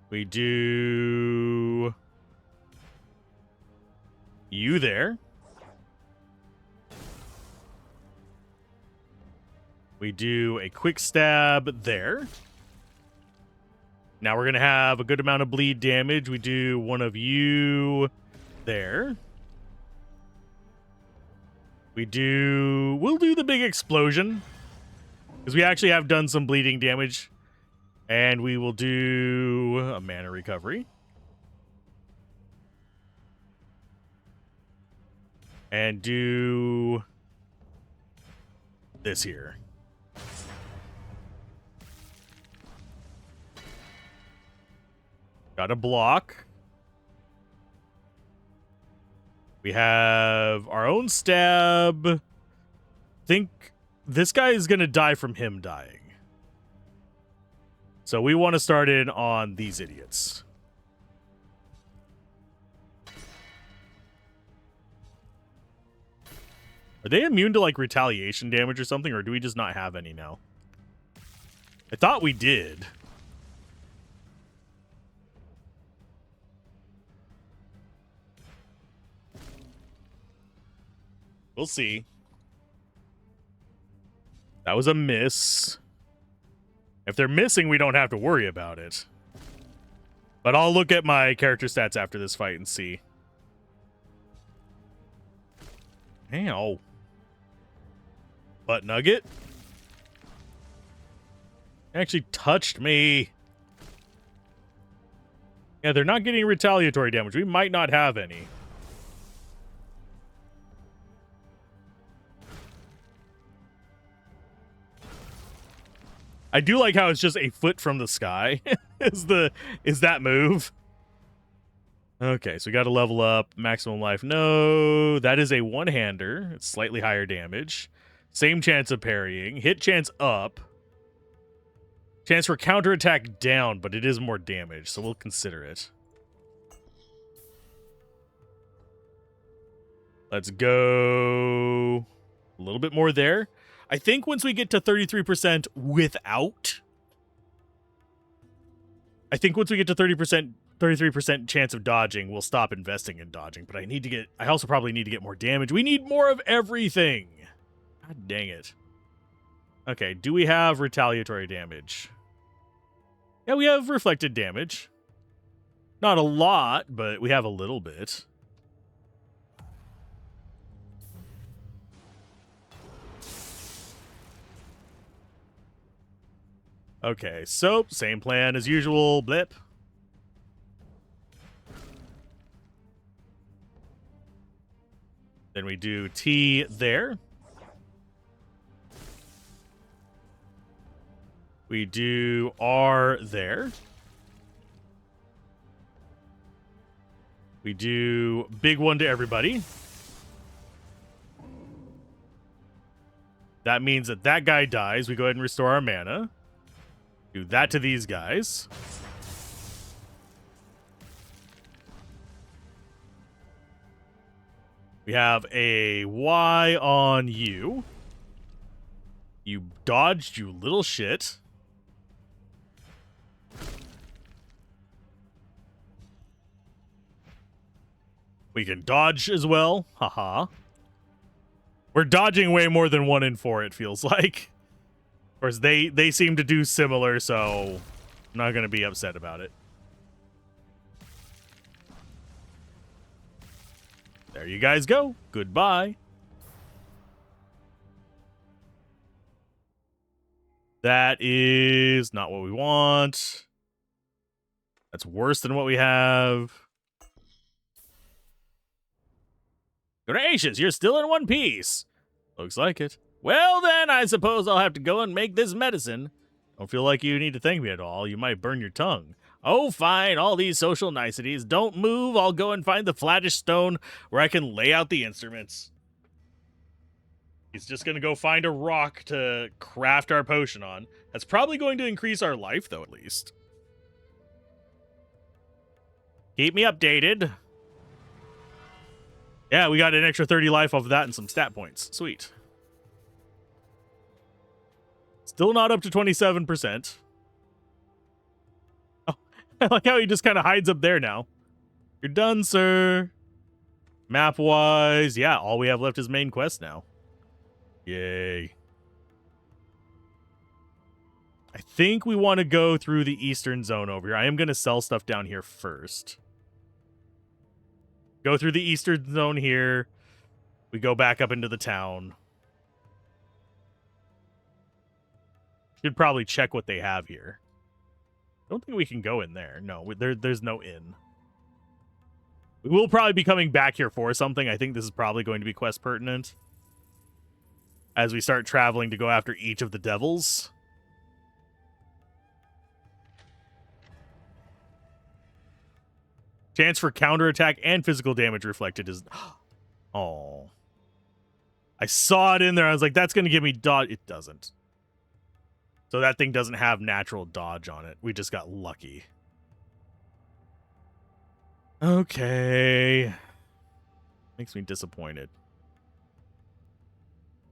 We do you there. We do a quick stab there. Now we're going to have a good amount of bleed damage. We do one of you there. We'll do the big explosion. Because we actually have done some bleeding damage. And we will do a mana recovery. And do this here. Got a block. We have our own stab. Think this guy is going to die from him dying. So we want to start in on these idiots. Are they immune to like retaliation damage or something, or do we just not have any now? I thought we did. We'll see. That was a miss. If they're missing, we don't have to worry about it. But I'll look at my character stats after this fight and see. Ow. Butt nugget. Actually touched me. Yeah, they're not getting retaliatory damage. We might not have any. I do like how it's just a foot from the sky is that move. Okay, so we got to level up. Maximum life. No, that is a one-hander. It's slightly higher damage. Same chance of parrying. Hit chance up. Chance for counterattack down, but it is more damage, so we'll consider it. Let's go a little bit more there. I think once we get to 33% without... I think once we get to 33% chance of dodging, we'll stop investing in dodging. But I also probably need to get more damage. We need more of everything. God dang it. Okay, do we have retaliatory damage? Yeah, we have reflected damage. Not a lot, but we have a little bit. Okay, so same plan as usual. Blip. Then we do T there. We do R there. We do big one to everybody. That means that that guy dies. We go ahead and restore our mana. Do that to these guys. We have a Y on you. You dodged, you little shit. We can dodge as well. Haha. We're dodging way more than 1 in 4, it feels like. Of course, they seem to do similar, so I'm not going to be upset about it. There you guys go. Goodbye. That is not what we want. That's worse than what we have. Gracious, you're still in one piece. Looks like it. Well, then, I suppose I'll have to go and make this medicine. Don't feel like you need to thank me at all. You might burn your tongue. Oh, fine, all these social niceties. Don't move. I'll go and find the flattish stone where I can lay out the instruments. He's just going to go find a rock to craft our potion on. That's probably going to increase our life, though, at least. Keep me updated. Yeah, we got an extra 30 life off of that and some stat points. Sweet. Still not up to 27%. Oh, I like how he just kind of hides up there now. You're done, sir. Map-wise, yeah, all we have left is main quest now. Yay. I think we want to go through the eastern zone over here. I am going to sell stuff down here first. Go through the eastern zone here. We go back up into the town. Should probably check what they have here. I don't think we can go in there. No, there's no inn. We will probably be coming back here for something. I think this is probably going to be quest pertinent. As we start traveling to go after each of the devils. Chance for counterattack and physical damage reflected is... Oh. I saw it in there. I was like, that's going to give me dodge. It doesn't. So that thing doesn't have natural dodge on it. We just got lucky. Okay. Makes me disappointed.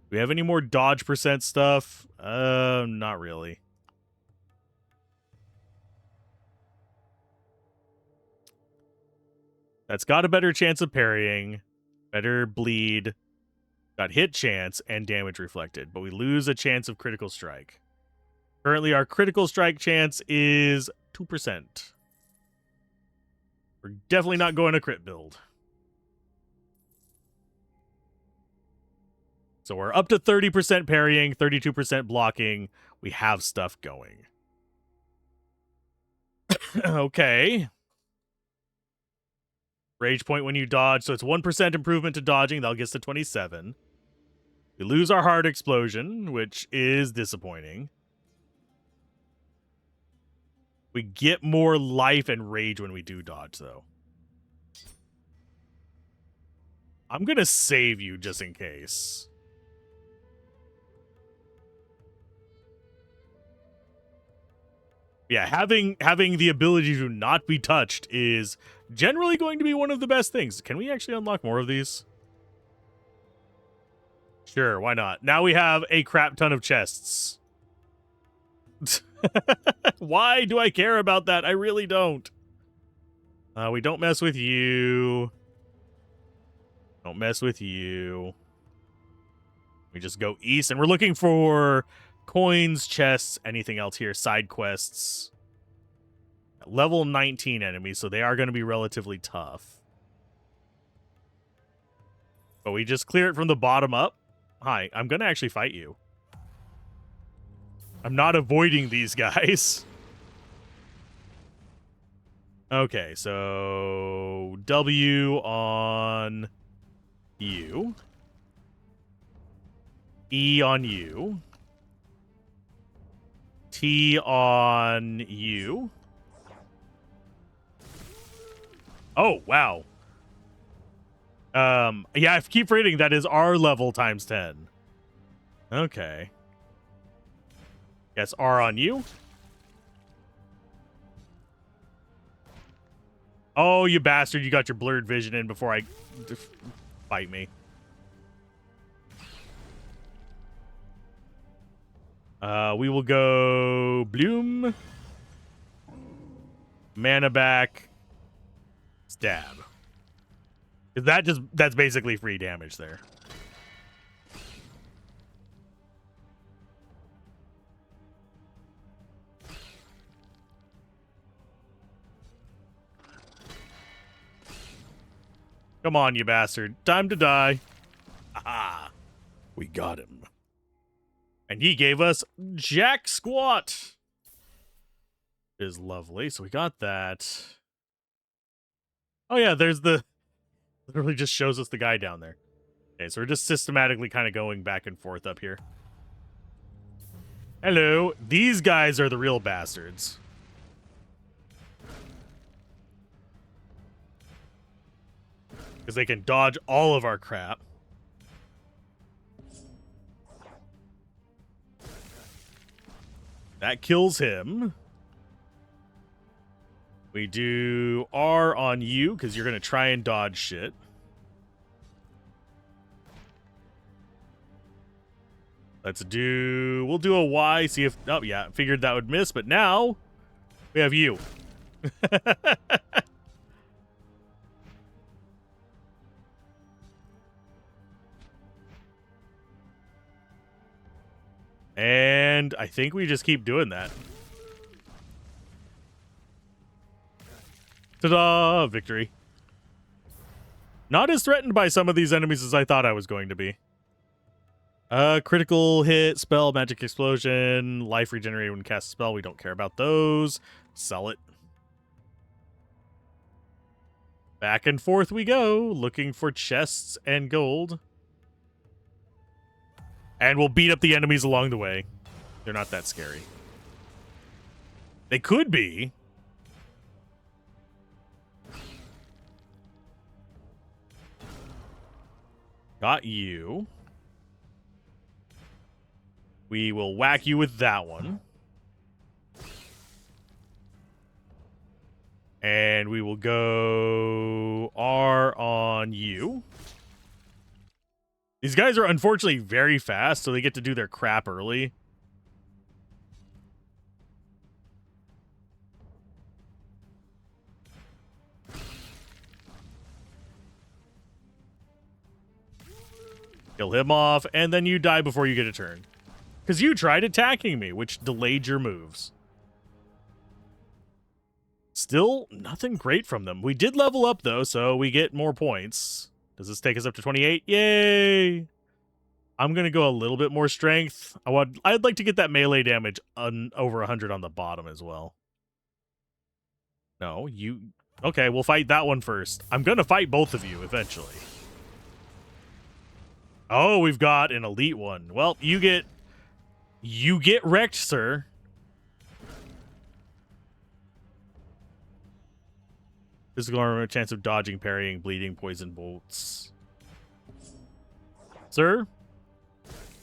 Do we have any more dodge percent stuff? Not really. That's got a better chance of parrying. Better bleed. Got hit chance and damage reflected, but we lose a chance of critical strike. Currently, our critical strike chance is 2%. We're definitely not going to crit build. So we're up to 30% parrying, 32% blocking. We have stuff going. Okay. Rage point when you dodge, so it's 1% improvement to dodging. That'll get us to 27. We lose our heart explosion, which is disappointing. We get more life and rage when we do dodge, though. I'm going to save you just in case. Yeah, having the ability to not be touched is generally going to be one of the best things. Can we actually unlock more of these? Sure, why not? Now we have a crap ton of chests. Why do I care about that? I really don't. We don't mess with you. Don't mess with you. We just go east, and we're looking for coins, chests, anything else here, side quests. Level 19 enemies, so they are going to be relatively tough. But we just clear it from the bottom up. Hi, I'm going to actually fight you. I'm not avoiding these guys. Okay, so W on you. E on you. T on you. Oh, wow. Yeah, I keep forgetting that is our level times 10. Okay. Yes, R on you. Oh, you bastard. You got your blurred vision in before I fight me. We will go Bloom. Mana back. Stab. That's basically free damage there. Come on, you bastard. Time to die. Aha. We got him. And he gave us Jack Squat. Is lovely. So we got that. Oh yeah, there's the... Literally just shows us the guy down there. Okay, so we're just systematically kind of going back and forth up here. Hello. These guys are the real bastards. Because they can dodge all of our crap. That kills him. We do R on you, because you're going to try and dodge shit. We'll do a Y, see if... Oh, yeah, figured that would miss, but now we have you. And I think we just keep doing that. Ta-da! Victory. Not as threatened by some of these enemies as I thought I was going to be. Critical hit, spell, magic explosion, life regenerated when cast a spell. We don't care about those. Sell it. Back and forth we go, looking for chests and gold. And we'll beat up the enemies along the way. They're not that scary. They could be. Got you. We will whack you with that one. And we will go R on you. These guys are unfortunately very fast, so they get to do their crap early. Kill him off, and then you die before you get a turn. Because you tried attacking me, which delayed your moves. Still, nothing great from them. We did level up, though, so we get more points. Does this take us up to 28? Yay! I'm going to go a little bit more strength. I'd like to get that melee damage over 100 on the bottom as well. No, you... Okay, we'll fight that one first. I'm going to fight both of you eventually. Oh, we've got an elite one. Well, you get wrecked, sir. Physical armor, chance of dodging, parrying, bleeding, poison bolts. Sir,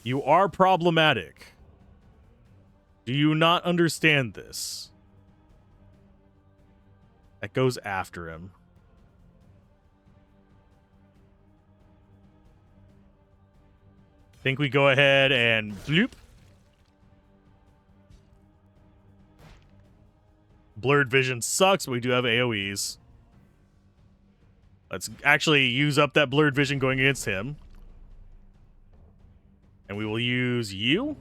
you are problematic. Do you not understand this? That goes after him. Think we go ahead and bloop. Blurred vision sucks, but we do have AoEs. Let's actually use up that blurred vision going against him. And we will use you.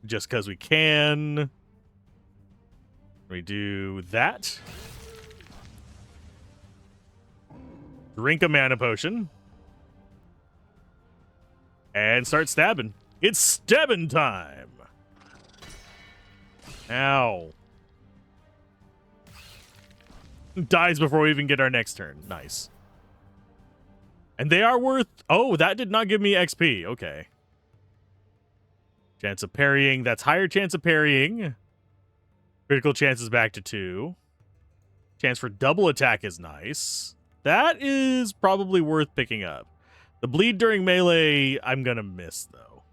Just because we can. We do that. Drink a mana potion. And start stabbing. It's stabbing time. Ow. Dies before we even get our next turn. Nice. And they are worth... Oh, that did not give me XP. Okay. Chance of parrying. That's higher chance of parrying. Critical chance is back to 2. Chance for double attack is nice. That is probably worth picking up. The bleed during melee, I'm going to miss, though.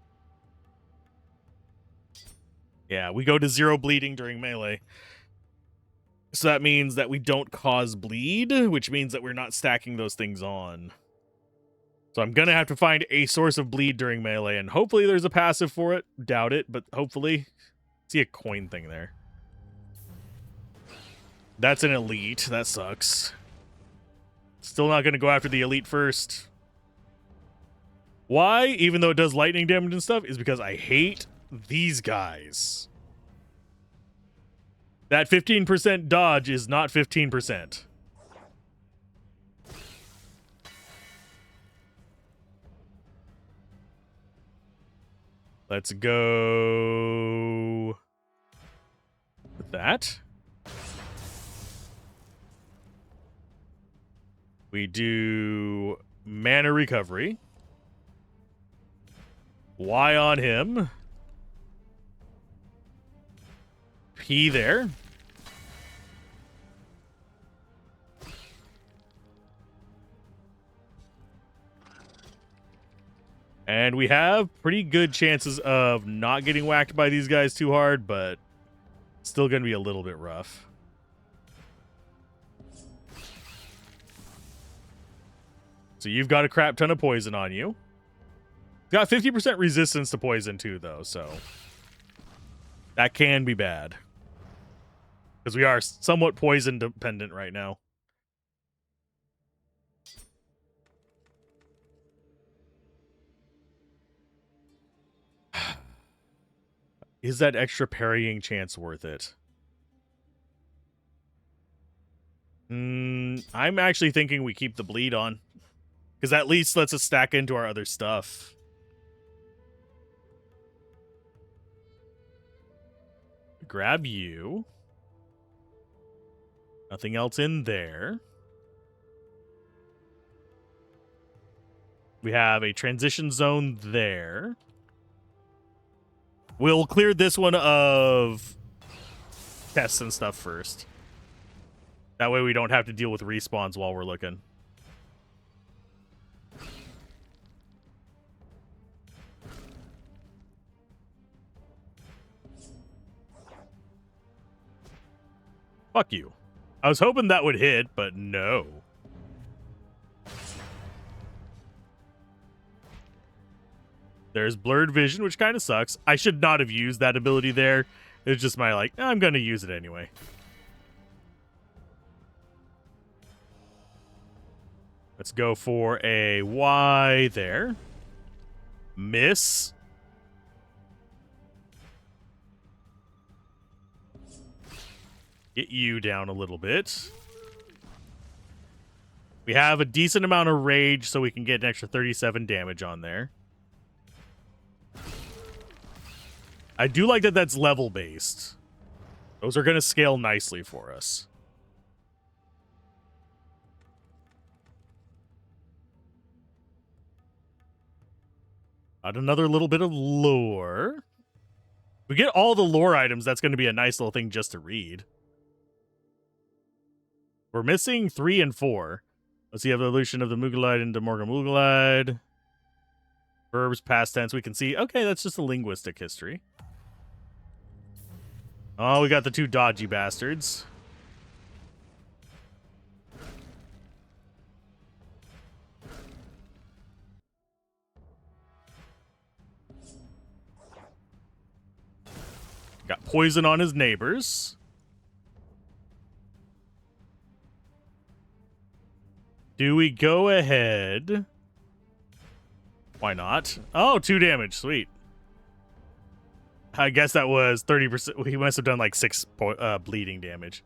Yeah, we go to 0 bleeding during melee. So that means that we don't cause bleed, which means that we're not stacking those things on. So I'm going to have to find a source of bleed during melee, and hopefully there's a passive for it. Doubt it, but hopefully. See a coin thing there. That's an elite. That sucks. Still not going to go after the elite first. Why, even though it does lightning damage and stuff, is because I hate these guys. That 15% dodge is not 15%. Let's go with that. We do mana recovery. Y on him. P there. And we have pretty good chances of not getting whacked by these guys too hard, but still going to be a little bit rough. So you've got a crap ton of poison on you. Got 50% resistance to poison too, though, so that can be bad. Because we are somewhat poison dependent right now. Is that extra parrying chance worth it? I'm actually thinking we keep the bleed on. Because at least lets us stack into our other stuff. Grab you. Nothing else in there. We have a transition zone there. We'll clear this one of tests and stuff first. That way we don't have to deal with respawns while we're looking. Fuck you. I was hoping that would hit, but no. There's blurred vision, which kind of sucks. I should not have used that ability there. It's just my, like, I'm going to use it anyway. Let's go for a Y there. Miss. Get you down a little bit. We have a decent amount of rage, so we can get an extra 37 damage on there. I do like that that's level-based. Those are going to scale nicely for us. Got another little bit of lore. We get all the lore items, that's going to be a nice little thing just to read. We're missing 3 and 4. Let's see, evolution of the Mugalide into Morgamugalide. Verbs, past tense, we can see. Okay, that's just a linguistic history. Oh, we got the 2 dodgy bastards. Got poison on his neighbors. Do we go ahead? Why not? Oh, 2 damage. Sweet. I guess that was 30%. He must have done like 6 bleeding damage.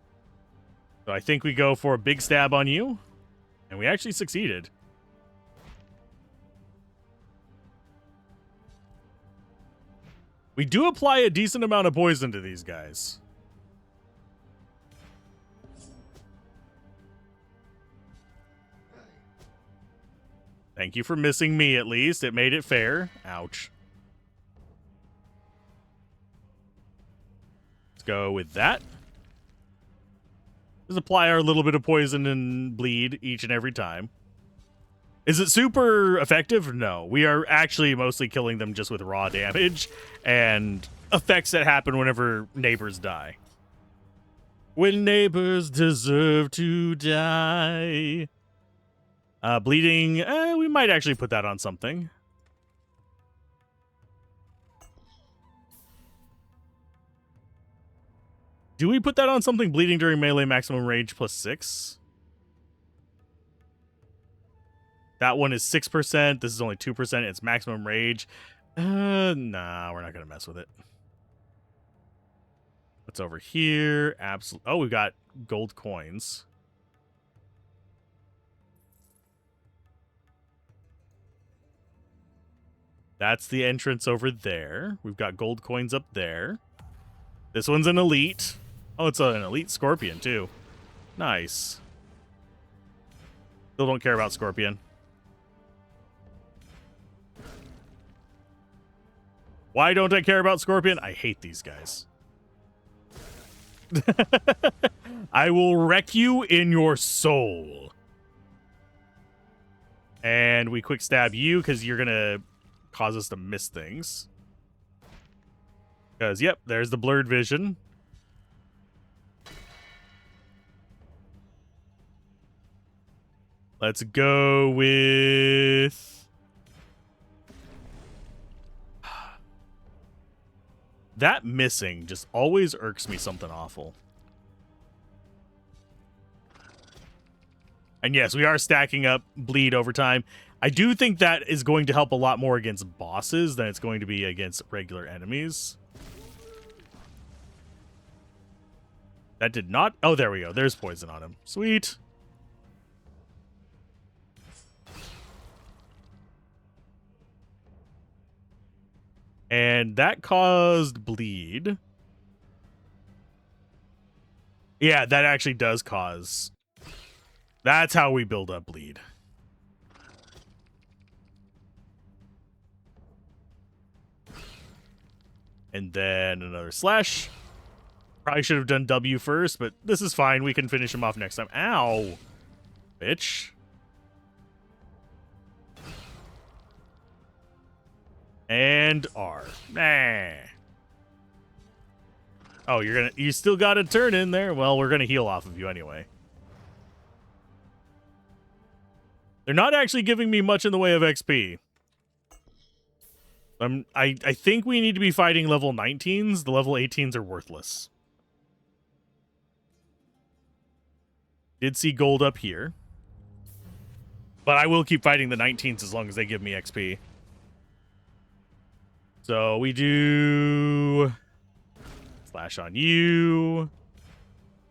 So I think we go for a big stab on you. And we actually succeeded. We do apply a decent amount of poison to these guys. Thank you for missing me, at least. It made it fair. Ouch. Let's go with that. Just apply our little bit of poison and bleed each and every time. Is it super effective? No. We are actually mostly killing them just with raw damage and effects that happen whenever neighbors die. When neighbors deserve to die. Bleeding, we might actually put that on something. Do we put that on something? Bleeding during melee, maximum rage plus 6. That one is 6%. This is only 2%. It's maximum rage. Nah, we're not going to mess with it. What's over here? Oh, we've got gold coins. That's the entrance over there. We've got gold coins up there. This one's an elite. Oh, it's an elite scorpion, too. Nice. Still don't care about scorpion. Why don't I care about scorpion? I hate these guys. I will wreck you in your soul. And we quick stab you because you're going to cause us to miss things. Because, yep, there's the blurred vision. Let's go with... That missing just always irks me something awful. And yes, we are stacking up bleed over time. I do think that is going to help a lot more against bosses than it's going to be against regular enemies. That did not... Oh, there we go. There's poison on him. Sweet. And that caused bleed. Yeah, that actually does cause... That's how we build up bleed. And then another slash. Probably should have done W first, but this is fine. We can finish him off next time. Ow. Bitch. And R. Nah. Oh, you still got a turn in there? Well, we're gonna heal off of you anyway. They're not actually giving me much in the way of XP. I think we need to be fighting level 19s. The level 18s are worthless. Did see gold up here. But I will keep fighting the 19s as long as they give me XP. So we do slash on you,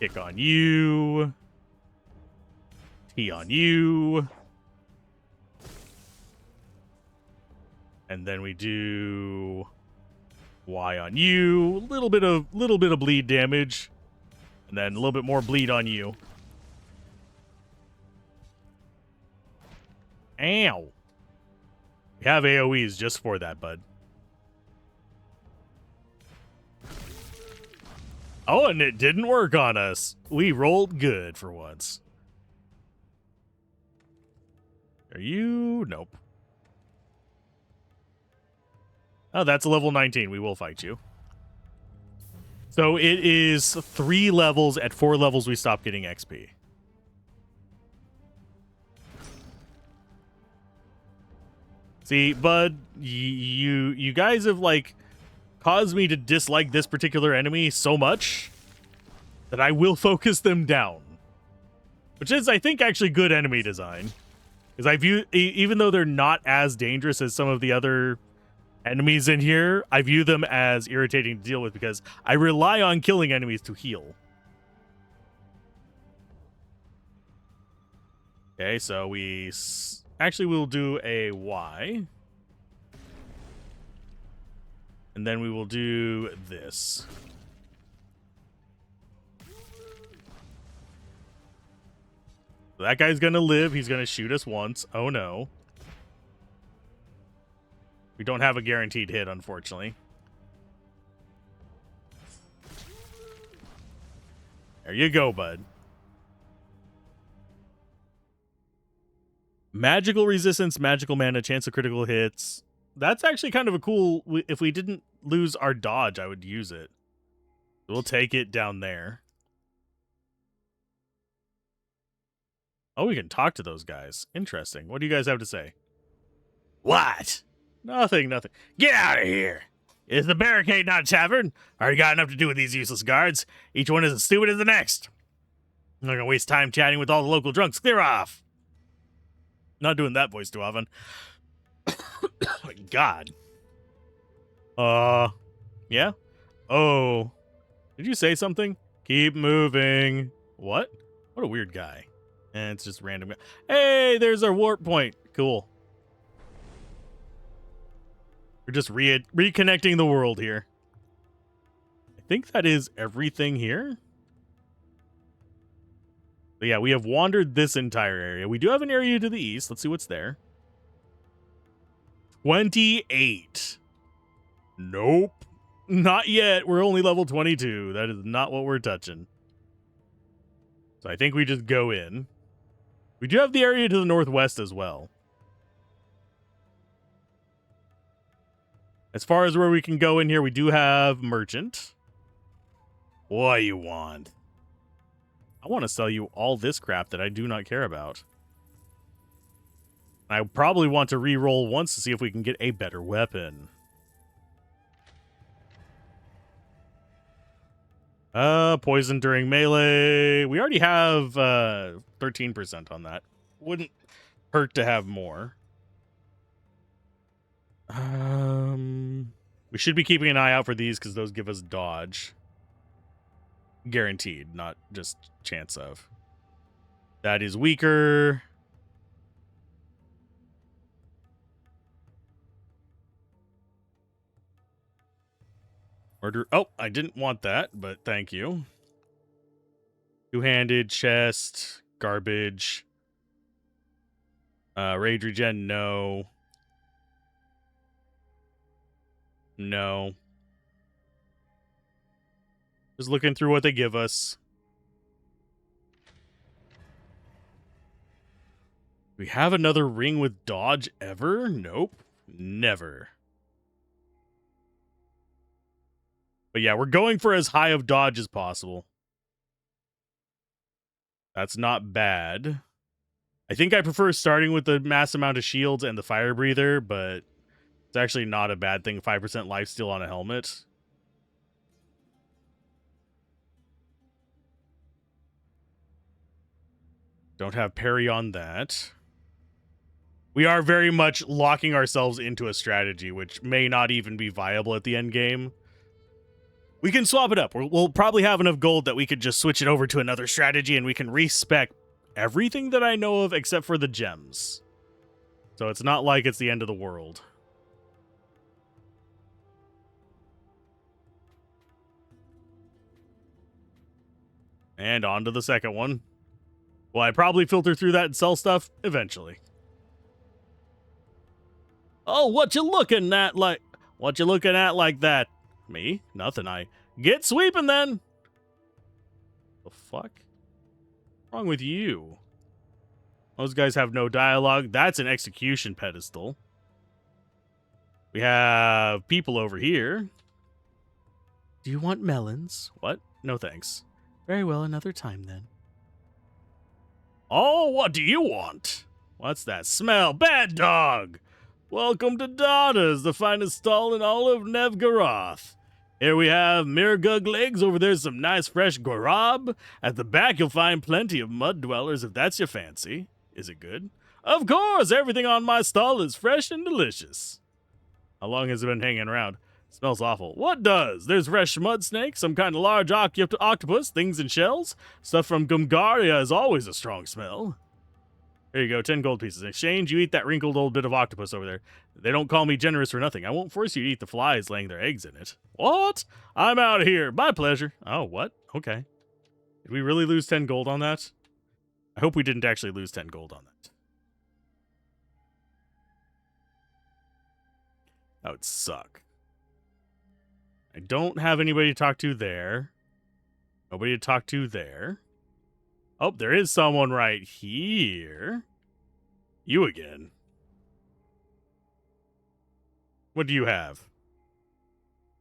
kick on you, T on you, and then we do Y on you, little bit of bleed damage, and then a little bit more bleed on you. Ow. We have AoEs just for that, bud. Oh, and it didn't work on us. We rolled good for once. Are you? Nope. Oh, that's a level 19. We will fight you. So it is 3 levels. At 4 levels, we stop getting XP. See, bud, you guys have, like, caused me to dislike this particular enemy so much that I will focus them down. Which is, I think, actually good enemy design. Because I view, even though they're not as dangerous as some of the other enemies in here, I view them as irritating to deal with because I rely on killing enemies to heal. Okay, so we actually we'll do a Y. And then we will do this. So that guy's gonna live. He's gonna shoot us once. Oh no. We don't have a guaranteed hit, unfortunately. There you go, bud. Magical resistance, magical mana, chance of critical hits. That's actually kind of a cool... If we didn't lose our dodge, I would use it. We'll take it down there. Oh, we can talk to those guys. Interesting. What do you guys have to say? What? Nothing. Get out of here! Is the barricade not a tavern? Already got enough to do with these useless guards. Each one is as stupid as the next. I'm not gonna waste time chatting with all the local drunks. Clear off! Not doing that voice too often. My God. Yeah? Oh. Did you say something? Keep moving. What? What a weird guy. And it's just random. Hey, there's our warp point. Cool. We're just reconnecting the world here. I think that is everything here. But yeah, we have wandered this entire area. We do have an area to the east. Let's see what's there. 28. Nope. Not yet. We're only level 22. That is not what we're touching. So I think we just go in. We do have the area to the northwest as well. As far as where we can go in here, we do have merchant. What do you want? I want to sell you all this crap that I do not care about. I probably want to re-roll once to see if we can get a better weapon. Poison during melee. We already have 13% on that. Wouldn't hurt to have more. We should be keeping an eye out for these because those give us dodge. Guaranteed, not just chance of. That is weaker. Murder. Oh, I didn't want that, but thank you. Two-handed, chest, garbage. Rage regen, no. No. Just looking through what they give us. We have another ring with dodge ever? Nope. Never. But yeah, we're going for as high of dodge as possible. That's not bad. I think I prefer starting with the mass amount of shields and the fire breather, but it's actually not a bad thing. 5% lifesteal on a helmet. Don't have parry on that. We are very much locking ourselves into a strategy, which may not even be viable at the end game. We can swap it up. We'll probably have enough gold that we could just switch it over to another strategy, and we can respec everything that I know of except for the gems. So it's not like it's the end of the world. And on to the second one. Will I probably filter through that and sell stuff? Eventually. Oh, what you looking at like... What you looking at like that? Me? Nothing. I... Get sweeping then! The fuck? What's wrong with you? Those guys have no dialogue. That's an execution pedestal. We have people over here. Do you want melons? What? No thanks. Very well, another time then. Oh, what do you want? What's that smell? Bad dog! Welcome to Dada's, the finest stall in all of Nevgaroth. Here we have Mirgug legs. Over there's some nice fresh gorob. At the back you'll find plenty of mud dwellers if that's your fancy. Is it good? Of course, everything on my stall is fresh and delicious. How long has it been hanging around? Smells awful. What does? There's fresh mud snake, some kind of large octopus, things in shells. Stuff from Gumgaria is always a strong smell. Here you go, 10 gold pieces. In exchange, you eat that wrinkled old bit of octopus over there. They don't call me generous for nothing. I won't force you to eat the flies laying their eggs in it. What? I'm out of here. My pleasure. Oh, what? Okay. Did we really lose 10 gold on that? I hope we didn't actually lose 10 gold on that. That would suck. I don't have anybody to talk to there. Nobody to talk to there. Oh, there is someone right here. You again. What do you have?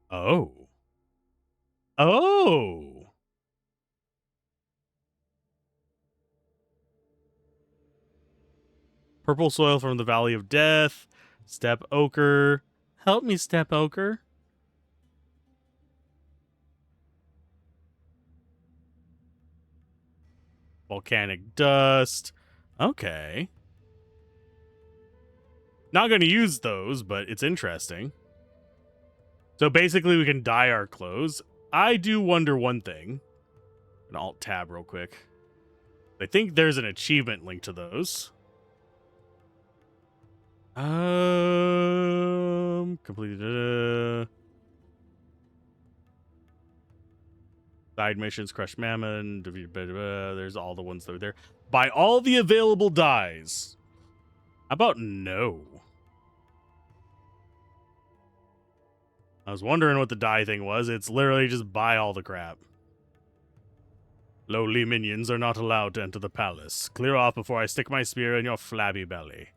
Oh. Oh. Purple soil from the Valley of Death. Step ochre. Help me, step ochre. Volcanic dust. Okay. Not going to use those, but it's interesting. So basically we can dye our clothes. I do wonder one thing. An alt tab real quick. I think there's an achievement linked to those. Completed. Side missions, Crush Mammon, there's all the ones that are there. Buy all the available dyes. How about no? I was wondering what the dye thing was. It's literally just buy all the crap. Lowly minions are not allowed to enter the palace. Clear off before I stick my spear in your flabby belly.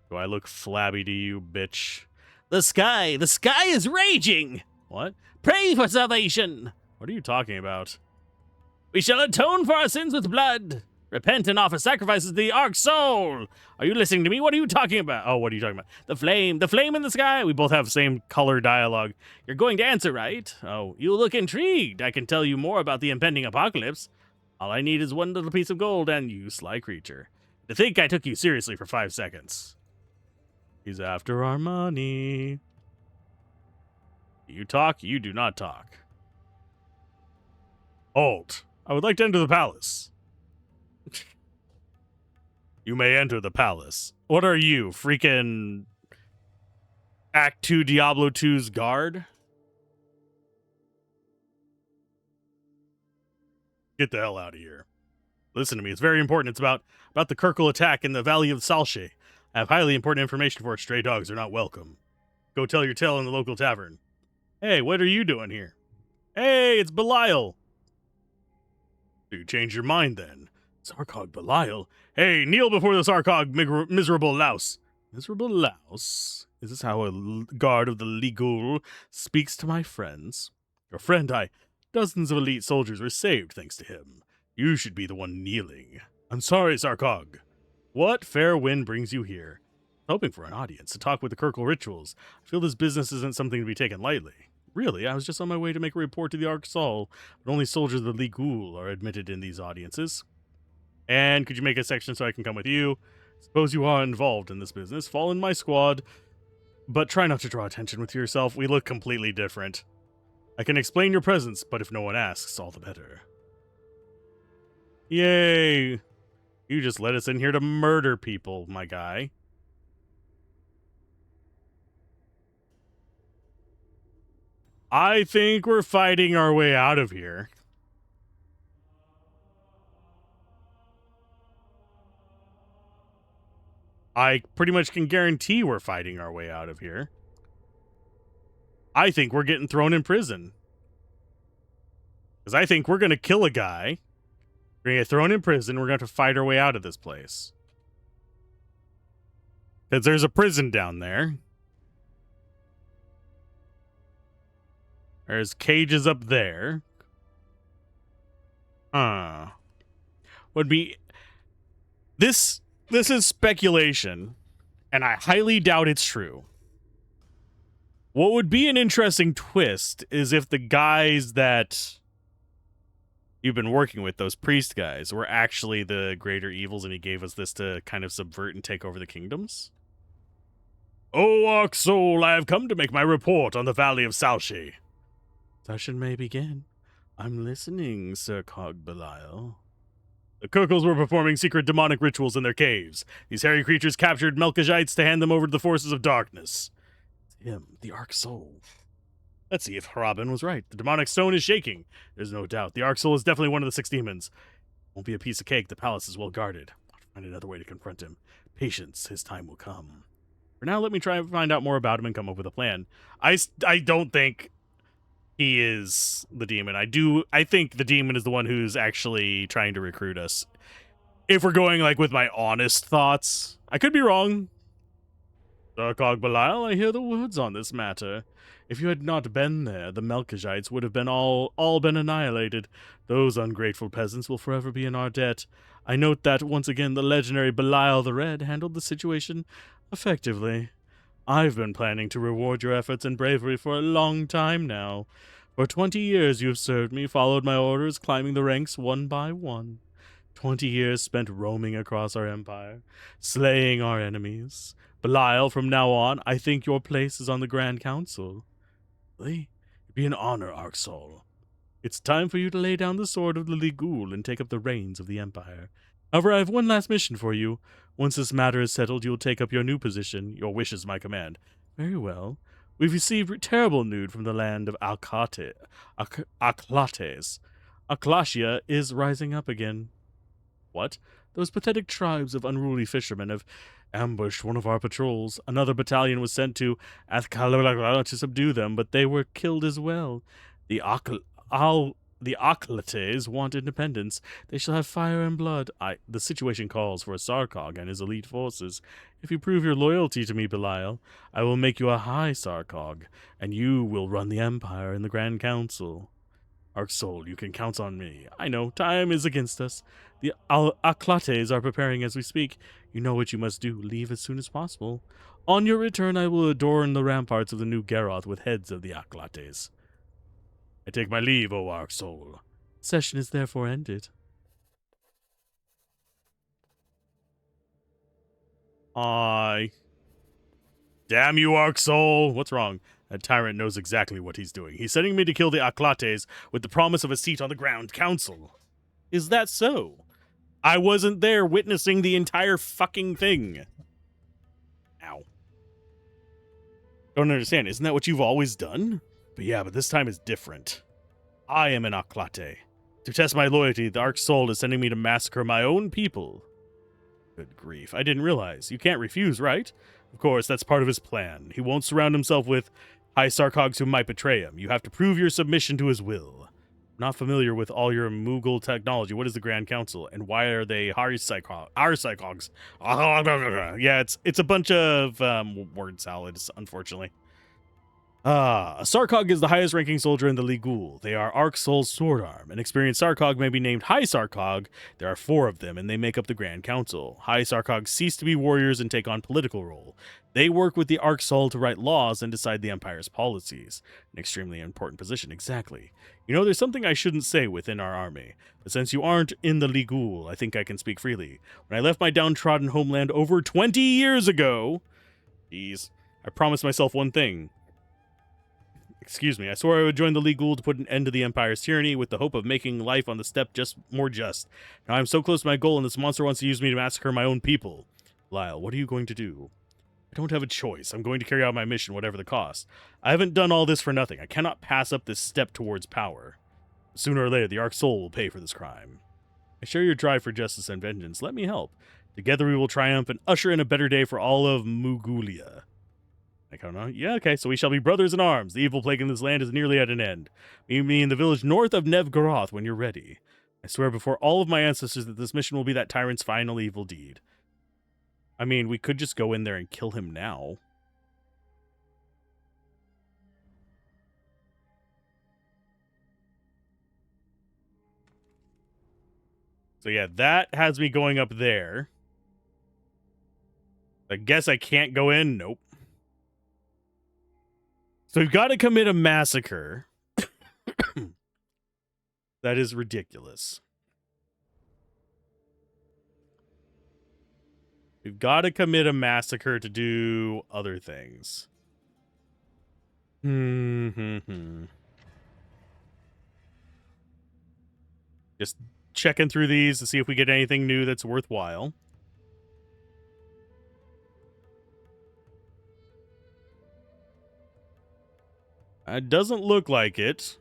Do I look flabby to you, bitch? The sky is raging! What? Pray for salvation! What are you talking about? We shall atone for our sins with blood. Repent and offer sacrifices to the Ark Soul. Are you listening to me? What are you talking about? Oh, what are you talking about? The flame in the sky. We both have the same color dialogue. You're going to answer, right? Oh. You look intrigued. I can tell you more about the impending apocalypse. All I need is one little piece of gold and you, sly creature. To think I took you seriously for 5 seconds. He's after our money. You talk, you do not talk. Halt. I would like to enter the palace. You may enter the palace. What are you, freaking Act 2 Diablo 2's guard? Get the hell out of here. Listen to me, it's very important. It's about the Kirkle attack in the Valley of Salshe. I have highly important information for it. Stray dogs are not welcome. Go tell your tale in the local tavern. Hey, what are you doing here? Hey, it's Belial. Do you change your mind then? Sarkog Belial? Hey, kneel before the Sarkog, miserable louse. Miserable louse? Is this how a guard of the Ligul speaks to my friends? Your friend, dozens of elite soldiers were saved thanks to him. You should be the one kneeling. I'm sorry, Sarkog. What fair wind brings you here? Hoping for an audience to talk with the Kirkle rituals. I feel this business isn't something to be taken lightly. Really, I was just on my way to make a report to the Ark Sol, but only soldiers of the Ligul are admitted in these audiences. And could you make a section so I can come with you? Suppose you are involved in this business. Fall in my squad, but try not to draw attention with yourself. We look completely different. I can explain your presence, but if no one asks, all the better. Yay! You just let us in here to murder people, my guy. I think we're fighting our way out of here. I pretty much can guarantee we're fighting our way out of here. I think we're getting thrown in prison. Because I think we're going to kill a guy. We're going to get thrown in prison. We're going to have to fight our way out of this place. Because there's a prison down there. There's cages up there. Would be... This is speculation, and I highly doubt it's true. What would be an interesting twist is if the guys that you've been working with, those priest guys, were actually the greater evils, and he gave us this to kind of subvert and take over the kingdoms. O Ark Soul, I have come to make my report on the Valley of Salshe. Session may begin. I'm listening, Sir Cog Belial. The Kurkles were performing secret demonic rituals in their caves. These hairy creatures captured Melkajites to hand them over to the forces of darkness. It's him, the Ark Soul. Let's see if Harabin was right. The demonic stone is shaking. There's no doubt. The Ark Soul is definitely one of the 6 demons. Won't be a piece of cake. The palace is well guarded. I'll find another way to confront him. Patience. His time will come. For now, let me try and find out more about him and come up with a plan. I don't think he is the demon. I think the demon is the one who's actually trying to recruit us. If we're going like with my honest thoughts, I could be wrong. Sir Cog Belial, I hear the words on this matter. If you had not been there, the Melkajites would have been all been annihilated. Those ungrateful peasants will forever be in our debt. I note that once again the legendary Belial the Red handled the situation effectively. I've been planning to reward your efforts and bravery for a long time now. For 20 years you've served me, followed my orders, climbing the ranks one by one. 20 years spent roaming across our empire, slaying our enemies. Belial, from now on, I think your place is on the Grand Council. It'd be an honor, Ark Soul. It's time for you to lay down the sword of the Ligul and take up the reins of the empire. However, I have one last mission for you. Once this matter is settled, you'll take up your new position. Your wish is my command. Very well. We've received terrible news from the land of Aklates. Aklasia is rising up again. What? Those pathetic tribes of unruly fishermen have ambushed one of our patrols. Another battalion was sent to Athkalagla to subdue them, but they were killed as well. The Aklates want independence. They shall have fire and blood. The situation calls for a Sarkog and his elite forces. If you prove your loyalty to me, Belial, I will make you a high Sarkog, and you will run the Empire in the Grand Council. Ark Soul, you can count on me. I know, time is against us. The Aklates are preparing as we speak. You know what you must do. Leave as soon as possible. On your return, I will adorn the ramparts of the new Garoth with heads of the Aklates. I take my leave, O Ark Soul. Session is therefore ended. Damn you, Ark Soul. What's wrong? That tyrant knows exactly what he's doing. He's sending me to kill the Aklates with the promise of a seat on the Grand Council. Is that so? I wasn't there witnessing the entire fucking thing. Ow. Don't understand. Isn't that what you've always done? But this time is different. I am an Aklate. To test my loyalty, the Ark Soul is sending me to massacre my own people. Good grief. I didn't realize. You can't refuse, right? Of course, that's part of his plan. He won't surround himself with high Sarkogs who might betray him. You have to prove your submission to his will. I'm not familiar with all your Moogle technology. What is the Grand Council? And why are they our Psychogs? Yeah, it's a bunch of word salads, unfortunately. A Sarkog is the highest ranking soldier in the Ligul. They are Arc Soul's sword arm. An experienced Sarkog may be named High Sarkog. There are 4 of them, and they make up the Grand Council. High Sarkogs cease to be warriors and take on political role. They work with the Arc Soul to write laws and decide the Empire's policies. An extremely important position, exactly. You know, there's something I shouldn't say within our army, but since you aren't in the Ligul, I think I can speak freely. When I left my downtrodden homeland over 20 years ago, I promised myself one thing. I swore I would join the Ligul to put an end to the Empire's tyranny with the hope of making life on the steppe just more just. Now I'm so close to my goal, and this monster wants to use me to massacre my own people. Lyle, what are you going to do? I don't have a choice. I'm going to carry out my mission, whatever the cost. I haven't done all this for nothing. I cannot pass up this step towards power. Sooner or later, the Arc Soul will pay for this crime. I share your drive for justice and vengeance. Let me help. Together we will triumph and usher in a better day for all of Mugulia. I don't know. Yeah, okay, so we shall be brothers in arms. The evil plague in this land is nearly at an end. Meet me in the village north of Nevgoroth when you're ready. I swear before all of my ancestors that this mission will be that tyrant's final evil deed. I mean, we could just go in there and kill him now. So yeah, that has me going up there. I guess I can't go in? Nope. So we've got to commit a massacre. That is ridiculous. We've got to commit a massacre to do other things. Just checking through these to see if we get anything new that's worthwhile. It doesn't look like it.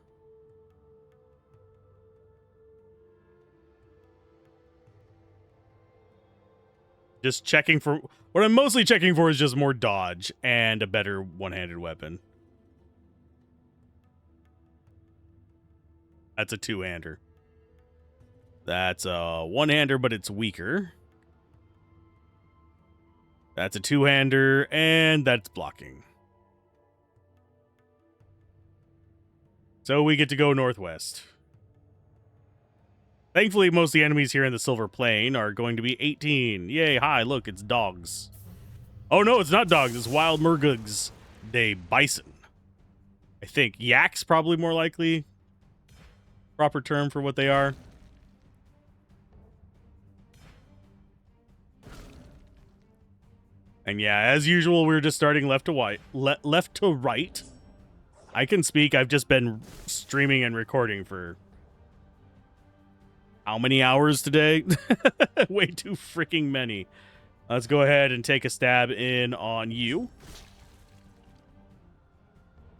Just checking for... What I'm mostly checking for is just more dodge and a better one-handed weapon. That's a two-hander. That's a one-hander, but it's weaker. That's a two-hander, and that's blocking. So we get to go northwest. Thankfully, most of the enemies here in the Silver Plain are going to be 18. Yay, hi, look, it's dogs. Oh, no, it's not dogs. It's wild murgugs. They bison. I think yaks probably more likely. Proper term for what they are. And yeah, as usual, we're just starting left to right. I can speak. I've just been streaming and recording for how many hours today? Way too freaking many. Let's go ahead and take a stab in on you.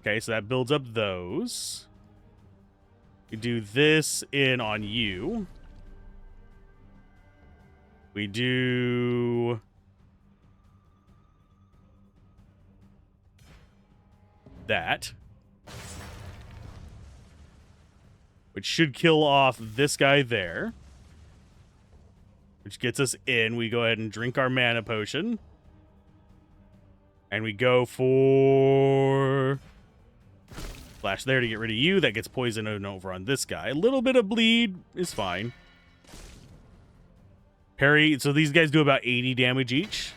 Okay, so that builds up those. We do this in on you. We do... that. Which should kill off this guy there. Which gets us in. We go ahead and drink our mana potion. And we go for... flash there to get rid of you. That gets poison over on this guy. A little bit of bleed is fine. Parry. So these guys do about 80 damage each.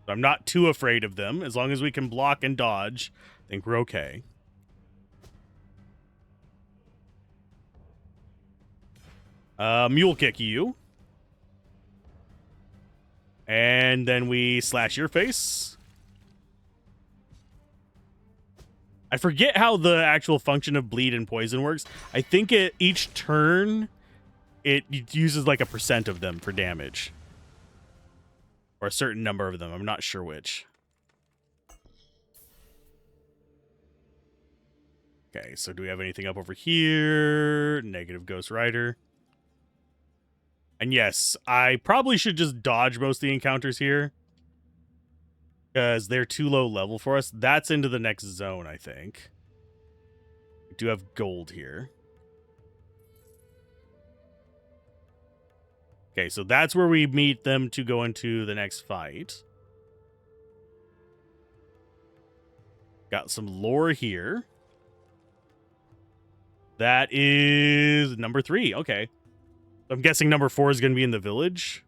I'm not too afraid of them. As long as we can block and dodge, I think we're okay. Mule kick you. And then we slash your face. I forget how the actual function of bleed and poison works. I think each turn, it uses like a % of them for damage. Or a certain number of them. I'm not sure which. Okay, so do we have anything up over here? Negative Ghost Rider. And yes, I probably should just dodge most of the encounters here. Because they're too low level for us. That's into the next zone, I think. We do have gold here. Okay, so that's where we meet them to go into the next fight. Got some lore here. That is number 3. Okay. I'm guessing number 4 is going to be in the village.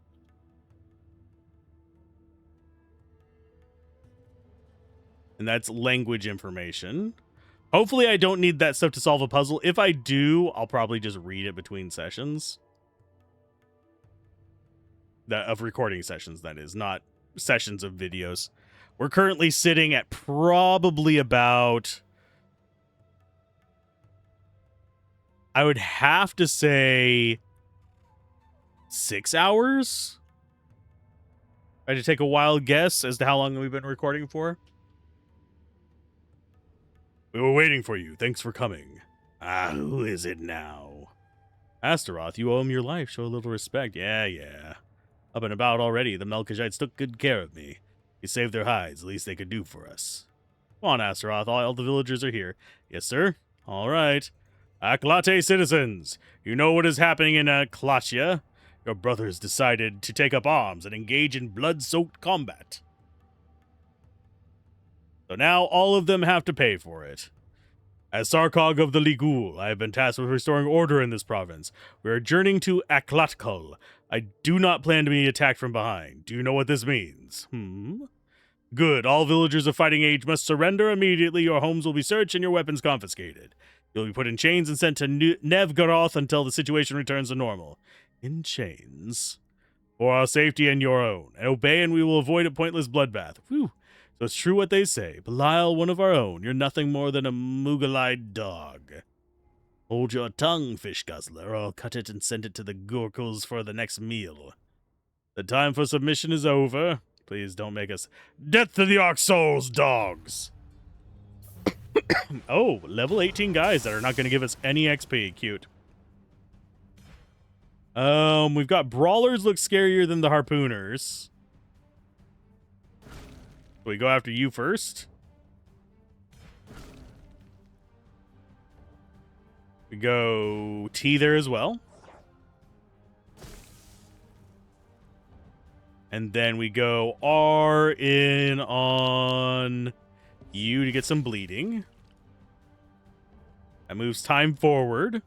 And that's language information. Hopefully I don't need that stuff to solve a puzzle. If I do, I'll probably just read it between sessions. Of recording sessions, that is, not sessions of videos. We're currently sitting at probably about, I would have to say, 6 hours? I had to take a wild guess as to how long we've been recording for. We were waiting for you. Thanks for coming. Who is it now? Astaroth, you owe him your life. Show a little respect. Yeah. Up and about already. The Melkishites took good care of me. We saved their hides. The least they could do for us. Come on, Astaroth. All the villagers are here. Yes, sir. All right. Aklate citizens, you know what is happening in Aklatia. Your brothers decided to take up arms and engage in blood-soaked combat. So now all of them have to pay for it. As Sarkog of the Ligul, I have been tasked with restoring order in this province. We are journeying to Aklatkul. I do not plan to be attacked from behind. Do you know what this means? Good. All villagers of fighting age must surrender immediately. Your homes will be searched and your weapons confiscated. You'll be put in chains and sent to Nevgaroth until the situation returns to normal. In chains? For our safety and your own. Obey and we will avoid a pointless bloodbath. Whew. So it's true what they say. Belial, one of our own. You're nothing more than a Mughal-eyed dog. Hold your tongue, fish guzzler, or I'll cut it and send it to the Gurkles for the next meal. The time for submission is over. Please don't make us... Death to the Ark Souls, dogs! Oh, level 18 guys that are not going to give us any XP. Cute. We've got brawlers look scarier than the harpooners. We go after you first. We go T there as well. And then we go R in on you to get some bleeding. That moves time forward.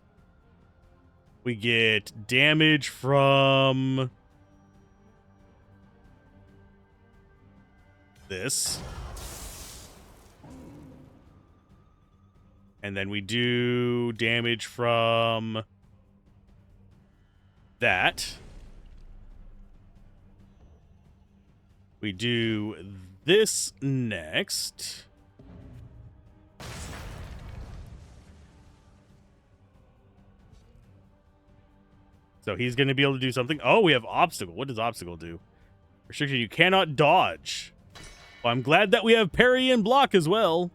We get damage from this. And then we do damage from that. We do this next. So he's going to be able to do something. Oh, we have obstacle. What does obstacle do? Restriction, you cannot dodge. Well, I'm glad that we have parry and block as well.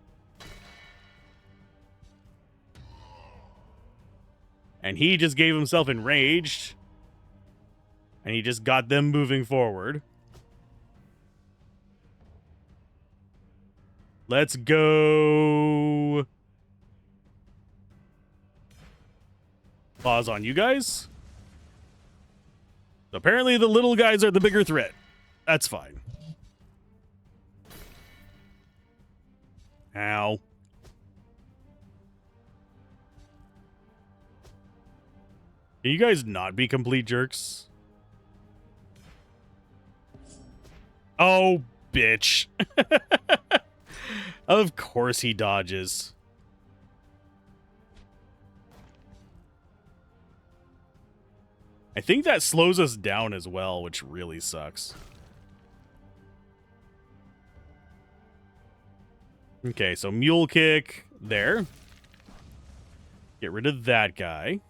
And he just gave himself enraged. And he just got them moving forward. Let's go. Pause on you guys. Apparently the little guys are the bigger threat. That's fine. Ow. Can you guys not be complete jerks? Oh, bitch. Of course he dodges. I think that slows us down as well, which really sucks. Okay, so mule kick there. Get rid of that guy.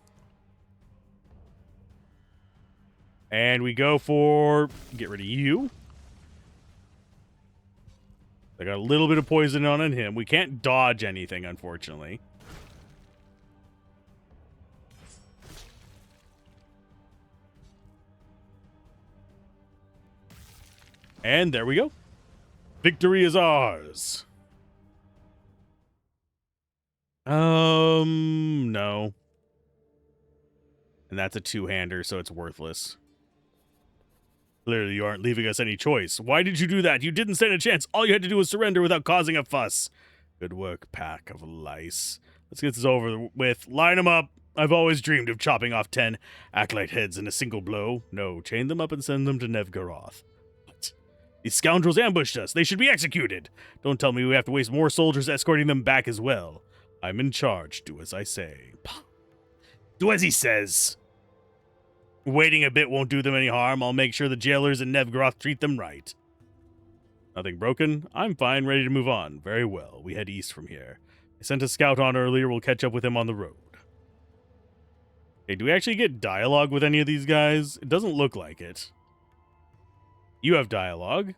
And we go for get rid of you. I got a little bit of poison on him. We can't dodge anything, unfortunately. And there we go. Victory is ours. No. And that's a two-hander, so it's worthless. Clearly, you aren't leaving us any choice. Why did you do that? You didn't stand a chance. All you had to do was surrender without causing a fuss. Good work, pack of lice. Let's get this over with. Line them up. I've always dreamed of chopping off 10 acolyte heads in a single blow. No, chain them up and send them to Nevgaroth. What? These scoundrels ambushed us. They should be executed. Don't tell me we have to waste more soldiers escorting them back as well. I'm in charge. Do as I say. Do as he says. Waiting a bit won't do them any harm. I'll make sure the jailers in Nevgaroth treat them right. Nothing broken? I'm fine, ready to move on. Very well. We head east from here. I sent a scout on earlier. We'll catch up with him on the road. Okay, do we actually get dialogue with any of these guys? It doesn't look like it. You have dialogue.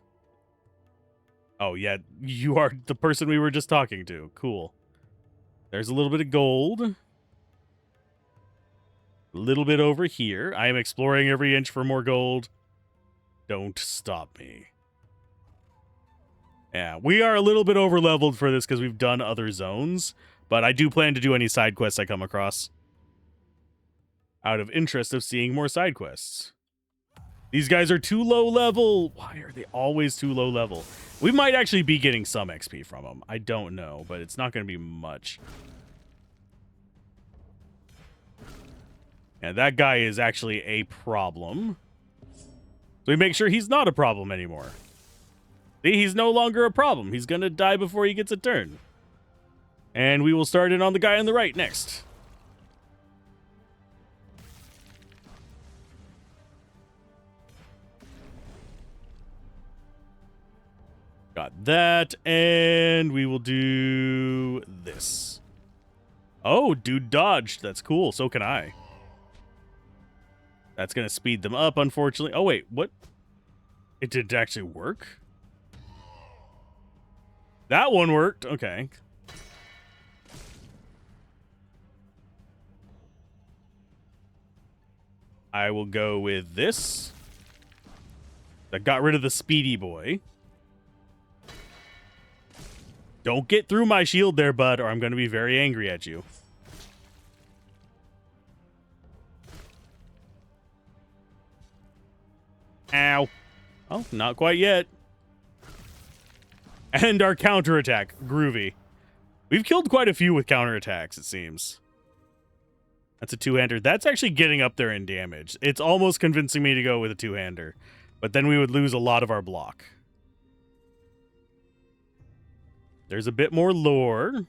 Oh, yeah. You are the person we were just talking to. Cool. There's a little bit of gold. A little bit over here. I am exploring every inch for more gold. Don't stop me. Yeah, we are a little bit over-leveled for this because we've done other zones, but I do plan to do any side quests I come across. Out of interest of seeing more side quests. These guys are too low level. Why are they always too low level? We might actually be getting some XP from them. I don't know, but it's not going to be much. And that guy is actually a problem. So we make sure he's not a problem anymore. See, he's no longer a problem. He's going to die before he gets a turn. And we will start in on the guy on the right next. Got that, and we will do this. Oh, dude dodged. That's cool. So can I. That's going to speed them up, unfortunately. Oh, wait. What? It didn't actually work? That one worked. Okay. I will go with this. That got rid of the speedy boy. Don't get through my shield there, bud, or I'm going to be very angry at you. Ow. Oh, not quite yet. And our counterattack. Groovy. We've killed quite a few with counterattacks, it seems. That's a two-hander. That's actually getting up there in damage. It's almost convincing me to go with a two-hander. But then we would lose a lot of our block. There's a bit more lore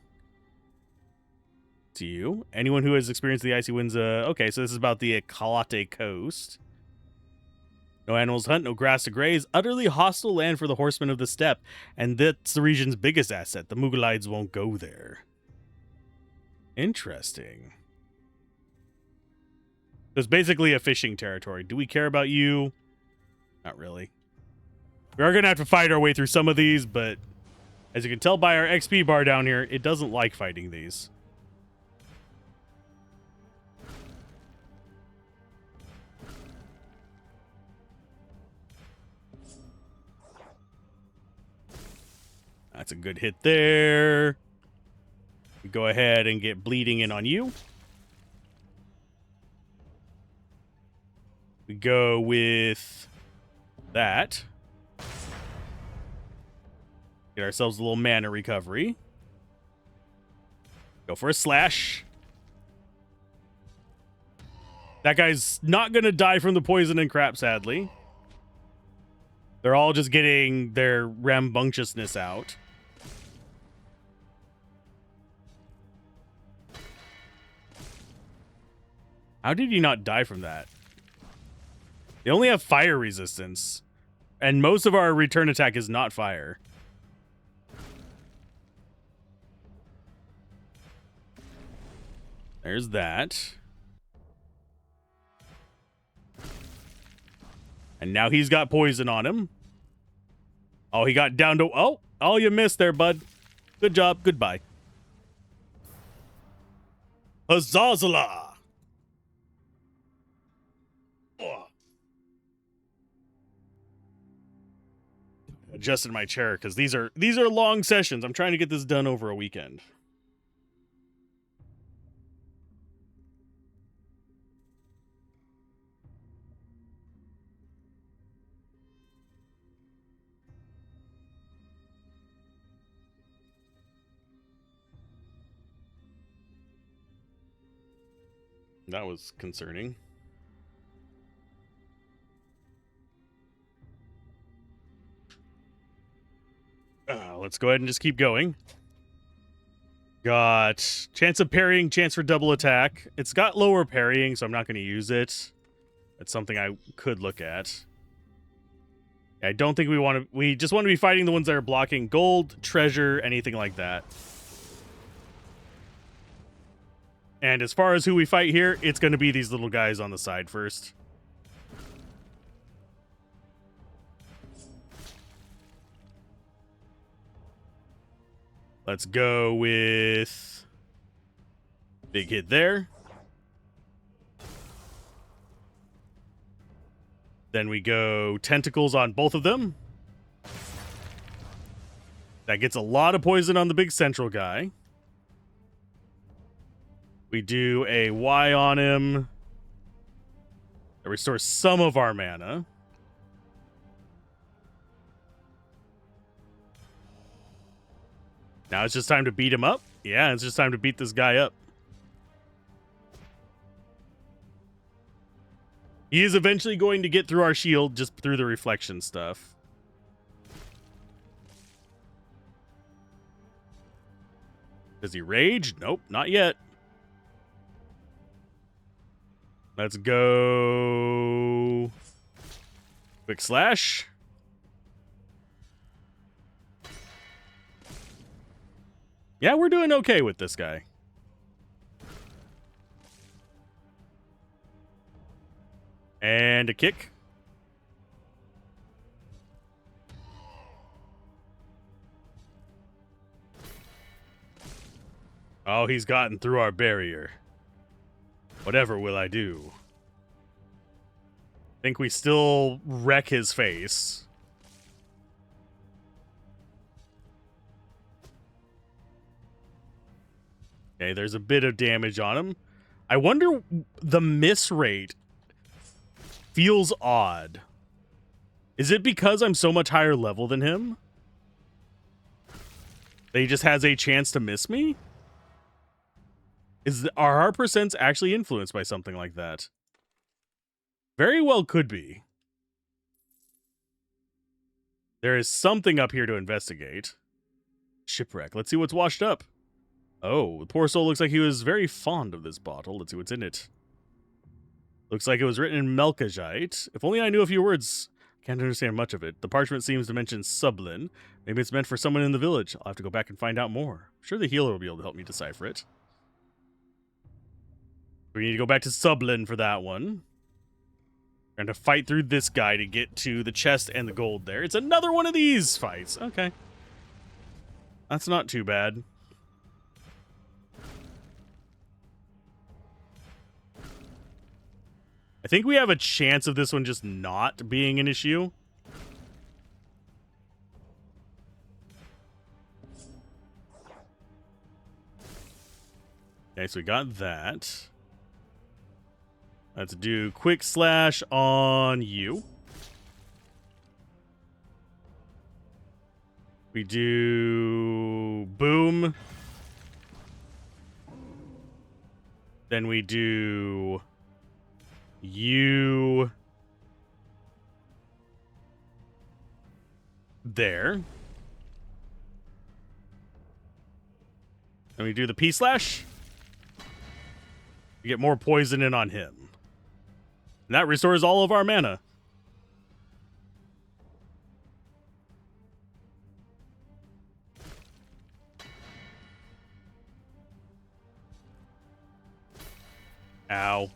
to you. Anyone who has experienced the icy winds, okay, so this is about the Kalate Coast. No animals hunt, no grass to graze. Utterly hostile land for the horsemen of the steppe. And that's the region's biggest asset. The Mughalides won't go there. Interesting. So it's basically a fishing territory. Do we care about you? Not really. We are going to have to fight our way through some of these, but as you can tell by our XP bar down here, it doesn't like fighting these. That's a good hit there. We go ahead and get bleeding in on you. We go with that. Get ourselves a little mana recovery. Go for a slash. That guy's not going to die from the poison and crap, sadly. They're all just getting their rambunctiousness out. How did he not die from that? They only have fire resistance. And most of our return attack is not fire. There's that. And now he's got poison on him. Oh, he got down to... Oh, you missed there, bud. Good job. Goodbye. Huzzazala! Adjusted my chair because these are long sessions. I'm trying to get this done over a weekend. That was concerning. Let's go ahead and just keep going. Got chance of parrying, chance for double attack. It's got lower parrying, so I'm not going to use it. That's something I could look at. I don't think we want to... We just want to be fighting the ones that are blocking gold, treasure, anything like that. And as far as who we fight here, it's going to be these little guys on the side first. Let's go with big hit there. Then we go tentacles on both of them. That gets a lot of poison on the big central guy. We do a Y on him. That restores some of our mana. Now it's just time to beat him up. Yeah, it's just time to beat this guy up. He is eventually going to get through our shield just through the reflection stuff. Does he rage? Nope, not yet. Let's go. Quick slash. Yeah, we're doing okay with this guy. And a kick. Oh, he's gotten through our barrier. Whatever will I do? Think we still wreck his face. Okay, there's a bit of damage on him. I wonder, the miss rate feels odd. Is it because I'm so much higher level than him? That he just has a chance to miss me? Are our percents actually influenced by something like that? Very well could be. There is something up here to investigate. Shipwreck. Let's see what's washed up. Oh, the poor soul looks like he was very fond of this bottle. Let's see what's in it. Looks like it was written in Melkajite. If only I knew a few words. Can't understand much of it. The parchment seems to mention Sublin. Maybe it's meant for someone in the village. I'll have to go back and find out more. I'm sure the healer will be able to help me decipher it. We need to go back to Sublin for that one. We're going to fight through this guy to get to the chest and the gold there. It's another one of these fights. Okay. That's not too bad. I think we have a chance of this one just not being an issue. Okay, so we got that. Let's do quick slash on you. We do boom. Then we do you there. And we do the P slash. We get more poison in on him. And that restores all of our mana. Ow.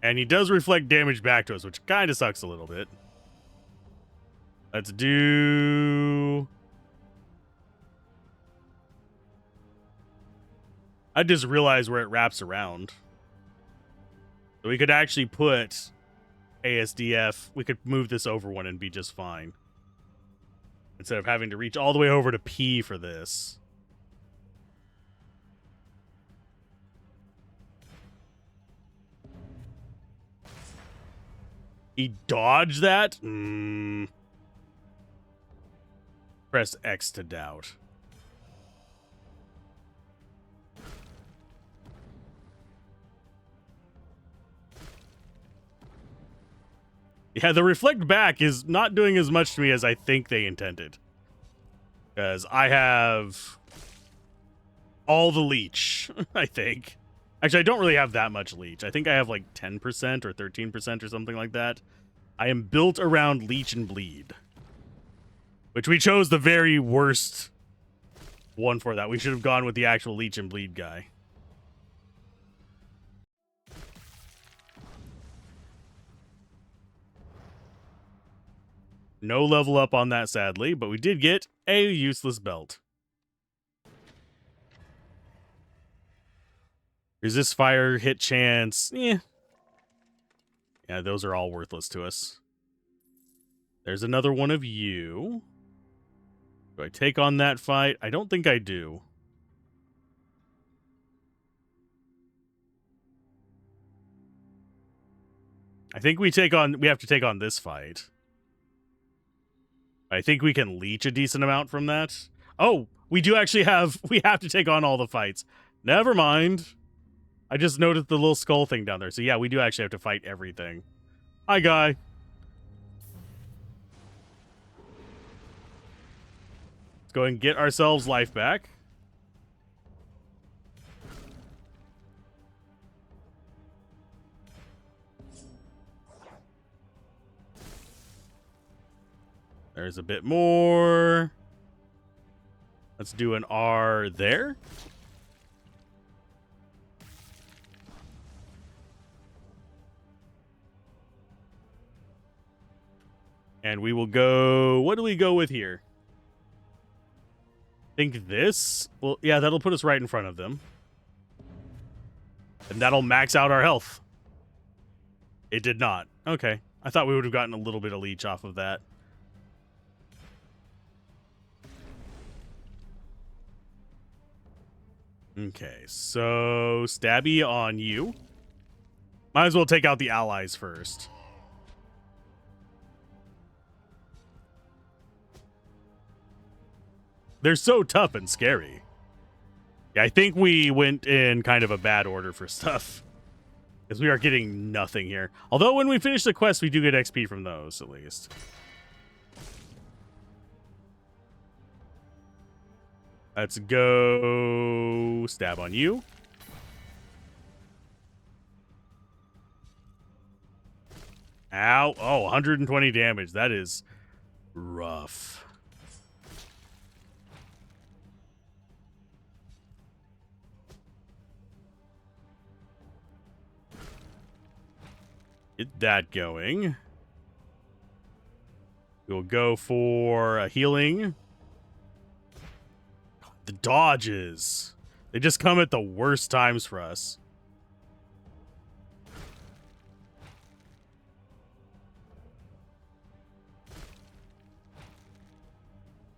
And he does reflect damage back to us, which kind of sucks a little bit. Let's do... I just realized where it wraps around. So we could actually put ASDF. We could move this over one and be just fine. Instead of having to reach all the way over to P for this. He dodged that? Press X to doubt. Yeah, the reflect back is not doing as much to me as I think they intended. Because I have all the leech, I think. Actually, I don't really have that much leech. I think I have like 10% or 13% or something like that. I am built around leech and bleed. Which we chose the very worst one for that. We should have gone with the actual leech and bleed guy. No level up on that, sadly, but we did get a useless belt. Resist fire, hit chance. Yeah, those are all worthless to us. There's another one of you. Do I take on that fight? I don't think I do. I think we have to take on this fight. I think we can leech a decent amount from that. Oh, we have to take on all the fights. Never mind. I just noticed the little skull thing down there. So yeah, we do actually have to fight everything. Hi, guy. Let's go and get ourselves life back. There's a bit more. Let's do an R there. And we will go... What do we go with here? I think this? Well, yeah, that'll put us right in front of them. And that'll max out our health. It did not. Okay. I thought we would have gotten a little bit of leech off of that. Okay, so stabby on you. Might as well take out the allies first. They're so tough and scary. Yeah, I think we went in kind of a bad order for stuff. Because we are getting nothing here. Although when we finish the quest, we do get XP from those, at least. Let's go stab on you. Ow. Oh, 120 damage. That is rough. Get that going. We'll go for a healing. The dodges. They just come at the worst times for us.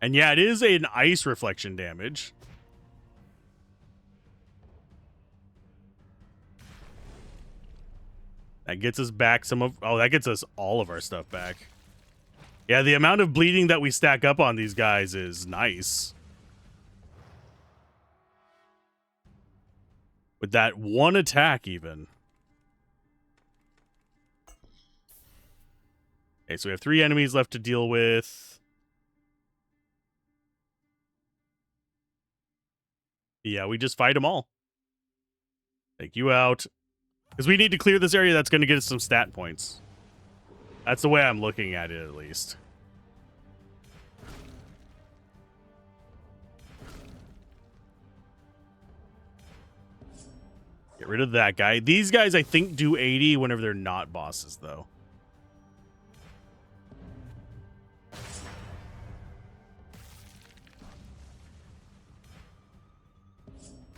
And yeah, it is an ice reflection damage. That gets us back some of... Oh, that gets us all of our stuff back. Yeah, the amount of bleeding that we stack up on these guys is nice. With that one attack, even. Okay, so we have 3 enemies left to deal with. Yeah, we just fight them all. Take you out. Because we need to clear this area that's going to get us some stat points. That's the way I'm looking at it, at least. Get rid of that guy. These guys, I think, do 80 whenever they're not bosses, though.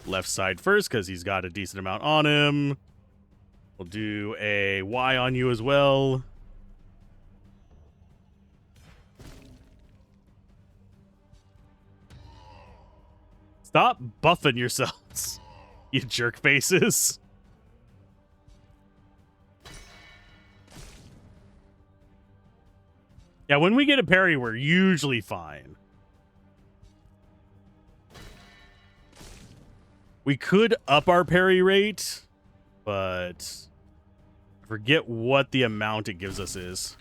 Left side first, because he's got a decent amount on him. We'll do a Y on you as well. Stop buffing yourselves, you jerk faces. Yeah, when we get a parry, we're usually fine. We could up our parry rate, but I forget what the amount it gives us is.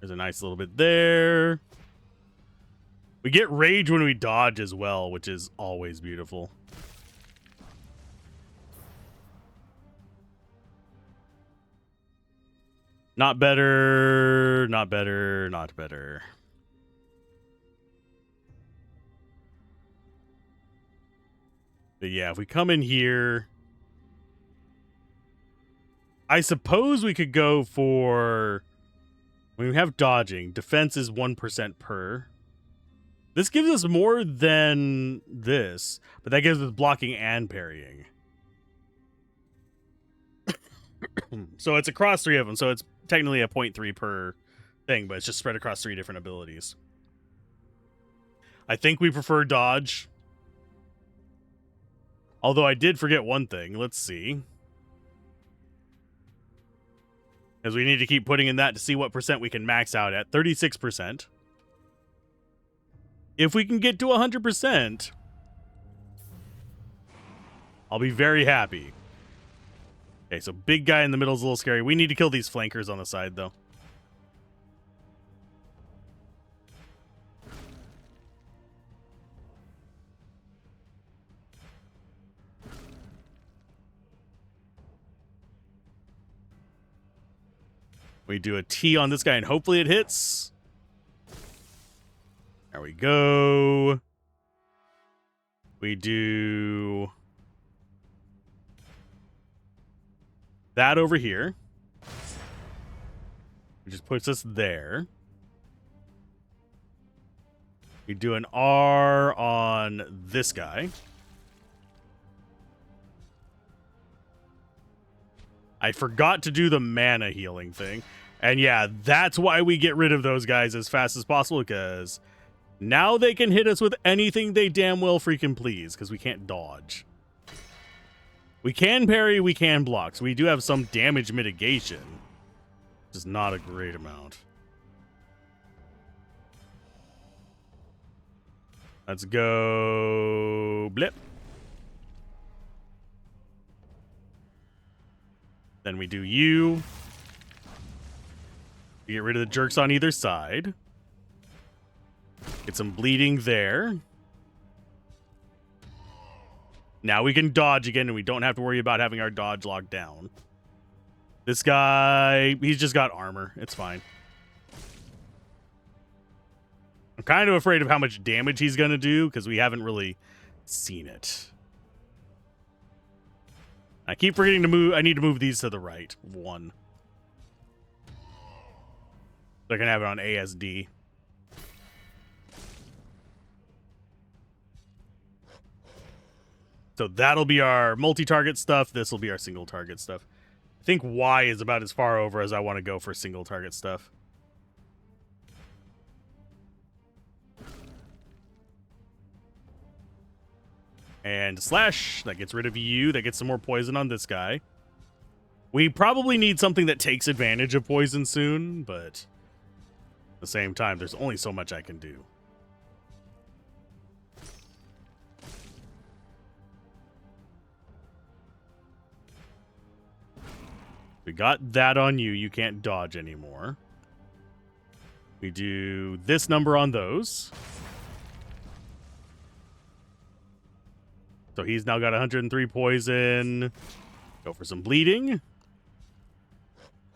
There's a nice little bit there. We get rage when we dodge as well, which is always beautiful. Not better, not better, not better. But yeah, if we come in here, I suppose we could go for, when we have dodging, defense is 1% per. This gives us more than this, but that gives us blocking and parrying. So it's across 3 of them, so it's technically a 0.3 per thing, but it's just spread across 3 different abilities. I think we prefer dodge. Although I did forget one thing. Let's see. As we need to keep putting in that to see what percent we can max out at. 36%. If we can get to 100%, I'll be very happy. Okay, so big guy in the middle is a little scary. We need to kill these flankers on the side, though. We do a T on this guy, and hopefully it hits. There we go. We do that over here. It just puts us there. We do an R on this guy. I forgot to do the mana healing thing. And yeah, that's why we get rid of those guys as fast as possible, because now they can hit us with anything they damn well freaking please, because we can't dodge. We can parry, we can block, so we do have some damage mitigation. Just not a great amount. Let's go blip. Then we do you. We get rid of the jerks on either side. Get some bleeding there. Now we can dodge again, and we don't have to worry about having our dodge locked down. This guy, he's just got armor. It's fine. I'm kind of afraid of how much damage he's going to do, because we haven't really seen it. I keep forgetting to move. I need to move these to the right. 1. So I can have it on ASD. So that'll be our multi-target stuff. This will be our single-target stuff. I think Y is about as far over as I want to go for single-target stuff. And slash, that gets rid of you. That gets some more poison on this guy. We probably need something that takes advantage of poison soon, but at the same time, there's only so much I can do. We got that on you. You can't dodge anymore. We do this number on those. So he's now got 103 poison. Go for some bleeding. And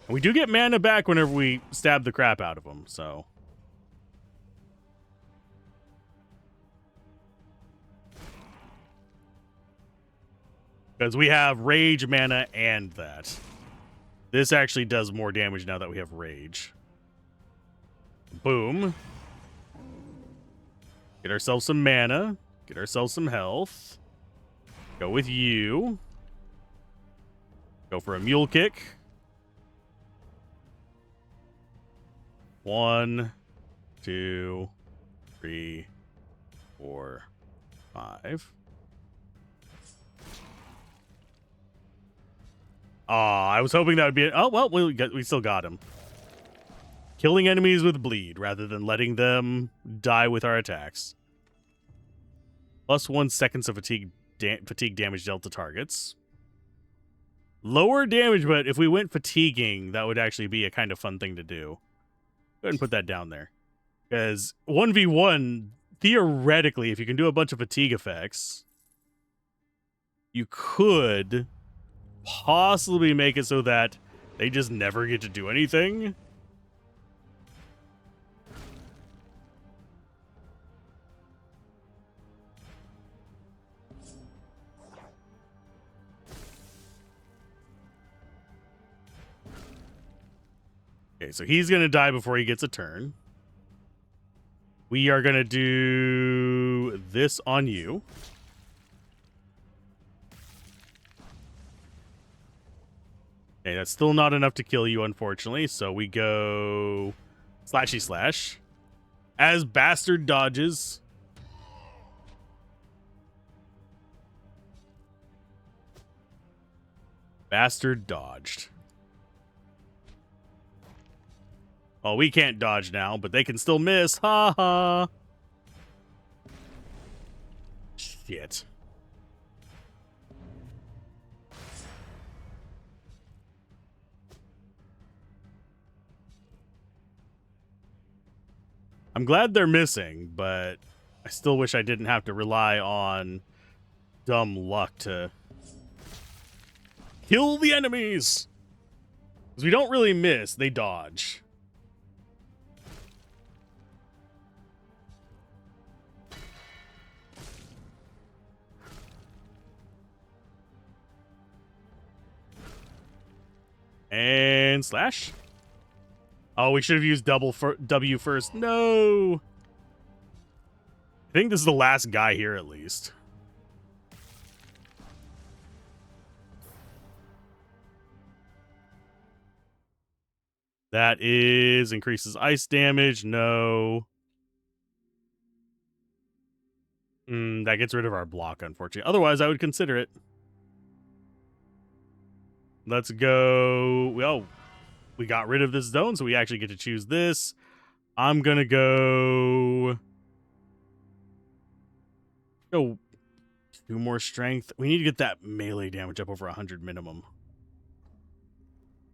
we do get mana back whenever we stab the crap out of him, so. Because we have rage, mana, and that. This actually does more damage now that we have rage. Boom. Get ourselves some mana. Get ourselves some health. Go with you. Go for a mule kick. 1, 2, 3, 4, 5. I was hoping that would be... Oh, well, we still got him. Killing enemies with bleed rather than letting them die with our attacks. Plus 1 seconds of fatigue damage dealt to targets. Lower damage, but if we went fatiguing, that would actually be a kind of fun thing to do. Go ahead and put that down there. Because 1v1, theoretically, if you can do a bunch of fatigue effects, you could possibly make it so that they just never get to do anything. Okay, so he's going to die before he gets a turn. We are going to do this on you. Okay, that's still not enough to kill you, unfortunately. So we go slashy slash. As Bastard dodges. Bastard dodged. Well, we can't dodge now, but they can still miss. Ha ha. Shit. I'm glad they're missing, but I still wish I didn't have to rely on dumb luck to kill the enemies. Because we don't really miss, they dodge. And slash. Oh, we should have used W first. No. I think this is the last guy here, at least. That is increases ice damage. No. That gets rid of our block, unfortunately. Otherwise, I would consider it. Let's go. Well, we got rid of this zone, so we actually get to choose this. I'm going to go 2 more strength. We need to get that melee damage up over 100 minimum.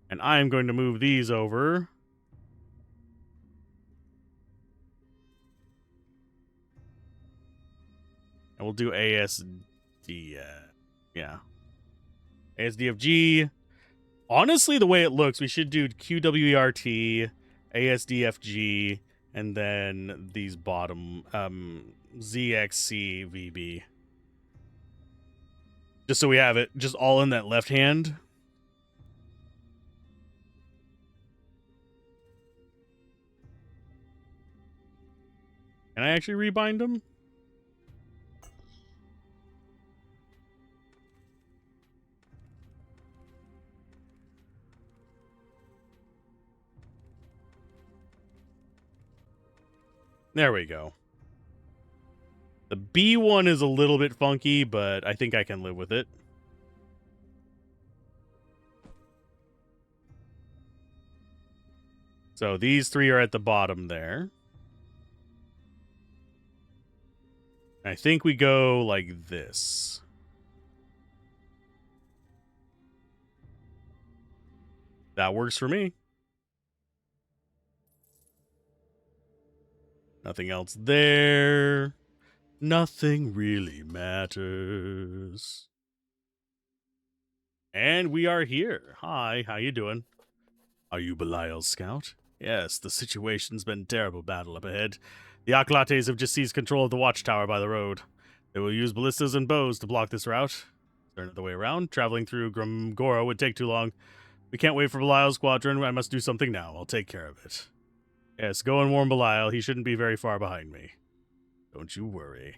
And I am going to move these over. And we'll do ASD. Yeah. ASDFG. Honestly, the way it looks, we should do QWERT, ASDFG, and then these bottom ZXCVB. Just so we have it just all in that left hand. Can I actually rebind them? There we go. The B one is a little bit funky, but I think I can live with it. So these 3 are at the bottom there. I think we go like this. That works for me. Nothing else there. Nothing really matters. And we are here. Hi, how you doing? Are you Belial's scout? Yes, the situation's been terrible battle up ahead. The Achlates have just seized control of the watchtower by the road. They will use ballistas and bows to block this route. Turn it the way around. Traveling through Grimgora would take too long. We can't wait for Belial's squadron. I must do something now. I'll take care of it. Yes, go and warn Belial. He shouldn't be very far behind me. Don't you worry.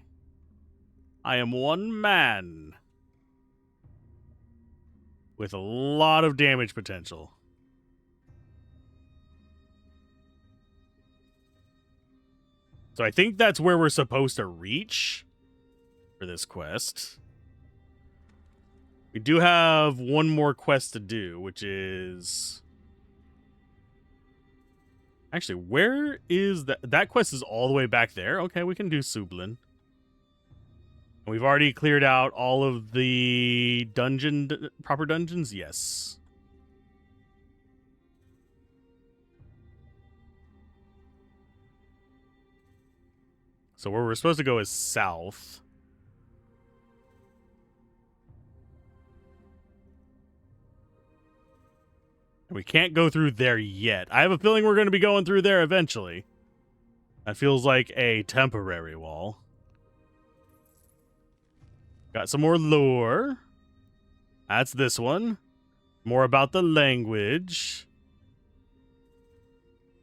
I am one man with a lot of damage potential. So I think that's where we're supposed to reach for this quest. We do have one more quest to do, which is... Actually, where is that? That quest is all the way back there. Okay, we can do Sublin. And we've already cleared out all of the proper dungeons. Yes. So where we're supposed to go is south. We can't go through there yet. I have a feeling we're going to be going through there eventually. That feels like a temporary wall. Got some more lore. That's this one. More about the language.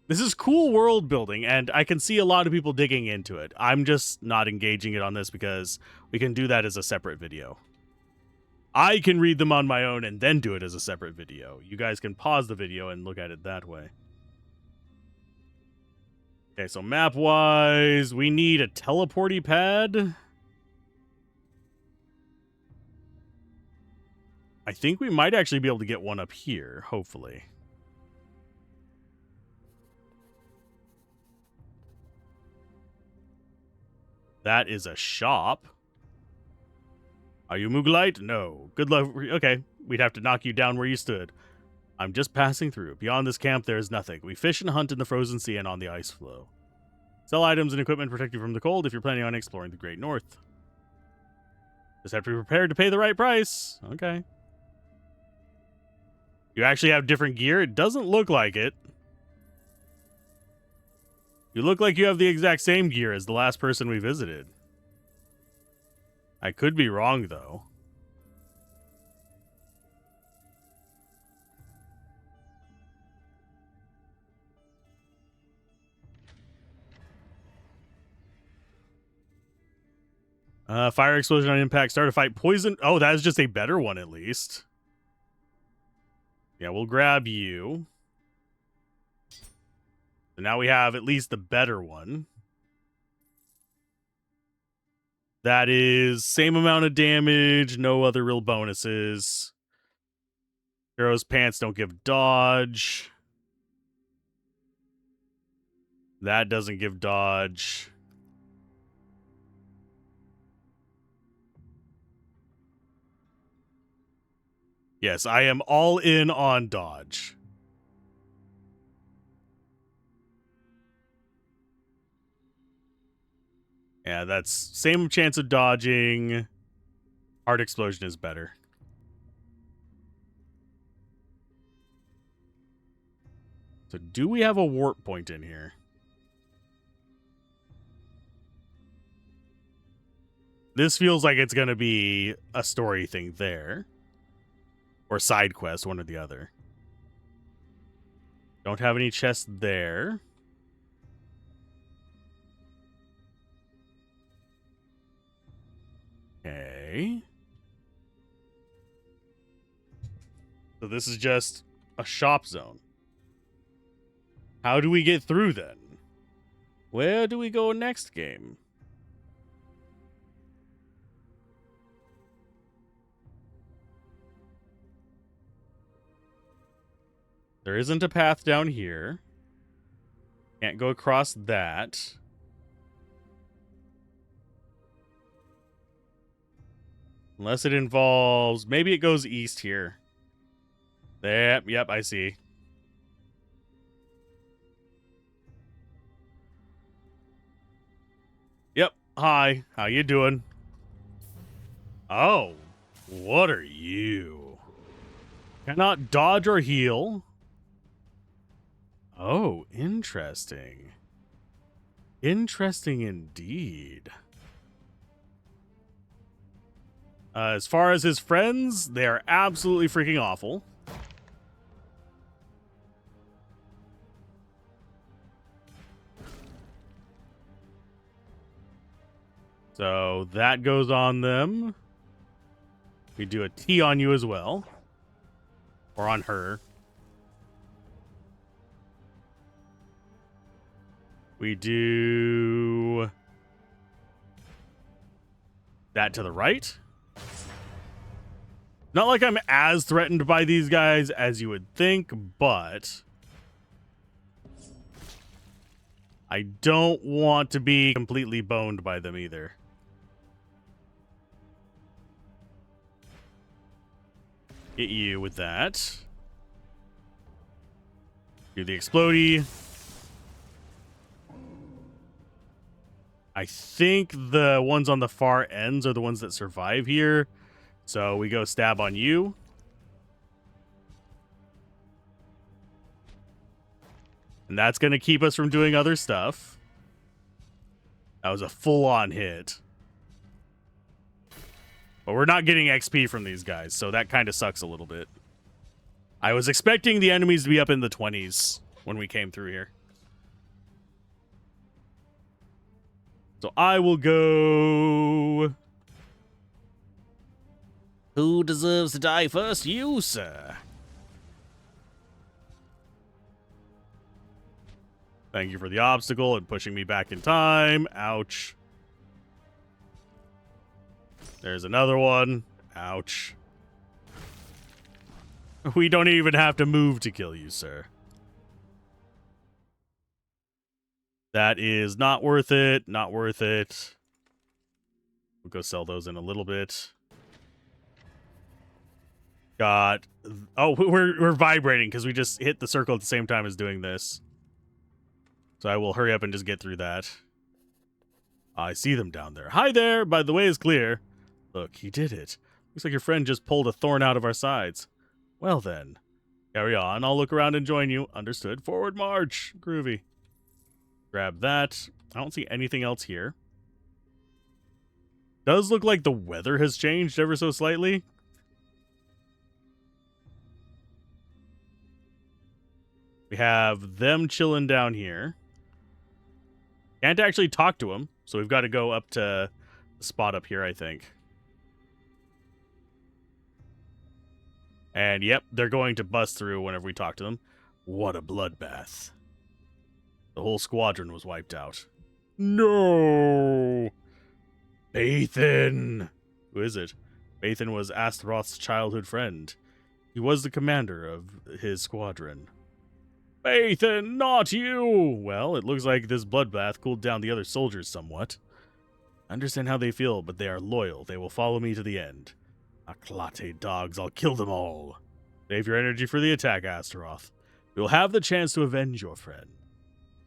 This is cool world building, and I can see a lot of people digging into it. I'm just not engaging it on this because we can do that as a separate video. I can read them on my own and then do it as a separate video. You guys can pause the video and look at it that way. Okay, so map-wise, we need a teleporty pad. I think we might actually be able to get one up here, hopefully. That is a shop. Are you Muglite? No. Good luck. Okay, we'd have to knock you down where you stood. I'm just passing through. Beyond this camp, there is nothing. We fish and hunt in the frozen sea and on the ice floe. Sell items and equipment protect you from the cold if you're planning on exploring the Great North. Just have to be prepared to pay the right price. Okay. You actually have different gear? It doesn't look like it. You look like you have the exact same gear as the last person we visited. I could be wrong, though. Fire explosion on impact. Start a fight. Poison. Oh, that is just a better one, at least. Yeah, we'll grab you. So now we have at least the better one. That is same amount of damage, no other real bonuses. Hero's pants don't give dodge. That doesn't give dodge. Yes, I am all in on dodge. Yeah, that's same chance of dodging. Heart explosion is better. So do we have a warp point in here? This feels like it's going to be a story thing there. Or side quest, one or the other. Don't have any chests there. Okay. So this is just a shop zone. How do we get through then? Where do we go next game? There isn't a path down here. Can't go across that. Unless it involves... Maybe it goes east here. Yep, I see. Yep, hi. How you doing? Oh, what are you? Cannot dodge or heal. Oh, interesting. Interesting indeed. As far as his friends, they are absolutely freaking awful. So that goes on them. We do a T on you as well. Or on her. We do that to the right. Not like I'm as threatened by these guys as you would think, but I don't want to be completely boned by them either. Get you with that. Do the explodey. I think the ones on the far ends are the ones that survive here. So we go stab on you. And that's going to keep us from doing other stuff. That was a full-on hit. But we're not getting XP from these guys, so that kind of sucks a little bit. I was expecting the enemies to be up in the 20s when we came through here. So I will go... Who deserves to die first? You, sir. Thank you for the obstacle and pushing me back in time. Ouch. There's another one. Ouch. We don't even have to move to kill you, sir. That is not worth it. Not worth it. We'll go sell those in a little bit. Got... Oh, we're vibrating because we just hit the circle at the same time as doing this. So I will hurry up and just get through that. I see them down there. Hi there! By the way is clear. Look, he did it. Looks like your friend just pulled a thorn out of our sides. Well then. Carry on. I'll look around and join you. Understood. Forward march. Groovy. Grab that. I don't see anything else here. Does look like the weather has changed ever so slightly. We have them chilling down here. Can't actually talk to them, so we've got to go up to the spot up here, I think. And yep, they're going to bust through whenever we talk to them. What a bloodbath. The whole squadron was wiped out. No! Bathan! Who is it? Bathan was Alzorath's childhood friend. He was the commander of his squadron. Bathan, not you! Well, it looks like this bloodbath cooled down the other soldiers somewhat. I understand how they feel, but they are loyal. They will follow me to the end. Aklate dogs, I'll kill them all. Save your energy for the attack, Alzorath. We will have the chance to avenge your friend.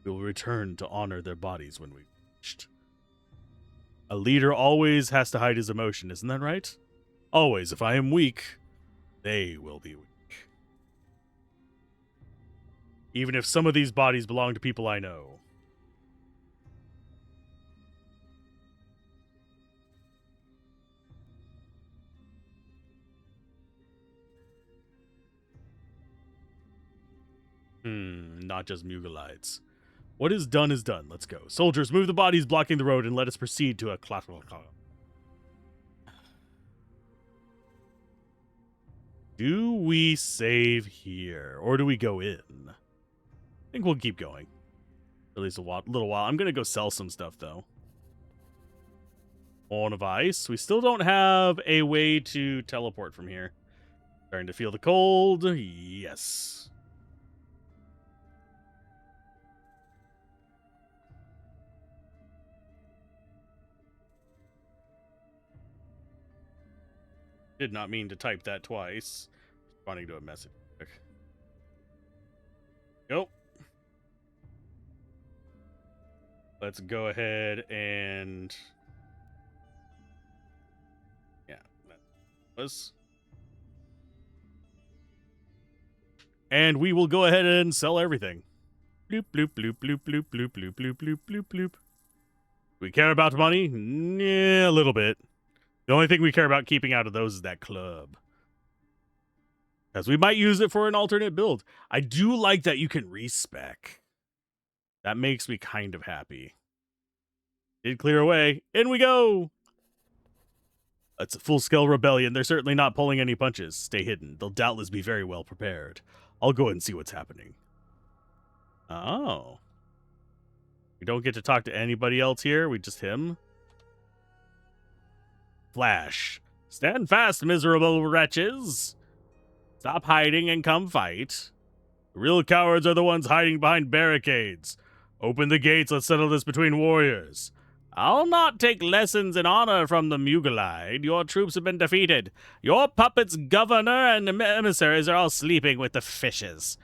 We will return to honor their bodies when we've reached. A leader always has to hide his emotion, isn't that right? Always. If I am weak, they will be weak. Even if some of these bodies belong to people I know. Not just Mugalites. What is done is done. Let's go. Soldiers, move the bodies blocking the road and let us proceed to a Do we save here? Or do we go in? I think we'll keep going. At least a little while. I'm going to go sell some stuff, though. Horn of Ice. We still don't have a way to teleport from here. Starting to feel the cold. Yes. Did not mean to type that twice. Responding to a message. Nope. Let's go ahead and... Yeah, that was... And we will go ahead and sell everything. Bloop, bloop, bloop, bloop, bloop, bloop, bloop, bloop, bloop, bloop, bloop. We care about money? Yeah, a little bit. The only thing we care about keeping out of those is that club. Because we might use it for an alternate build. I do like that you can respec. That makes me kind of happy. Did clear away. In we go! It's a full-scale rebellion. They're certainly not pulling any punches. Stay hidden. They'll doubtless be very well prepared. I'll go and see what's happening. Oh. We don't get to talk to anybody else here. We just him. Flash. Stand fast, miserable wretches. Stop hiding and come fight. The real cowards are the ones hiding behind barricades. Open the gates, let's settle this between warriors. I'll not take lessons in honor from the Mugalide. Your troops have been defeated. Your puppets, governor, and emissaries are all sleeping with the fishes.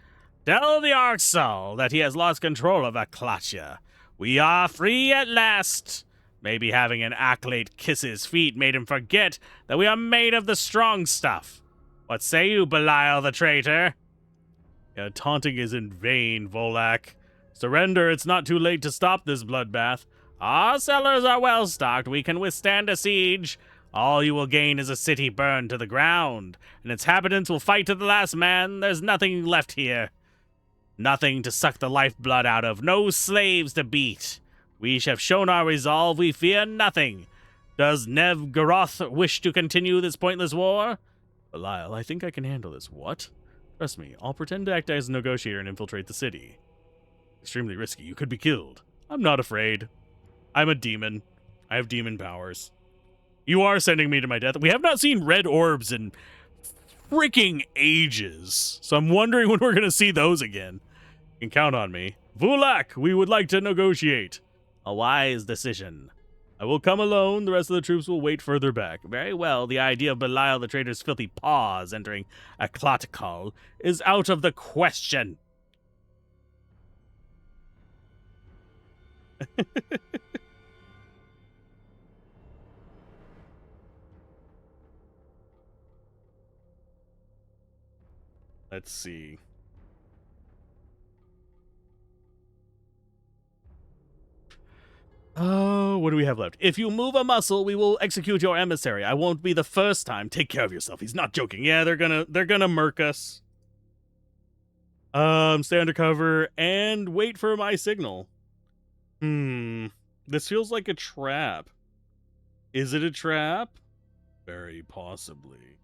Tell the Arksal that he has lost control of Aklatia. We are free at last. Maybe having an acolyte kiss his feet made him forget that we are made of the strong stuff. What say you, Belial the traitor? Yeah, taunting is in vain, Volak. Surrender, it's not too late to stop this bloodbath. Our cellars are well stocked. We can withstand a siege. All you will gain is a city burned to the ground, and its inhabitants will fight to the last man. There's nothing left here. Nothing to suck the lifeblood out of. No slaves to beat. We have shown our resolve. We fear nothing. Does Nev-Garoth wish to continue this pointless war? Belial, I think I can handle this. What? Trust me, I'll pretend to act as a negotiator and infiltrate the city. Extremely risky. You could be killed. I'm not afraid. I'm a demon. I have demon powers. You are sending me to my death. We have not seen red orbs in freaking ages, so I'm wondering when we're going to see those again. You can count on me. Volak, we would like to negotiate. A wise decision. I will come alone. The rest of the troops will wait further back. Very well. The idea of Belial the traitor's filthy paws entering a Cloticol is out of the question. Let's see. Oh, what do we have left? If you move a muscle, we will execute your emissary. I won't be the first time. Take care of yourself. He's not joking. Yeah, they're gonna murk us. Stay undercover and wait for my signal. This feels like a trap. Is it a trap? Very possibly.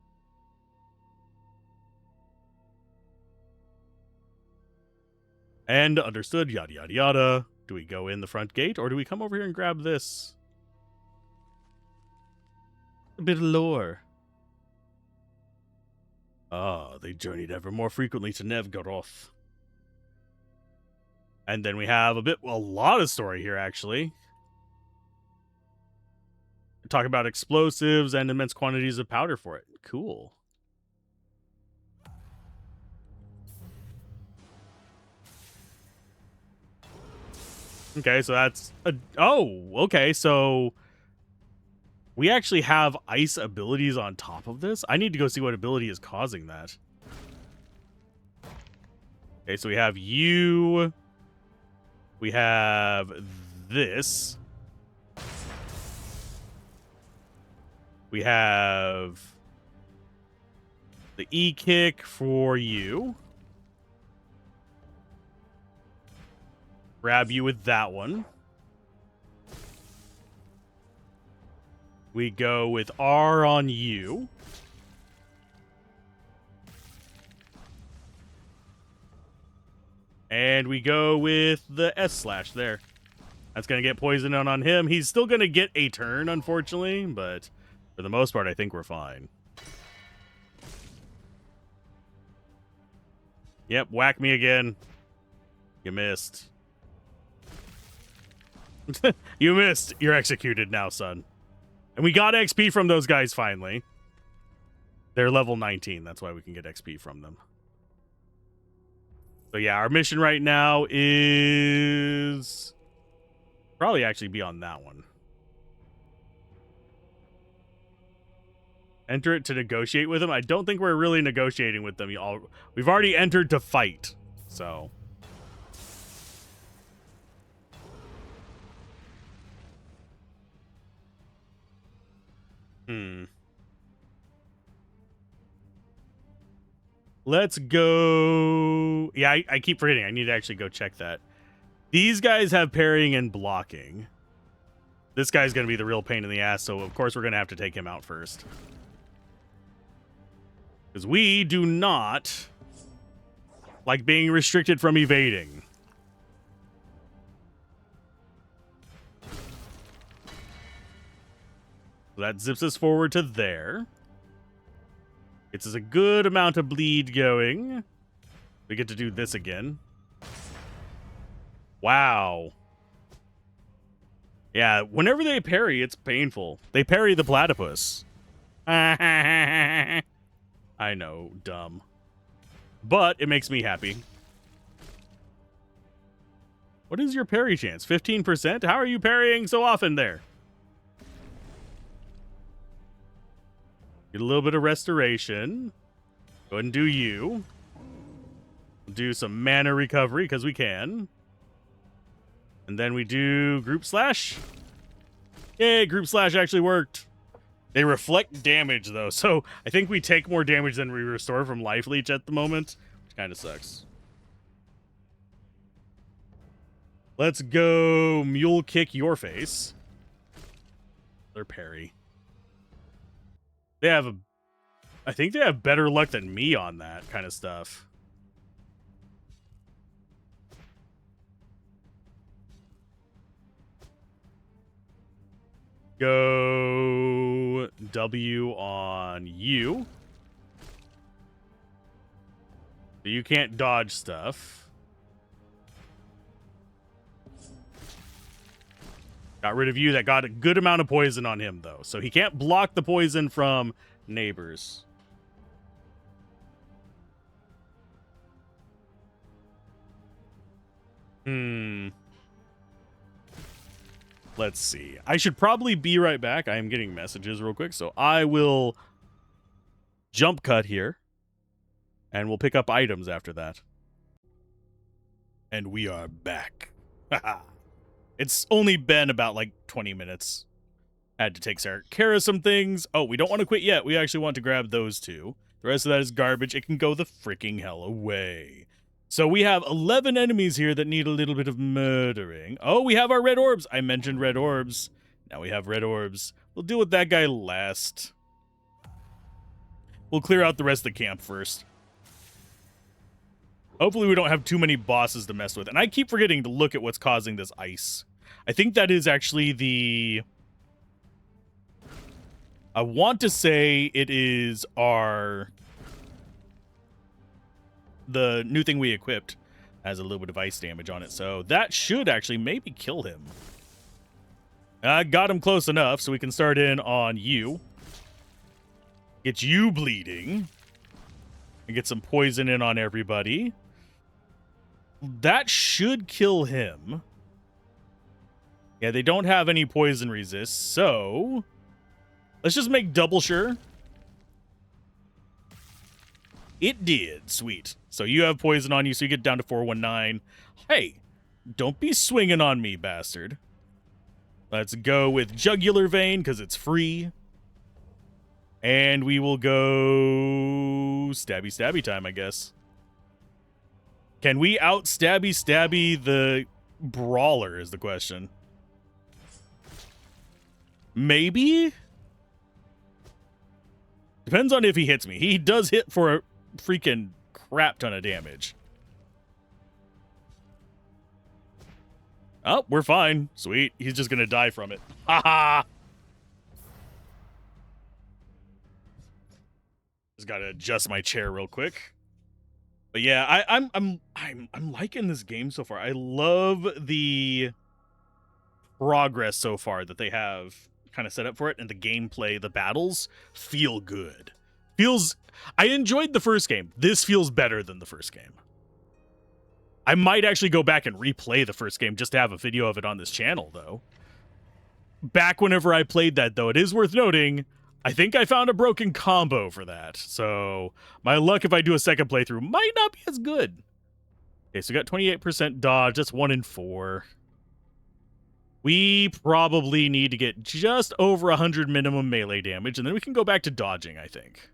And understood, yada yada yada. Do we go in the front gate, or do we come over here and grab this? A bit of lore. Ah, they journeyed ever more frequently to Nev-Garoth. And then we have a lot of story here, actually. Talk about explosives and immense quantities of powder for it. Cool. Okay, so that's okay, so we actually have ice abilities on top of this. I need to go see what ability is causing that. Okay, so we have you. We have this. We have the E-kick for you. Grab you with that one. We go with R on you. And we go with the S slash there. That's going to get poison on him. He's still going to get a turn, unfortunately, but for the most part, I think we're fine. Yep, whack me again. You missed. You missed. You're executed now, son. And we got XP from those guys finally. They're level 19. That's why we can get XP from them. So yeah, our mission right now is probably actually be on that one. Enter it to negotiate with them. I don't think we're really negotiating with them. We've already entered to fight. So let's go. Yeah, I keep forgetting. I need to actually go check that. These guys have parrying and blocking. This guy's going to be the real pain in the ass, so of course we're going to have to take him out first. Because we do not like being restricted from evading. So that zips us forward to there. Gets us a good amount of bleed going. We get to do this again. Wow. Yeah, whenever they parry, it's painful. They parry the platypus. I know, dumb. But it makes me happy. What is your parry chance? 15%? How are you parrying so often there? Get a little bit of restoration. Go ahead and do you. Do some mana recovery because we can. And then we do group slash. Yay, group slash actually worked. They reflect damage though, so I think we take more damage than we restore from life leech at the moment, which kind of sucks. Let's go mule kick your face. They're parry. They have I think they have better luck than me on that kind of stuff. Go W on you. So you can't dodge stuff. Got rid of you. That got a good amount of poison on him, though. So he can't block the poison from neighbors. Let's see. I should probably be right back. I am getting messages real quick, so I will jump cut here, and we'll pick up items after that. And we are back. It's only been about like 20 minutes. Had to take care of some things. Oh, we don't want to quit yet. We actually want to grab those two. The rest of that is garbage. It can go the freaking hell away. So we have 11 enemies here that need a little bit of murdering. Oh, we have our red orbs. I mentioned red orbs. Now we have red orbs. We'll deal with that guy last. We'll clear out the rest of the camp first. Hopefully we don't have too many bosses to mess with. And I keep forgetting to look at what's causing this ice. I think that is actually the... I want to say it is the new thing we equipped has a little bit of ice damage on it, so that should actually maybe kill him. I got him close enough, so we can start in on you. Get you bleeding. And get some poison in on everybody. That should kill him. Yeah, they don't have any poison resist, so... let's just make double sure. It did. Sweet. So you have poison on you, so you get down to 419. Hey, don't be swinging on me, bastard. Let's go with Jugular Vein, because it's free. And we will go... stabby stabby time, I guess. Can we out stabby stabby the brawler, is the question. Maybe? Depends on if he hits me. He does hit for a freaking crap ton of damage. Oh, we're fine. Sweet. He's just gonna die from it. Haha. Just gotta adjust my chair real quick. But yeah, I'm liking this game so far. I love the progress so far that they have kind of set up for it, and the gameplay, the battles feel good. I enjoyed the first game. This feels better than the first game. I might actually go back and replay the first game just to have a video of it on this channel, though. Back whenever I played that, though, it is worth noting, I think I found a broken combo for that. So my luck if I do a second playthrough might not be as good. Okay, so we got 28% dodge. That's 1 in 4. We probably need to get just over 100 minimum melee damage, and then we can go back to dodging, I think.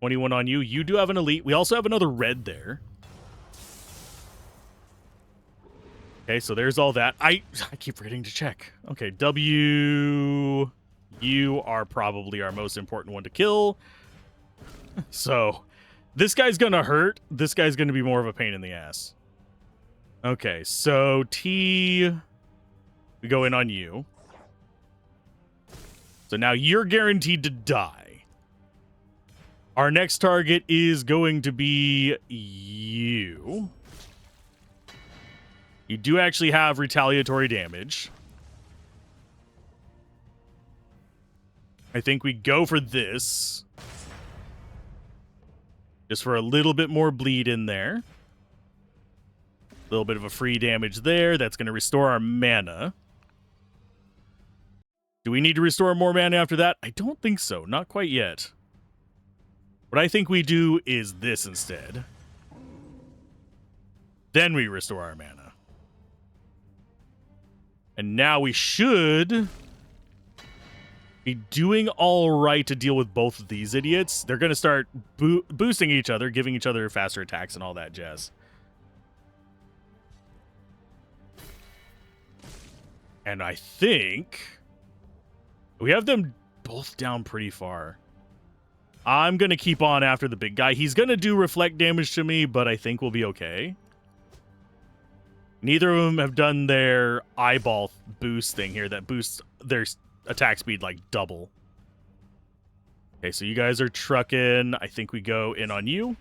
21 on you. You do have an elite. We also have another red there. Okay, so there's all that. I keep forgetting to check. Okay, W. You are probably our most important one to kill. So, this guy's gonna hurt. This guy's gonna be more of a pain in the ass. Okay, so T... we go in on you. So now you're guaranteed to die. Our next target is going to be you. You do actually have retaliatory damage. I think we go for this. Just for a little bit more bleed in there. A little bit of a free damage there. That's going to restore our mana. Do we need to restore more mana after that? I don't think so. Not quite yet. What I think we do is this instead. Then we restore our mana. And now we should be doing all right to deal with both of these idiots. They're going to start boosting each other, giving each other faster attacks and all that jazz. And I think we have them both down pretty far. I'm going to keep on after the big guy. He's going to do reflect damage to me, but I think we'll be okay. Neither of them have done their eyeball boost thing here that boosts their attack speed like double. Okay, so you guys are trucking. I think we go in on you.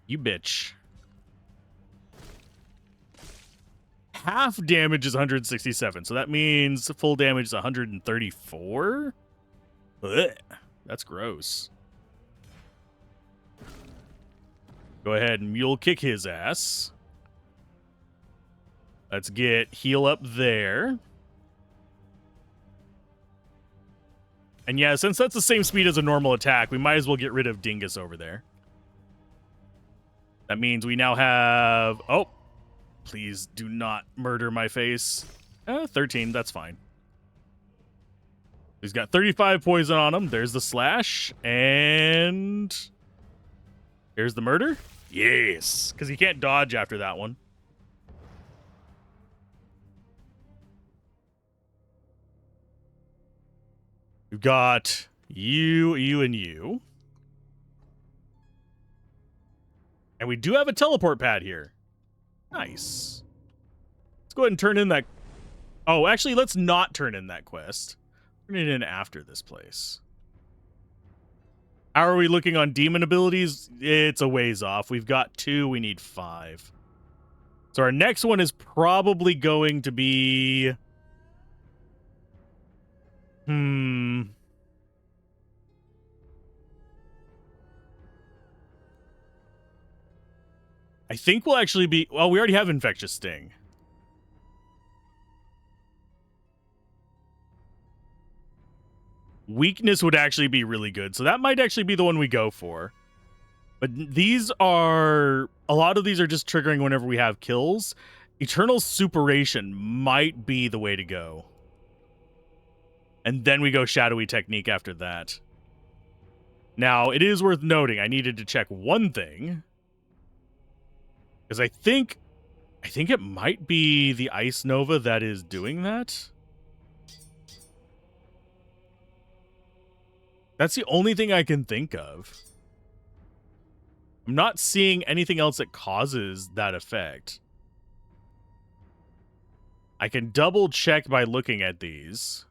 You bitch. Half damage is 167, so that means full damage is 134? Ugh, that's gross. Go ahead and mule kick his ass. Let's get heal up there. And yeah, since that's the same speed as a normal attack, we might as well get rid of Dingus over there. That means we now have... Oh, please do not murder my face. 13, that's fine. He's got 35 poison on him. There's the slash. And... here's the murder. Yes, because he can't dodge after that one. We've got you, and you. And we do have a teleport pad here. Nice. Let's go ahead and turn in that... Oh, actually, let's not turn in that quest. Turn it in after this place. How are we looking on demon abilities? It's a ways off. We've got 2. We need 5. So our next one is probably going to be... I think we'll actually be... Well, we already have Infectious Sting. Weakness would actually be really good, so that might actually be the one we go for. But these are... A lot of these are just triggering whenever we have kills. Eternal Superation might be the way to go. And then we go Shadowy Technique after that. Now, it is worth noting, I needed to check one thing. Because I think it might be the Ice Nova that is doing that. That's the only thing I can think of. I'm not seeing anything else that causes that effect. I can double check by looking at these.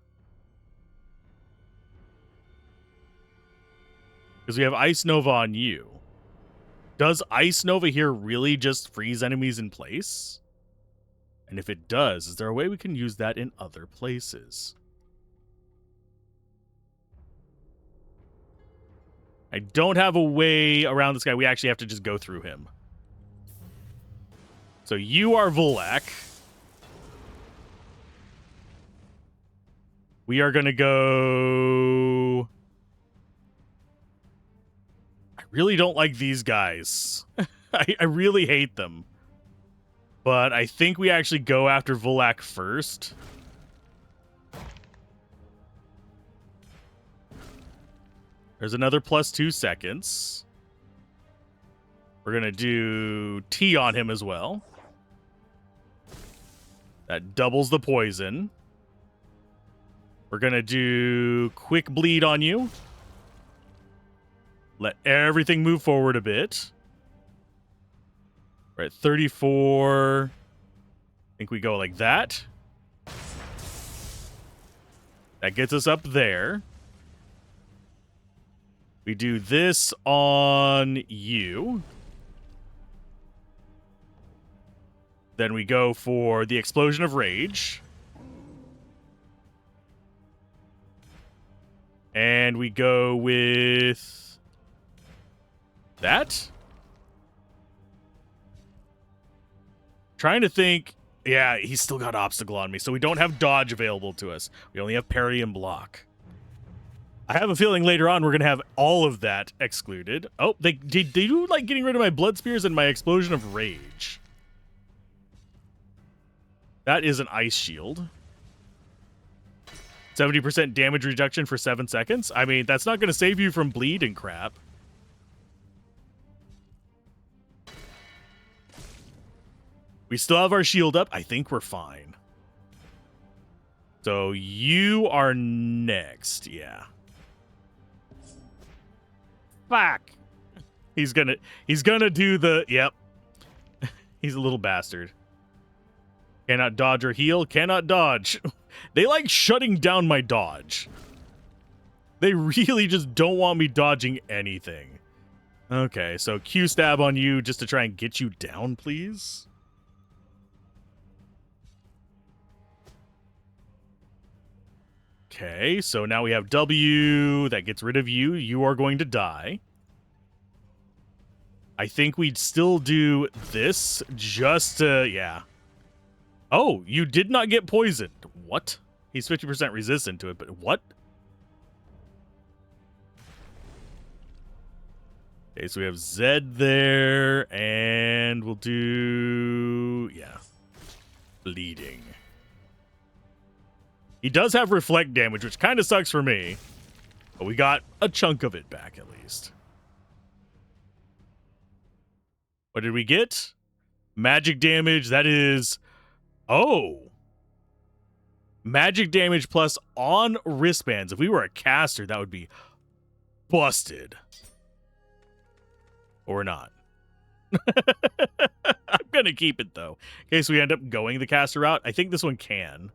Because we have Ice Nova on you. Does Ice Nova here really just freeze enemies in place? And if it does, is there a way we can use that in other places? I don't have a way around this guy. We actually have to just go through him. So you are Volak. We are going to go... I really don't like these guys. I really hate them. But I think we actually go after Volak first. There's another +2 seconds. We're going to do T on him as well. That doubles the poison. We're going to do Quick Bleed on you. Let everything move forward a bit. We're at 34. I think we go like that. That gets us up there. We do this on you. Then we go for the Explosion of Rage. And we go with that. Trying to think. Yeah, he's still got Obstacle on me, so we don't have dodge available to us. We only have parry and block. I have a feeling later on we're going to have all of that excluded. Oh, they do like getting rid of my blood spears and my explosion of rage. That is an ice shield. 70% damage reduction for 7 seconds. I mean, that's not going to save you from bleed and crap. We still have our shield up. I think we're fine. So you are next. Yeah. Fuck. He's gonna do the, yep. He's a little bastard. Cannot dodge or heal. Cannot dodge. They like shutting down my dodge. They really just don't want me dodging anything. Okay, so Q stab on you just to try and get you down, please. Okay, so now we have W. That gets rid of you. You are going to die. I think we'd still do this just to, yeah. Oh, you did not get poisoned. What? He's 50% resistant to it, but what? Okay, so we have Zed there, and we'll do, yeah, bleeding. He does have reflect damage, which kind of sucks for me, but we got a chunk of it back at least. What did we get? Magic damage, that is, oh. Magic damage plus on wristbands. If we were a caster, that would be busted. Or not. I'm gonna keep it though. In case we end up going the caster route. I think this one can.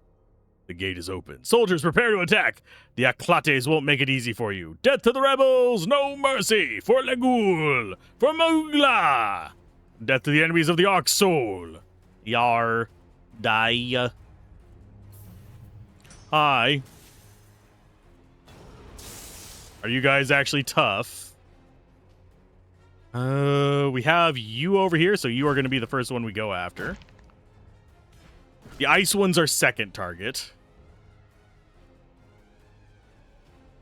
The gate is open. Soldiers, prepare to attack. The Aclates won't make it easy for you. Death to the rebels, no mercy. For Legul, for Mogla. Death to the enemies of the Ark Soul. Yar. Die. Hi. Are you guys actually tough? We have you over here, so you are going to be the first one we go after. The ice one's our second target.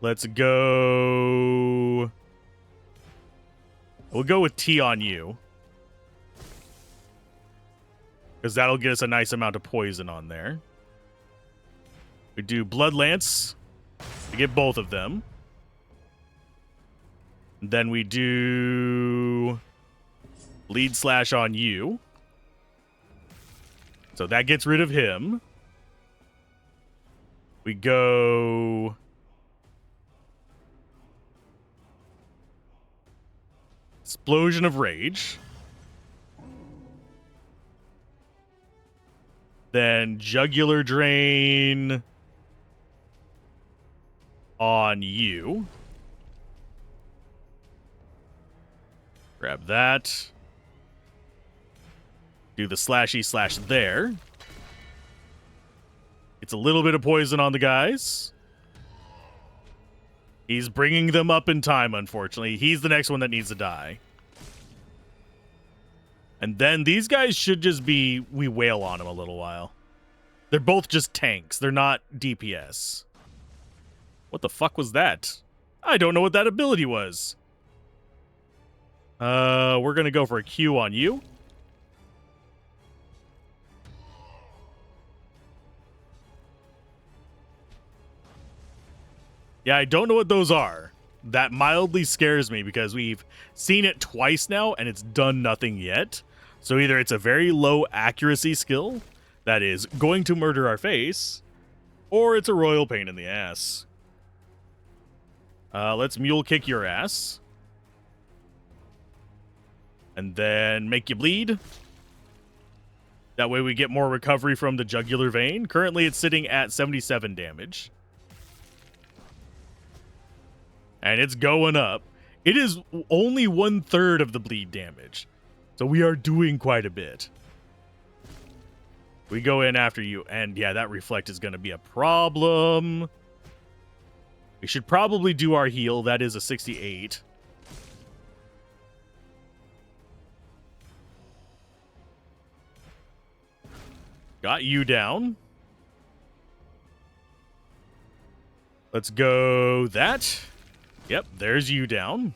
Let's go. We'll go with T on you. Because that'll get us a nice amount of poison on there. We do Blood Lance to get both of them. Then we do Lead Slash on you. So that gets rid of him. We go Explosion of Rage. Then Jugular Drain on you. Grab that. Do the slashy slash there. It's a little bit of poison on the guys. He's bringing them up in time, unfortunately. He's the next one that needs to die. And then these guys should just be, we wail on them a little while. They're both just tanks. They're not DPS. What the fuck was that? I don't know what that ability was. We're going to go for a Q on you. Yeah, I don't know what those are. That mildly scares me because we've seen it twice now and it's done nothing yet. So either it's a very low accuracy skill that is going to murder our face, or it's a royal pain in the ass. Let's mule kick your ass. And then make you bleed. That way we get more recovery from the jugular vein. Currently it's sitting at 77 damage. And it's going up. It is only 1/3 of the bleed damage. So we are doing quite a bit. We go in after you. And yeah, that reflect is going to be a problem. We should probably do our heal. That is a 68. Got you down. Let's go that. Yep, there's you down.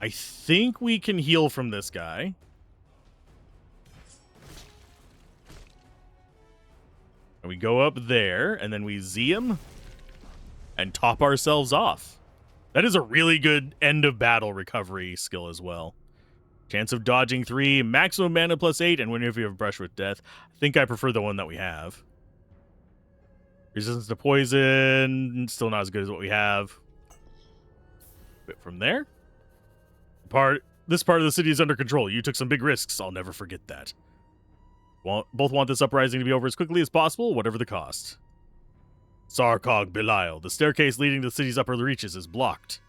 I think we can heal from this guy. And we go up there, and then we Z him and top ourselves off. That is a really good end of battle recovery skill as well. Chance of dodging 3, maximum mana +8, and whenever you have brush with death. I think I prefer the one that we have. Resistance to poison, still not as good as what we have. Bit from there. This part of the city is under control. You took some big risks. I'll never forget that. Both want this uprising to be over as quickly as possible, whatever the cost. Sarkog Belial. The staircase leading to the city's upper reaches is blocked.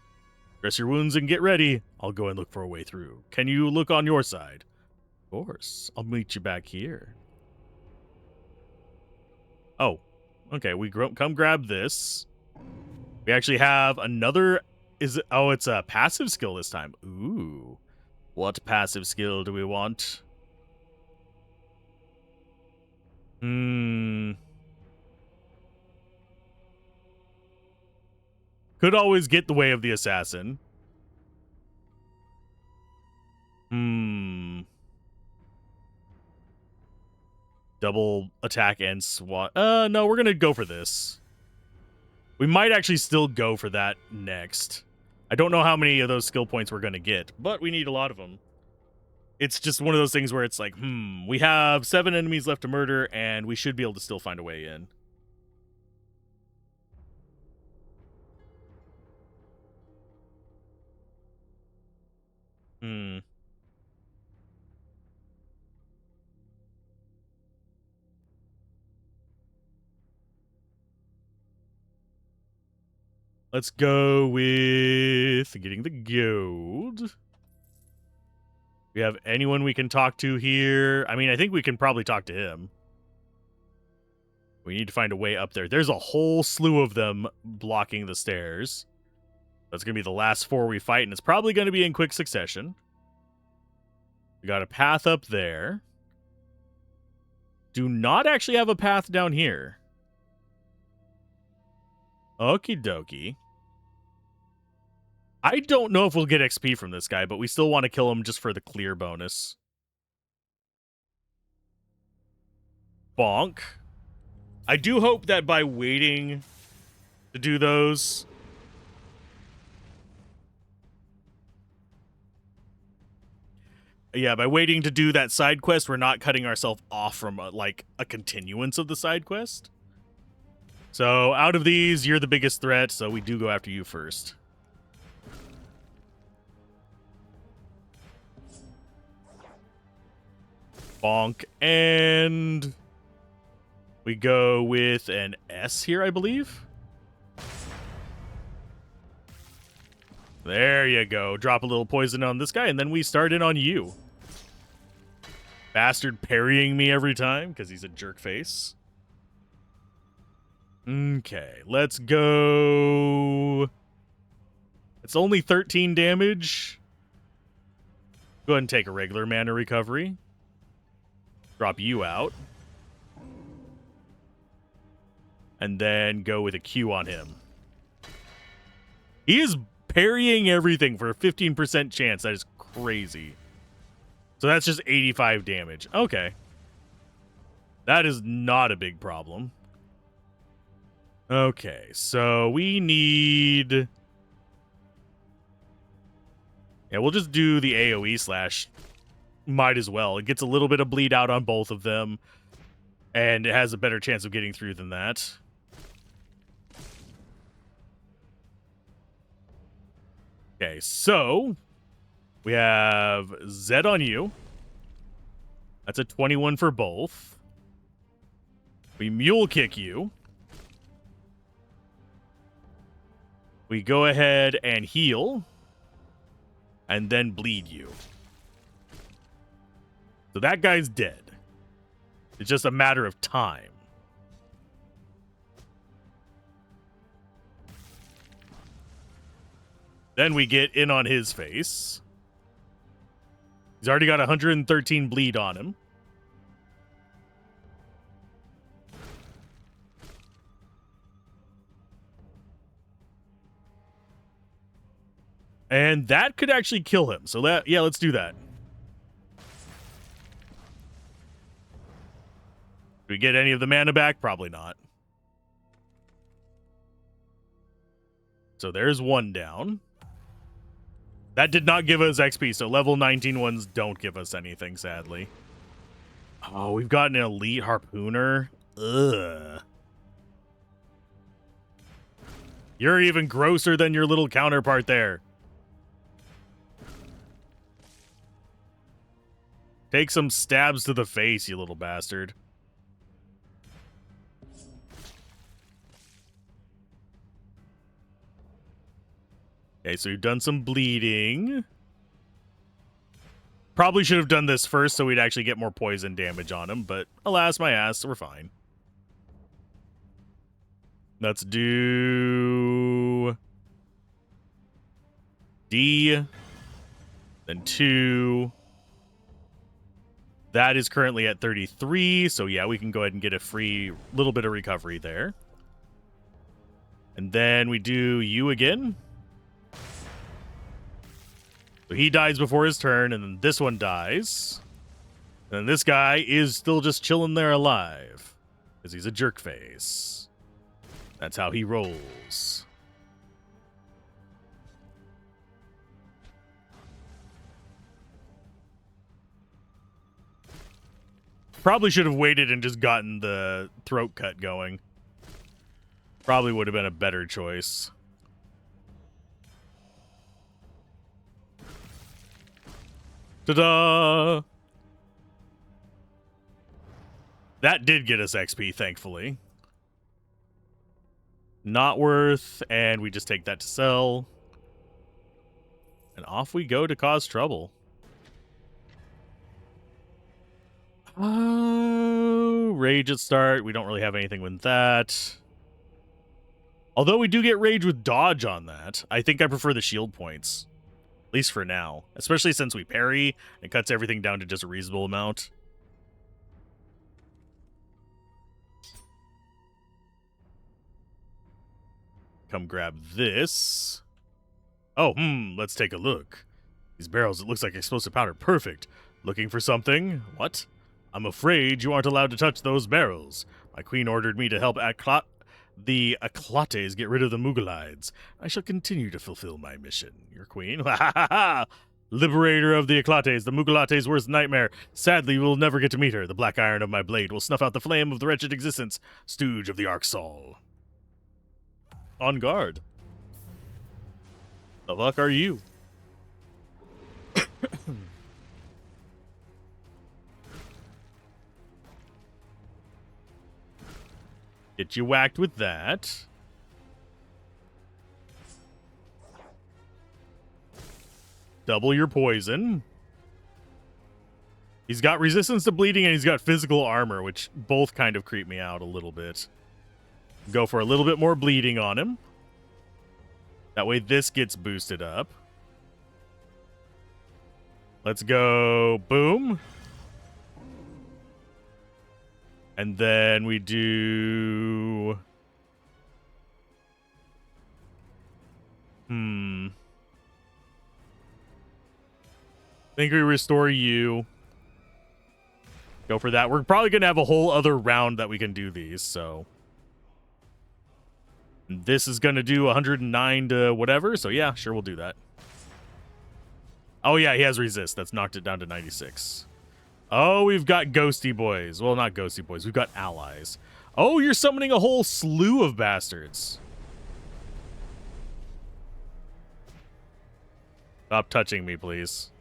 Dress your wounds and get ready. I'll go and look for a way through. Can you look on your side? Of course. I'll meet you back here. Oh. Okay, we come grab this. We actually have another... it's a passive skill this time. Ooh. What passive skill do we want? Could always get the way of the assassin. Double attack and SWAT. No, we're gonna go for this. We might actually still go for that next. I don't know how many of those skill points we're gonna get, but we need a lot of them. It's just one of those things where it's like, we have 7 enemies left to murder, and we should be able to still find a way in. Let's go with getting the gold. We have anyone we can talk to here? I mean, I think we can probably talk to him. We need to find a way up there. There's a whole slew of them blocking the stairs. That's going to be the last 4 we fight, and it's probably going to be in quick succession. We got a path up there. Do not actually have a path down here. Okie dokie. I don't know if we'll get XP from this guy, but we still want to kill him just for the clear bonus. Bonk. I do hope that by waiting to do those... yeah, by waiting to do that side quest, we're not cutting ourselves off from, a continuance of the side quest. So, out of these, you're the biggest threat, so we do go after you first. Bonk, and we go with an S here, I believe. There you go. Drop a little poison on this guy, and then we start in on you. Bastard parrying me every time, because he's a jerk face. Okay, let's go. It's only 13 damage. Go ahead and take a regular mana recovery. Drop you out. And then go with a Q on him. He is parrying everything for a 15% chance. That is crazy. So that's just 85 damage. Okay. That is not a big problem. Okay, so we need... yeah, we'll just do the AoE slash. Might as well. It gets a little bit of bleed out on both of them. And it has a better chance of getting through than that. Okay, so... we have Zed on you. That's a 21 for both. We mule kick you. We go ahead and heal. And then bleed you. So that guy's dead. It's just a matter of time. Then we get in on his face. He's already got 113 bleed on him. And that could actually kill him. So that, yeah, let's do that. Do we get any of the mana back? Probably not. So there's one down. That did not give us XP, so level 19 ones don't give us anything, sadly. Oh, we've got an elite harpooner. Ugh. You're even grosser than your little counterpart there. Take some stabs to the face, you little bastard. Okay, so we've done some bleeding. Probably should have done this first so we'd actually get more poison damage on him, but alas, my ass, we're fine. Let's do D, then 2. That is currently at 33, so yeah, we can go ahead and get a free little bit of recovery there. And then we do you again. So he dies before his turn, and then this one dies. And this guy is still just chilling there alive, because he's a jerk face. That's how he rolls. Probably should have waited and just gotten the throat cut going. Probably would have been a better choice. Ta-da! That did get us XP, thankfully. Not worth, and we just take that to sell. And off we go to cause trouble. Rage at start. We don't really have anything with that. Although we do get rage with dodge on that. I think I prefer the shield points. At least for now. Especially since we parry. It cuts everything down to just a reasonable amount. Come grab this. Oh, let's take a look. These barrels, it looks like explosive powder. Perfect. Looking for something? What? I'm afraid you aren't allowed to touch those barrels. My queen ordered me to help the Aclates get rid of the Mughalides. I shall continue to fulfill my mission. Your queen? Liberator of the Aclates, the Mughalates' worst nightmare. Sadly, we'll never get to meet her. The black iron of my blade will snuff out the flame of the wretched existence. Stooge of the Arksal. On guard. The fuck are you? Get you whacked with that. Double your poison. He's got resistance to bleeding and he's got physical armor, which both kind of creep me out a little bit. Go for a little bit more bleeding on him. That way this gets boosted up. Let's go. Boom. And then we do... I think we restore you. Go for that. We're probably going to have a whole other round that we can do these, so... This is going to do 109 to whatever, so yeah, sure, we'll do that. Oh yeah, he has resist. That's knocked it down to 96. Oh, we've got ghosty boys. Well, not ghosty boys. We've got allies. Oh, you're summoning a whole slew of bastards. Stop touching me, please.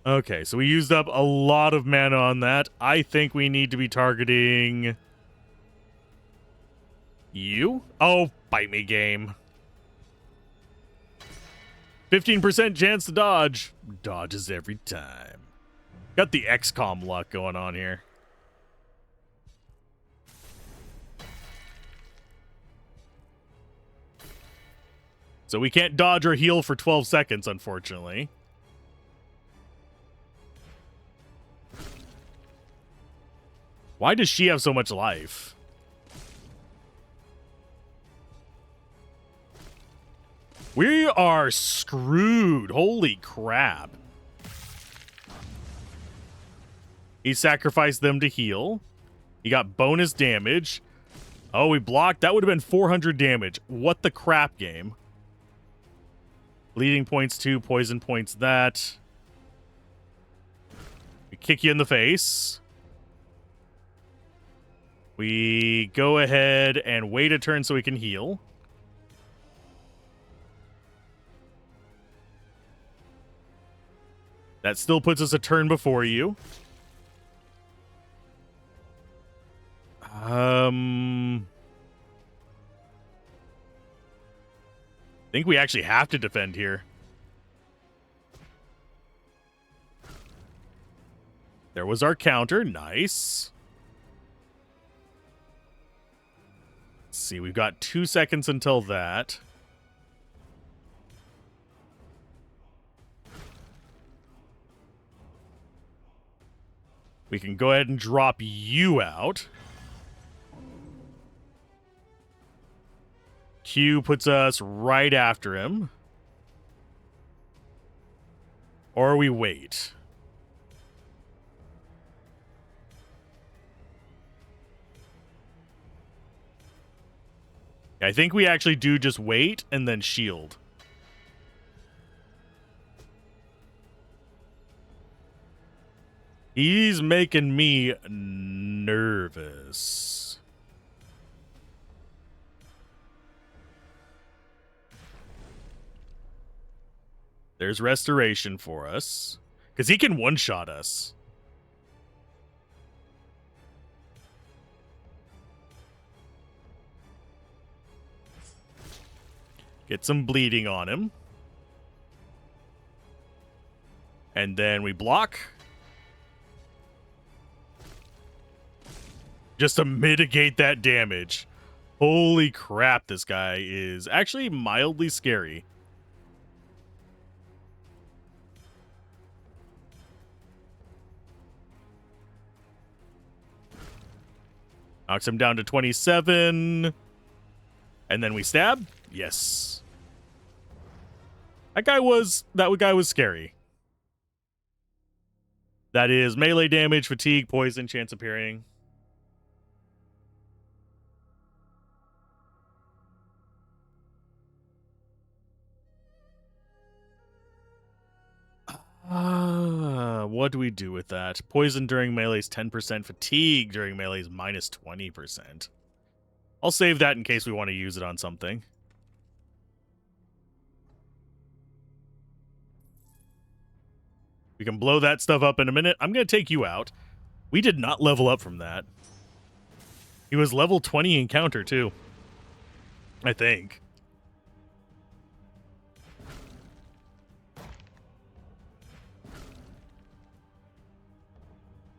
Okay, so we used up a lot of mana on that. I think we need to be targeting... you? Oh, bite me, game. 15% chance to dodge. Dodges every time. Got the XCOM luck going on here. So we can't dodge or heal for 12 seconds, unfortunately. Why does she have so much life? We are screwed. Holy crap. He sacrificed them to heal. He got bonus damage. Oh, we blocked. That would have been 400 damage. What the crap, game? Bleeding points 2, poison points that. We kick you in the face. We go ahead and wait a turn so we can heal. That still puts us a turn before you. I think we actually have to defend here. There was our counter. Nice. Let's see. We've got 2 seconds until that. We can go ahead and drop you out. Q puts us right after him. Or we wait. I think we actually do just wait and then shield. He's making me nervous. There's restoration for us. Because he can one-shot us. Get some bleeding on him. And then we block. Just to mitigate that damage. Holy crap, this guy is actually mildly scary. Knocks him down to 27. And then we stab. Yes. That guy was scary. That is melee damage, fatigue, poison, chance appearing. What do we do with that? Poison during melee is 10%. Fatigue during melee is minus 20%. I'll save that in case we want to use it on something. We can blow that stuff up in a minute. I'm going to take you out. We did not level up from that. He was level 20 encounter, too. I think.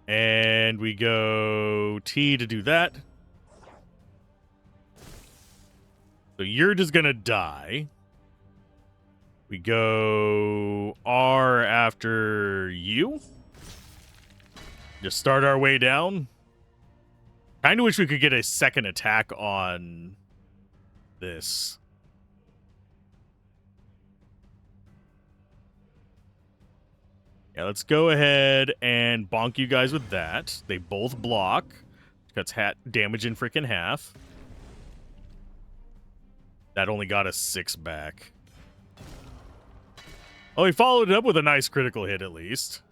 And we go T to do that. So you're just going to die. We go R after you. Just start our way down. Kind of wish we could get a second attack on this. Yeah, let's go ahead and bonk you guys with that. They both block. Cuts damage in freaking half. That only got us 6 back. Oh, he followed it up with a nice critical hit at least.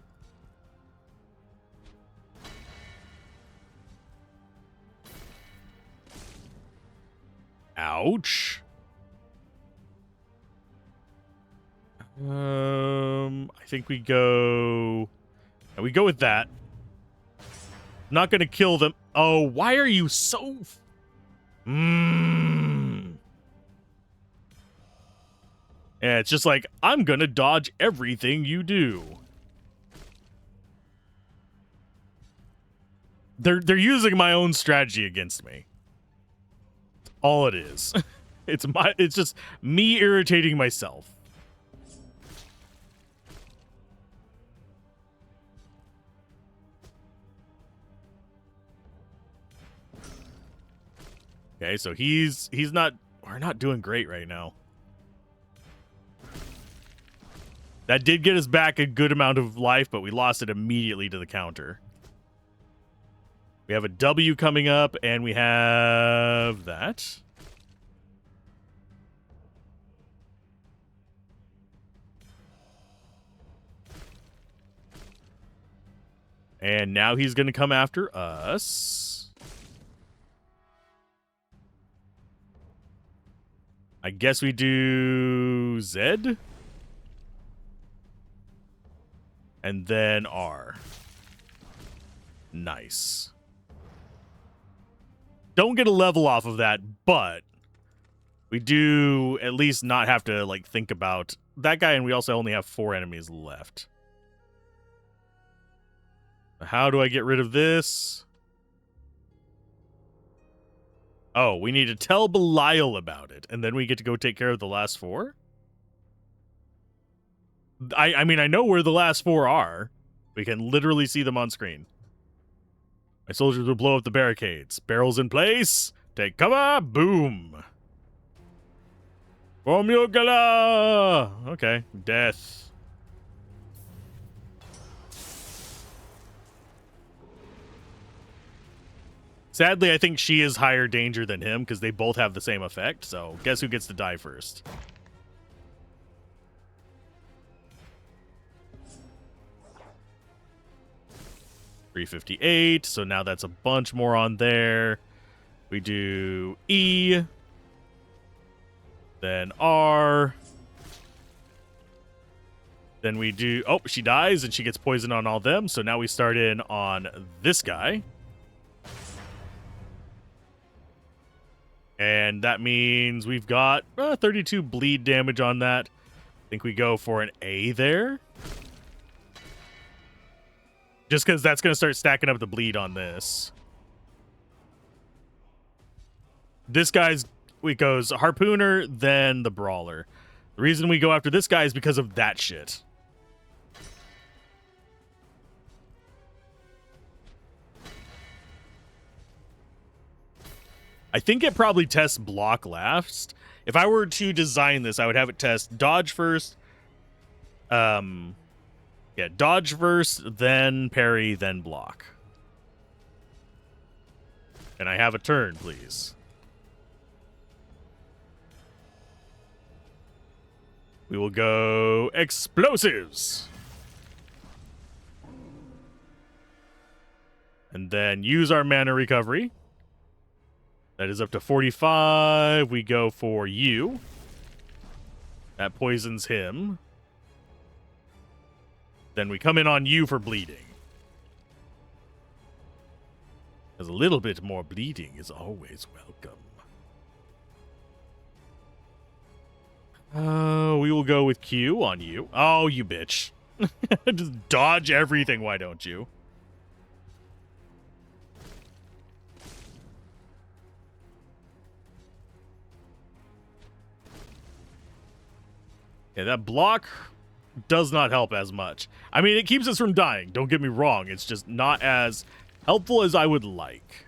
Ouch. I think we go with that. Not gonna kill them. Oh, why are you so... Yeah, it's just like, I'm gonna dodge everything you do. They're using my own strategy against me. All it is. It's just me irritating myself. Okay, so we're not doing great right now. That did get us back a good amount of life, but we lost it immediately to the counter. We have a W coming up, and we have that. And now he's going to come after us. I guess we do Z. And then R. Nice. Don't get a level off of that, but we do at least not have to, like, think about that guy, and we also only have 4 enemies left. How do I get rid of this? Oh, we need to tell Belial about it, and then we get to go take care of the last 4? I mean, I know where the last 4 are. We can literally see them on screen. My soldiers will blow up the barricades. Barrels in place. Take cover. Boom. Formula. Okay. Death. Sadly, I think she is higher danger than him because they both have the same effect. So guess who gets to die first? $358. So now that's a bunch more on there. We do E. Then R. Then we do... Oh, she dies and she gets poisoned on all them. So now we start in on this guy. And that means we've got 32 bleed damage on that. I think we go for an A there. Just because that's going to start stacking up the bleed on this. This guy's... We goes Harpooner, then the Brawler. The reason we go after this guy is because of that shit. I think it probably tests block last. If I were to design this, I would have it test dodge first. Yeah, dodge first, then parry, then block. Can I have a turn, please? We will go explosives. And then use our mana recovery. That is up to 45. We go for you. That poisons him. Then we come in on you for bleeding. Because a little bit more bleeding is always welcome. We will go with Q on you. Oh, you bitch. Just dodge everything, why don't you? Yeah, that block does not help as much. I mean, it keeps us from dying. Don't get me wrong. It's just not as helpful as I would like.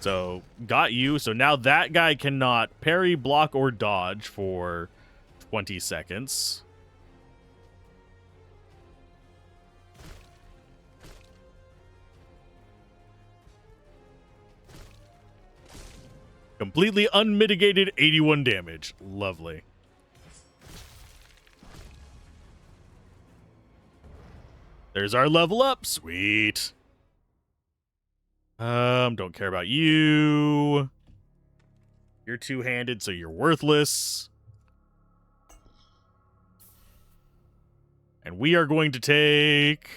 So, got you. So now that guy cannot parry, block, or dodge for 20 seconds. Completely unmitigated 81 damage. Lovely. There's our level up. Sweet. Don't care about you. You're two-handed, so you're worthless. And we are going to take...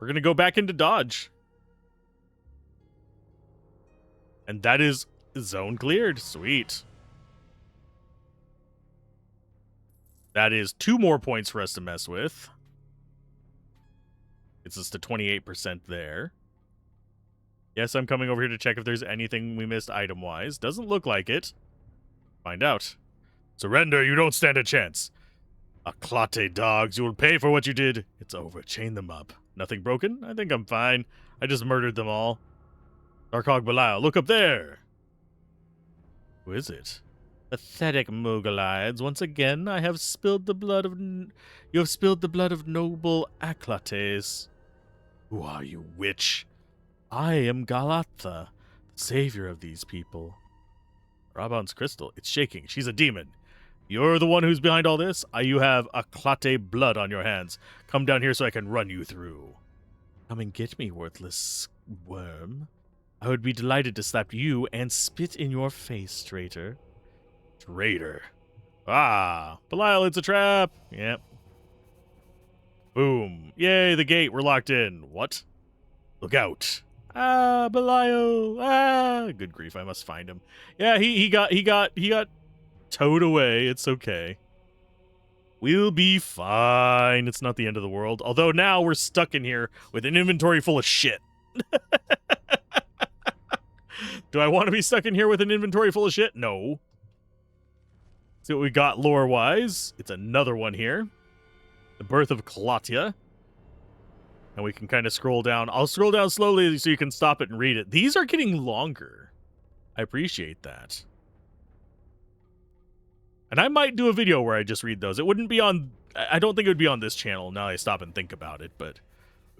We're going to go back into dodge. And that is zone cleared. Sweet. That is 2 more points for us to mess with. It's us to 28% there. Yes, I'm coming over here to check if there's anything we missed item-wise. Doesn't look like it. Find out. Surrender, you don't stand a chance. Aclate dogs, you will pay for what you did. It's over, chain them up. Nothing broken? I think I'm fine. I just murdered them all. Darkhog Belial, look up there. Who is it? Pathetic Mogolides, once again I have spilled the blood of... You have spilled the blood of noble Aclates. Who are you, witch? I am Galatha, the savior of these people. Raban's crystal. It's shaking. She's a demon. You're the one who's behind all this? You have Aclate blood on your hands. Come down here so I can run you through. Come and get me, worthless worm. I would be delighted to slap you and spit in your face, traitor. Traitor. Ah, Belial, it's a trap. Yep. Boom. Yay, the gate. We're locked in. What? Look out. Ah, Belial. Ah, good grief. I must find him. Yeah, he got towed away. It's okay. We'll be fine. It's not the end of the world. Although now we're stuck in here with an inventory full of shit. Do I want to be stuck in here with an inventory full of shit? No. See what we got lore-wise. It's another one here. The Birth of Claudia. And we can kind of scroll down. I'll scroll down slowly so you can stop it and read it. These are getting longer. I appreciate that. And I might do a video where I just read those. It wouldn't be on... I don't think it would be on this channel now I stop and think about it, but...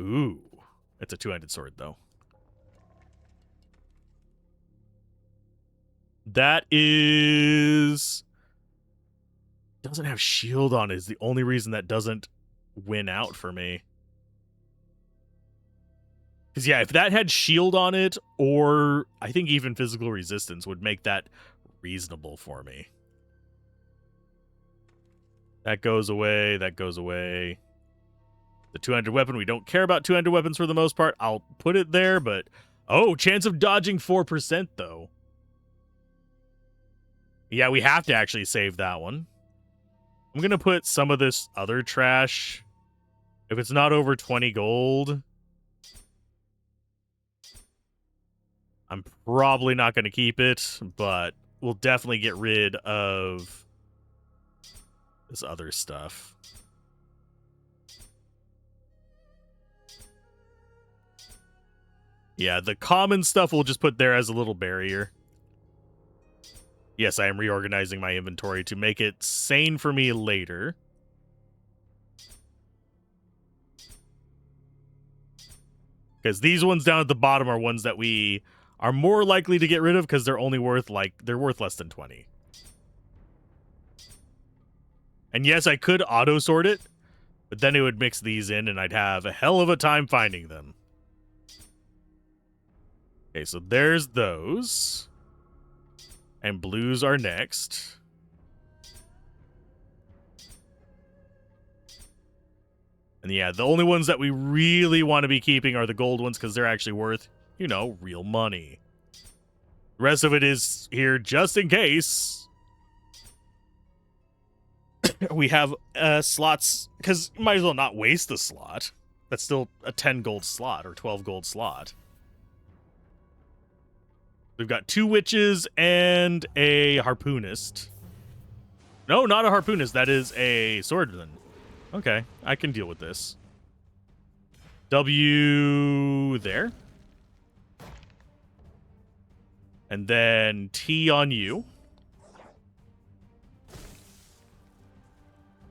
Ooh. It's a two-handed sword, though. That is... Doesn't have shield on it is the only reason that doesn't win out for me. Because, yeah, if that had shield on it, or I think even physical resistance would make that reasonable for me. That goes away. That goes away. The two-handed weapon. We don't care about two-handed weapons for the most part. I'll put it there, but... Oh, chance of dodging 4%, though. Yeah, we have to actually save that one. I'm going to put some of this other trash. If it's not over 20 gold... I'm probably not going to keep it, but we'll definitely get rid of this other stuff. Yeah, the common stuff we'll just put there as a little barrier. Yes, I am reorganizing my inventory to make it sane for me later. Because these ones down at the bottom are ones that we are more likely to get rid of because they're only worth, they're worth less than 20. And yes, I could auto-sort it, but then it would mix these in and I'd have a hell of a time finding them. Okay, so there's those. And blues are next. And yeah, the only ones that we really want to be keeping are the gold ones because they're actually worth, you know, real money. The rest of it is here just in case. We have slots, because you might as well not waste the slot. That's still a 10 gold slot or 12 gold slot. We've got 2 witches and a harpoonist. No, not a harpoonist. That is a swordsman. Okay, I can deal with this. W there. And then T on you.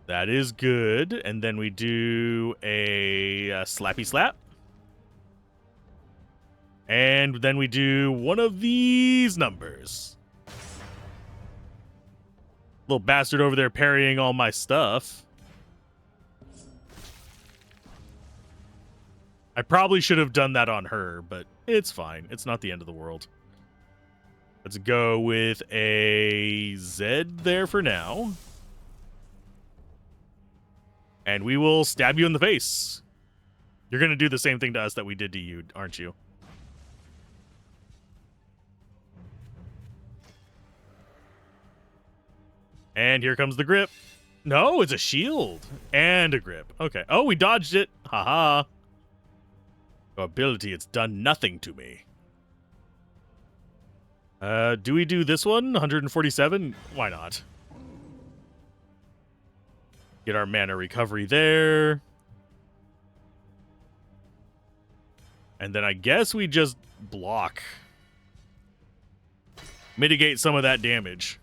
That is good. And then we do a slappy slap. And then we do one of these numbers. Little bastard over there parrying all my stuff. I probably should have done that on her, but it's fine. It's not the end of the world. Let's go with a Z there for now. And we will stab you in the face. You're going to do the same thing to us that we did to you, aren't you? And here comes the grip. No, it's a shield. And a grip. Okay. Oh, we dodged it. Haha. Your ability, it's done nothing to me. Do we do this one? 147? Why not? Get our mana recovery there. And then I guess we just block. mitigate some of that damage.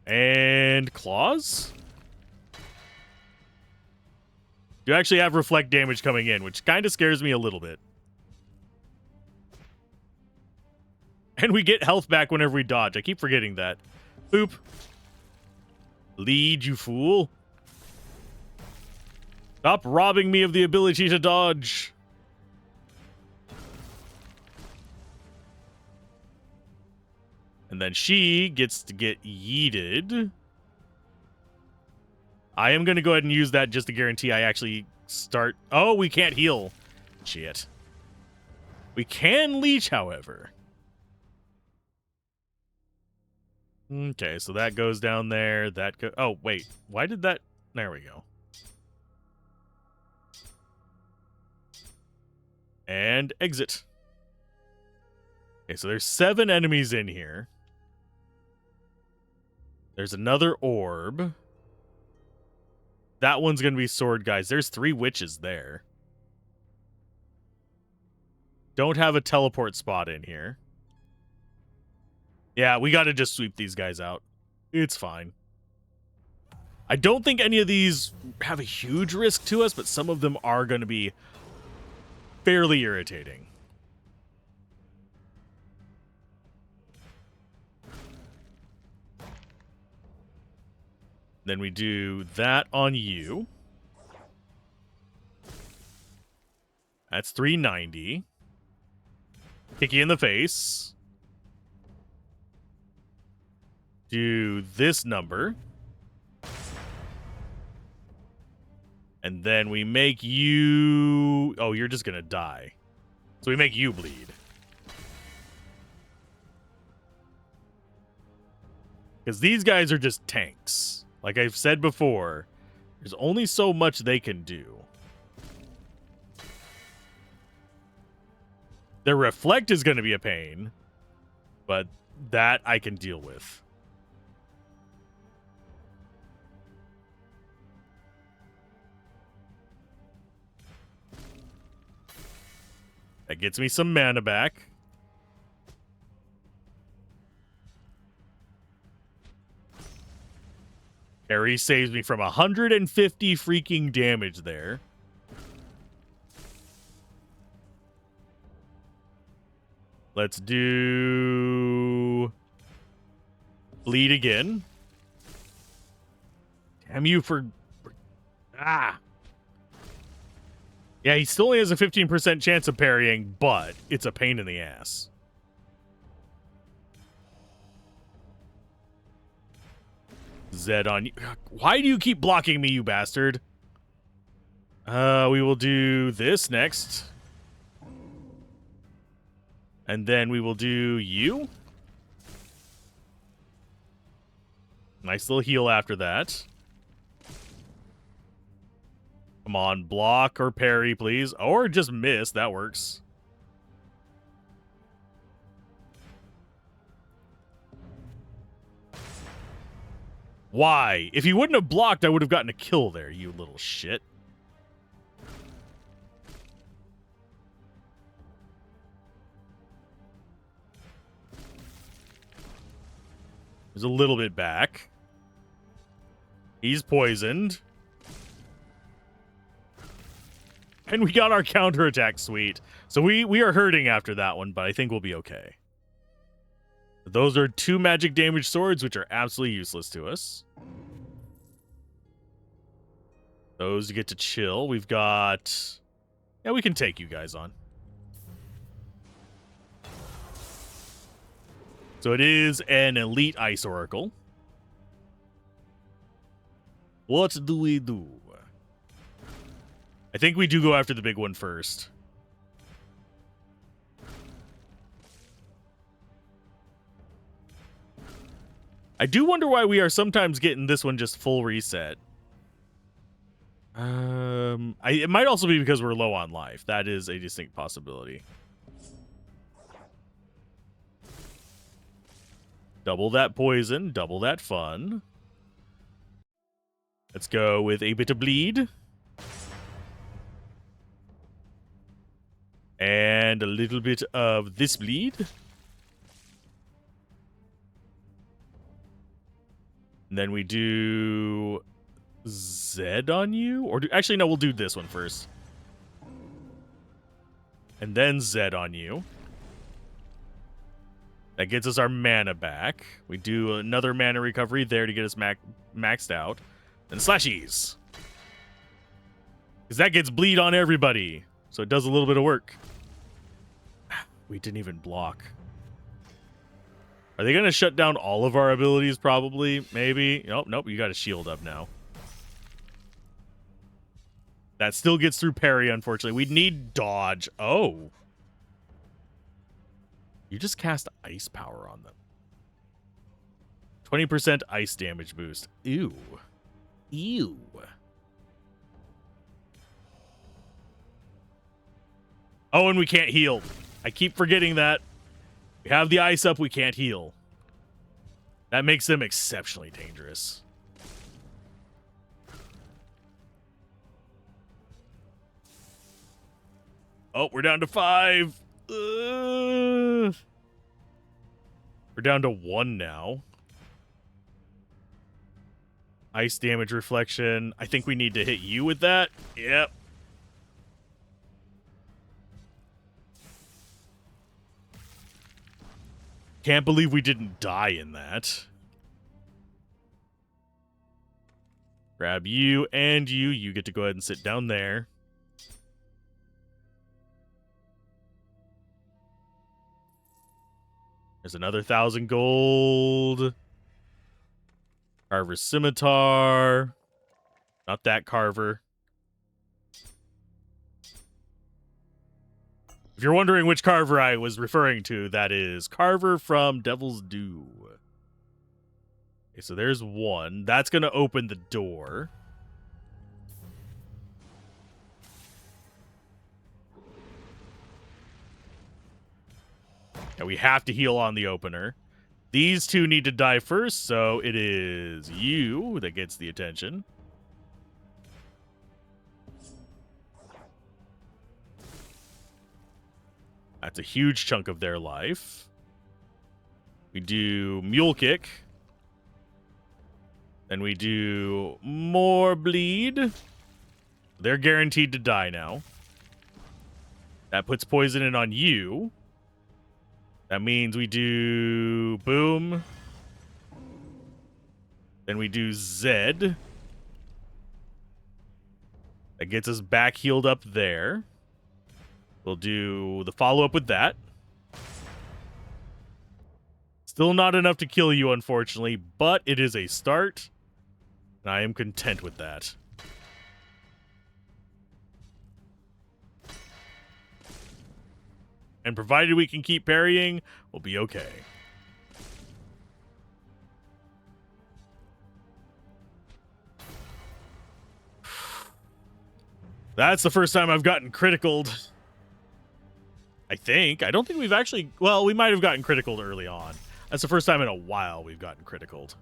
And claws? You actually have reflect damage coming in, which kind of scares me a little bit. And we get health back whenever we dodge. I keep forgetting that. Boop. Lead, you fool. Stop robbing me of the ability to dodge. And then she gets to get yeeted. I am going to go ahead and use that just to guarantee I actually start... Oh, we can't heal. Shit. We can leech, however. Okay, so that goes down there. That go... Oh, wait. Why did that... There we go. And exit. Okay, so there's 7 enemies in here. There's another orb. That one's going to be sword, guys. There's 3 witches there. Don't have a teleport spot in here. Yeah, we got to just sweep these guys out. It's fine. I don't think any of these have a huge risk to us, but some of them are going to be fairly irritating. Then we do that on you. That's 390. Kick you in the face. Do this number. And then we make you... Oh, you're just going to die. So we make you bleed. Because these guys are just tanks. Like I've said before, there's only so much they can do. Their reflect is going to be a pain, but that I can deal with. That gets me some mana back. Harry saves me from 150 freaking damage there. Let's do... bleed again. Damn you for... Ah! Yeah, he still only has a 15% chance of parrying, but it's a pain in the ass. Zed on you. Why do you keep blocking me, you bastard? We will do this next. And then we will do you. Nice little heal after that. Come on, block or parry, please. Or just miss. That works. Why? If you wouldn't have blocked, I would have gotten a kill there, you little shit. There's a little bit back. He's poisoned. And we got our counterattack suite. So we are hurting after that one, but I think we'll be okay. Those are 2 magic damage swords, which are absolutely useless to us. Those get to chill. We've got... Yeah, we can take you guys on. So it is an elite ice oracle. What do we do? I think we do go after the big one first. I do wonder why we are sometimes getting this one just full reset. It might also be because we're low on life. That is a distinct possibility. Double that poison, double that fun. Let's go with a bit of bleed. And a little bit of this bleed. And then we do Z on you? Or actually, no, we'll do this one first. And then Z on you. That gets us our mana back. We do another mana recovery there to get us maxed out. Then slashies. Because that gets bleed on everybody. So it does a little bit of work. We didn't even block. Are they going to shut down all of our abilities? Probably. Maybe. Nope. You got a shield up now. That still gets through parry, unfortunately. We need dodge. Oh. You just cast ice power on them. 20% ice damage boost. Ew. Ew. Oh, and we can't heal. I keep forgetting that. We have the ice up, we can't heal. That makes them exceptionally dangerous. Oh, we're down to 5. We're down to 1 now. Ice damage reflection. I think we need to hit you with that. Yep. Can't believe we didn't die in that. Grab you and you. You get to go ahead and sit down there. There's another 1,000 gold. Carver's Scimitar. Not that Carver. If you're wondering which Carver I was referring to, that is Carver from Devil's Due. Okay, so there's one. That's going to open the door. And we have to heal on the opener. These two need to die first, so it is you that gets the attention. That's a huge chunk of their life. We do Mule Kick. Then we do more bleed. They're guaranteed to die now. That puts poison in on you. That means we do boom. Then we do Z. That gets us back healed up there. We'll do the follow-up with that. Still not enough to kill you, unfortunately, but it is a start. And I am content with that. And provided we can keep parrying, we'll be okay. That's the first time I've gotten criticaled. I think. I don't think we've actually... Well, we might have gotten criticaled early on. That's the first time in a while we've gotten criticaled.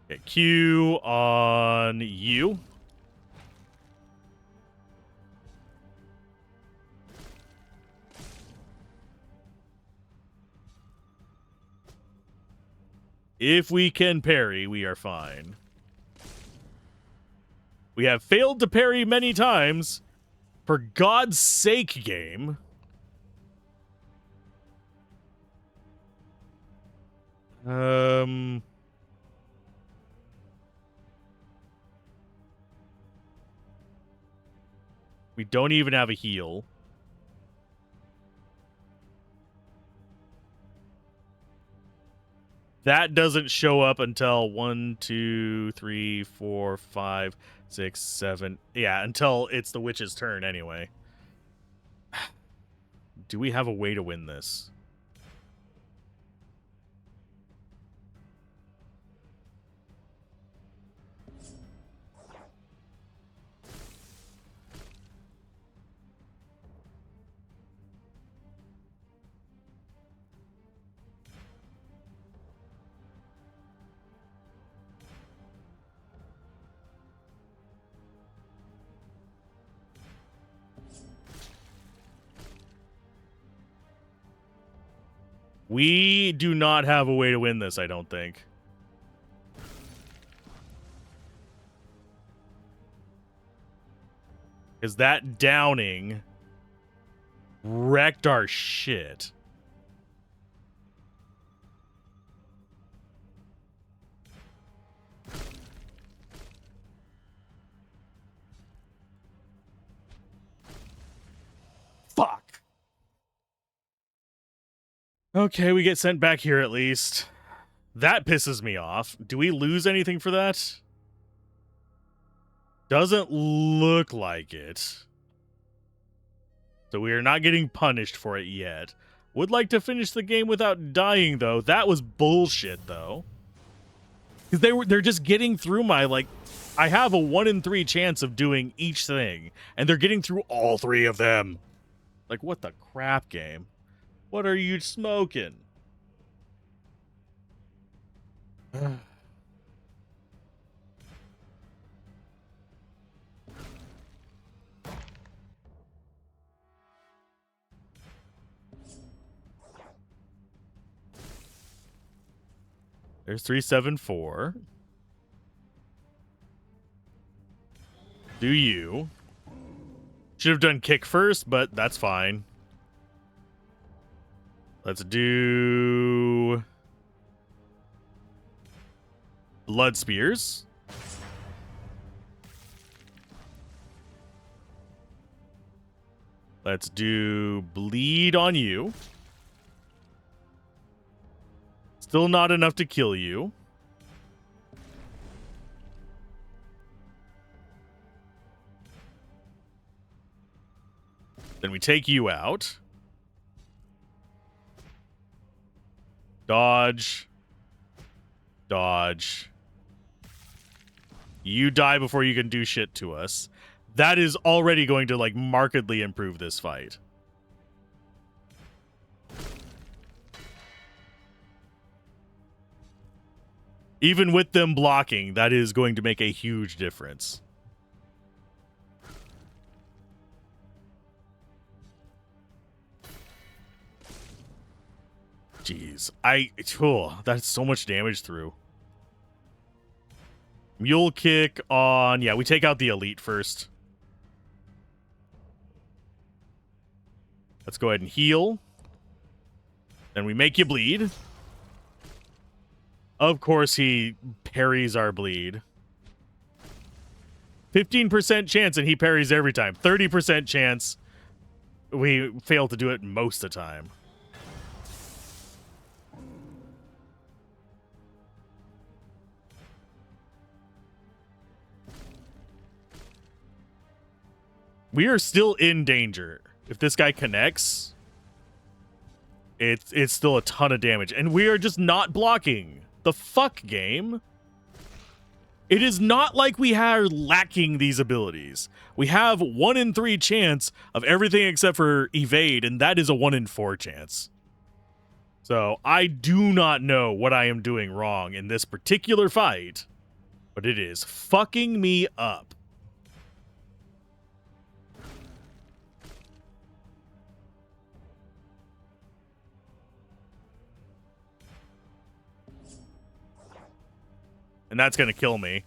Okay, Q on you. If we can parry, we are fine. We have failed to parry many times. For God's sake, game. We don't even have a heal. That doesn't show up until 1, 2, 3, 4, 5, 6, 7. Yeah, until it's the witch's turn anyway. Do we have a way to win this? We do not have a way to win this, I don't think. Because that downing wrecked our shit. Fuck. Okay, we get sent back here at least. That pisses me off. Do we lose anything for that? Doesn't look like it. So we are not getting punished for it yet. Would like to finish the game without dying, though. That was bullshit, though. Because they're just getting through my, like... I have a 1 in 3 chance of doing each thing. And they're getting through all 3 of them. Like, what the crap, game? What are you smoking? There's 374. Do you? Should have done kick first, but that's fine. Let's do blood spears. Let's do bleed on you. Still not enough to kill you. Then we take you out. Dodge. Dodge. You die before you can do shit to us. That is already going to, like, markedly improve this fight. Even with them blocking, that is going to make a huge difference. Jeez. That's so much damage through. Mule kick on... Yeah, we take out the elite first. Let's go ahead and heal. Then we make you bleed. Of course he parries our bleed. 15% chance and he parries every time. 30% chance we fail to do it most of the time. We are still in danger. If this guy connects, it's still a ton of damage. And we are just not blocking. The fuck, game? It is not like we are lacking these abilities. We have 1 in 3 chance of everything except for evade, and that is a 1 in 4 chance. So I do not know what I am doing wrong in this particular fight, but it is fucking me up. And that's going to kill me.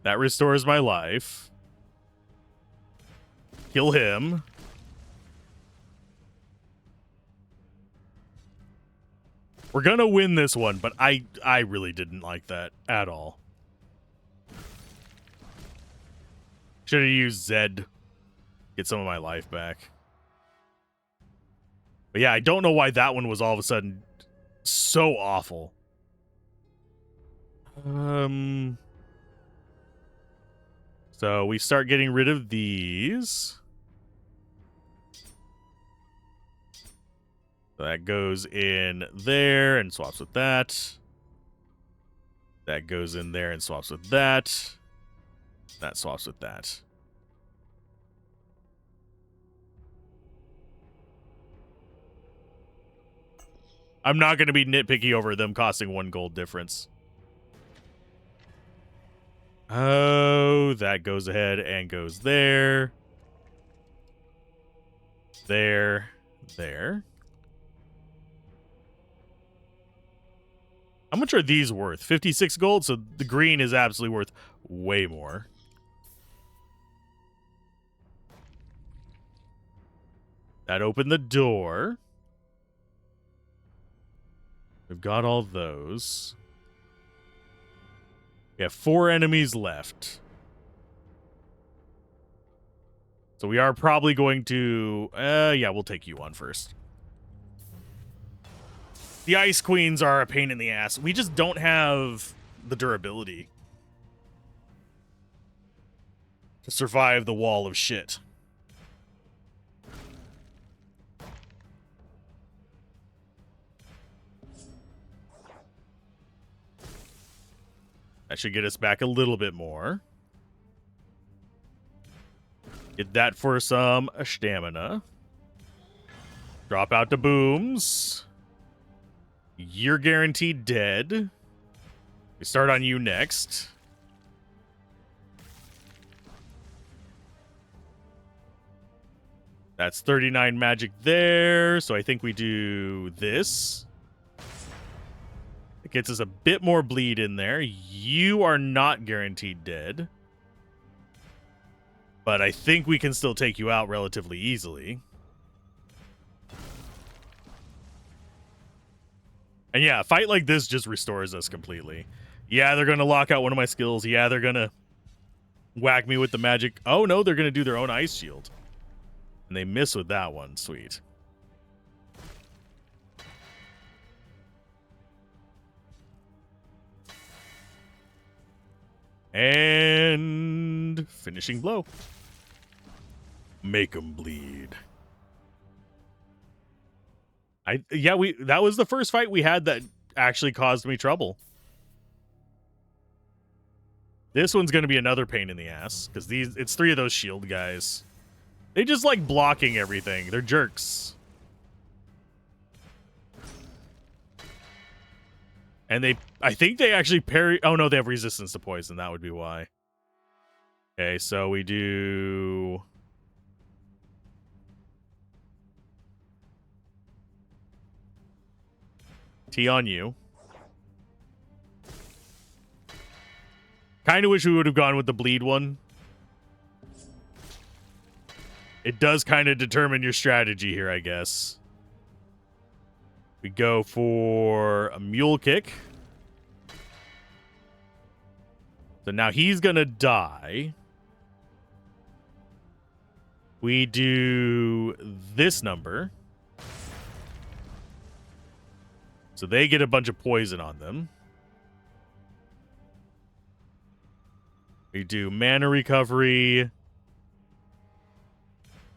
That restores my life. Kill him. We're going to win this one, but I really didn't like that at all. Should have used Zed. Get some of my life back. But yeah, I don't know why that one was all of a sudden so awful. So we start getting rid of these. So that goes in there and swaps with that. That goes in there and swaps with that. That swaps with that. I'm not going to be nitpicky over them costing 1 gold difference. Oh, that goes ahead and goes there. There. There. How much are these worth? 56 gold? So the green is absolutely worth way more. That opened the door. We've got all those. We have 4 enemies left. So we are probably going to... yeah, we'll take you on first. The Ice Queens are a pain in the ass. We just don't have the durability to survive the wall of shit. That should get us back a little bit more. Get that for some stamina. Drop out the booms. You're guaranteed dead. We start on you next. That's 39 magic there. So I think we do this. It gets us a bit more bleed in there. You are not guaranteed dead. But I think we can still take you out relatively easily. And yeah, a fight like this just restores us completely. Yeah, they're going to lock out one of my skills. Yeah, they're going to whack me with the magic. Oh, no, they're going to do their own ice shield. And they miss with that one. Sweet. And finishing blow. Make them bleed. That was the first fight we had that actually caused me trouble. This one's going to be another pain in the ass because it's 3 of those shield guys. They just like blocking everything. They're jerks. And I think they actually parry. Oh no, they have resistance to poison. That would be why. Okay, so we do T on you. Kind of wish we would have gone with the bleed one. It does kind of determine your strategy here, I guess. We go for a mule kick. So now he's going to die. We do this number. So they get a bunch of poison on them. We do mana recovery.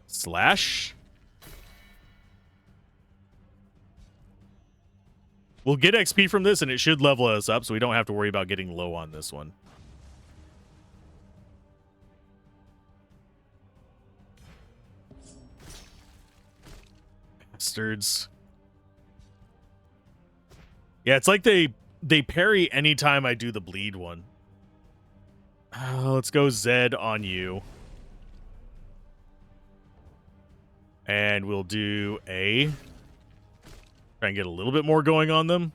Slash. We'll get XP from this, and it should level us up, so we don't have to worry about getting low on this one. Bastards. Yeah, it's like they parry anytime I do the bleed one. Let's go Zed on you. And we'll do A. Try and get a little bit more going on them.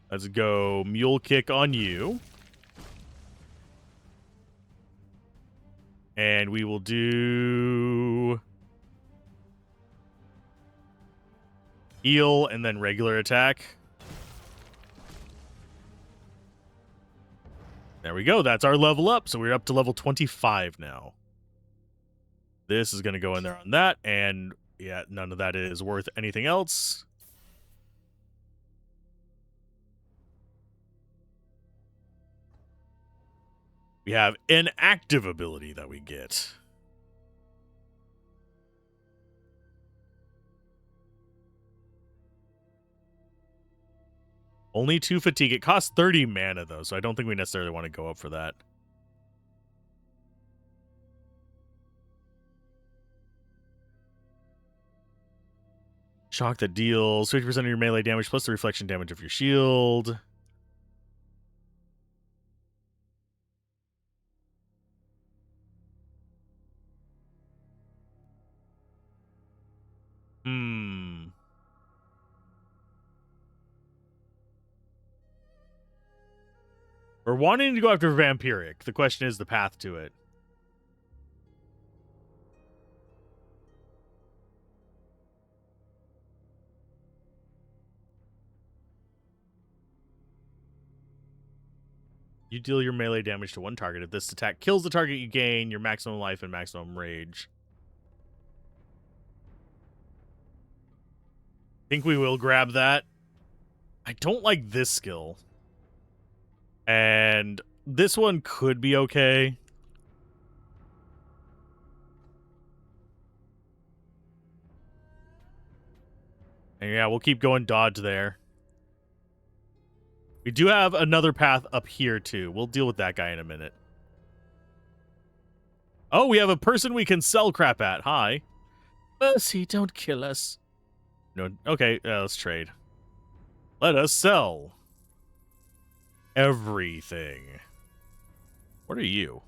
Let's go mule kick on you. And we will do heal and then regular attack. There we go. That's our level up. So we're up to level 25 now. This is going to go in there on that. And yeah, none of that is worth anything else. We have an active ability that we get. Only 2 fatigue. It costs 30 mana, though, so I don't think we necessarily want to go up for that. Shock that deals 50% of your melee damage plus the reflection damage of your shield. We're wanting to go after Vampiric. The question is the path to it. You deal your melee damage to one target. If this attack kills the target, you gain your maximum life and maximum rage. Think we will grab that. I don't like this skill. And this one could be okay. And yeah, we'll keep going dodge there. We do have another path up here, too. We'll deal with that guy in a minute. Oh, we have a person we can sell crap at. Hi. Mercy, don't kill us. No, okay, let's trade. Let us sell everything. What are you?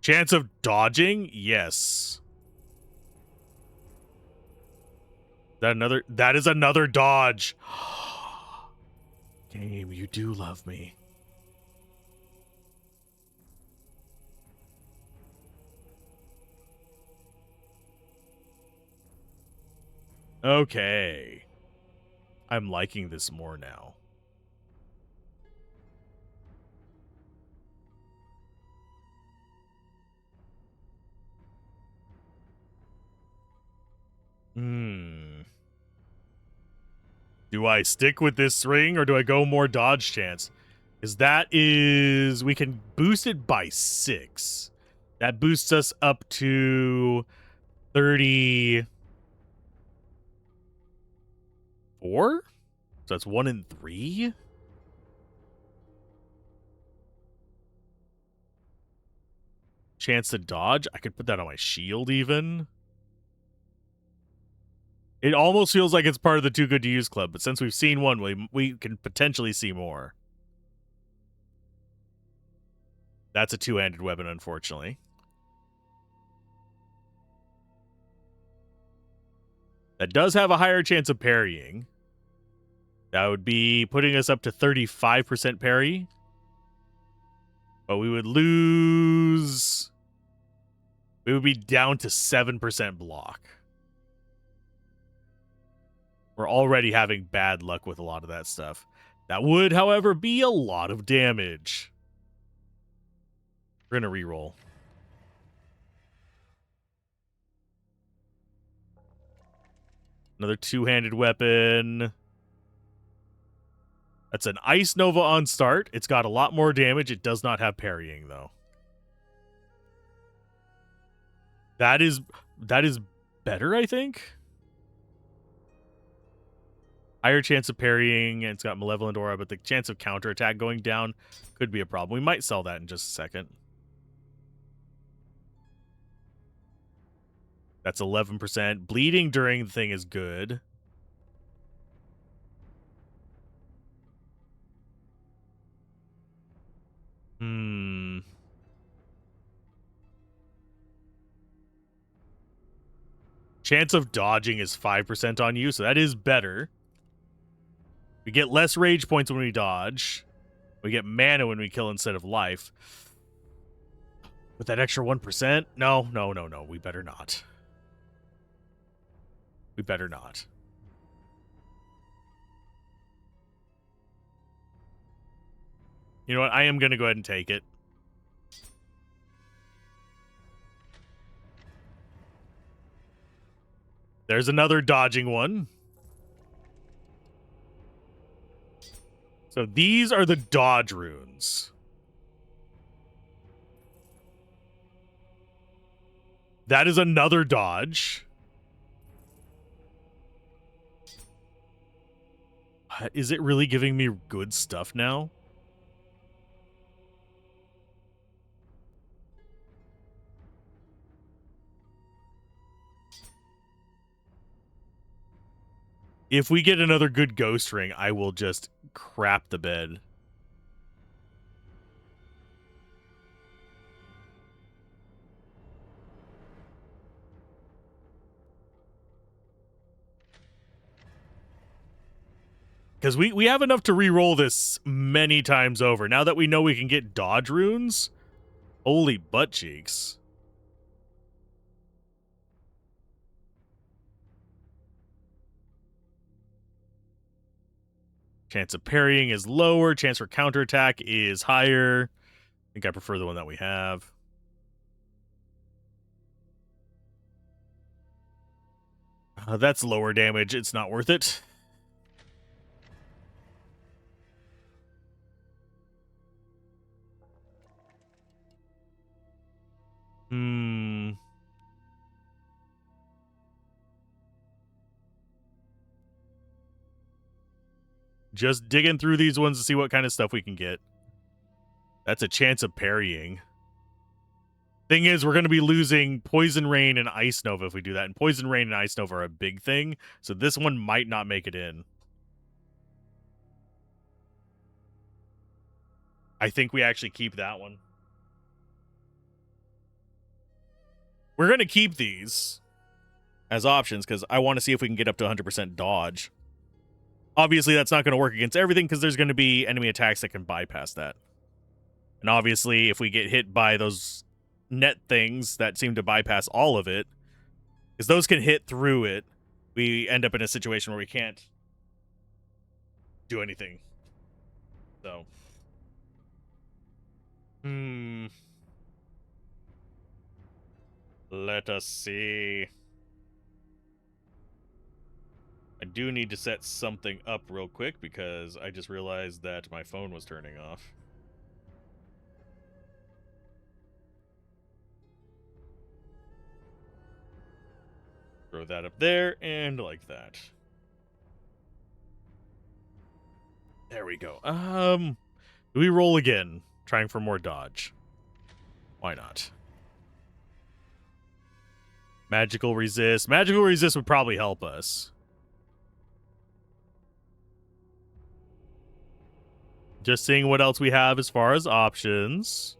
Chance of dodging? Yes. That is another dodge. Game, you do love me. Okay. I'm liking this more now. Do I stick with this ring or do I go more dodge chance? Because that is... we can boost it by 6. That boosts us up to 34? So that's 1 in 3? Chance to dodge? I could put that on my shield even. It almost feels like it's part of the Too Good to Use Club, but since we've seen one, we can potentially see more. That's a two-handed weapon, unfortunately. That does have a higher chance of parrying. That would be putting us up to 35% parry. But we would lose... we would be down to 7% block. We're already having bad luck with a lot of that stuff. That would, however, be a lot of damage. We're going to reroll. Another two-handed weapon. That's an Ice Nova on start. It's got a lot more damage. It does not have parrying, though. That is better, I think. Higher chance of parrying, and it's got Malevolent Aura, but the chance of counterattack going down could be a problem. We might sell that in just a second. That's 11%. Bleeding during the thing is good. Chance of dodging is 5% on you, so that is better. We get less rage points when we dodge. We get mana when we kill instead of life. With that extra 1%? No. We better not. We better not. You know what? I am going to go ahead and take it. There's another dodging one. So these are the dodge runes. That is another dodge. Is it really giving me good stuff now? If we get another good ghost ring, I will just crap the bed. Because we have enough to re-roll this many times over. Now that we know we can get dodge runes, holy butt cheeks. Chance of parrying is lower. Chance for counterattack is higher. I think I prefer the one that we have. That's lower damage. It's not worth it. Just digging through these ones to see what kind of stuff we can get. That's a chance of parrying. Thing is, we're going to be losing Poison Rain and Ice Nova if we do that. And Poison Rain and Ice Nova are a big thing. So this one might not make it in. I think we actually keep that one. We're going to keep these as options because I want to see if we can get up to 100% dodge. Obviously, that's not going to work against everything because there's going to be enemy attacks that can bypass that. And obviously, if we get hit by those net things that seem to bypass all of it, because those can hit through it, we end up in a situation where we can't do anything. So. Let us see. I do need to set something up real quick because I just realized that my phone was turning off. Throw that up there and like that. There we go. Do we roll again? Trying for more dodge. Why not? Magical resist. Magical resist would probably help us. Just seeing what else we have as far as options.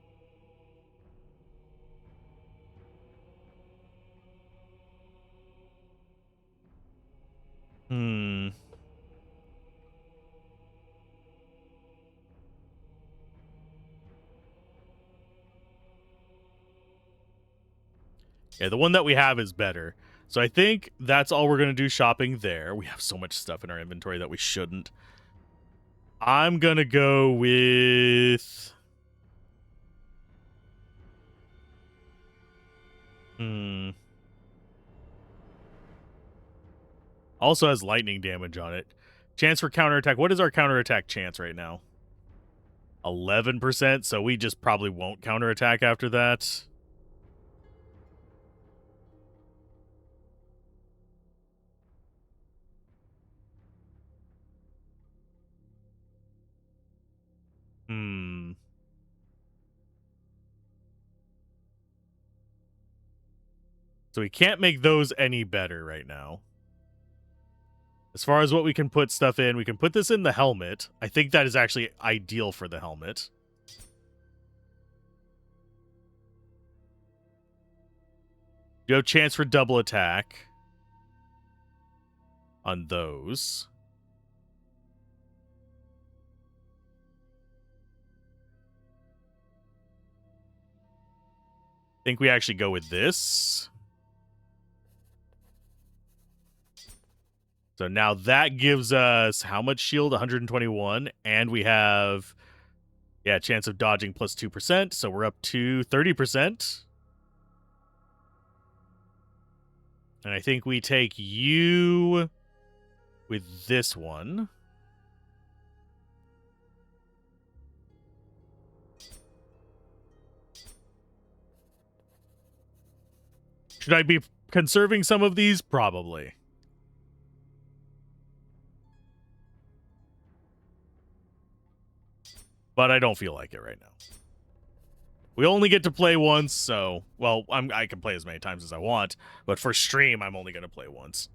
Yeah, the one that we have is better. So I think that's all we're going to do shopping there. We have so much stuff in our inventory that we shouldn't. I'm going to go with... Also has lightning damage on it. Chance for counterattack. What is our counterattack chance right now? 11%, so we just probably won't counterattack after that. So we can't make those any better right now. As far as what we can put stuff in, we can put this in the helmet. I think that is actually ideal for the helmet. You have chance for double attack on those. I think we actually go with this. So now that gives us how much shield? 121. And we have, yeah, chance of dodging plus 2%. So we're up to 30%. And I think we take you with this one. Should I be conserving some of these? Probably. But I don't feel like it right now. We only get to play once, so... Well, I can play as many times as I want, but for stream, I'm only going to play once.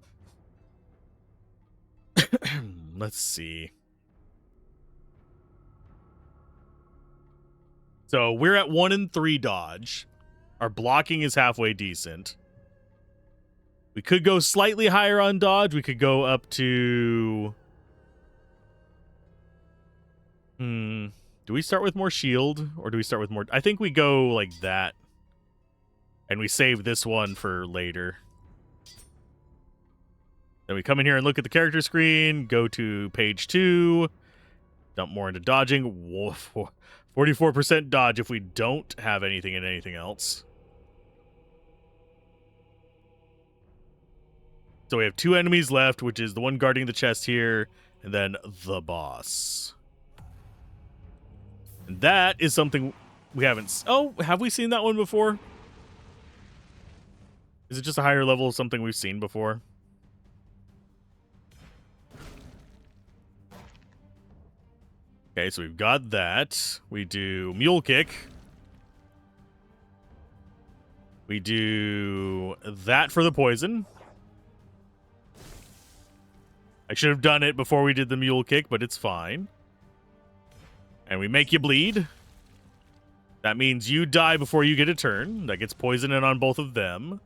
Let's see. So we're at 1 and 3 dodge. Our blocking is halfway decent. We could go slightly higher on dodge. We could go up to... Do we start with more shield? Or do we start with more... I think we go like that. And we save this one for later. Then we come in here and look at the character screen. Go to page 2. Dump more into dodging. Whoa, 44% dodge if we don't have anything in anything else. So we have 2 enemies left, which is the one guarding the chest here, and then the boss. And that is something we haven't... Oh, have we seen that one before? Is it just a higher level of something we've seen before? Okay, so we've got that. We do Mule Kick. We do that for the poison. I should have done it before we did the Mule Kick, but it's fine. And we make you bleed. That means you die before you get a turn. That gets poison in on both of them.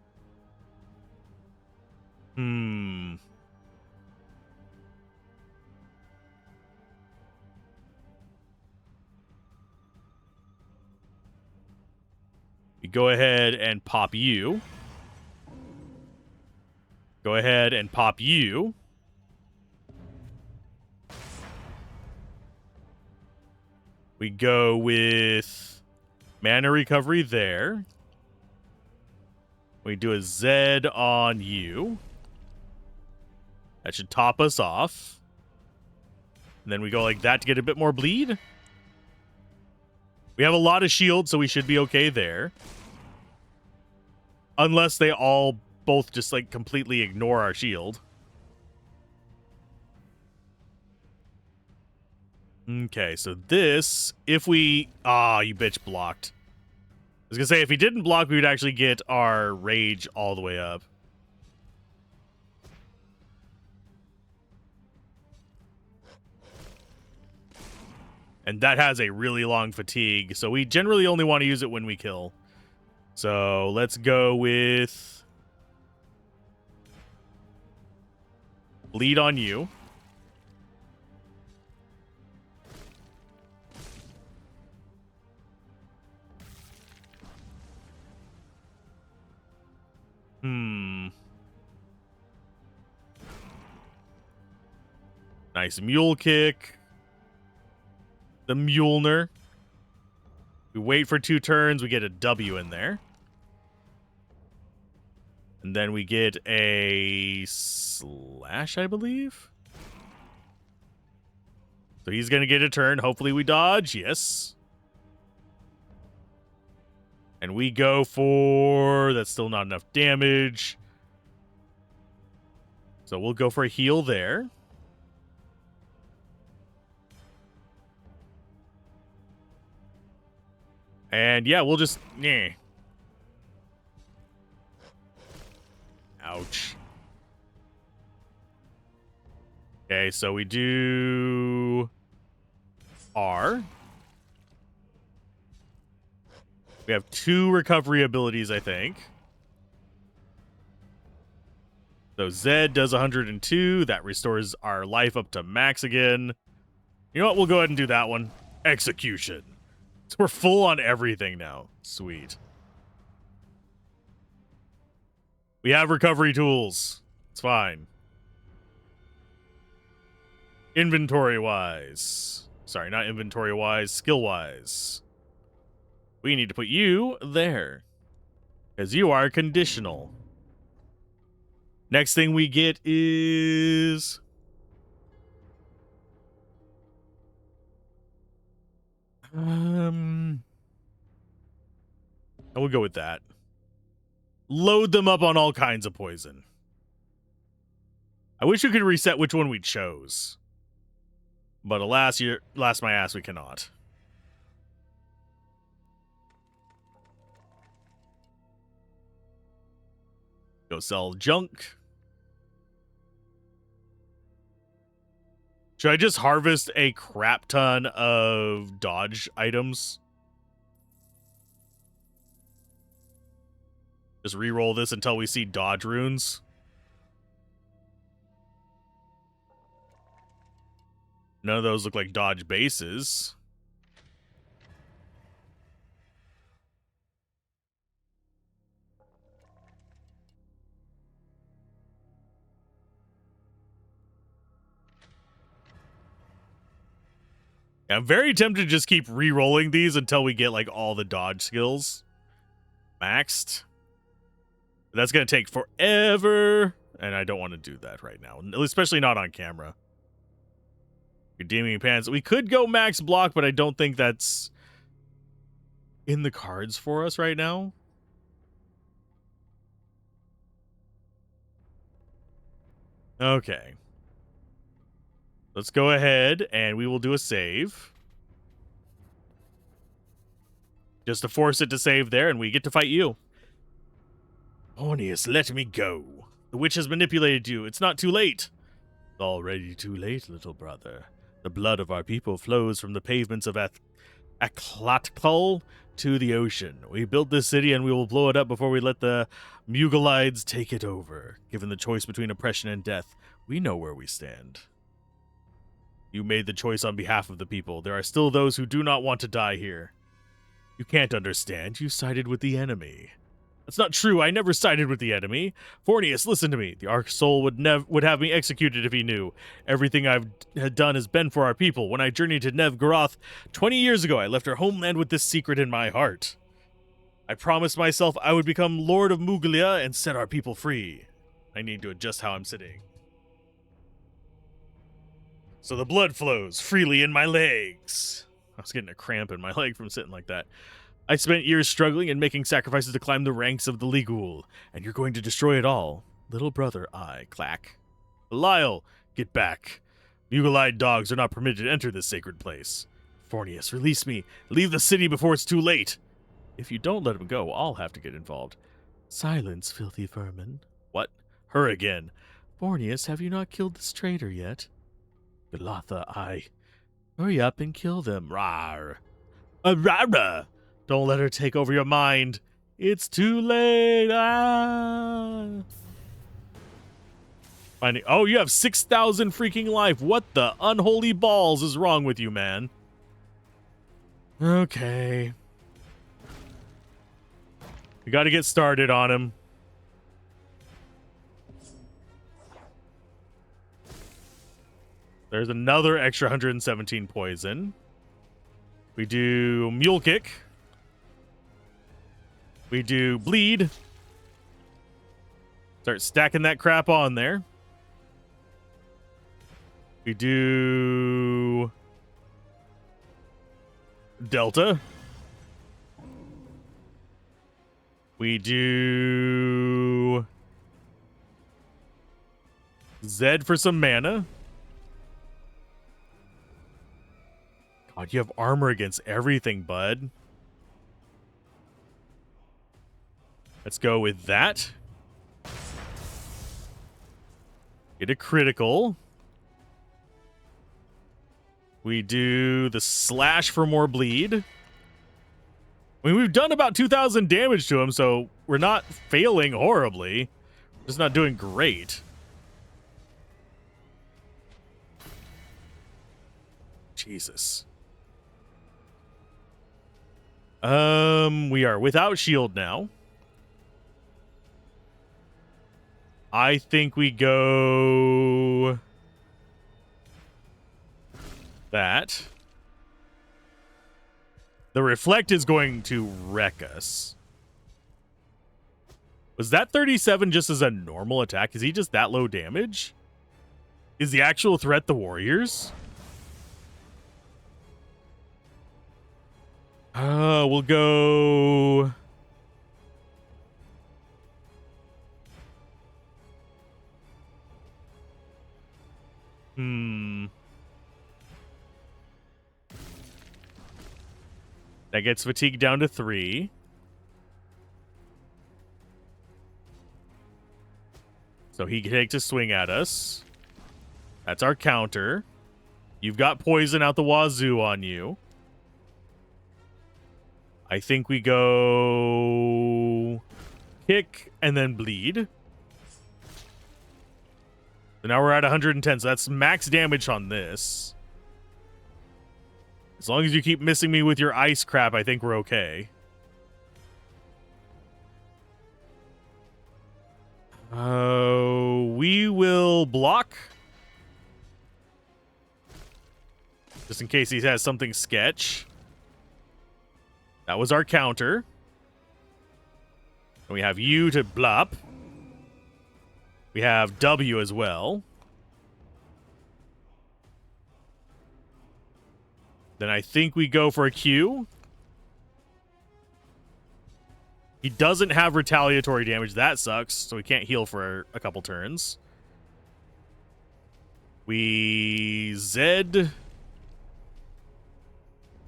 We go ahead and pop you. Go ahead and pop you. We go with mana recovery there. We do a Z on you. That should top us off. And then we go like that to get a bit more bleed. We have a lot of shield, so we should be okay there. Unless they all both just like completely ignore our shield. Okay, so this, if we... you bitch blocked. I was gonna say, if he didn't block, we would actually get our rage all the way up. And that has a really long fatigue, so we generally only want to use it when we kill. So let's go with... bleed on you. Nice mule kick. The Mjolnir. We wait for 2 turns. We get a W in there. And then we get a slash, I believe. So he's going to get a turn. Hopefully we dodge. Yes. And we go for... that's still not enough damage. So we'll go for a heal there. And yeah, we'll just... Ouch. Okay, so we do... R. We have 2 recovery abilities, I think. So Z does 102. That restores our life up to max again. You know what? We'll go ahead and do that one. Execution. So we're full on everything now. Sweet. We have recovery tools. It's fine. Inventory-wise. Sorry, not inventory-wise. Skill-wise. We need to put you there. Because you are conditional. Next thing we get is... I will go with that. Load them up on all kinds of poison. I wish we could reset which one we chose. But alas, my ass, we cannot. Go sell junk. Should I just harvest a crap ton of dodge items? Just reroll this until we see dodge runes. None of those look like dodge bases. I'm very tempted to just keep re-rolling these until we get, like, all the dodge skills maxed. That's going to take forever, and I don't want to do that right now, especially not on camera. Redeeming pants. We could go max block, but I don't think that's in the cards for us right now. Okay. Let's go ahead and we will do a save. Just to force it to save there, and we get to fight you. Orneus, let me go. The witch has manipulated you. It's not too late. It's already too late, little brother. The blood of our people flows from the pavements of Aklatklal to the ocean. We built this city and we will blow it up before we let the Mugalides take it over. Given the choice between oppression and death, we know where we stand. You made the choice on behalf of the people. There are still those who do not want to die here. You can't understand. You sided with the enemy. That's not true. I never sided with the enemy. Fornius, listen to me. The Ark Soul would have me executed if he knew. Everything I've done has been for our people. When I journeyed to Nevgoroth 20 years ago, I left our homeland with this secret in my heart. I promised myself I would become Lord of Mugalia and set our people free. I need to adjust how I'm sitting. So the blood flows freely in my legs. I was getting a cramp in my leg from sitting like that. I spent years struggling and making sacrifices to climb the ranks of the Ligul, and you're going to destroy it all. Little brother, clack. Belial, get back. Mugalide dogs are not permitted to enter this sacred place. Fornius, release me. Leave the city before it's too late. If you don't let him go, I'll have to get involved. Silence, filthy vermin. What? Her again. Fornius, have you not killed this traitor yet? Belatha, hurry up and kill them. Rar. Rara. Don't let her take over your mind. It's too late. Finding. Oh, you have 6,000 freaking life. What the unholy balls is wrong with you, man? Okay. We got to get started on him. There's another extra 117 poison. We do Mule Kick. We do Bleed. Start stacking that crap on there. We do Delta. We do Zed for some mana. God, you have armor against everything, bud. Let's go with that. Get a critical. We do the slash for more bleed. I mean, we've done about 2,000 damage to him, so we're not failing horribly. We're just not doing great. Jesus. We are without shield now. I think we go that. The reflect is going to wreck us. Was that 37 just as a normal attack? Is he just that low damage? Is the actual threat the warriors? We'll go... That gets fatigue down to 3. So he takes a swing at us. That's our counter. You've got poison out the wazoo on you. I think we go kick and then bleed. So now we're at 110, so that's max damage on this. As long as you keep missing me with your ice crap, I think we're okay. We will block. Just in case he has something sketch. That was our counter. And we have U to blop. We have W as well. Then I think we go for a Q. He doesn't have retaliatory damage. That sucks. So we can't heal for a couple turns. We Z.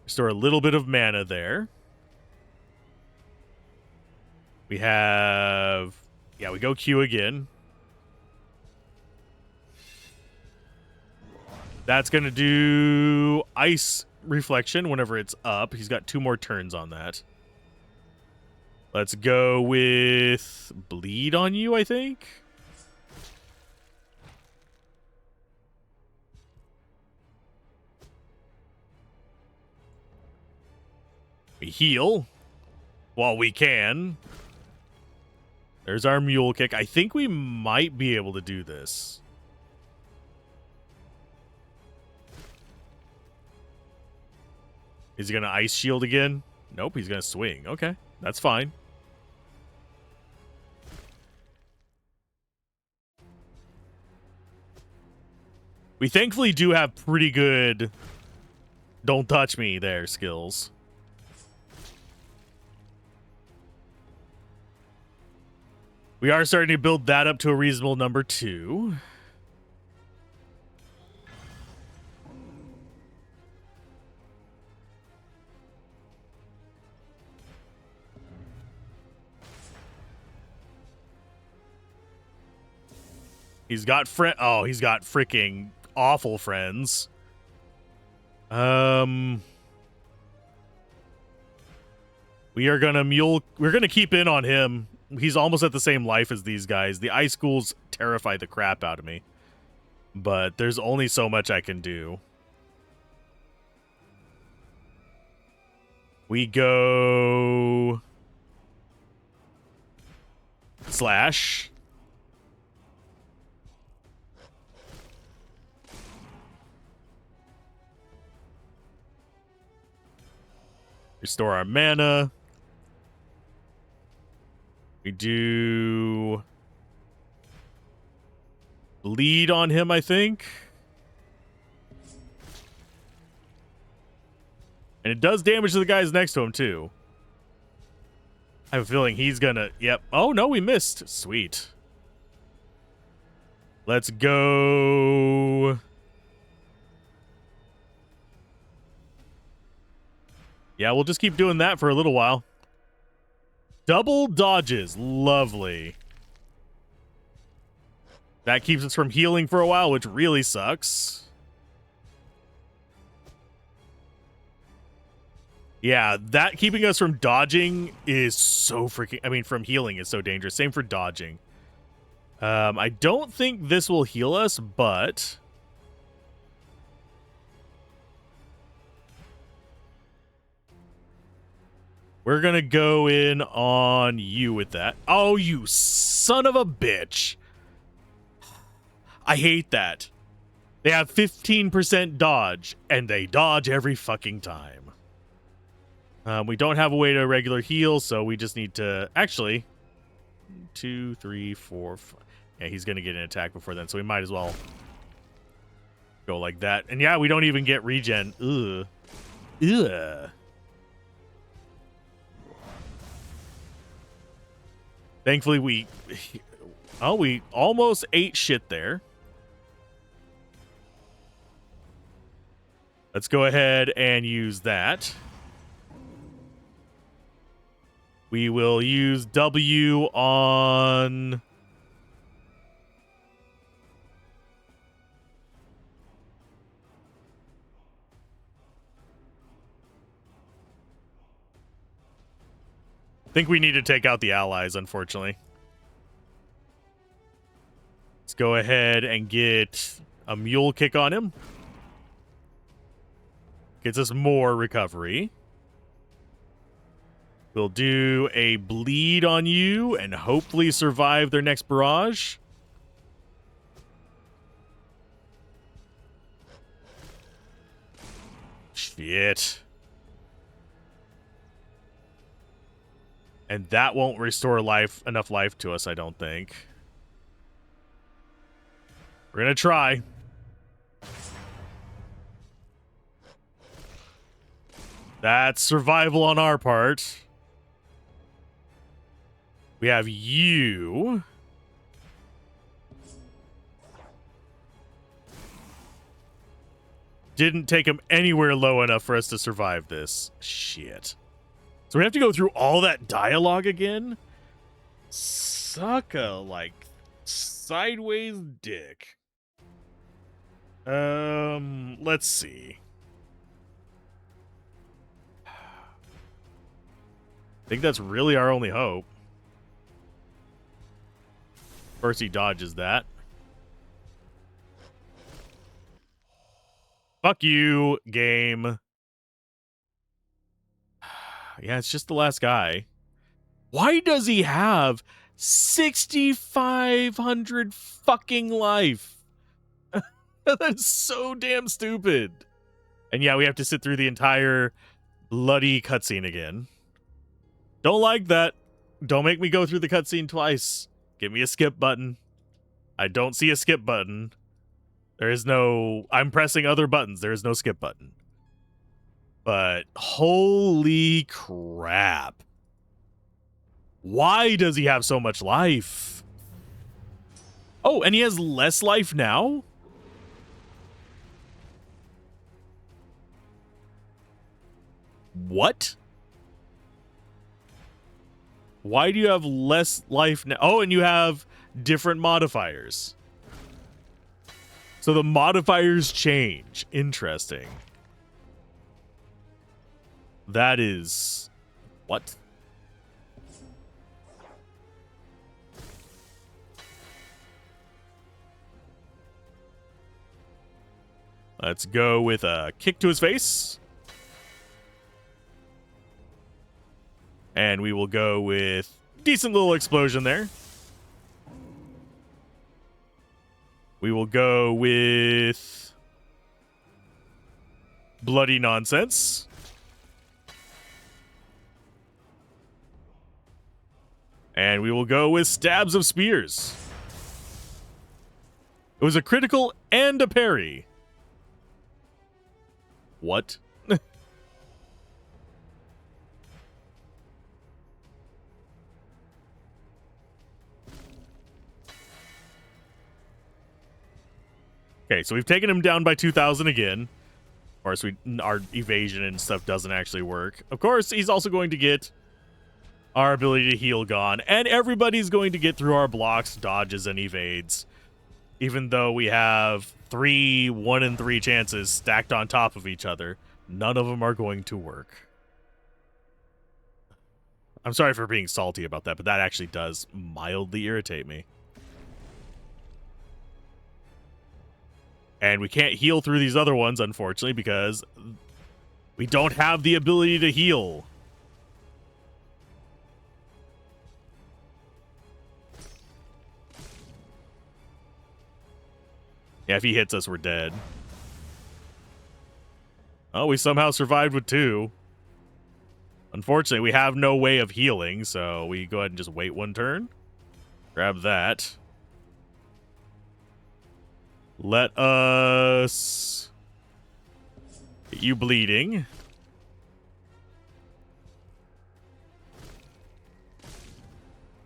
Restore a little bit of mana there. We have... Yeah, we go Q again. That's going to do Ice Reflection whenever it's up. He's got 2 more turns on that. Let's go with Bleed on you, I think. We heal while we can. There's our mule kick. I think we might be able to do this. Is he going to ice shield again? Nope, he's going to swing. Okay, that's fine. We thankfully do have pretty good don't touch me there skills. We are starting to build that up to a reasonable number 2. He's got he's got freaking awful friends. We are gonna we're gonna keep in on him. He's almost at the same life as these guys. The ice schools terrify the crap out of me. But there's only so much I can do. We go slash. Restore our mana. We do bleed on him, I think. And it does damage to the guys next to him, too. I have a feeling he's gonna... Yep. Oh, no, we missed. Sweet. Let's go... Yeah, we'll just keep doing that for a little while. Double dodges. Lovely. That keeps us from healing for a while, which really sucks. Yeah, that keeping us from dodging is so freaking... I mean, from healing is so dangerous. Same for dodging. I don't think this will heal us, but... we're going to go in on you with that. Oh, you son of a bitch. I hate that. They have 15% dodge, and they dodge every fucking time. We don't have a way to regular heal, so we just need to... Actually, 2, 3, 4, 5. Yeah, he's going to get an attack before then, so we might as well go like that. And yeah, we don't even get regen. Ugh. Ugh. Thankfully, we almost ate shit there. Let's go ahead and use that. We will use W on... Think we need to take out the allies, unfortunately. Let's go ahead and get a mule kick on him. Gets us more recovery. We'll do a bleed on you and hopefully survive their next barrage. Shit. And that won't restore enough life to us, I don't think. We're gonna try. That's survival on our part. We have you. Didn't take him anywhere low enough for us to survive this. Shit. So we have to go through all that dialogue again? Suck a, like, sideways dick. Let's see. I think that's really our only hope. First he dodges that. Fuck you, game. Yeah, it's just the last guy. Why does he have 6,500 fucking life? That's so damn stupid. And yeah, we have to sit through the entire bloody cutscene again. Don't like that. Don't make me go through the cutscene twice. Give me a skip button. I don't see a skip button. There is no... I'm pressing other buttons. There is no skip button. But holy crap. Why does he have so much life? Oh, and he has less life now? What? Why do you have less life now? Oh, and you have different modifiers. So the modifiers change. Interesting. That is... What? Let's go with a kick to his face. And we will go with decent little explosion there. We will go with bloody nonsense. And we will go with stabs of spears. It was a critical and a parry. What? Okay, so we've taken him down by 2,000 again. Of course, our evasion and stuff doesn't actually work. Of course, he's also going to get our ability to heal gone. And everybody's going to get through our blocks, dodges, and evades. Even though we have 3 1 in 3 chances stacked on top of each other, none of them are going to work. I'm sorry for being salty about that, but that actually does mildly irritate me. And we can't heal through these other ones, unfortunately, because we don't have the ability to heal. Yeah, if he hits us, we're dead. Oh, we somehow survived with 2. Unfortunately, we have no way of healing, so we go ahead and just wait 1 turn. Grab that. Let us get you bleeding.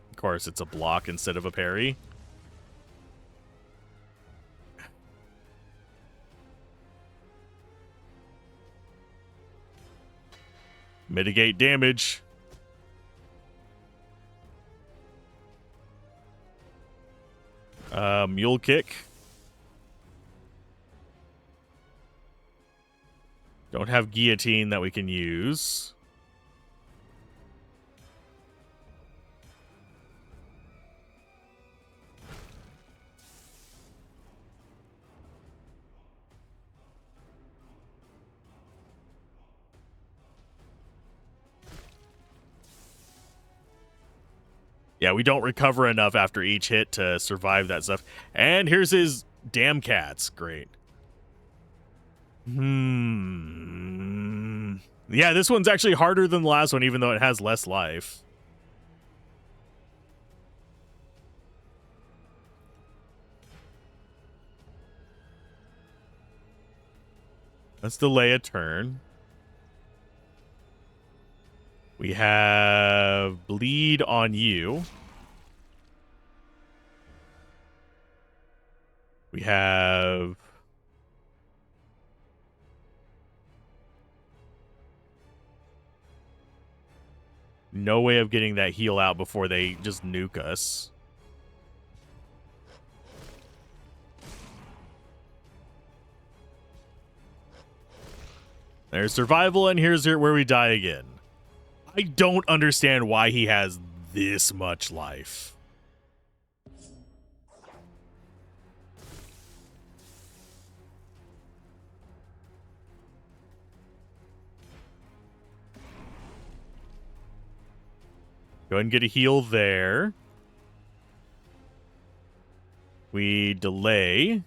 Of course, it's a block instead of a parry. Mitigate damage. Mule kick. Don't have guillotine that we can use. Yeah, we don't recover enough after each hit to survive that stuff. And here's his damn cats. Great. Yeah, this one's actually harder than the last one, even though it has less life. Let's delay a turn. We have bleed on you. We have... no way of getting that heal out before they just nuke us. There's survival, and here's where we die again. I don't understand why he has this much life. Go ahead and get a heal there. We delay.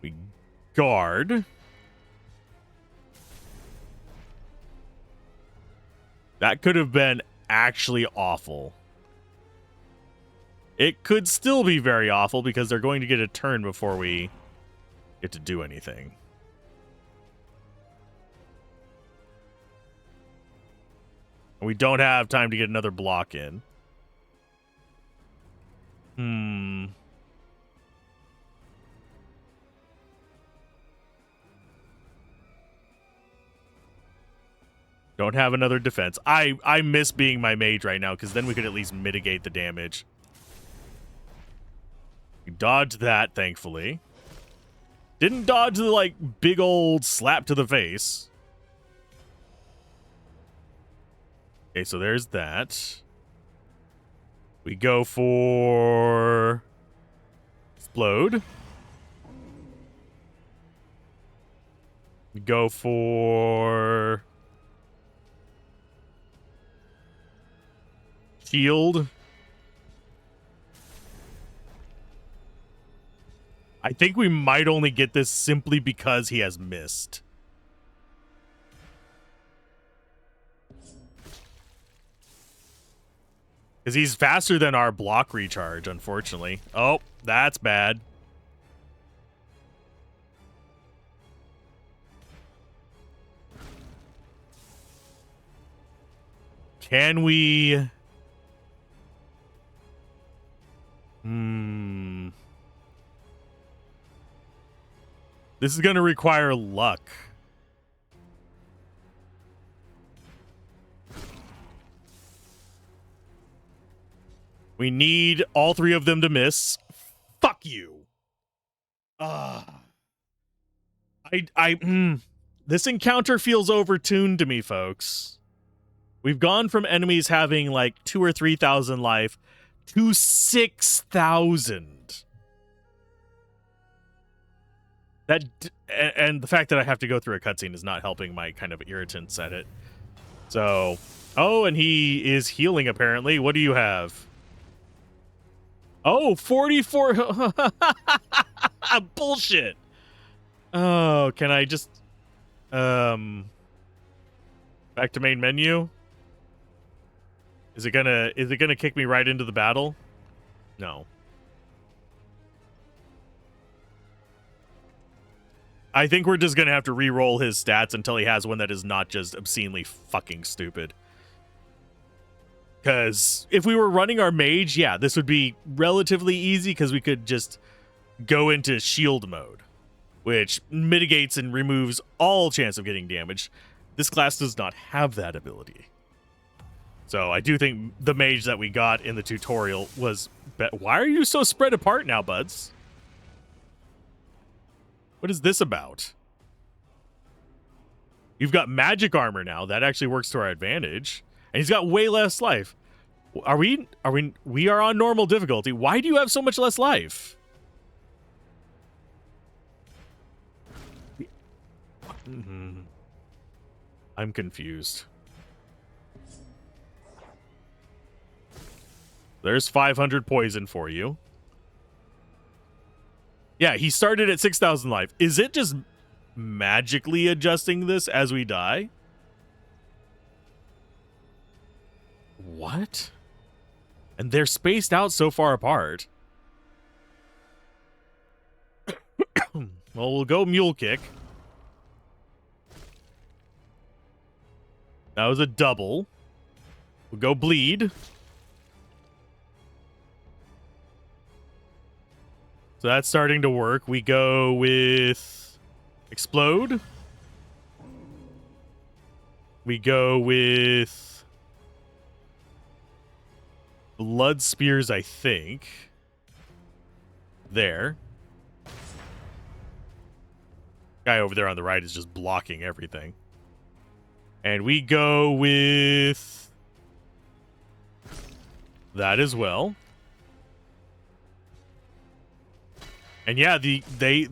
We guard. That could have been actually awful. It could still be very awful because they're going to get a turn before we get to do anything. We don't have time to get another block in. Don't have another defense. I miss being my mage right now, because then we could at least mitigate the damage. We dodged that, thankfully. Didn't dodge the, like, big old slap to the face. Okay, so there's that. We go for... explode. We go for... shield. I think we might only get this simply because he has missed. Because he's faster than our block recharge, unfortunately. Oh, that's bad. Can we... This is going to require luck. We need all three of them to miss. Fuck you. This encounter feels overtuned to me, folks. We've gone from enemies having like 2,000 or 3,000 life to 6,000. And the fact that I have to go through a cutscene is not helping my kind of irritants at it. So, oh, and he is healing apparently. What do you have? Oh, 44. Bullshit. Oh, can I just back to main menu? Is it gonna kick me right into the battle? No. I think we're just gonna have to re-roll his stats until he has one that is not just obscenely fucking stupid. Because if we were running our mage, yeah, this would be relatively easy because we could just go into shield mode, which mitigates and removes all chance of getting damaged. This class does not have that ability. So I do think the mage that we got in the tutorial was... Why are you so spread apart now, buds? What is this about? You've got magic armor now. That actually works to our advantage. And he's got way less life. We are on normal difficulty. Why do you have so much less life? I'm confused. There's 500 poison for you. Yeah, he started at 6,000 life. Is it just magically adjusting this as we die? What? And they're spaced out so far apart. Well, we'll go Mule Kick. That was a double. We'll go Bleed. So that's starting to work. We go with Explode. We go with Blood Spears, I think. There. Guy over there on the right is just blocking everything. And we go with that as well. And yeah, the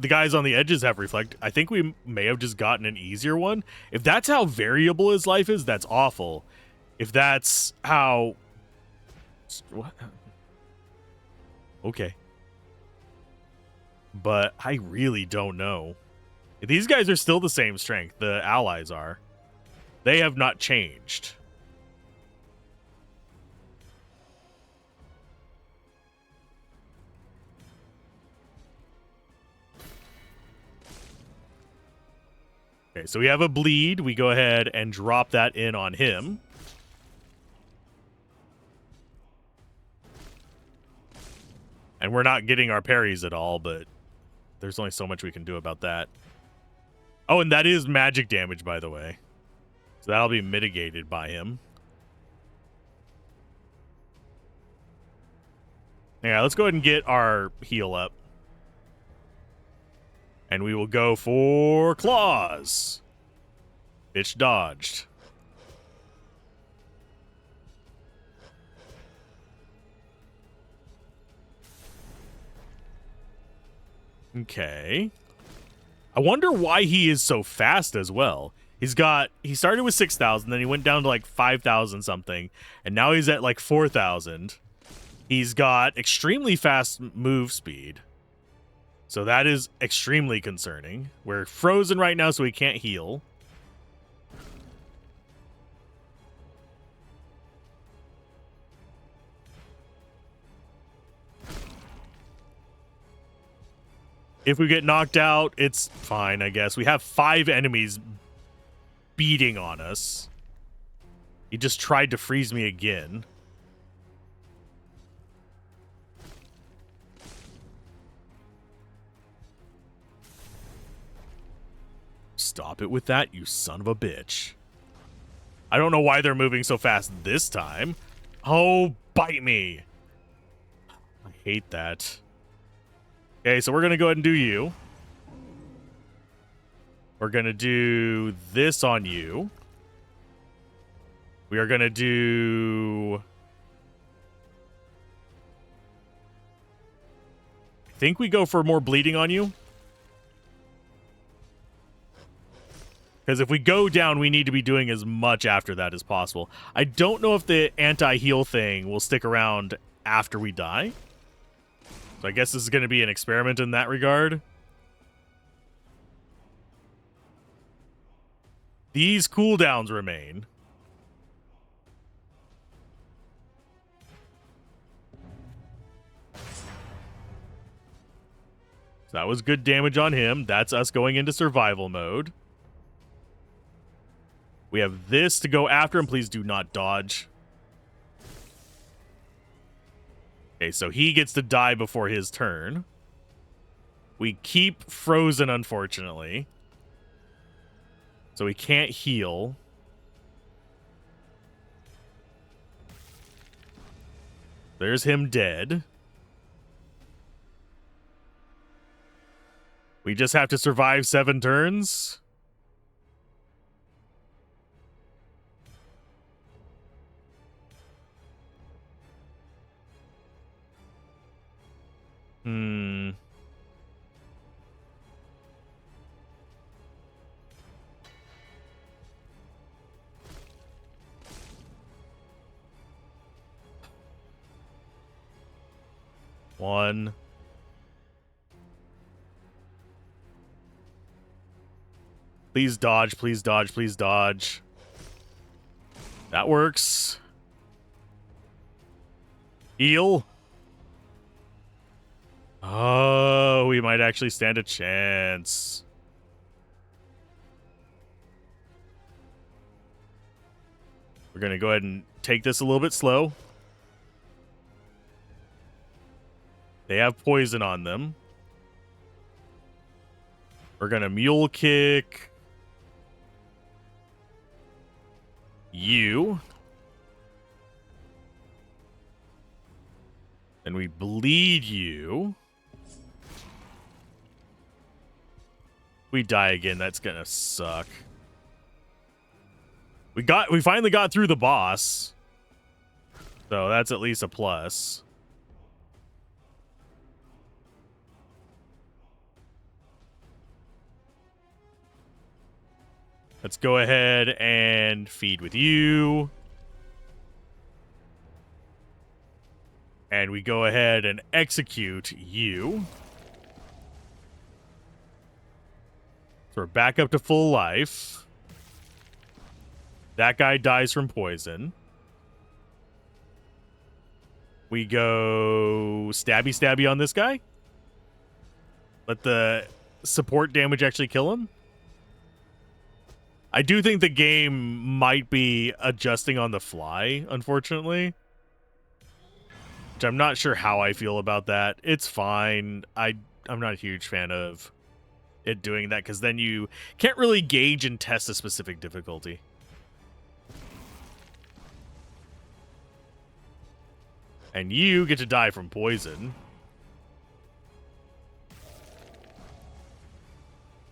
guys on the edges have Reflect. I think we may have just gotten an easier one. If that's how variable his life is, that's awful. If that's how... What? Okay. But I really don't know. These guys are still the same strength. The allies are. They have not changed. Okay, so we have a Bleed. We go ahead and drop that in on him. And we're not getting our parries at all, but there's only so much we can do about that. Oh, and that is magic damage, by the way. So that'll be mitigated by him. Yeah, let's go ahead and get our heal up. And we will go for Claws. Bitch dodged. Okay. I wonder why he is so fast as well. He started with 6,000, then he went down to like 5,000 something, and now he's at like 4,000. He's got extremely fast move speed. So that is extremely concerning. We're frozen right now, so we can't heal. If we get knocked out, it's fine, I guess. We have 5 enemies beating on us. He just tried to freeze me again. Stop it with that, you son of a bitch. I don't know why they're moving so fast this time. Oh, bite me. I hate that. Okay, so we're going to go ahead and do you. We're going to do this on you. We are going to do... I think we go for more bleeding on you. Because if we go down, we need to be doing as much after that as possible. I don't know if the anti-heal thing will stick around after we die. So I guess this is going to be an experiment in that regard. These cooldowns remain. So that was good damage on him. That's us going into survival mode. We have this to go after him. Please do not dodge. Okay, so he gets to die before his turn. We keep frozen, unfortunately. So we can't heal. There's him dead. We just have to survive 7 turns. 1. Please dodge, please dodge, please dodge. That works. Heal. Oh, we might actually stand a chance. We're going to go ahead and take this a little bit slow. They have poison on them. We're going to mule kick you. Then we bleed you. We die again. That's going to suck. We finally got through the boss. So that's at least a plus. Let's go ahead and feed with you. And we go ahead and execute you. So we're back up to full life. That guy dies from poison. We go stabby stabby on this guy. Let the support damage actually kill him. I do think the game might be adjusting on the fly, unfortunately. Which I'm not sure how I feel about that. It's fine. I'm not a huge fan of it doing that, because then you can't really gauge and test a specific difficulty. And you get to die from poison.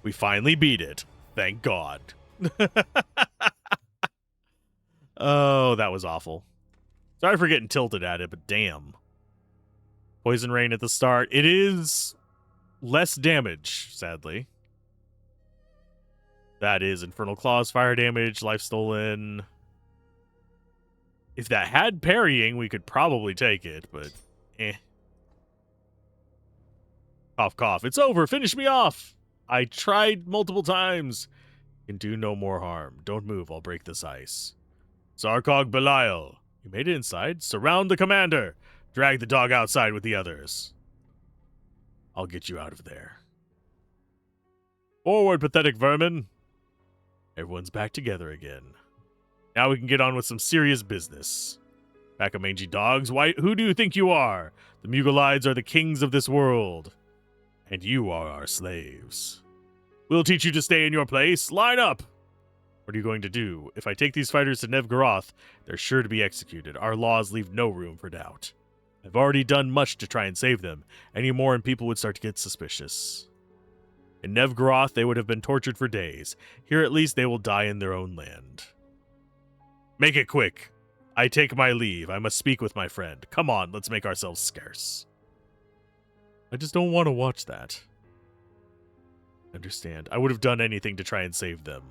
We finally beat it. Thank God. Oh, that was awful. Sorry for getting tilted at it, but damn. Poison Rain at the start. It is less damage, sadly. That is Infernal Claws, fire damage, life stolen. If that had parrying, we could probably take it, but eh. Cough, cough. It's over. Finish me off. I tried multiple times. Can do no more harm. Don't move. I'll break this ice. Sarkog Belial. You made it inside? Surround the commander. Drag the dog outside with the others. I'll get you out of there. Forward, pathetic vermin. Everyone's back together again. Now we can get on with some serious business. Pack of mangy dogs, who do you think you are? The Mugalides are the kings of this world. And you are our slaves. We'll teach you to stay in your place. Line up! What are you going to do? If I take these fighters to Nevgaroth, they're sure to be executed. Our laws leave no room for doubt. I've already done much to try and save them. Any more and people would start to get suspicious. In Nevgaroth, they would have been tortured for days. Here at least they will die in their own land. Make it quick. I take my leave. I must speak with my friend. Come on, let's make ourselves scarce. I just don't want to watch that. Understand. I would have done anything to try and save them.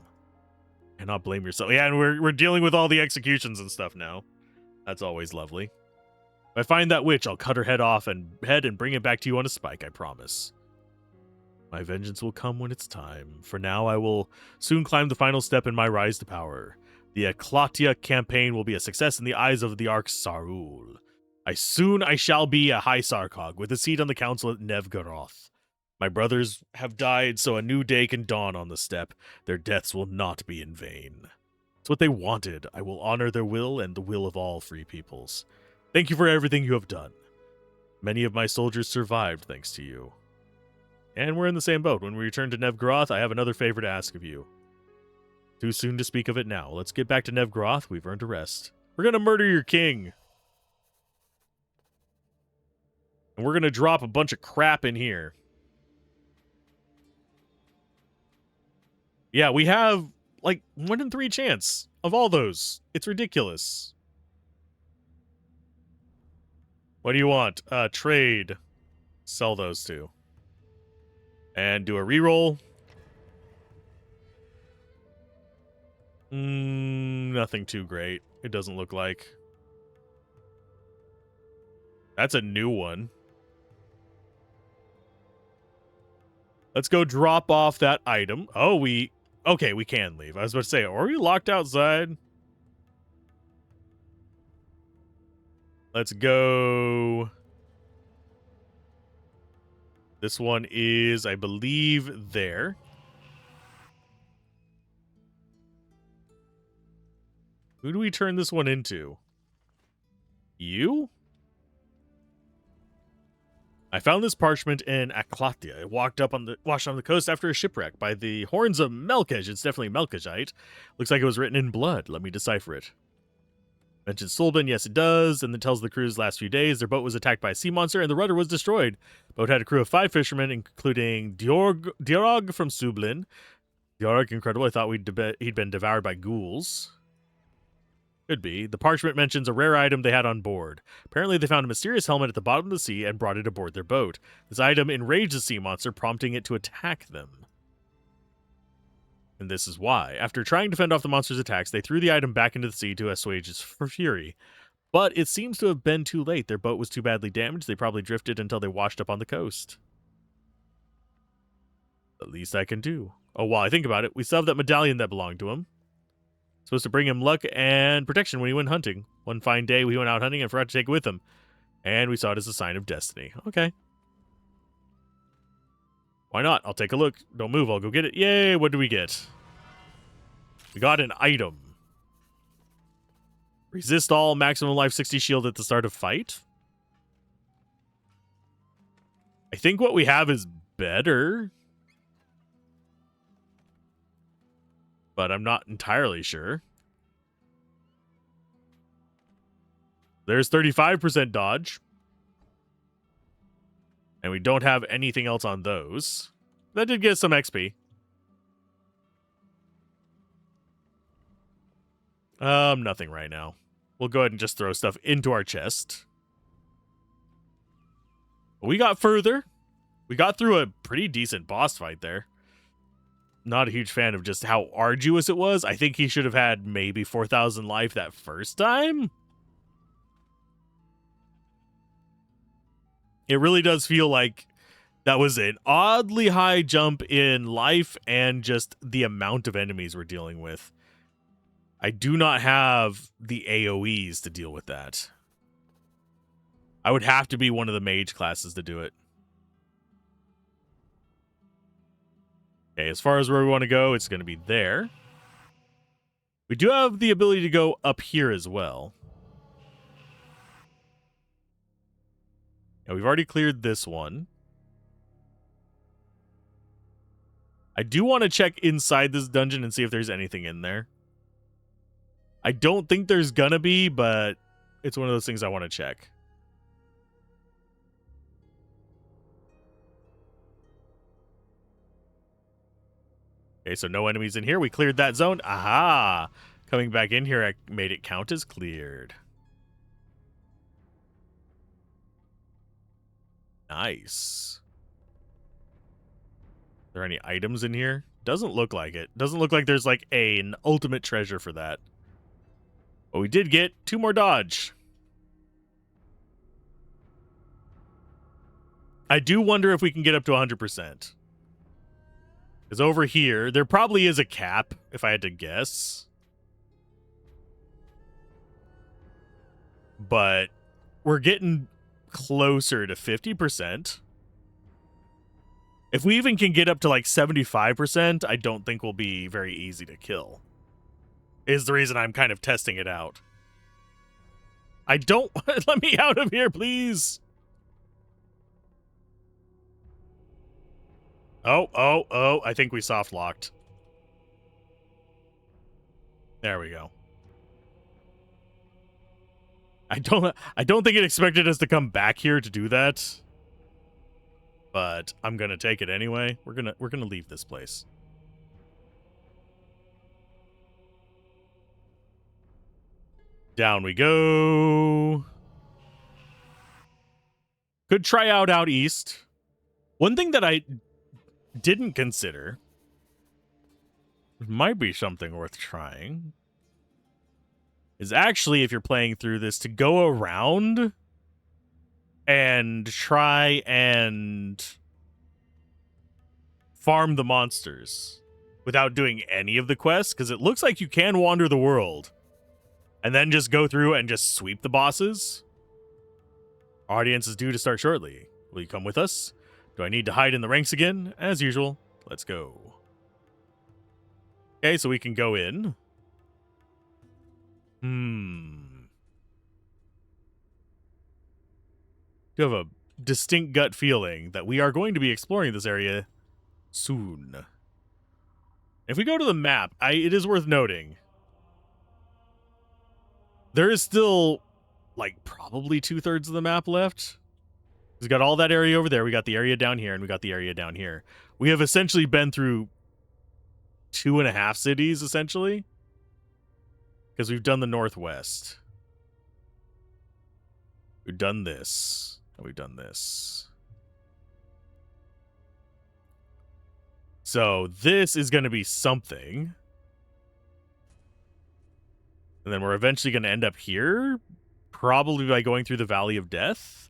Cannot blame yourself. Yeah, and we're dealing with all the executions and stuff now. That's always lovely. If I find that witch, I'll cut her head off and bring it back to you on a spike, I promise. My vengeance will come when it's time. For now, I will soon climb the final step in my rise to power. The Eklatia campaign will be a success in the eyes of the Ark Sarul. I shall be a High Sarkog with a seat on the council at Nevgaroth. My brothers have died, so a new day can dawn on the steppe. Their deaths will not be in vain. It's what they wanted. I will honor their will and the will of all free peoples. Thank you for everything you have done. Many of my soldiers survived thanks to you. And we're in the same boat. When we return to Nevgaroth, I have another favor to ask of you. Too soon to speak of it now. Let's get back to Nevgaroth. We've earned a rest. We're going to murder your king. And we're going to drop a bunch of crap in here. Yeah, we have, like, 1 in 3 chance of all those. It's ridiculous. What do you want? Trade. Sell those two. And do a reroll. Nothing too great. It doesn't look like. That's a new one. Let's go drop off that item. Oh, okay, we can leave. I was about to say, are we locked outside? Let's go. This one is, I believe, there. Who do we turn this one into? You? I found this parchment in Aklatia. It washed on the coast after a shipwreck by the horns of Melkej. It's definitely Melkejite. Looks like it was written in blood. Let me decipher it. Mentions Sulban, yes it does, and then tells the crew's last few days their boat was attacked by a sea monster and the rudder was destroyed. Boat had a crew of 5 fishermen, including Diorg from Sublin. Diorg, incredible. I thought he'd been devoured by ghouls. Could be. The parchment mentions a rare item they had on board. Apparently they found a mysterious helmet at the bottom of the sea and brought it aboard their boat. This item enraged the sea monster, prompting it to attack them. And this is why. After trying to fend off the monster's attacks, they threw the item back into the sea to assuage its fury. But it seems to have been too late. Their boat was too badly damaged, they probably drifted until they washed up on the coast. The least I can do. Oh, while I think about it, we still have that medallion that belonged to him. Supposed to bring him luck and protection when he went hunting. One fine day, we went out hunting and forgot to take it with him. And we saw it as a sign of destiny. Okay. Why not? I'll take a look. Don't move, I'll go get it. Yay, what do we get? We got an item. Resist all, maximum life 60 shield at the start of fight. I think what we have is better. But I'm not entirely sure. There's 35% dodge. And we don't have anything else on those. That did get some XP. Nothing right now. We'll go ahead and just throw stuff into our chest. We got further. We got through a pretty decent boss fight there. Not a huge fan of just how arduous it was. I think he should have had maybe 4,000 life that first time. It really does feel like that was an oddly high jump in life and just the amount of enemies we're dealing with. I do not have the AoEs to deal with that. I would have to be one of the mage classes to do it. Okay, as far as where we want to go, it's going to be there. We do have the ability to go up here as well. Now, we've already cleared this one. I do want to check inside this dungeon and see if there's anything in there. I don't think there's gonna be, but it's one of those things I want to check. Okay, so no enemies in here. We cleared that zone. Aha! Coming back in here, I made it count as cleared. Nice. Are there any items in here? Doesn't look like it. Doesn't look like there's like an ultimate treasure for that. But we did get 2 more dodge. I do wonder if we can get up to 100%. Because over here, there probably is a cap, if I had to guess. But we're getting closer to 50%. If we even can get up to like 75%, I don't think we'll be very easy to kill. Is the reason I'm kind of testing it out. I don't... Let me out of here, please! Oh, I think we soft locked. There we go. I don't think it expected us to come back here to do that. But I'm gonna take it anyway. We're gonna leave this place. Down we go. Could try out east. One thing that I didn't consider, might be something worth trying, is actually, if you're playing through this, to go around and try and farm the monsters without doing any of the quests, because it looks like you can wander the world and then just go through and just sweep the bosses. Audience is due to start shortly. Will you come with us? Do I need to hide in the ranks again? As usual, let's go. Okay, so we can go in. Do have a distinct gut feeling that we are going to be exploring this area soon. If we go to the map, it is worth noting there is still like probably 2/3 of the map left. We've got all that area over there. We got the area down here, and we got the area down here. We have essentially been through 2.5 cities, essentially, because we've done the Northwest. We've done this, and we've done this. So this is going to be something. And then we're eventually going to end up here, probably by going through the Valley of Death.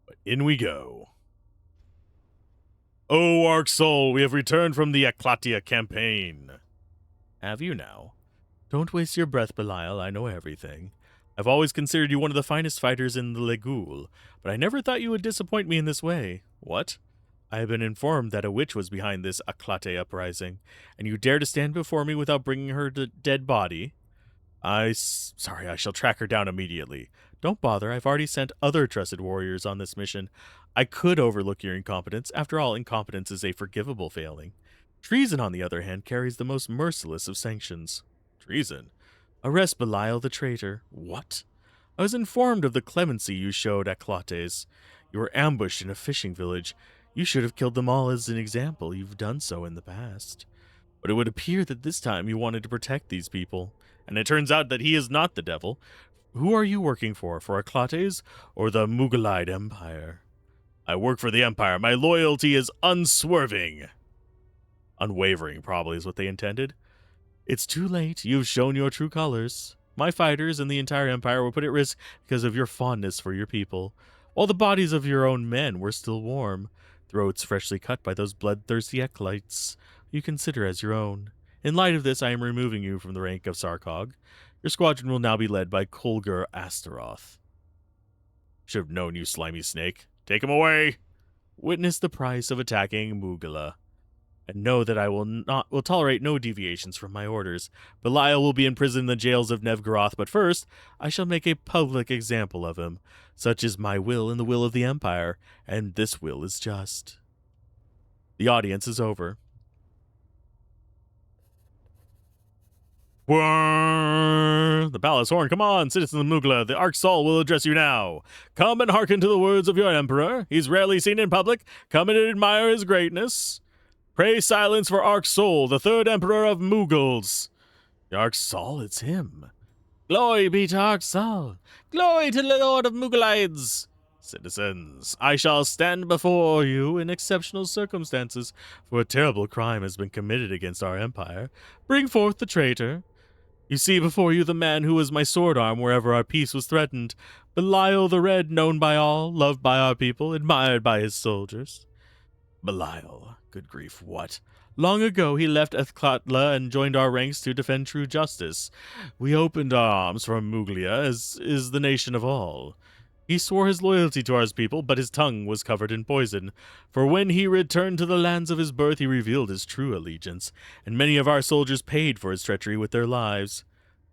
But in we go. Oh, Ark Soul, we have returned from the Aklatia campaign. Have you now? Don't waste your breath, Belial. I know everything. I've always considered you one of the finest fighters in the Legul, but I never thought you would disappoint me in this way. What? I have been informed that a witch was behind this Aklate uprising, and you dare to stand before me without bringing her dead body? Sorry, I shall track her down immediately. Don't bother, I've already sent other trusted warriors on this mission. I could overlook your incompetence. After all, incompetence is a forgivable failing. Treason, on the other hand, carries the most merciless of sanctions. Treason? Arrest Belial the traitor. What? I was informed of the clemency you showed at Clates. You were ambushed in a fishing village. You should have killed them all as an example. You've done so in the past. But it would appear that this time you wanted to protect these people. And it turns out that he is not the devil. Who are you working for Aclates or the Mughalide Empire? I work for the Empire. My loyalty is unswerving. Unwavering, probably, is what they intended. It's too late. You've shown your true colors. My fighters and the entire Empire were put at risk because of your fondness for your people, while the bodies of your own men were still warm, throats freshly cut by those bloodthirsty acolytes you consider as your own. In light of this, I am removing you from the rank of Sarkog. Your squadron will now be led by Kolgur Astaroth. Should have known, you slimy snake. Take him away! Witness the price of attacking Mughala. And know that I will tolerate no deviations from my orders. Belial will be imprisoned in the jails of Nevgoroth, but first I shall make a public example of him. Such is my will and the will of the Empire, and this will is just. The audience is over. The palace horn, come on, citizen of Mughala, the Ark Sol will address you now. Come and hearken to the words of your emperor. He's rarely seen in public. Come and admire his greatness. Pray silence for Ark Sol, the third emperor of Mughals. Ark Sol, it's him. Glory be to Ark Sol. Glory to the Lord of Mughalides. Citizens, I shall stand before you in exceptional circumstances, for a terrible crime has been committed against our empire. Bring forth the traitor. You see before you the man who was my sword arm wherever our peace was threatened. Belial the Red, known by all, loved by our people, admired by his soldiers. Belial, good grief, what? Long ago he left Ethkatla and joined our ranks to defend true justice. We opened our arms for Muglia, as is the nation of all. He swore his loyalty to our people, but his tongue was covered in poison. For when he returned to the lands of his birth, he revealed his true allegiance, and many of our soldiers paid for his treachery with their lives.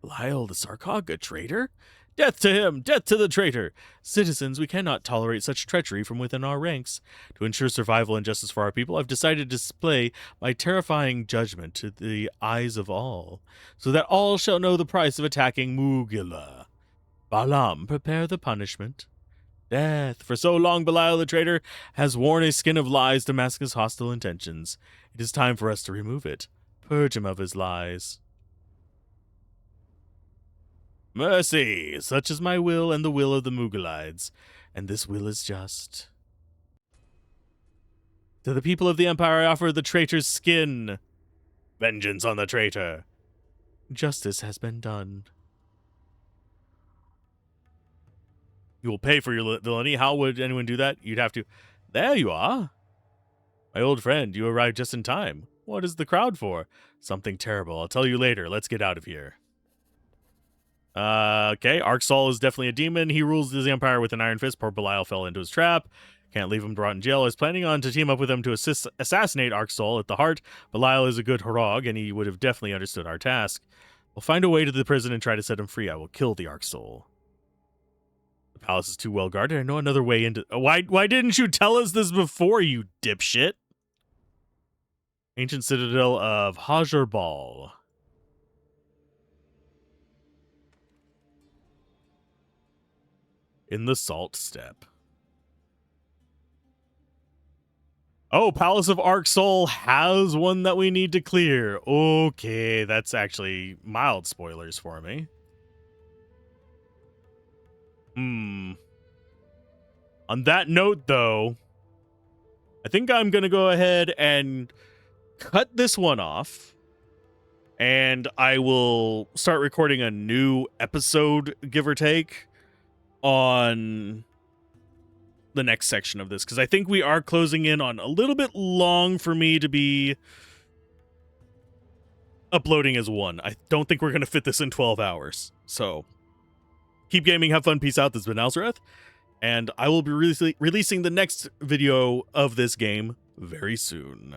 Belial the Sarkog, a traitor? Death to him! Death to the traitor! Citizens, we cannot tolerate such treachery from within our ranks. To ensure survival and justice for our people, I've decided to display my terrifying judgment to the eyes of all, so that all shall know the price of attacking Mughala. Balaam, prepare the punishment. Death. For so long Belial the traitor has worn a skin of lies to mask his hostile intentions. It is time for us to remove it. Purge him of his lies. Mercy! Such is my will and the will of the Mughalides, and this will is just. To the people of the Empire I offer the traitor's skin. Vengeance on the traitor. Justice has been done. You will pay for your villainy. How would anyone do that? You'd have to. There you are. My old friend, you arrived just in time. What is the crowd for? Something terrible. I'll tell you later. Let's get out of here. Okay, Arksol is definitely a demon. He rules the empire with an iron fist. Poor Belial fell into his trap. Can't leave him brought in jail. I was planning on to team up with him to assassinate Arksol at the heart. Belial is a good Horog, and he would have definitely understood our task. We'll find a way to the prison and try to set him free. I will kill the Arksol. The palace is too well guarded. I know another way into... Why didn't you tell us this before, you dipshit? Ancient citadel of Hajar-Bal. In the Salt Steppe. Oh, Palace of Arksol has one that we need to clear. Okay, that's actually mild spoilers for me. On that note, though, I think I'm going to go ahead and cut this one off. And I will start recording a new episode, give or take, on the next section of this, because I think we are closing in on a little bit long for me to be uploading as one. I don't think we're going to fit this in 12 hours. So keep gaming, have fun, peace out. This has been Alzorath, and I will be releasing the next video of this game very soon.